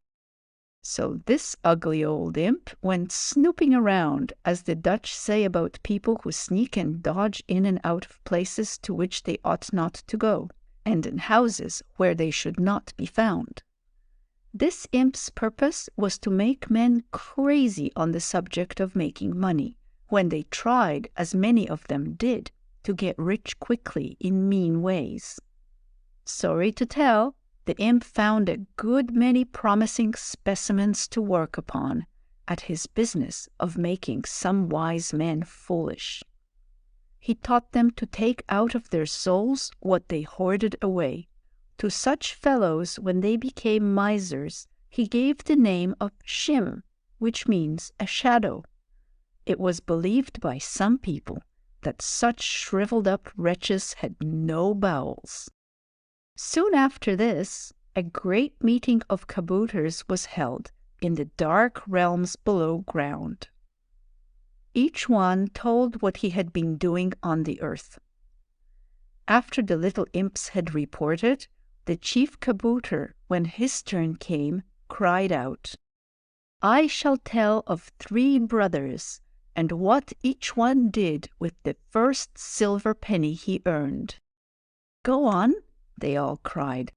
Speaker 17: So this ugly old imp went snooping around, as the Dutch say about people who sneak and dodge in and out of places to which they ought not to go, and in houses where they should not be found. This imp's purpose was to make men crazy on the subject of making money, when they tried, as many of them did, to get rich quickly in mean ways. Sorry to tell, the imp found a good many promising specimens to work upon at his business of making some wise men foolish. He taught them to take out of their souls what they hoarded away. To such fellows, when they became misers, he gave the name of Shim, which means a shadow. It was believed by some people that such shriveled-up wretches had no bowels. Soon after this, a great meeting of kabouters was held in the dark realms below ground. Each one told what he had been doing on the earth. After the little imps had reported, the chief kabouter, when his turn came, cried out, "I shall tell of 3 brothers, and what each one did with the first silver penny he earned." "Go on," they all cried.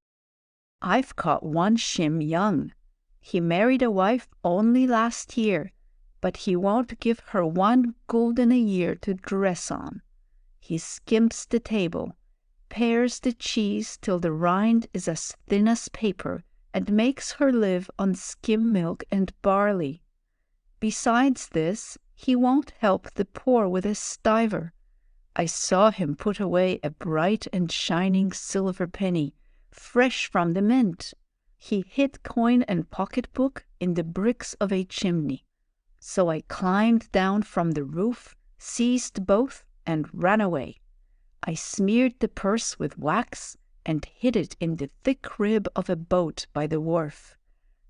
Speaker 17: "I've caught one Shim young. He married a wife only last year, but he won't give her 1 gulden a year to dress on. He skimps the table, pares the cheese till the rind is as thin as paper, and makes her live on skim milk and barley. Besides this, he won't help the poor with a stiver. I saw him put away a bright and shining silver penny, fresh from the mint. He hid coin and pocketbook in the bricks of a chimney. So I climbed down from the roof, seized both, and ran away. I smeared the purse with wax and hid it in the thick rib of a boat by the wharf.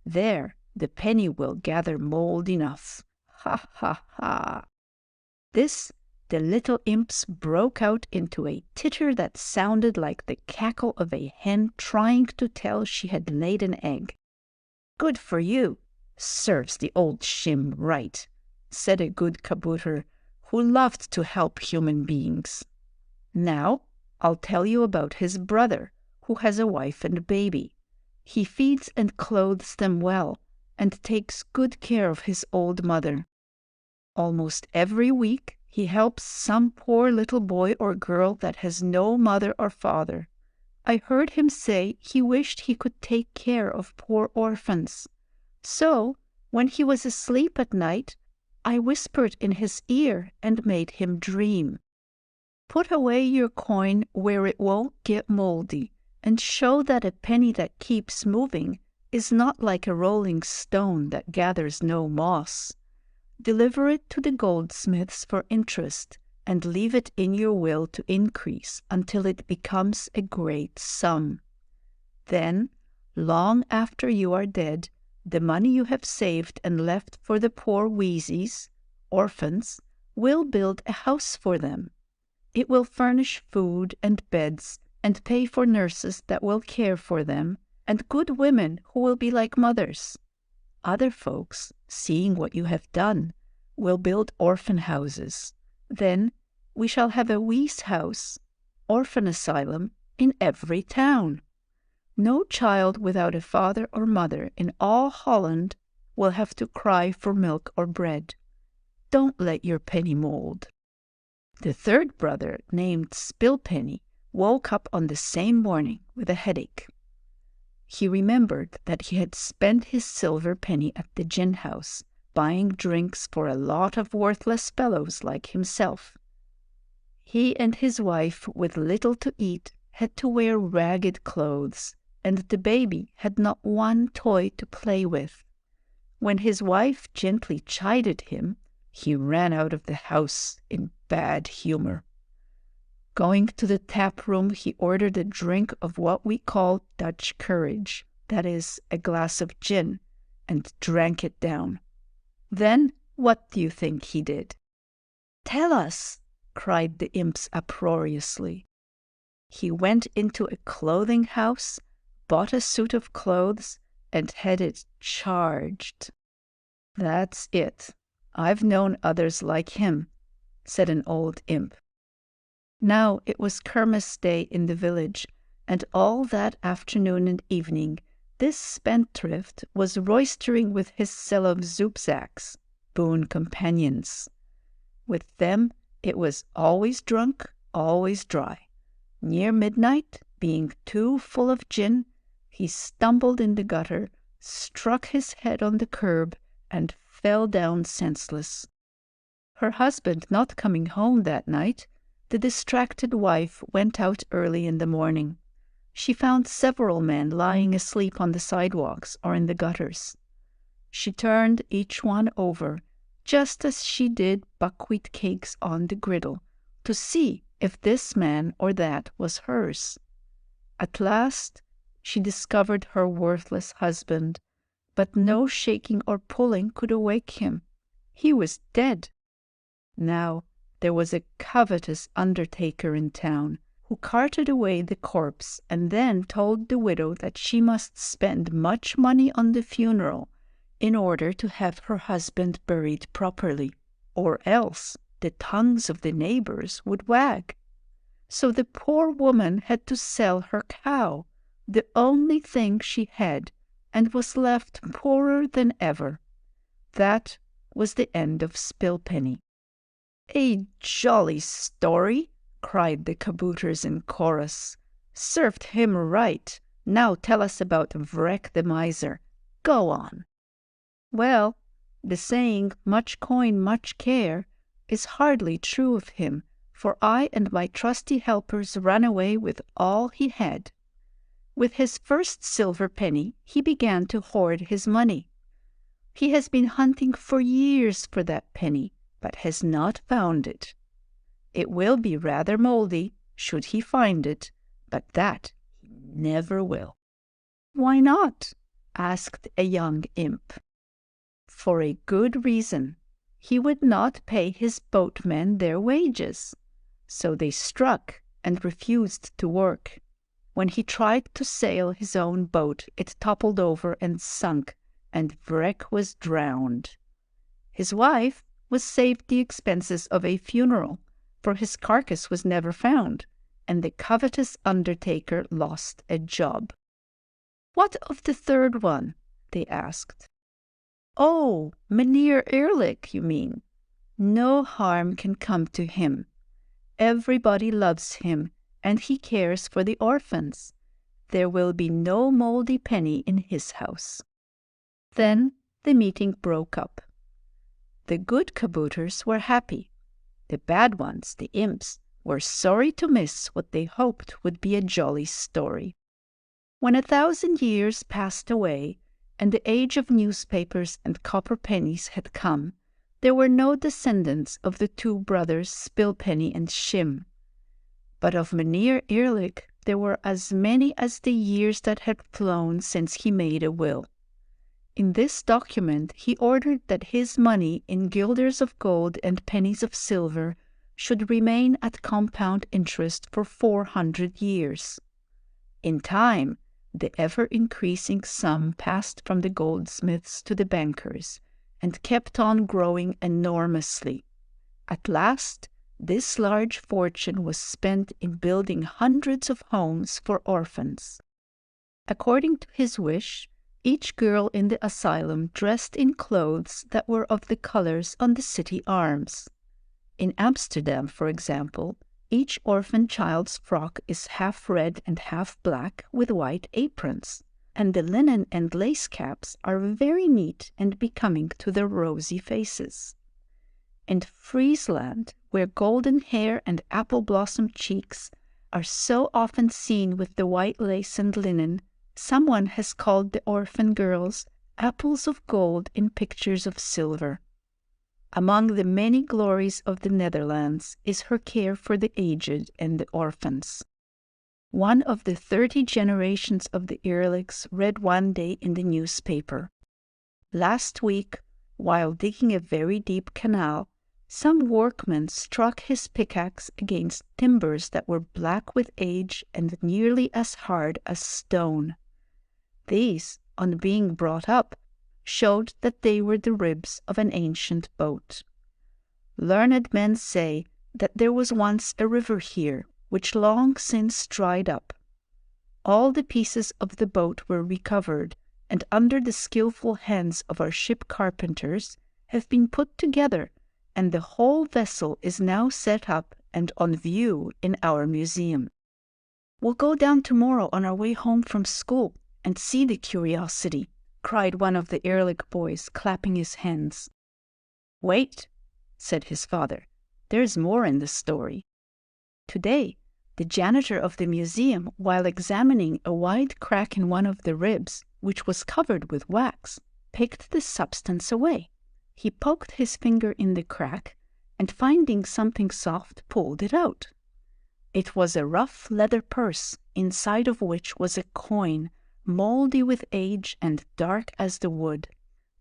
Speaker 17: There the penny will gather mould enough. Ha, ha, ha." This the little imps broke out into a titter that sounded like the cackle of a hen trying to tell she had laid an egg. "Good for you! Serves the old Shim right," said a good kabouter who loved to help human beings. "Now, I'll tell you about his brother, who has a wife and baby. He feeds and clothes them well, and takes good care of his old mother. Almost every week he helps some poor little boy or girl that has no mother or father. I heard him say he wished he could take care of poor orphans. So, when he was asleep at night, I whispered in his ear and made him dream. Put away your coin where it won't get moldy, and show that a penny that keeps moving is not like a rolling stone that gathers no moss. Deliver it to the goldsmiths for interest, and leave it in your will to increase until it becomes a great sum. Then, long after you are dead, the money you have saved and left for the poor weezies, orphans, will build a house for them. It will furnish food and beds, and pay for nurses that will care for them, and good women who will be like mothers. Other folks, seeing what you have done, will build orphan houses. Then we shall have a wees house, orphan asylum, in every town. No child without a father or mother in all Holland will have to cry for milk or bread. Don't let your penny mold. The third brother, named Spillpenny, woke up on the same morning with a headache. He remembered that he had spent his silver penny at the gin house, buying drinks for a lot of worthless fellows like himself. He and his wife, with little to eat, had to wear ragged clothes, and the baby had not one toy to play with. When his wife gently chided him, he ran out of the house in bad humor. Going to the tap room, he ordered a drink of what we call Dutch courage, that is, a glass of gin, and drank it down. Then, what do you think he did? "Tell us!" cried the imps uproariously. He went into a clothing house, bought a suit of clothes, and had it charged. "That's it. I've known others like him," said an old imp. Now it was Kermis Day in the village, and all that afternoon and evening this spendthrift was roistering with his sell of zoopzaks, boon companions. With them it was always drunk, always dry. Near midnight, being too full of gin, he stumbled in the gutter, struck his head on the curb, and fell down senseless. Her husband not coming home that night, the distracted wife went out early in the morning. She found several men lying asleep on the sidewalks or in the gutters. She turned each one over, just as she did buckwheat cakes on the griddle, to see if this man or that was hers. At last she discovered her worthless husband, but no shaking or pulling could awake him. He was dead. Now there was a covetous undertaker in town, who carted away the corpse and then told the widow that she must spend much money on the funeral in order to have her husband buried properly, or else the tongues of the neighbors would wag. So the poor woman had to sell her cow, the only thing she had, and was left poorer than ever. That was the end of Spillpenny. "A jolly story!" cried the kabouters in chorus. "Served him right. Now tell us about Vrek the miser. Go on." Well, the saying, "much coin, much care," is hardly true of him, for I and my trusty helpers ran away with all he had. With his first silver penny, he began to hoard his money. He has been hunting for years for that penny, but has not found it. It will be rather moldy, should he find it, but that he never will. "Why not?" asked a young imp. "For a good reason. He would not pay his boatmen their wages. So they struck and refused to work. When he tried to sail his own boat, it toppled over and sunk, and Vrek was drowned. His wife was saved the expenses of a funeral, for his carcass was never found, and the covetous undertaker lost a job. "What of the third one?" they asked. "Oh, Mynheer Eerlijk, you mean? No harm can come to him. Everybody loves him, and he cares for the orphans. There will be no mouldy penny in his house." Then the meeting broke up. The good kabouters were happy. The bad ones, the imps, were sorry to miss what they hoped would be a jolly story. When 1,000 years passed away, and the age of newspapers and copper pennies had come, there were no descendants of the two brothers Spilpenny and Shim. But of Mynheer Eerlijk there were as many as the years that had flown since he made a will. In this document he ordered that his money in guilders of gold and pennies of silver should remain at compound interest for 400 years. In time, the ever-increasing sum passed from the goldsmiths to the bankers, and kept on growing enormously. At last, this large fortune was spent in building hundreds of homes for orphans. According to his wish, each girl in the asylum dressed in clothes that were of the colors on the city arms. In Amsterdam, for example, each orphan child's frock is half red and half black with white aprons, and the linen and lace caps are very neat and becoming to their rosy faces. In Friesland, where golden hair and apple-blossom cheeks are so often seen with the white lace and linen, someone has called the orphan girls apples of gold in pictures of silver. Among the many glories of the Netherlands is her care for the aged and the orphans. One of the 30 generations of the Eerlijks read one day in the newspaper, "Last week, while digging a very deep canal, some workman struck his pickaxe against timbers that were black with age and nearly as hard as stone. These, on being brought up, showed that they were the ribs of an ancient boat. Learned men say that there was once a river here, which long since dried up. All the pieces of the boat were recovered, and under the skillful hands of our ship carpenters have been put together, and the whole vessel is now set up and on view in our museum. We'll go down tomorrow on our way home from school and see the curiosity," cried one of the Eerlijk boys, clapping his hands. "Wait," said his father, "there's more in the story." Today, the janitor of the museum, while examining a wide crack in one of the ribs, which was covered with wax, picked the substance away. He poked his finger in the crack, and finding something soft, pulled it out. It was a rough leather purse, inside of which was a coin, mouldy with age and dark as the wood.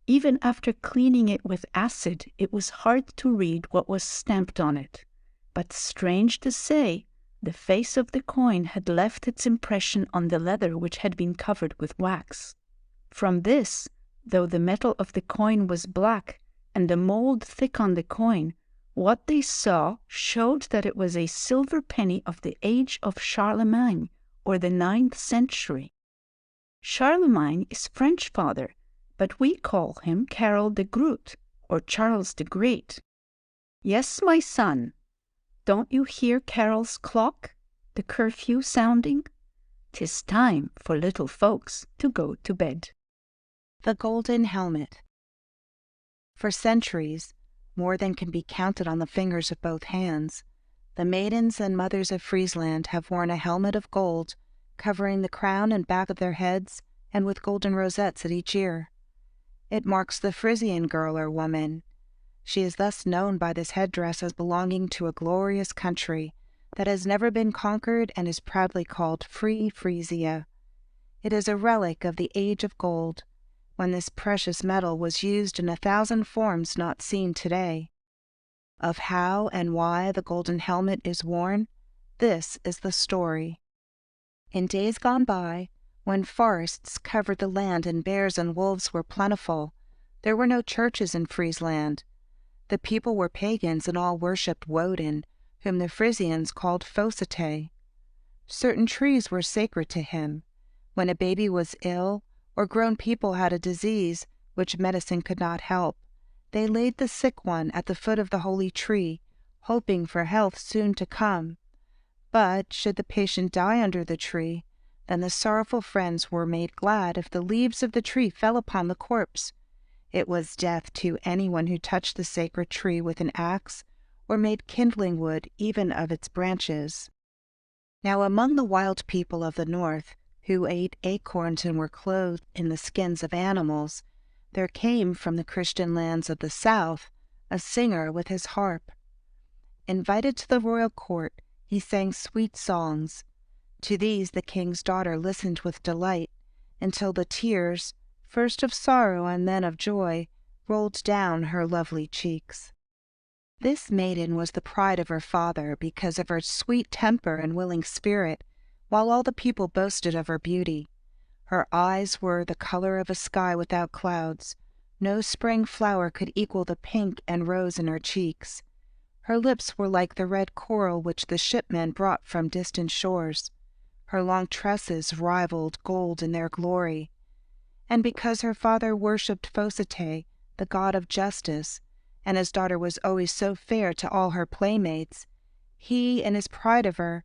Speaker 17: Even after cleaning it with acid, it was hard to read what was stamped on it. But strange to say, the face of the coin had left its impression on the leather which had been covered with wax. From this, though the metal of the coin was black, and the mould thick on the coin, what they saw showed that it was a silver penny of the age of Charlemagne, or the 9th century. Charlemagne is French, father, but we call him Karel the Groot, or Charles the Great. Yes, my son. Don't you hear Karel's clock, the curfew sounding? 'Tis time for little folks to go to bed.
Speaker 5: The Golden Helmet. For centuries, more than can be counted on the fingers of both hands, the maidens and mothers of Friesland have worn a helmet of gold, covering the crown and back of their heads, and with golden rosettes at each ear. It marks the Frisian girl or woman. She is thus known by this headdress as belonging to a glorious country that has never been conquered and is proudly called Free Frisia. It is a relic of the age of gold, when this precious metal was used in 1,000 forms not seen today. Of how and why the golden helmet is worn, this is the story. In days gone by, when forests covered the land and bears and wolves were plentiful, there were no churches in Friesland. The people were pagans and all worshipped Woden, whom the Frisians called Fosite.
Speaker 18: Certain trees were sacred to him. When a baby was ill, or grown people had a disease which medicine could not help, they laid the sick one at the foot of the holy tree, hoping for health soon to come. But should the patient die under the tree, then the sorrowful friends were made glad if the leaves of the tree fell upon the corpse. It was death to anyone who touched the sacred tree with an axe, or made kindling wood even of its branches. Now among the wild people of the north, who ate acorns and were clothed in the skins of animals, there came from the Christian lands of the south a singer with his harp. Invited to the royal court, he sang sweet songs. To these the king's daughter listened with delight, until the tears, first of sorrow and then of joy, rolled down her lovely cheeks. This maiden was the pride of her father because of her sweet temper and willing spirit, while all the people boasted of her beauty. Her eyes were the color of a sky without clouds. No spring flower could equal the pink and rose in her cheeks. Her lips were like the red coral which the shipmen brought from distant shores. Her long tresses rivaled gold in their glory. And because her father worshipped Phosite, the god of justice, and his daughter was always so fair to all her playmates, he, in his pride of her,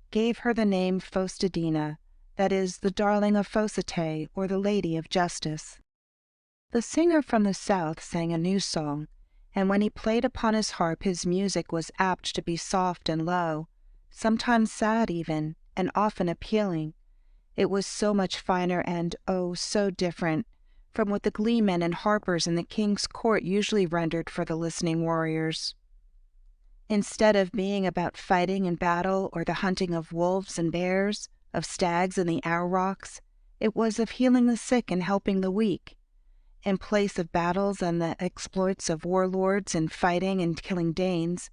Speaker 18: gave her the name Fostadina, that is, the darling of Phosite, or the lady of justice. The singer from the south sang a new song, and when he played upon his harp his music was apt to be soft and low, sometimes sad even, and often appealing. It was so much finer and, oh, so different from what the gleemen and harpers in the king's court usually rendered for the listening warriors. Instead of being about fighting in battle or the hunting of wolves and bears, of stags in the Aurochs, it was of healing the sick and helping the weak. In place of battles and the exploits of warlords and fighting and killing Danes,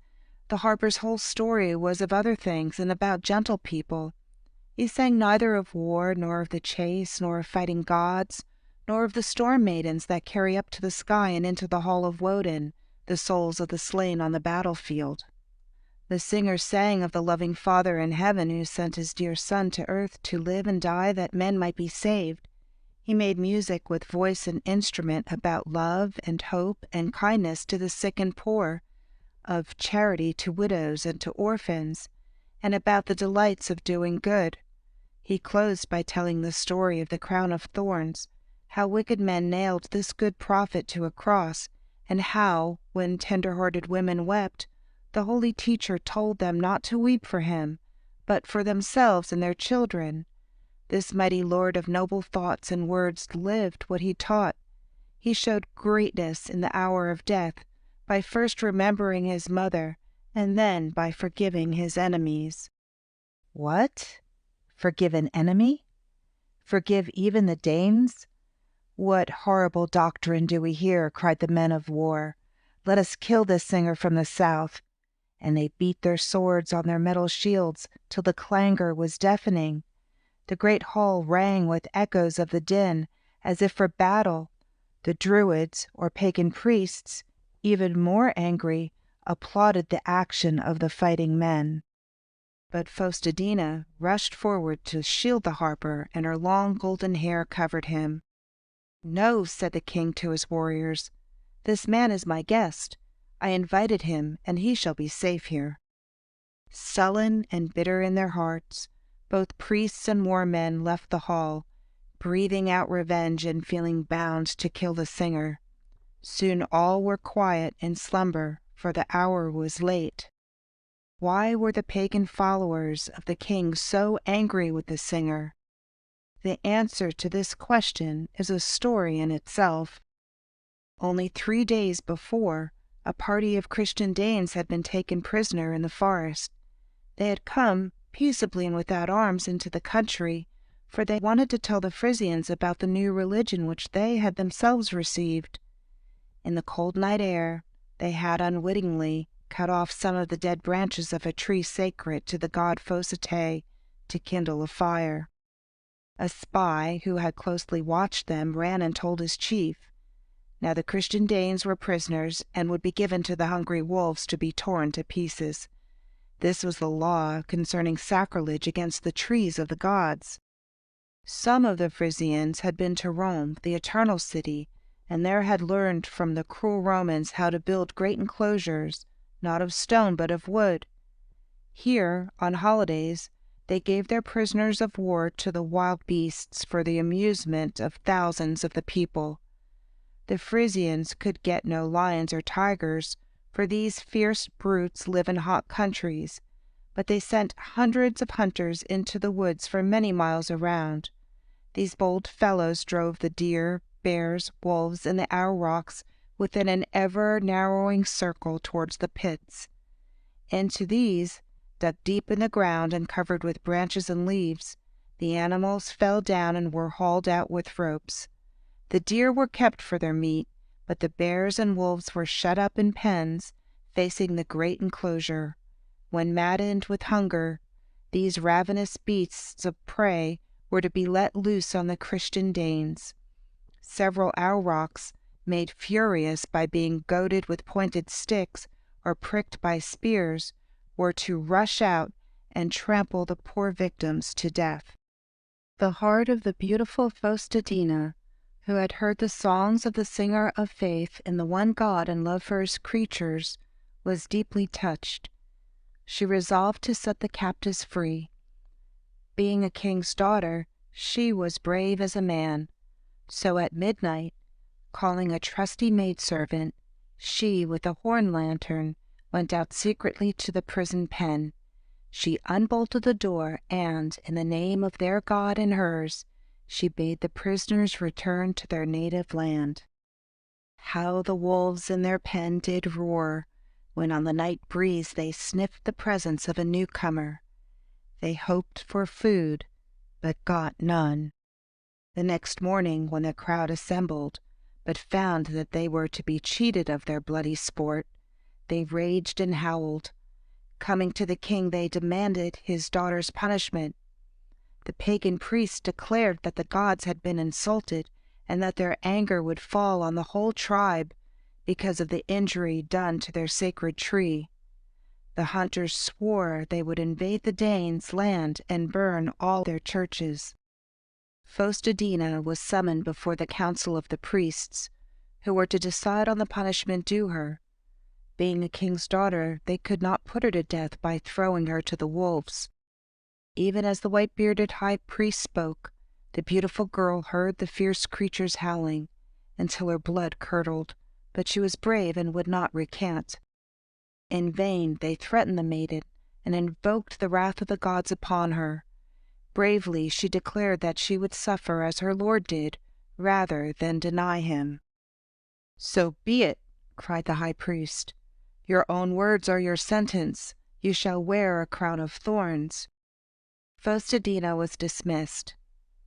Speaker 18: the harper's whole story was of other things and about gentle people. He sang neither of war, nor of the chase, nor of fighting gods, nor of the storm maidens that carry up to the sky and into the hall of Woden the souls of the slain on the battlefield. The singer sang of the loving Father in heaven who sent his dear Son to earth to live and die that men might be saved. He made music with voice and instrument about love and hope and kindness to the sick and poor, of charity to widows and to orphans, and about the delights of doing good. He closed by telling the story of the crown of thorns, how wicked men nailed this good prophet to a cross, and how, when tender-hearted women wept, the holy teacher told them not to weep for him, but for themselves and their children. This mighty lord of noble thoughts and words lived what he taught. He showed greatness in the hour of death by first remembering his mother, and then by forgiving his enemies. What? Forgive an enemy? Forgive even the Danes? What horrible doctrine do we hear? Cried the men of war. Let us kill this singer from the south. And they beat their swords on their metal shields till the clangor was deafening. The great hall rang with echoes of the din, as if for battle. The Druids, or pagan priests, even more angry, applauded the action of the fighting men. But Fostadina rushed forward to shield the harper, and her long golden hair covered him. "No," said the king to his warriors, "this man is my guest. I invited him, and he shall be safe here." Sullen and bitter in their hearts, both priests and war men left the hall, breathing out revenge and feeling bound to kill the singer. Soon all were quiet in slumber, for the hour was late. Why were the pagan followers of the king so angry with the singer? The answer to this question is a story in itself. Only 3 days before, a party of Christian Danes had been taken prisoner in the forest. They had come, peaceably and without arms, into the country, for they wanted to tell the Frisians about the new religion which they had themselves received. In the cold night air, they had unwittingly cut off some of the dead branches of a tree sacred to the god Phosite to kindle a fire. A spy who had closely watched them ran and told his chief. Now the Christian Danes were prisoners and would be given to the hungry wolves to be torn to pieces. This was the law concerning sacrilege against the trees of the gods. Some of the Frisians had been to Rome, the eternal city, and there had learned from the cruel Romans how to build great enclosures, not of stone but of wood. Here, on holidays, they gave their prisoners of war to the wild beasts for the amusement of thousands of the people. The Frisians could get no lions or tigers, for these fierce brutes live in hot countries, but they sent hundreds of hunters into the woods for many miles around. These bold fellows drove the deer, bears, wolves, and the aurochs within an ever-narrowing circle towards the pits. Into these, dug deep in the ground and covered with branches and leaves, the animals fell down and were hauled out with ropes. The deer were kept for their meat, but the bears and wolves were shut up in pens, facing the great enclosure. When maddened with hunger, these ravenous beasts of prey were to be let loose on the Christian Danes. Several aurochs, made furious by being goaded with pointed sticks or pricked by spears, were to rush out and trample the poor victims to death. The heart of the beautiful Faustadina, who had heard the songs of the singer of faith in the one God and love for his creatures, was deeply touched. She resolved to set the captives free. Being a king's daughter, she was brave as a man. So at midnight, calling a trusty maidservant, she, with a horn lantern, went out secretly to the prison pen. She unbolted the door, and, in the name of their God and hers, she bade the prisoners return to their native land. How the wolves in their pen did roar, when on the night breeze they sniffed the presence of a newcomer. They hoped for food, but got none. The next morning, when the crowd assembled, but found that they were to be cheated of their bloody sport, they raged and howled. Coming to the king, they demanded his daughter's punishment. The pagan priests declared that the gods had been insulted, and that their anger would fall on the whole tribe because of the injury done to their sacred tree. The hunters swore they would invade the Danes' land and burn all their churches. Faustadina was summoned before the council of the priests, who were to decide on the punishment due her. Being a king's daughter, they could not put her to death by throwing her to the wolves. Even as the white-bearded high priest spoke, the beautiful girl heard the fierce creatures howling, until her blood curdled, but she was brave and would not recant. In vain they threatened the maiden, and invoked the wrath of the gods upon her. Bravely she declared that she would suffer as her Lord did, rather than deny him. "So be it," cried the high priest. "Your own words are your sentence. You shall wear a crown of thorns." Faustadina was dismissed.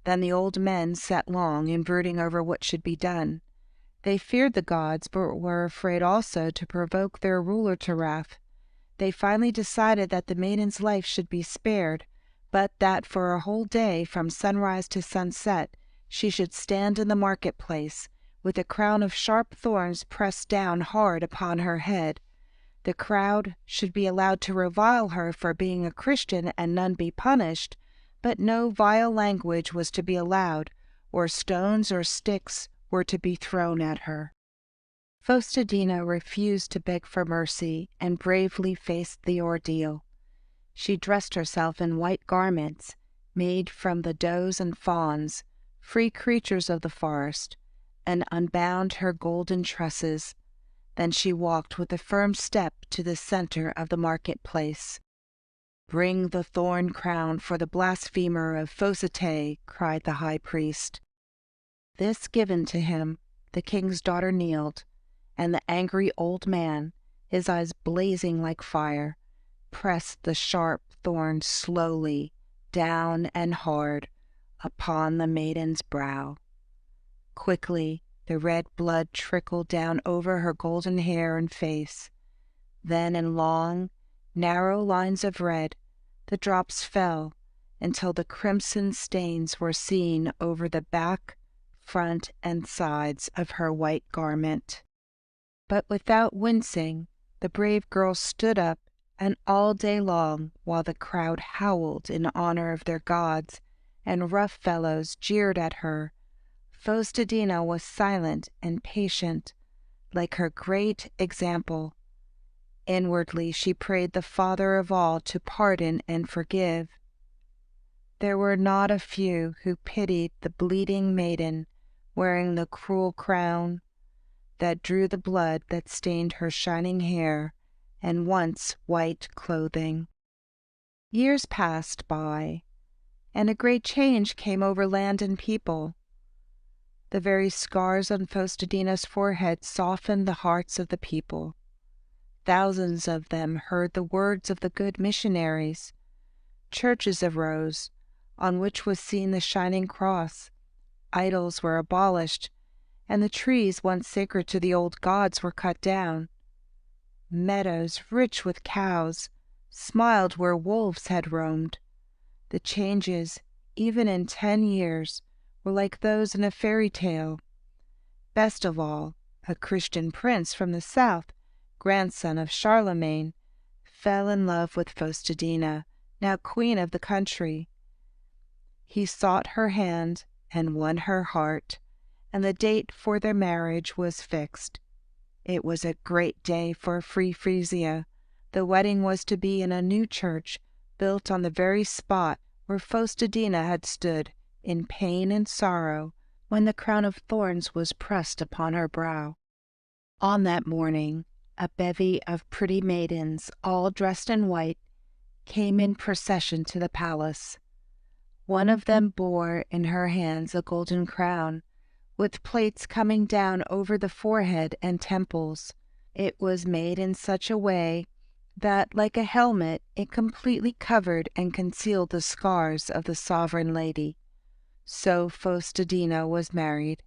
Speaker 18: Then the old men sat long in brooding over what should be done. They feared the gods, but were afraid also to provoke their ruler to wrath. They finally decided that the maiden's life should be spared, but that for a whole day, from sunrise to sunset, she should stand in the marketplace, with a crown of sharp thorns pressed down hard upon her head. The crowd should be allowed to revile her for being a Christian, and none be punished, but no vile language was to be allowed, or stones or sticks were to be thrown at her. Faustadina refused to beg for mercy, and bravely faced the ordeal. She dressed herself in white garments, made from the does and fawns, free creatures of the forest, and unbound her golden tresses. Then she walked with a firm step to the center of the marketplace. "Bring the thorn crown for the blasphemer of Fairytale," cried the high priest. This given to him, the king's daughter kneeled, and the angry old man, his eyes blazing like fire, pressed the sharp thorn slowly, down and hard, upon the maiden's brow. Quickly the red blood trickled down over her golden hair and face. Then in long, narrow lines of red, the drops fell, until the crimson stains were seen over the back, front, and sides of her white garment. But without wincing, the brave girl stood up And all day long, while the crowd howled in honor of their gods, and rough fellows jeered at her, Faustadina was silent and patient, like her great example. Inwardly she prayed the Father of all to pardon and forgive. There were not a few who pitied the bleeding maiden wearing the cruel crown that drew the blood that stained her shining hair and once white clothing. Years passed by, and a great change came over land and people. The very scars on Faustadina's forehead softened the hearts of the people. Thousands of them heard the words of the good missionaries. Churches arose, on which was seen the shining cross. Idols were abolished, and the trees once sacred to the old gods were cut down. Meadows rich with cows smiled where wolves had roamed. The changes, even in 10 years, were like those in a fairy tale. Best of all, a Christian prince from the south, grandson of Charlemagne, fell in love with Faustadina, now queen of the country. He sought her hand and won her heart, and the date for their marriage was fixed. It was a great day for Free Frisia. The wedding was to be in a new church built on the very spot where Faustadina had stood in pain and sorrow when the crown of thorns was pressed upon her brow. On that morning, a bevy of pretty maidens, all dressed in white, came in procession to the palace. One of them bore in her hands a golden crown, with plates coming down over the forehead and temples. It was made in such a way that, like a helmet, it completely covered and concealed the scars of the sovereign lady. So Faustadina was married,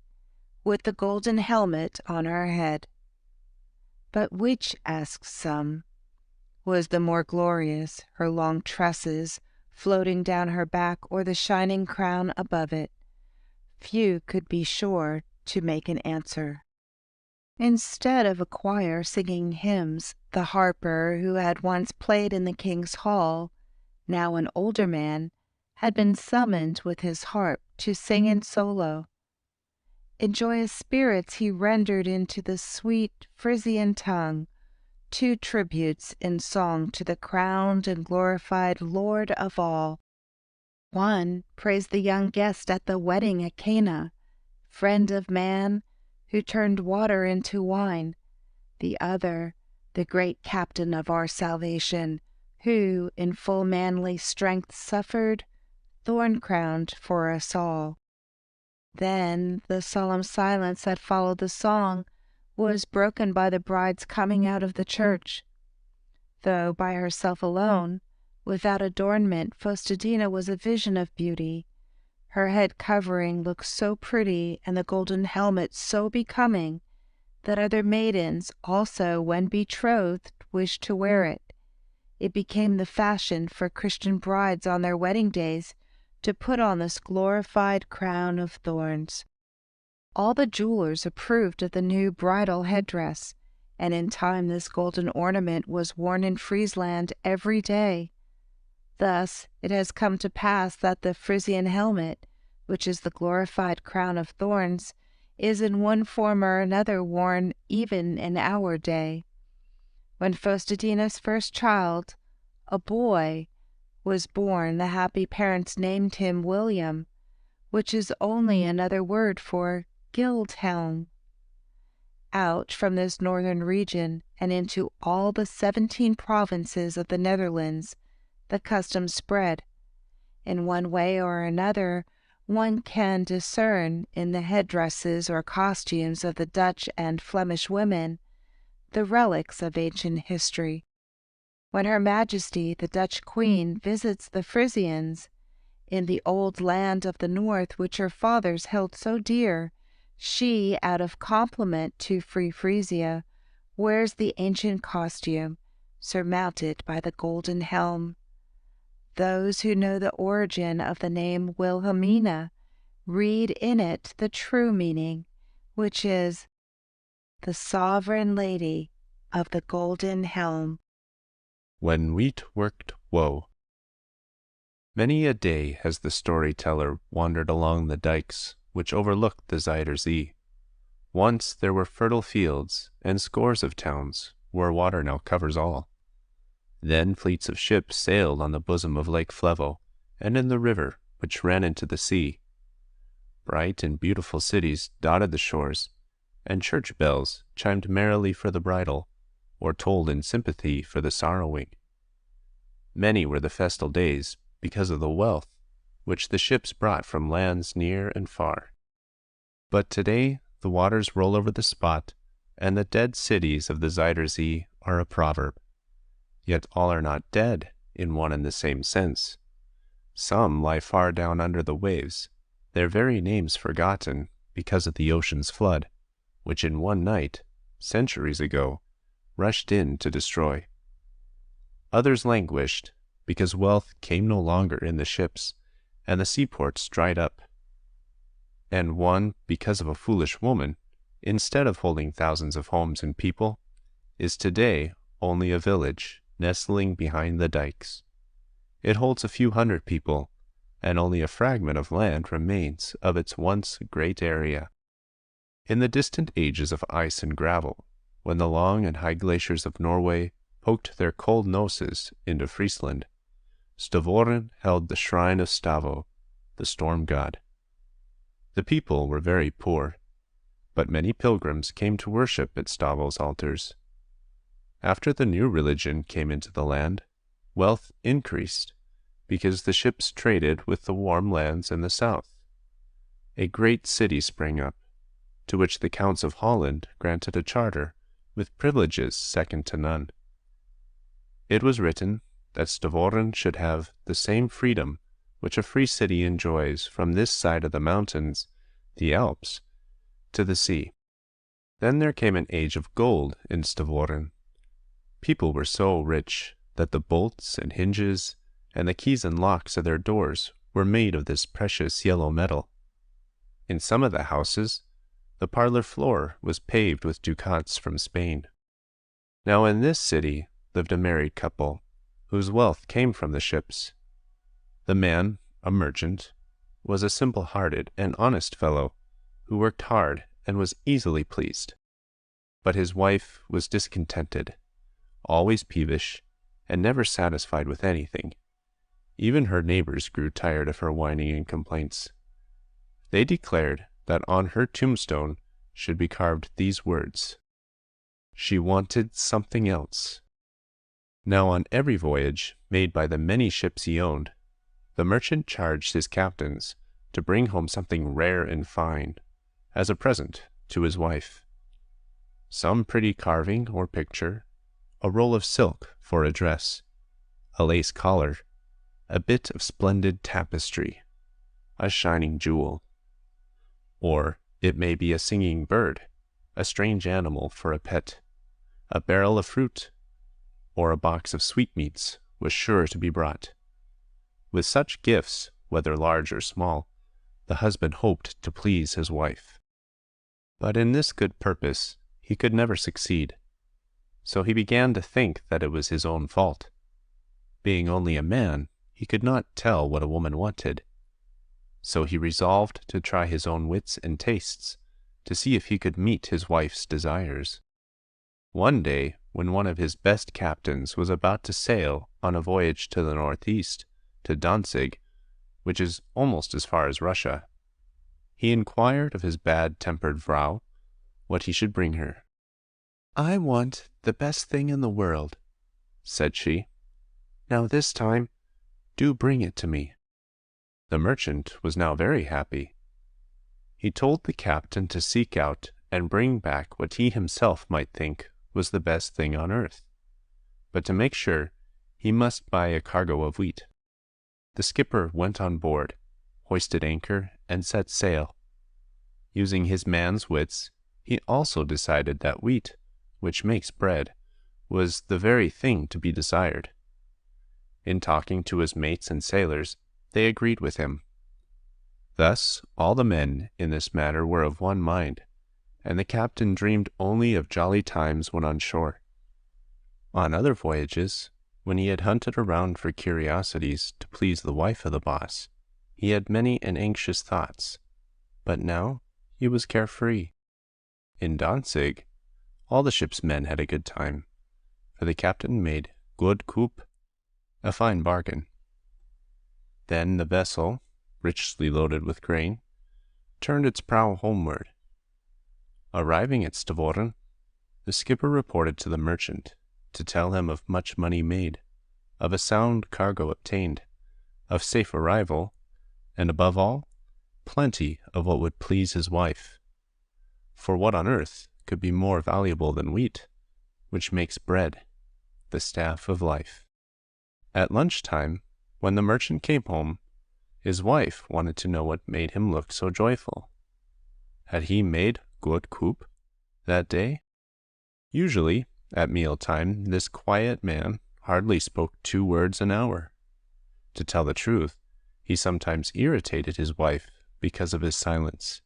Speaker 18: with the golden helmet on her head. But which, asked some, was the more glorious, her long tresses floating down her back or the shining crown above it? Few could be sure to make an answer. Instead of a choir singing hymns, the harper who had once played in the king's hall, now an older man, had been summoned with his harp to sing in solo. In joyous spirits he rendered into the sweet Frisian tongue 2 tributes in song to the crowned and glorified Lord of all. One praised the young guest at the wedding at Cana, friend of man, who turned water into wine. The other, the great captain of our salvation, who in full manly strength suffered, thorn-crowned for us all. Then the solemn silence that followed the song was broken by the bride's coming out of the church. Though by herself alone, without adornment, Faustadina was a vision of beauty. Her head covering looked so pretty, and the golden helmet so becoming, that other maidens also, when betrothed, wished to wear it. It became the fashion for Christian brides on their wedding days to put on this glorified crown of thorns. All the jewelers approved of the new bridal headdress, and in time this golden ornament was worn in Friesland every day. Thus it has come to pass that the Frisian helmet, which is the glorified crown of thorns, is in one form or another worn even in our day. When Faustadina's first child, a boy, was born, the happy parents named him William, which is only another word for Guildhelm. Out from this northern region and into all the 17 provinces of the Netherlands, the custom spread. In one way or another, one can discern in the headdresses or costumes of the Dutch and Flemish women the relics of ancient history. When Her Majesty the Dutch Queen visits the Frisians, in the old land of the north which her fathers held so dear, she, out of compliment to Free Frisia, wears the ancient costume, surmounted by the golden helm. Those who know the origin of the name Wilhelmina read in it the true meaning, which is the sovereign lady of the golden helm.
Speaker 4: When wheat worked woe. Many a day has the storyteller wandered along the dikes which overlooked the Zuyder Zee. Once there were fertile fields and scores of towns where water now covers all. Then fleets of ships sailed on the bosom of Lake Flevo and in the river which ran into the sea. Bright and beautiful cities dotted the shores, and church bells chimed merrily for the bridal, or tolled in sympathy for the sorrowing. Many were the festal days because of the wealth which the ships brought from lands near and far. But today the waters roll over the spot, and the dead cities of the Zuyder Zee are a proverb. Yet all are not dead in one and the same sense. Some lie far down under the waves, their very names forgotten because of the ocean's flood, which in one night, centuries ago, rushed in to destroy. Others languished because wealth came no longer in the ships, and the seaports dried up. And one, because of a foolish woman, instead of holding thousands of homes and people, is today only a village nestling behind the dikes. It holds a few hundred people, and only a fragment of land remains of its once great area. In the distant ages of ice and gravel, when the long and high glaciers of Norway poked their cold noses into Friesland, Stavoren held the shrine of Stavo, the storm god. The people were very poor, but many pilgrims came to worship at Stavo's altars. After the new religion came into the land, wealth increased, because the ships traded with the warm lands in the south. A great city sprang up, to which the counts of Holland granted a charter with privileges second to none. It was written that Stavoren should have the same freedom which a free city enjoys from this side of the mountains, the Alps, to the sea. Then there came an age of gold in Stavoren. People were so rich that the bolts and hinges and the keys and locks of their doors were made of this precious yellow metal. In some of the houses, the parlor floor was paved with ducats from Spain. Now in this city lived a married couple, whose wealth came from the ships. The man, a merchant, was a simple-hearted and honest fellow, who worked hard and was easily pleased. But his wife was discontented, always peevish, and never satisfied with anything. Even her neighbors grew tired of her whining and complaints. They declared that on her tombstone should be carved these words: "She wanted something else." Now on every voyage made by the many ships he owned, the merchant charged his captains to bring home something rare and fine, as a present to his wife. Some pretty carving or picture, a roll of silk for a dress, a lace collar, a bit of splendid tapestry, a shining jewel. Or it may be a singing bird, a strange animal for a pet, a barrel of fruit, or a box of sweetmeats was sure to be brought. With such gifts, whether large or small, the husband hoped to please his wife. But in this good purpose he could never succeed, so he began to think that it was his own fault. Being only a man, he could not tell what a woman wanted. So he resolved to try his own wits and tastes, to see if he could meet his wife's desires. One day, when one of his best captains was about to sail on a voyage to the northeast, to Danzig, which is almost as far as Russia, he inquired of his bad-tempered vrouw what he should bring her. "I want the best thing in the world," said she. "Now this time, do bring it to me." The merchant was now very happy. He told the captain to seek out and bring back what he himself might think was the best thing on earth, but to make sure, he must buy a cargo of wheat. The skipper went on board, hoisted anchor, and set sail. Using his man's wits, he also decided that wheat, which makes bread, was the very thing to be desired. In talking to his mates and sailors, they agreed with him. Thus all the men in this matter were of one mind, and the captain dreamed only of jolly times when on shore. On other voyages, When he had hunted around for curiosities to please the wife of the boss, he had many and anxious thoughts, but now he was carefree. In Danzig, all the ship's men had a good time, for the captain made good coup, a fine bargain. Then the vessel, richly loaded with grain, turned its prow homeward. Arriving at Stavoren, the skipper reported to the merchant to tell him of much money made, of a sound cargo obtained, of safe arrival, and above all, plenty of what would please his wife. For what on earth could be more valuable than wheat, which makes bread, the staff of life? At lunchtime, when the merchant came home, his wife wanted to know what made him look so joyful. Had he made good coup that day? Usually, at mealtime, this quiet man hardly spoke 2 words an hour. To tell the truth, he sometimes irritated his wife because of his silence,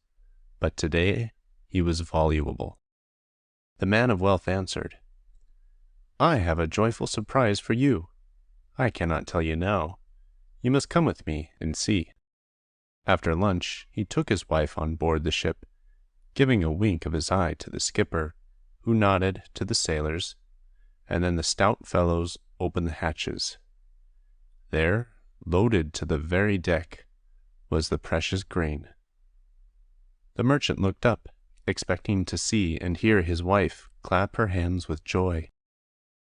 Speaker 4: but today he was voluble. The man of wealth answered, "I have a joyful surprise for you. I cannot tell you now. You must come with me and see." After lunch, he took his wife on board the ship, giving a wink of his eye to the skipper, who nodded to the sailors, and then the stout fellows opened the hatches. There, loaded to the very deck, was the precious grain. The merchant looked up, expecting to see and hear his wife clap her hands with joy.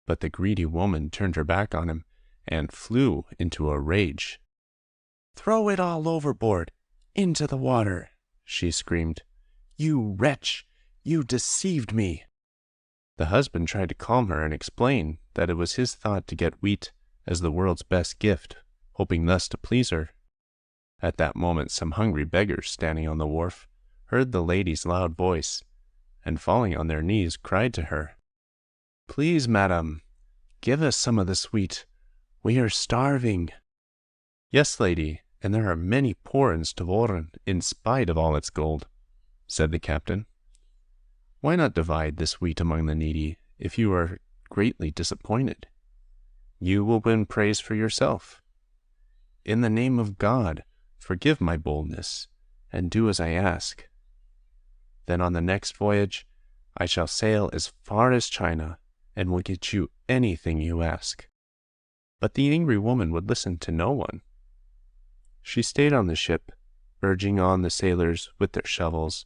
Speaker 4: But the greedy woman turned her back on him and flew into a rage. "Throw it all overboard, into the water," she screamed. "You wretch! You deceived me!" The husband tried to calm her and explain that it was his thought to get wheat as the world's best gift, hoping thus to please her. At that moment some hungry beggars standing on the wharf heard the lady's loud voice, and falling on their knees cried to her, "Please, madam, give us some of this wheat. We are starving." "Yes, lady, and there are many poor in Stavoren in spite of all its gold," said the captain. "Why not divide this wheat among the needy if you are greatly disappointed? You will win praise for yourself. In the name of God, forgive my boldness, and do as I ask. Then on the next voyage, I shall sail as far as China, and will get you anything you ask." But the angry woman would listen to no one. She stayed on the ship, urging on the sailors with their shovels,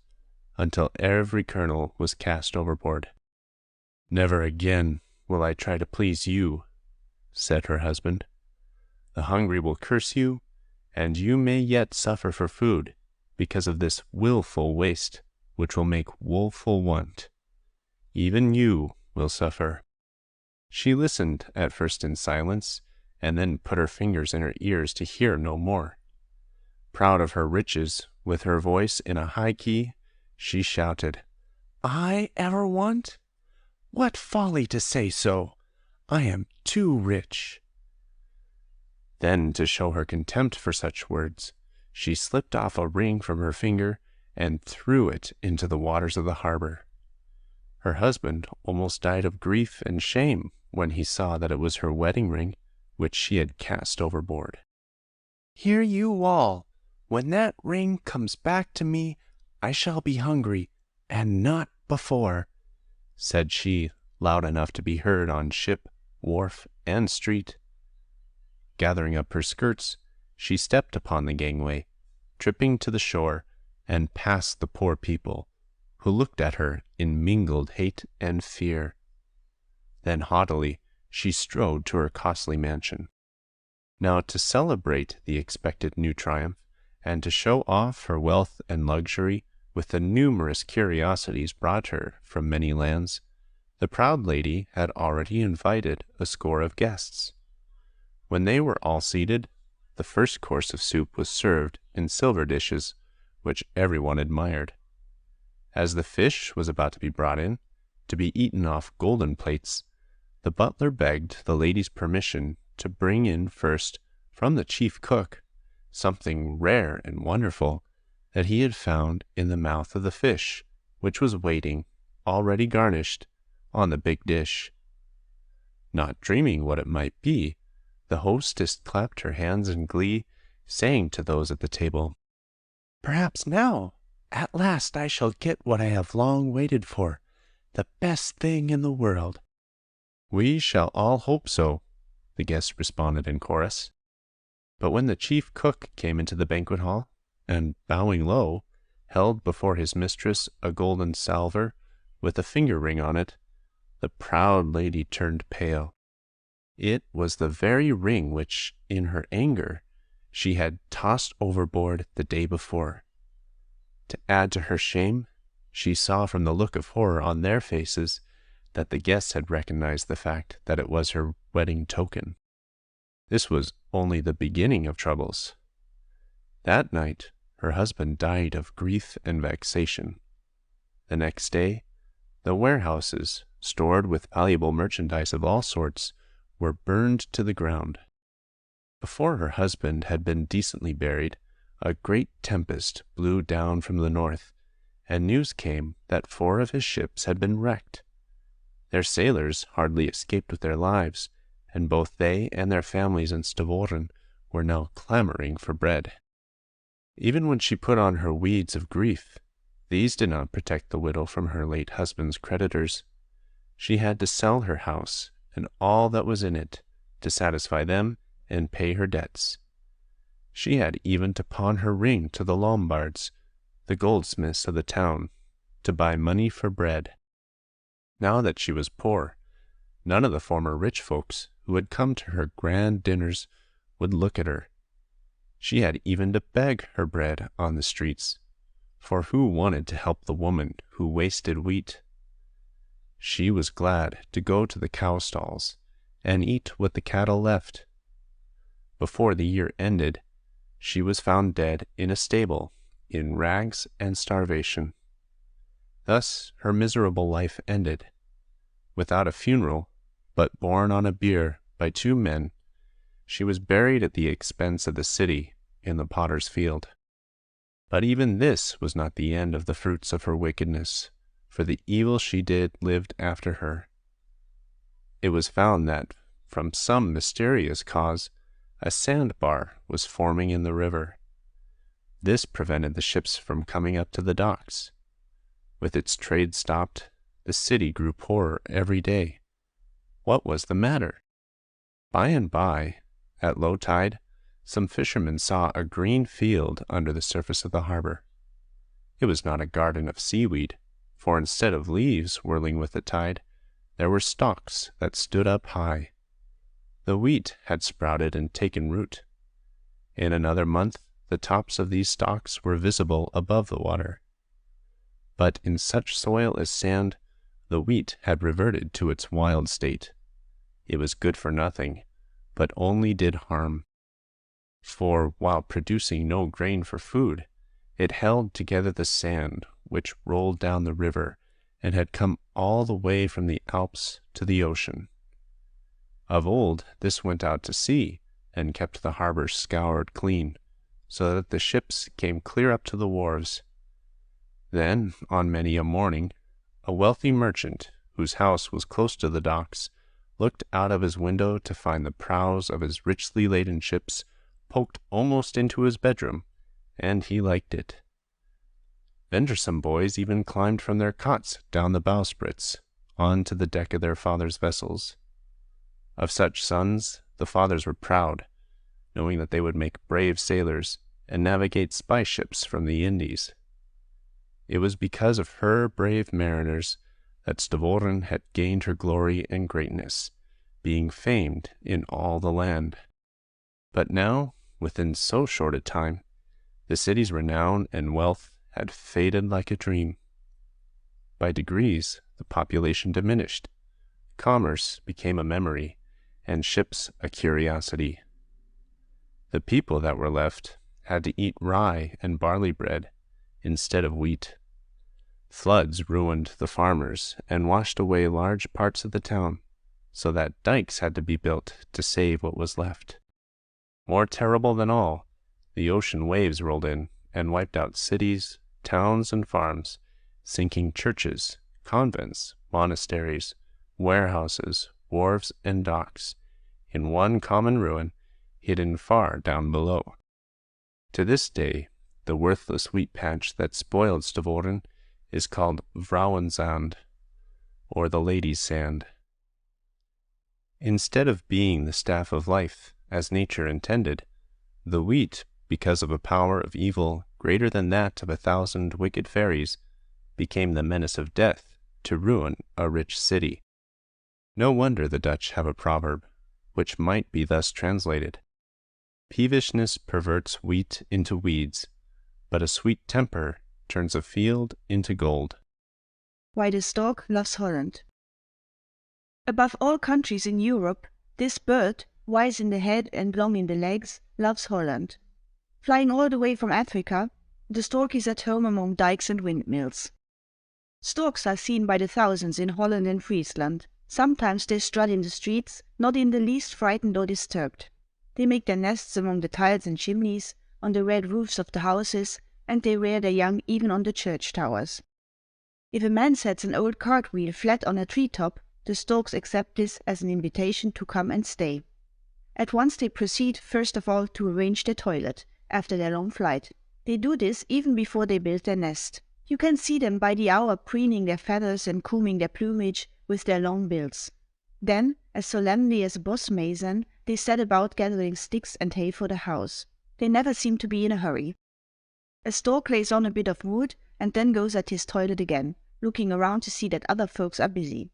Speaker 4: until every kernel was cast overboard. "Never again will I try to please you," said her husband. "The hungry will curse you, and you may yet suffer for food because of this willful waste, which will make woeful want. Even you will suffer." She listened at first in silence, and then put her fingers in her ears to hear no more. Proud of her riches, with her voice in a high key, she shouted, "I ever want? What folly to say so! I am too rich." Then, to show her contempt for such words, she slipped off a ring from her finger and threw it into the waters of the harbor. Her husband almost died of grief and shame when he saw that it was her wedding ring, which she had cast overboard. "Hear you all, when that ring comes back to me, I shall be hungry, and not before," said she, loud enough to be heard on ship, wharf, and street. Gathering up her skirts, she stepped upon the gangway, tripping to the shore, and past the poor people, who looked at her in mingled hate and fear. Then haughtily she strode to her costly mansion. Now, to celebrate the expected new triumph, and to show off her wealth and luxury with the numerous curiosities brought her from many lands, the proud lady had already invited a score of guests. When they were all seated, the first course of soup was served in silver dishes, which everyone admired. As the fish was about to be brought in, to be eaten off golden plates, the butler begged the lady's permission to bring in first, from the chief cook, something rare and wonderful that he had found in the mouth of the fish, which was waiting, already garnished, on the big dish. Not dreaming what it might be, the hostess clapped her hands in glee, saying to those at the table, "Perhaps now, at last I shall get what I have long waited for, the best thing in the world." "We shall all hope so," the guests responded in chorus. But when the chief cook came into the banquet hall, and, bowing low, held before his mistress a golden salver with a finger ring on it, the proud lady turned pale. It was the very ring which, in her anger, she had tossed overboard the day before. To add to her shame, she saw from the look of horror on their faces that the guests had recognized the fact that it was her wedding token. This was only the beginning of troubles. That night, her husband died of grief and vexation. The next day, the warehouses, stored with valuable merchandise of all sorts, were burned to the ground. Before her husband had been decently buried, a great tempest blew down from the north, and news came that 4 of his ships had been wrecked. Their sailors hardly escaped with their lives, and both they and their families in Stavoren were now clamoring for bread. Even when she put on her weeds of grief, these did not protect the widow from her late husband's creditors. She had to sell her house and all that was in it to satisfy them and pay her debts. She had even to pawn her ring to the Lombards, the goldsmiths of the town, to buy money for bread. Now that she was poor, none of the former rich folks who had come to her grand dinners would look at her. She had even to beg her bread on the streets, for who wanted to help the woman who wasted wheat? She was glad to go to the cow stalls and eat what the cattle left. Before the year ended, she was found dead in a stable, in rags and starvation. Thus her miserable life ended, without a funeral, but borne on a bier by 2 men. She was buried at the expense of the city in the potter's field. But even this was not the end of the fruits of her wickedness, for the evil she did lived after her. It was found that, from some mysterious cause, a sandbar was forming in the river. This prevented the ships from coming up to the docks. With its trade stopped, the city grew poorer every day. What was the matter? By and by, at low tide, some fishermen saw a green field under the surface of the harbor. It was not a garden of seaweed, for instead of leaves whirling with the tide, there were stalks that stood up high. The wheat had sprouted and taken root. In another month, the tops of these stalks were visible above the water. But in such soil as sand, the wheat had reverted to its wild state. It was good for nothing, but only did harm. For while producing no grain for food, it held together the sand which rolled down the river and had come all the way from the Alps to the ocean. Of old, this went out to sea and kept the harbor scoured clean, so that the ships came clear up to the wharves. Then, on many a morning, a wealthy merchant, whose house was close to the docks, looked out of his window to find the prows of his richly laden ships poked almost into his bedroom, and he liked it. Venturesome boys even climbed from their cots down the bowsprits, on to the deck of their fathers' vessels. Of such sons, the fathers were proud, knowing that they would make brave sailors and navigate spy ships from the Indies. It was because of her brave mariners that Stavoren had gained her glory and greatness, being famed in all the land. But now, within so short a time, the city's renown and wealth had faded like a dream. By degrees, the population diminished, commerce became a memory, and ships a curiosity. The people that were left had to eat rye and barley bread instead of wheat. Floods ruined the farmers and washed away large parts of the town, so that dikes had to be built to save what was left. More terrible than all, the ocean waves rolled in and wiped out cities, towns, and farms, sinking churches, convents, monasteries, warehouses, wharves, and docks, in one common ruin, hidden far down below. To this day, the worthless wheat patch that spoiled Stavoren is called Vrouwenzand, or the lady's sand. Instead of being the staff of life, as nature intended, the wheat, because of a power of evil greater than that of 1,000 wicked fairies, became the menace of death to ruin a rich city. No wonder the Dutch have a proverb, which might be thus translated: peevishness perverts wheat into weeds, but a sweet temper turns a field into gold.
Speaker 5: Why the stork loves Holland. Above all countries in Europe, this bird, wise in the head and long in the legs, loves Holland. Flying all the way from Africa, the stork is at home among dikes and windmills. Storks are seen by the thousands in Holland and Friesland. Sometimes they strut in the streets, not in the least frightened or disturbed. They make their nests among the tiles and chimneys, on the red roofs of the houses, and they rear their young even on the church towers. If a man sets an old cartwheel flat on a treetop, the storks accept this as an invitation to come and stay. At once they proceed first of all to arrange their toilet, after their long flight. They do this even before they build their nest. You can see them by the hour preening their feathers and combing their plumage with their long bills. Then, as solemnly as a boss mason, they set about gathering sticks and hay for the house. They never seem to be in a hurry. A stork lays on a bit of wood and then goes at his toilet again, looking around to see that other folks are busy.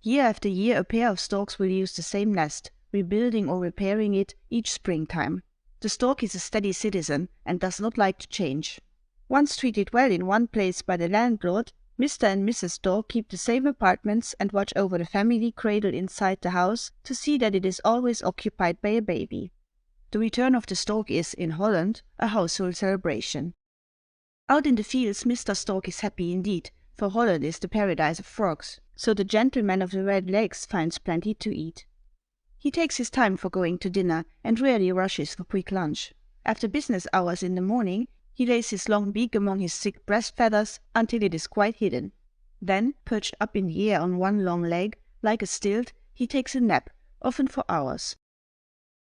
Speaker 5: Year after year a pair of storks will use the same nest, rebuilding or repairing it each springtime. The stork is a steady citizen and does not like to change. Once treated well in one place by the landlord, Mr. and Mrs. Stork keep the same apartments and watch over the family cradle inside the house to see that it is always occupied by a baby. The return of the stork is, in Holland, a household celebration. Out in the fields Mr. Stork is happy indeed, for Holland is the paradise of frogs, so the gentleman of the red legs finds plenty to eat. He takes his time for going to dinner and rarely rushes for quick lunch. After business hours in the morning, he lays his long beak among his thick breast feathers until it is quite hidden. Then, perched up in the air on one long leg, like a stilt, he takes a nap, often for hours.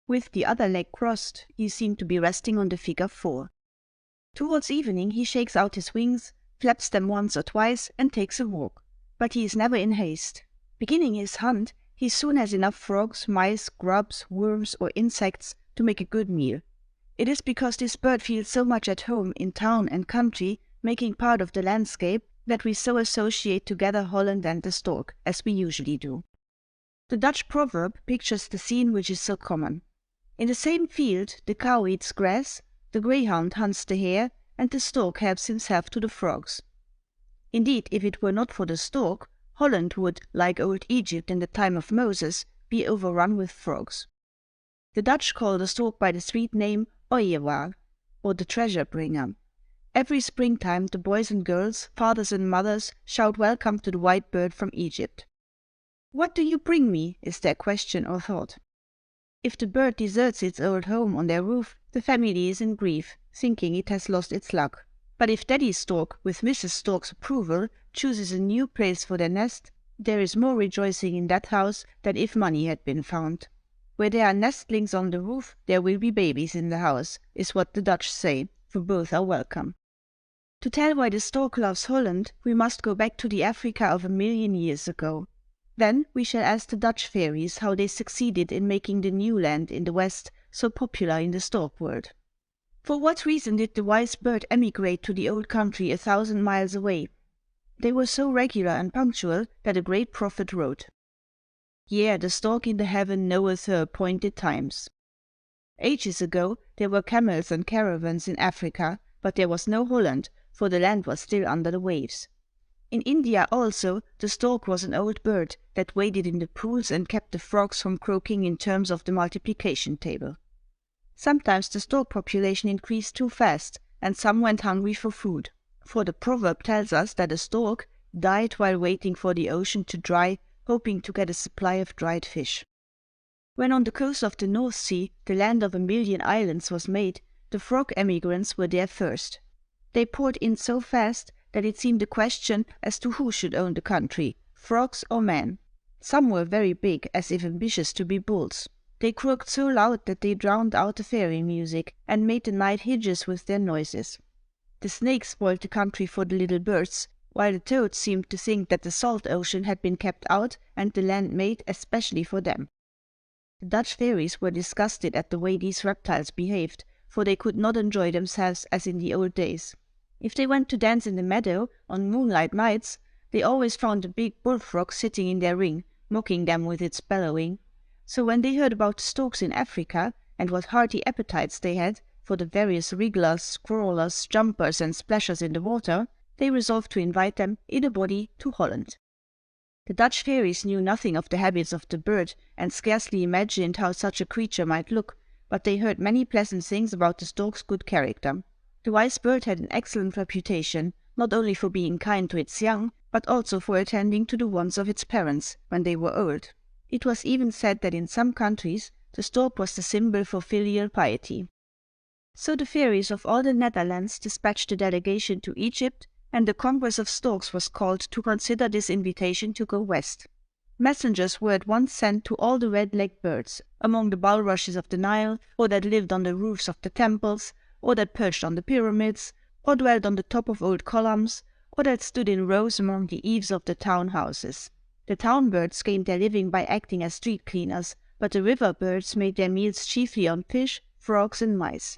Speaker 5: With the other leg crossed, he seemed to be resting on the figure 4. Towards evening he shakes out his wings, flaps them once or twice, and takes a walk. But he is never in haste. Beginning his hunt, he soon has enough frogs, mice, grubs, worms, or insects to make a good meal. It is because this bird feels so much at home in town and country, making part of the landscape, that we so associate together Holland and the stork, as we usually do. The Dutch proverb pictures the scene which is so common. In the same field the cow eats grass, the greyhound hunts the hare, and the stork helps himself to the frogs. Indeed, if it were not for the stork, Holland would, like old Egypt in the time of Moses, be overrun with frogs. The Dutch call the stork by the sweet name Ooievaar, or the treasure bringer. Every springtime the boys and girls, fathers and mothers, shout welcome to the white bird from Egypt. "What do you bring me?" is their question or thought. If the bird deserts its old home on their roof, the family is in grief, thinking it has lost its luck. But if Daddy Stork, with Mrs. Stork's approval, chooses a new place for their nest, there is more rejoicing in that house than if money had been found. Where there are nestlings on the roof, there will be babies in the house, is what the Dutch say, for both are welcome. To tell why the stork loves Holland, we must go back to the Africa of 1,000,000 years ago. Then we shall ask the Dutch fairies how they succeeded in making the new land in the West so popular in the stork world. For what reason did the wise bird emigrate to the old country 1,000 miles away? They were so regular and punctual that a great prophet wrote, "Yea, the stork in the heaven knoweth her appointed times." Ages ago there were camels and caravans in Africa, but there was no Holland, for the land was still under the waves. In India also the stork was an old bird that waded in the pools and kept the frogs from croaking in terms of the multiplication table. Sometimes the stork population increased too fast, and some went hungry for food, for the proverb tells us that a stork died while waiting for the ocean to dry, hoping to get a supply of dried fish. When on the coast of the North Sea the land of 1,000,000 islands was made, the frog emigrants were there first. They poured in so fast that it seemed a question as to who should own the country, frogs or men. Some were very big, as if ambitious to be bulls. They croaked so loud that they drowned out the fairy music, and made the night hideous with their noises. The snakes spoiled the country for the little birds, while the toads seemed to think that the salt ocean had been kept out and the land made especially for them. The Dutch fairies were disgusted at the way these reptiles behaved, for they could not enjoy themselves as in the old days. If they went to dance in the meadow on moonlight nights, they always found a big bullfrog sitting in their ring, mocking them with its bellowing. So when they heard about the storks in Africa, and what hearty appetites they had for the various wrigglers, crawlers, jumpers, and splashers in the water, they resolved to invite them in a body to Holland. The Dutch fairies knew nothing of the habits of the bird, and scarcely imagined how such a creature might look, but they heard many pleasant things about the stork's good character. The wise bird had an excellent reputation, not only for being kind to its young, but also for attending to the wants of its parents when they were old. It was even said that in some countries the stork was the symbol for filial piety. So the fairies of all the Netherlands dispatched a delegation to Egypt, and the Congress of Storks was called to consider this invitation to go west. Messengers were at once sent to all the red-legged birds, among the bulrushes of the Nile, or that lived on the roofs of the temples, or that perched on the pyramids, or dwelt on the top of old columns, or that stood in rows among the eaves of the town houses. The town birds gained their living by acting as street cleaners, but the river birds made their meals chiefly on fish, frogs, and mice.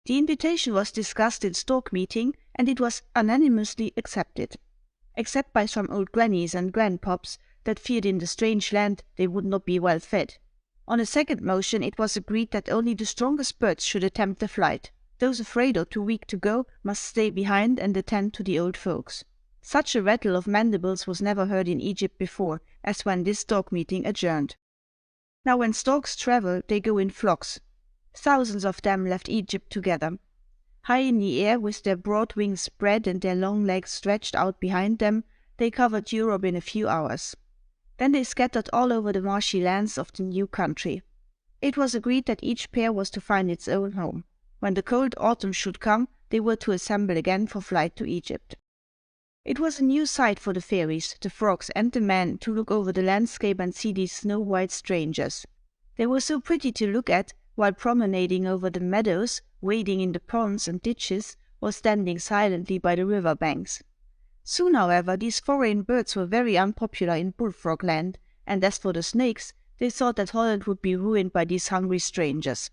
Speaker 5: The invitation was discussed in stork meeting, and it was unanimously accepted, except by some old grannies and grandpops that feared in the strange land they would not be well fed. On a second motion it was agreed that only the strongest birds should attempt the flight. Those afraid or too weak to go must stay behind and attend to the old folks. Such a rattle of mandibles was never heard in Egypt before, as when this stork meeting adjourned. Now when storks travel, they go in flocks. Thousands of them left Egypt together. High in the air, with their broad wings spread and their long legs stretched out behind them, they covered Europe in a few hours. Then they scattered all over the marshy lands of the new country. It was agreed that each pair was to find its own home. When the cold autumn should come, they were to assemble again for flight to Egypt. It was a new sight for the fairies, the frogs, and the men to look over the landscape and see these snow-white strangers. They were so pretty to look at, while promenading over the meadows, wading in the ponds and ditches, or standing silently by the river banks. Soon, however, these foreign birds were very unpopular in Bullfrog Land, and as for the snakes, they thought that Holland would be ruined by these hungry strangers.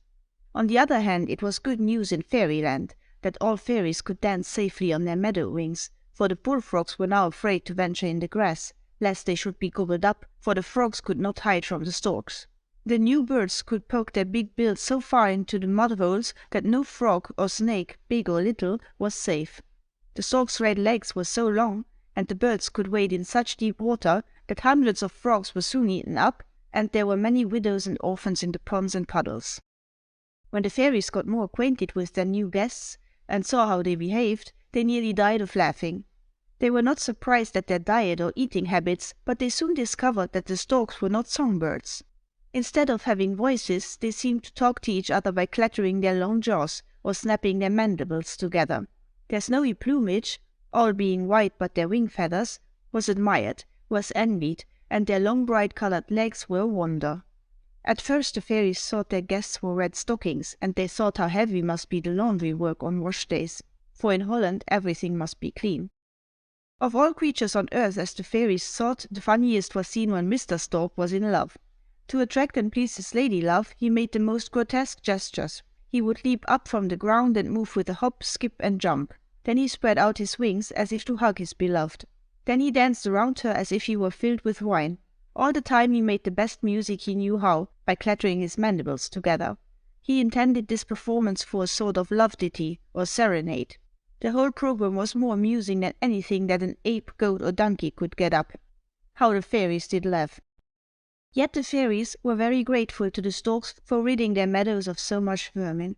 Speaker 5: On the other hand, it was good news in Fairyland, that all fairies could dance safely on their meadow wings, for the bullfrogs were now afraid to venture in the grass, lest they should be gobbled up, for the frogs could not hide from the storks. The new birds could poke their big bills so far into the mud-holes that no frog or snake, big or little, was safe. The storks' red legs were so long, and the birds could wade in such deep water, that hundreds of frogs were soon eaten up, and there were many widows and orphans in the ponds and puddles. When the fairies got more acquainted with their new guests, and saw how they behaved, they nearly died of laughing. They were not surprised at their diet or eating habits, but they soon discovered that the storks were not songbirds. Instead of having voices, they seemed to talk to each other by clattering their long jaws or snapping their mandibles together. Their snowy plumage, all being white but their wing feathers, was admired, was envied, and their long bright-colored legs were a wonder. At first the fairies thought their guests wore red stockings, and they thought how heavy must be the laundry work on wash days, for in Holland everything must be clean. Of all creatures on earth, as the fairies thought, the funniest was seen when Mr. Stork was in love. To attract and please his lady-love, he made the most grotesque gestures. He would leap up from the ground and move with a hop, skip, and jump. Then he spread out his wings as if to hug his beloved. Then he danced around her as if he were filled with wine. All the time he made the best music he knew how, by clattering his mandibles together. He intended this performance for a sort of love ditty or serenade. The whole program was more amusing than anything that an ape, goat, or donkey could get up. How the fairies did laugh! Yet the fairies were very grateful to the storks for ridding their meadows of so much vermin.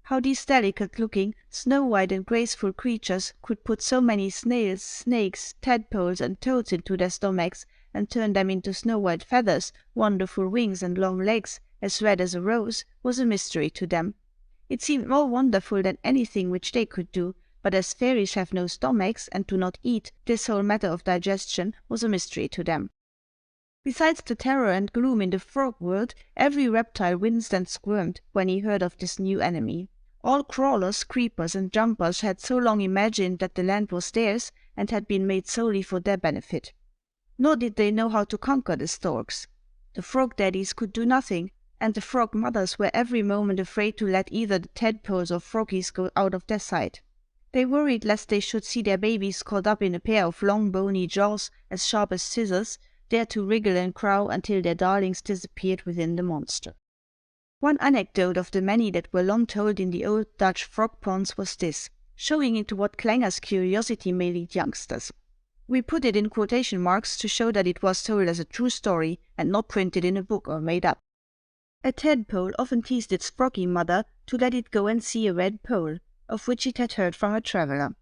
Speaker 5: How these delicate-looking, snow-white and graceful creatures could put so many snails, snakes, tadpoles, and toads into their stomachs, and turn them into snow-white feathers, wonderful wings, and long legs, as red as a rose, was a mystery to them. It seemed more wonderful than anything which they could do, but as fairies have no stomachs and do not eat, this whole matter of digestion was a mystery to them. Besides the terror and gloom in the frog world, every reptile winced and squirmed when he heard of this new enemy. All crawlers, creepers, and jumpers had so long imagined that the land was theirs and had been made solely for their benefit. Nor did they know how to conquer the storks. The frog daddies could do nothing, and the frog mothers were every moment afraid to let either the tadpoles or froggies go out of their sight. They worried lest they should see their babies caught up in a pair of long bony jaws as sharp as scissors, dare to wriggle and crow until their darlings disappeared within the monster. One anecdote of the many that were long told in the old Dutch frog ponds was this, showing into what clangers curiosity may lead youngsters. We put it in quotation marks to show that it was told as a true story and not printed in a book or made up. A tadpole often teased its froggy mother to let it go and see a red pole, of which it had heard from a traveller.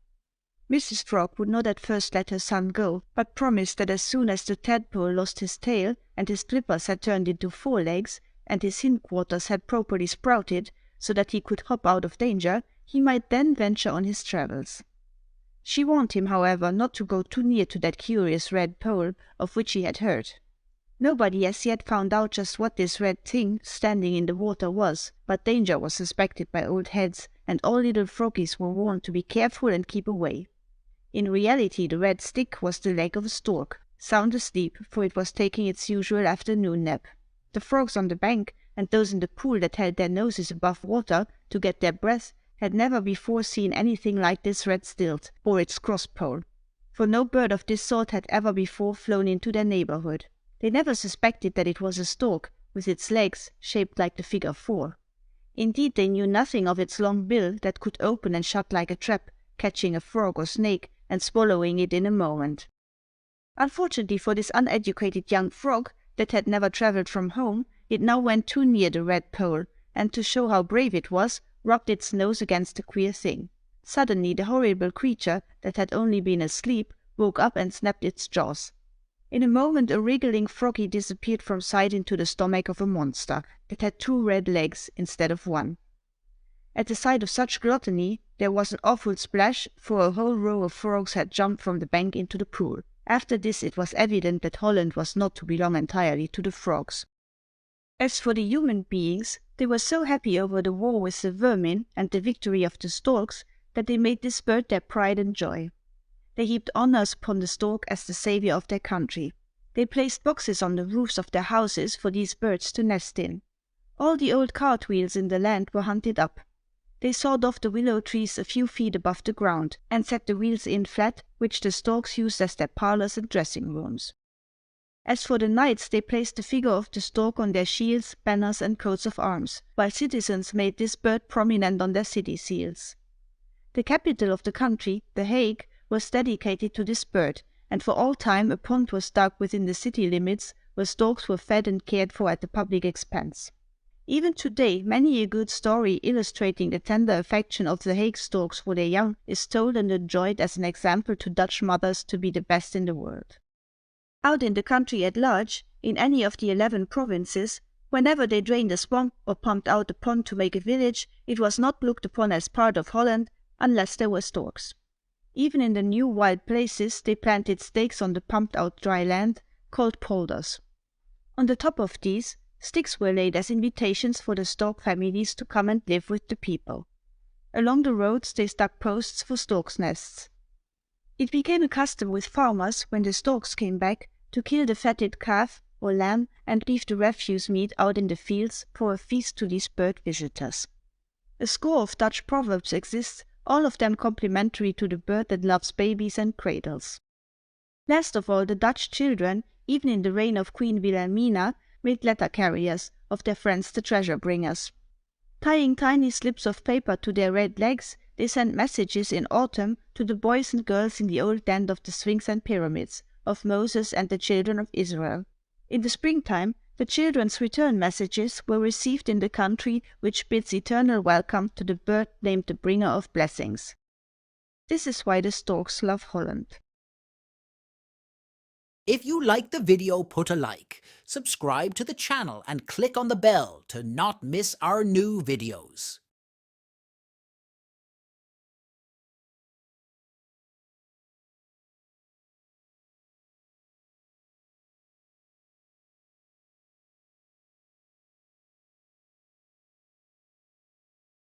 Speaker 5: Mrs. Frog would not at first let her son go, but promised that as soon as the tadpole lost his tail, and his flippers had turned into forelegs, and his hindquarters had properly sprouted, so that he could hop out of danger, he might then venture on his travels. She warned him, however, not to go too near to that curious red pole of which he had heard. Nobody as yet found out just what this red thing standing in the water was, but danger was suspected by old heads, and all little froggies were warned to be careful and keep away. In reality, the red stick was the leg of a stork, sound asleep, for it was taking its usual afternoon nap. The frogs on the bank, and those in the pool that held their noses above water to get their breath, had never before seen anything like this red stilt, or its cross-pole, for no bird of this sort had ever before flown into their neighbourhood. They never suspected that it was a stork, with its legs shaped like the figure 4. Indeed, they knew nothing of its long bill that could open and shut like a trap, catching a frog or snake and swallowing it in a moment. Unfortunately for this uneducated young frog, that had never travelled from home, it now went too near the red pole, and to show how brave it was, rubbed its nose against the queer thing. Suddenly the horrible creature, that had only been asleep, woke up and snapped its jaws. In a moment a wriggling froggy disappeared from sight into the stomach of a monster that had 2 red legs instead of 1. At the sight of such gluttony there was an awful splash, for a whole row of frogs had jumped from the bank into the pool. After this it was evident that Holland was not to belong entirely to the frogs. As for the human beings, they were so happy over the war with the vermin and the victory of the storks that they made this bird their pride and joy. They heaped honours upon the stork as the saviour of their country. They placed boxes on the roofs of their houses for these birds to nest in. All the old cartwheels in the land were hunted up. They sawed off the willow trees a few feet above the ground, and set the wheels in flat, which the storks used as their parlours and dressing rooms. As for the knights, they placed the figure of the stork on their shields, banners, and coats of arms, while citizens made this bird prominent on their city seals. The capital of the country, The Hague, was dedicated to this bird, and for all time a pond was dug within the city limits, where storks were fed and cared for at the public expense. Even today, many a good story illustrating the tender affection of the Hague storks for their young is told and enjoyed as an example to Dutch mothers to be the best in the world. Out in the country at large, in any of the 11 provinces, whenever they drained a swamp or pumped out a pond to make a village, it was not looked upon as part of Holland unless there were storks. Even in the new wild places, they planted stakes on the pumped-out dry land, called polders. On the top of these, sticks were laid as invitations for the stork families to come and live with the people. Along the roads they stuck posts for storks' nests. It became a custom with farmers, when the storks came back, to kill the fatted calf or lamb and leave the refuse meat out in the fields for a feast to these bird visitors. A score of Dutch proverbs exist, all of them complimentary to the bird that loves babies and cradles. Last of all, the Dutch children, even in the reign of Queen Wilhelmina, made letter carriers of their friends the treasure bringers. Tying tiny slips of paper to their red legs, they sent messages in autumn to the boys and girls in the old land of the Sphinx and Pyramids, of Moses and the children of Israel. In the springtime, the children's return messages were received in the country which bids eternal welcome to the bird named the bringer of blessings. This is why the storks love Holland.
Speaker 19: If you liked the video, put a like, subscribe to the channel and click on the bell to not miss our new videos.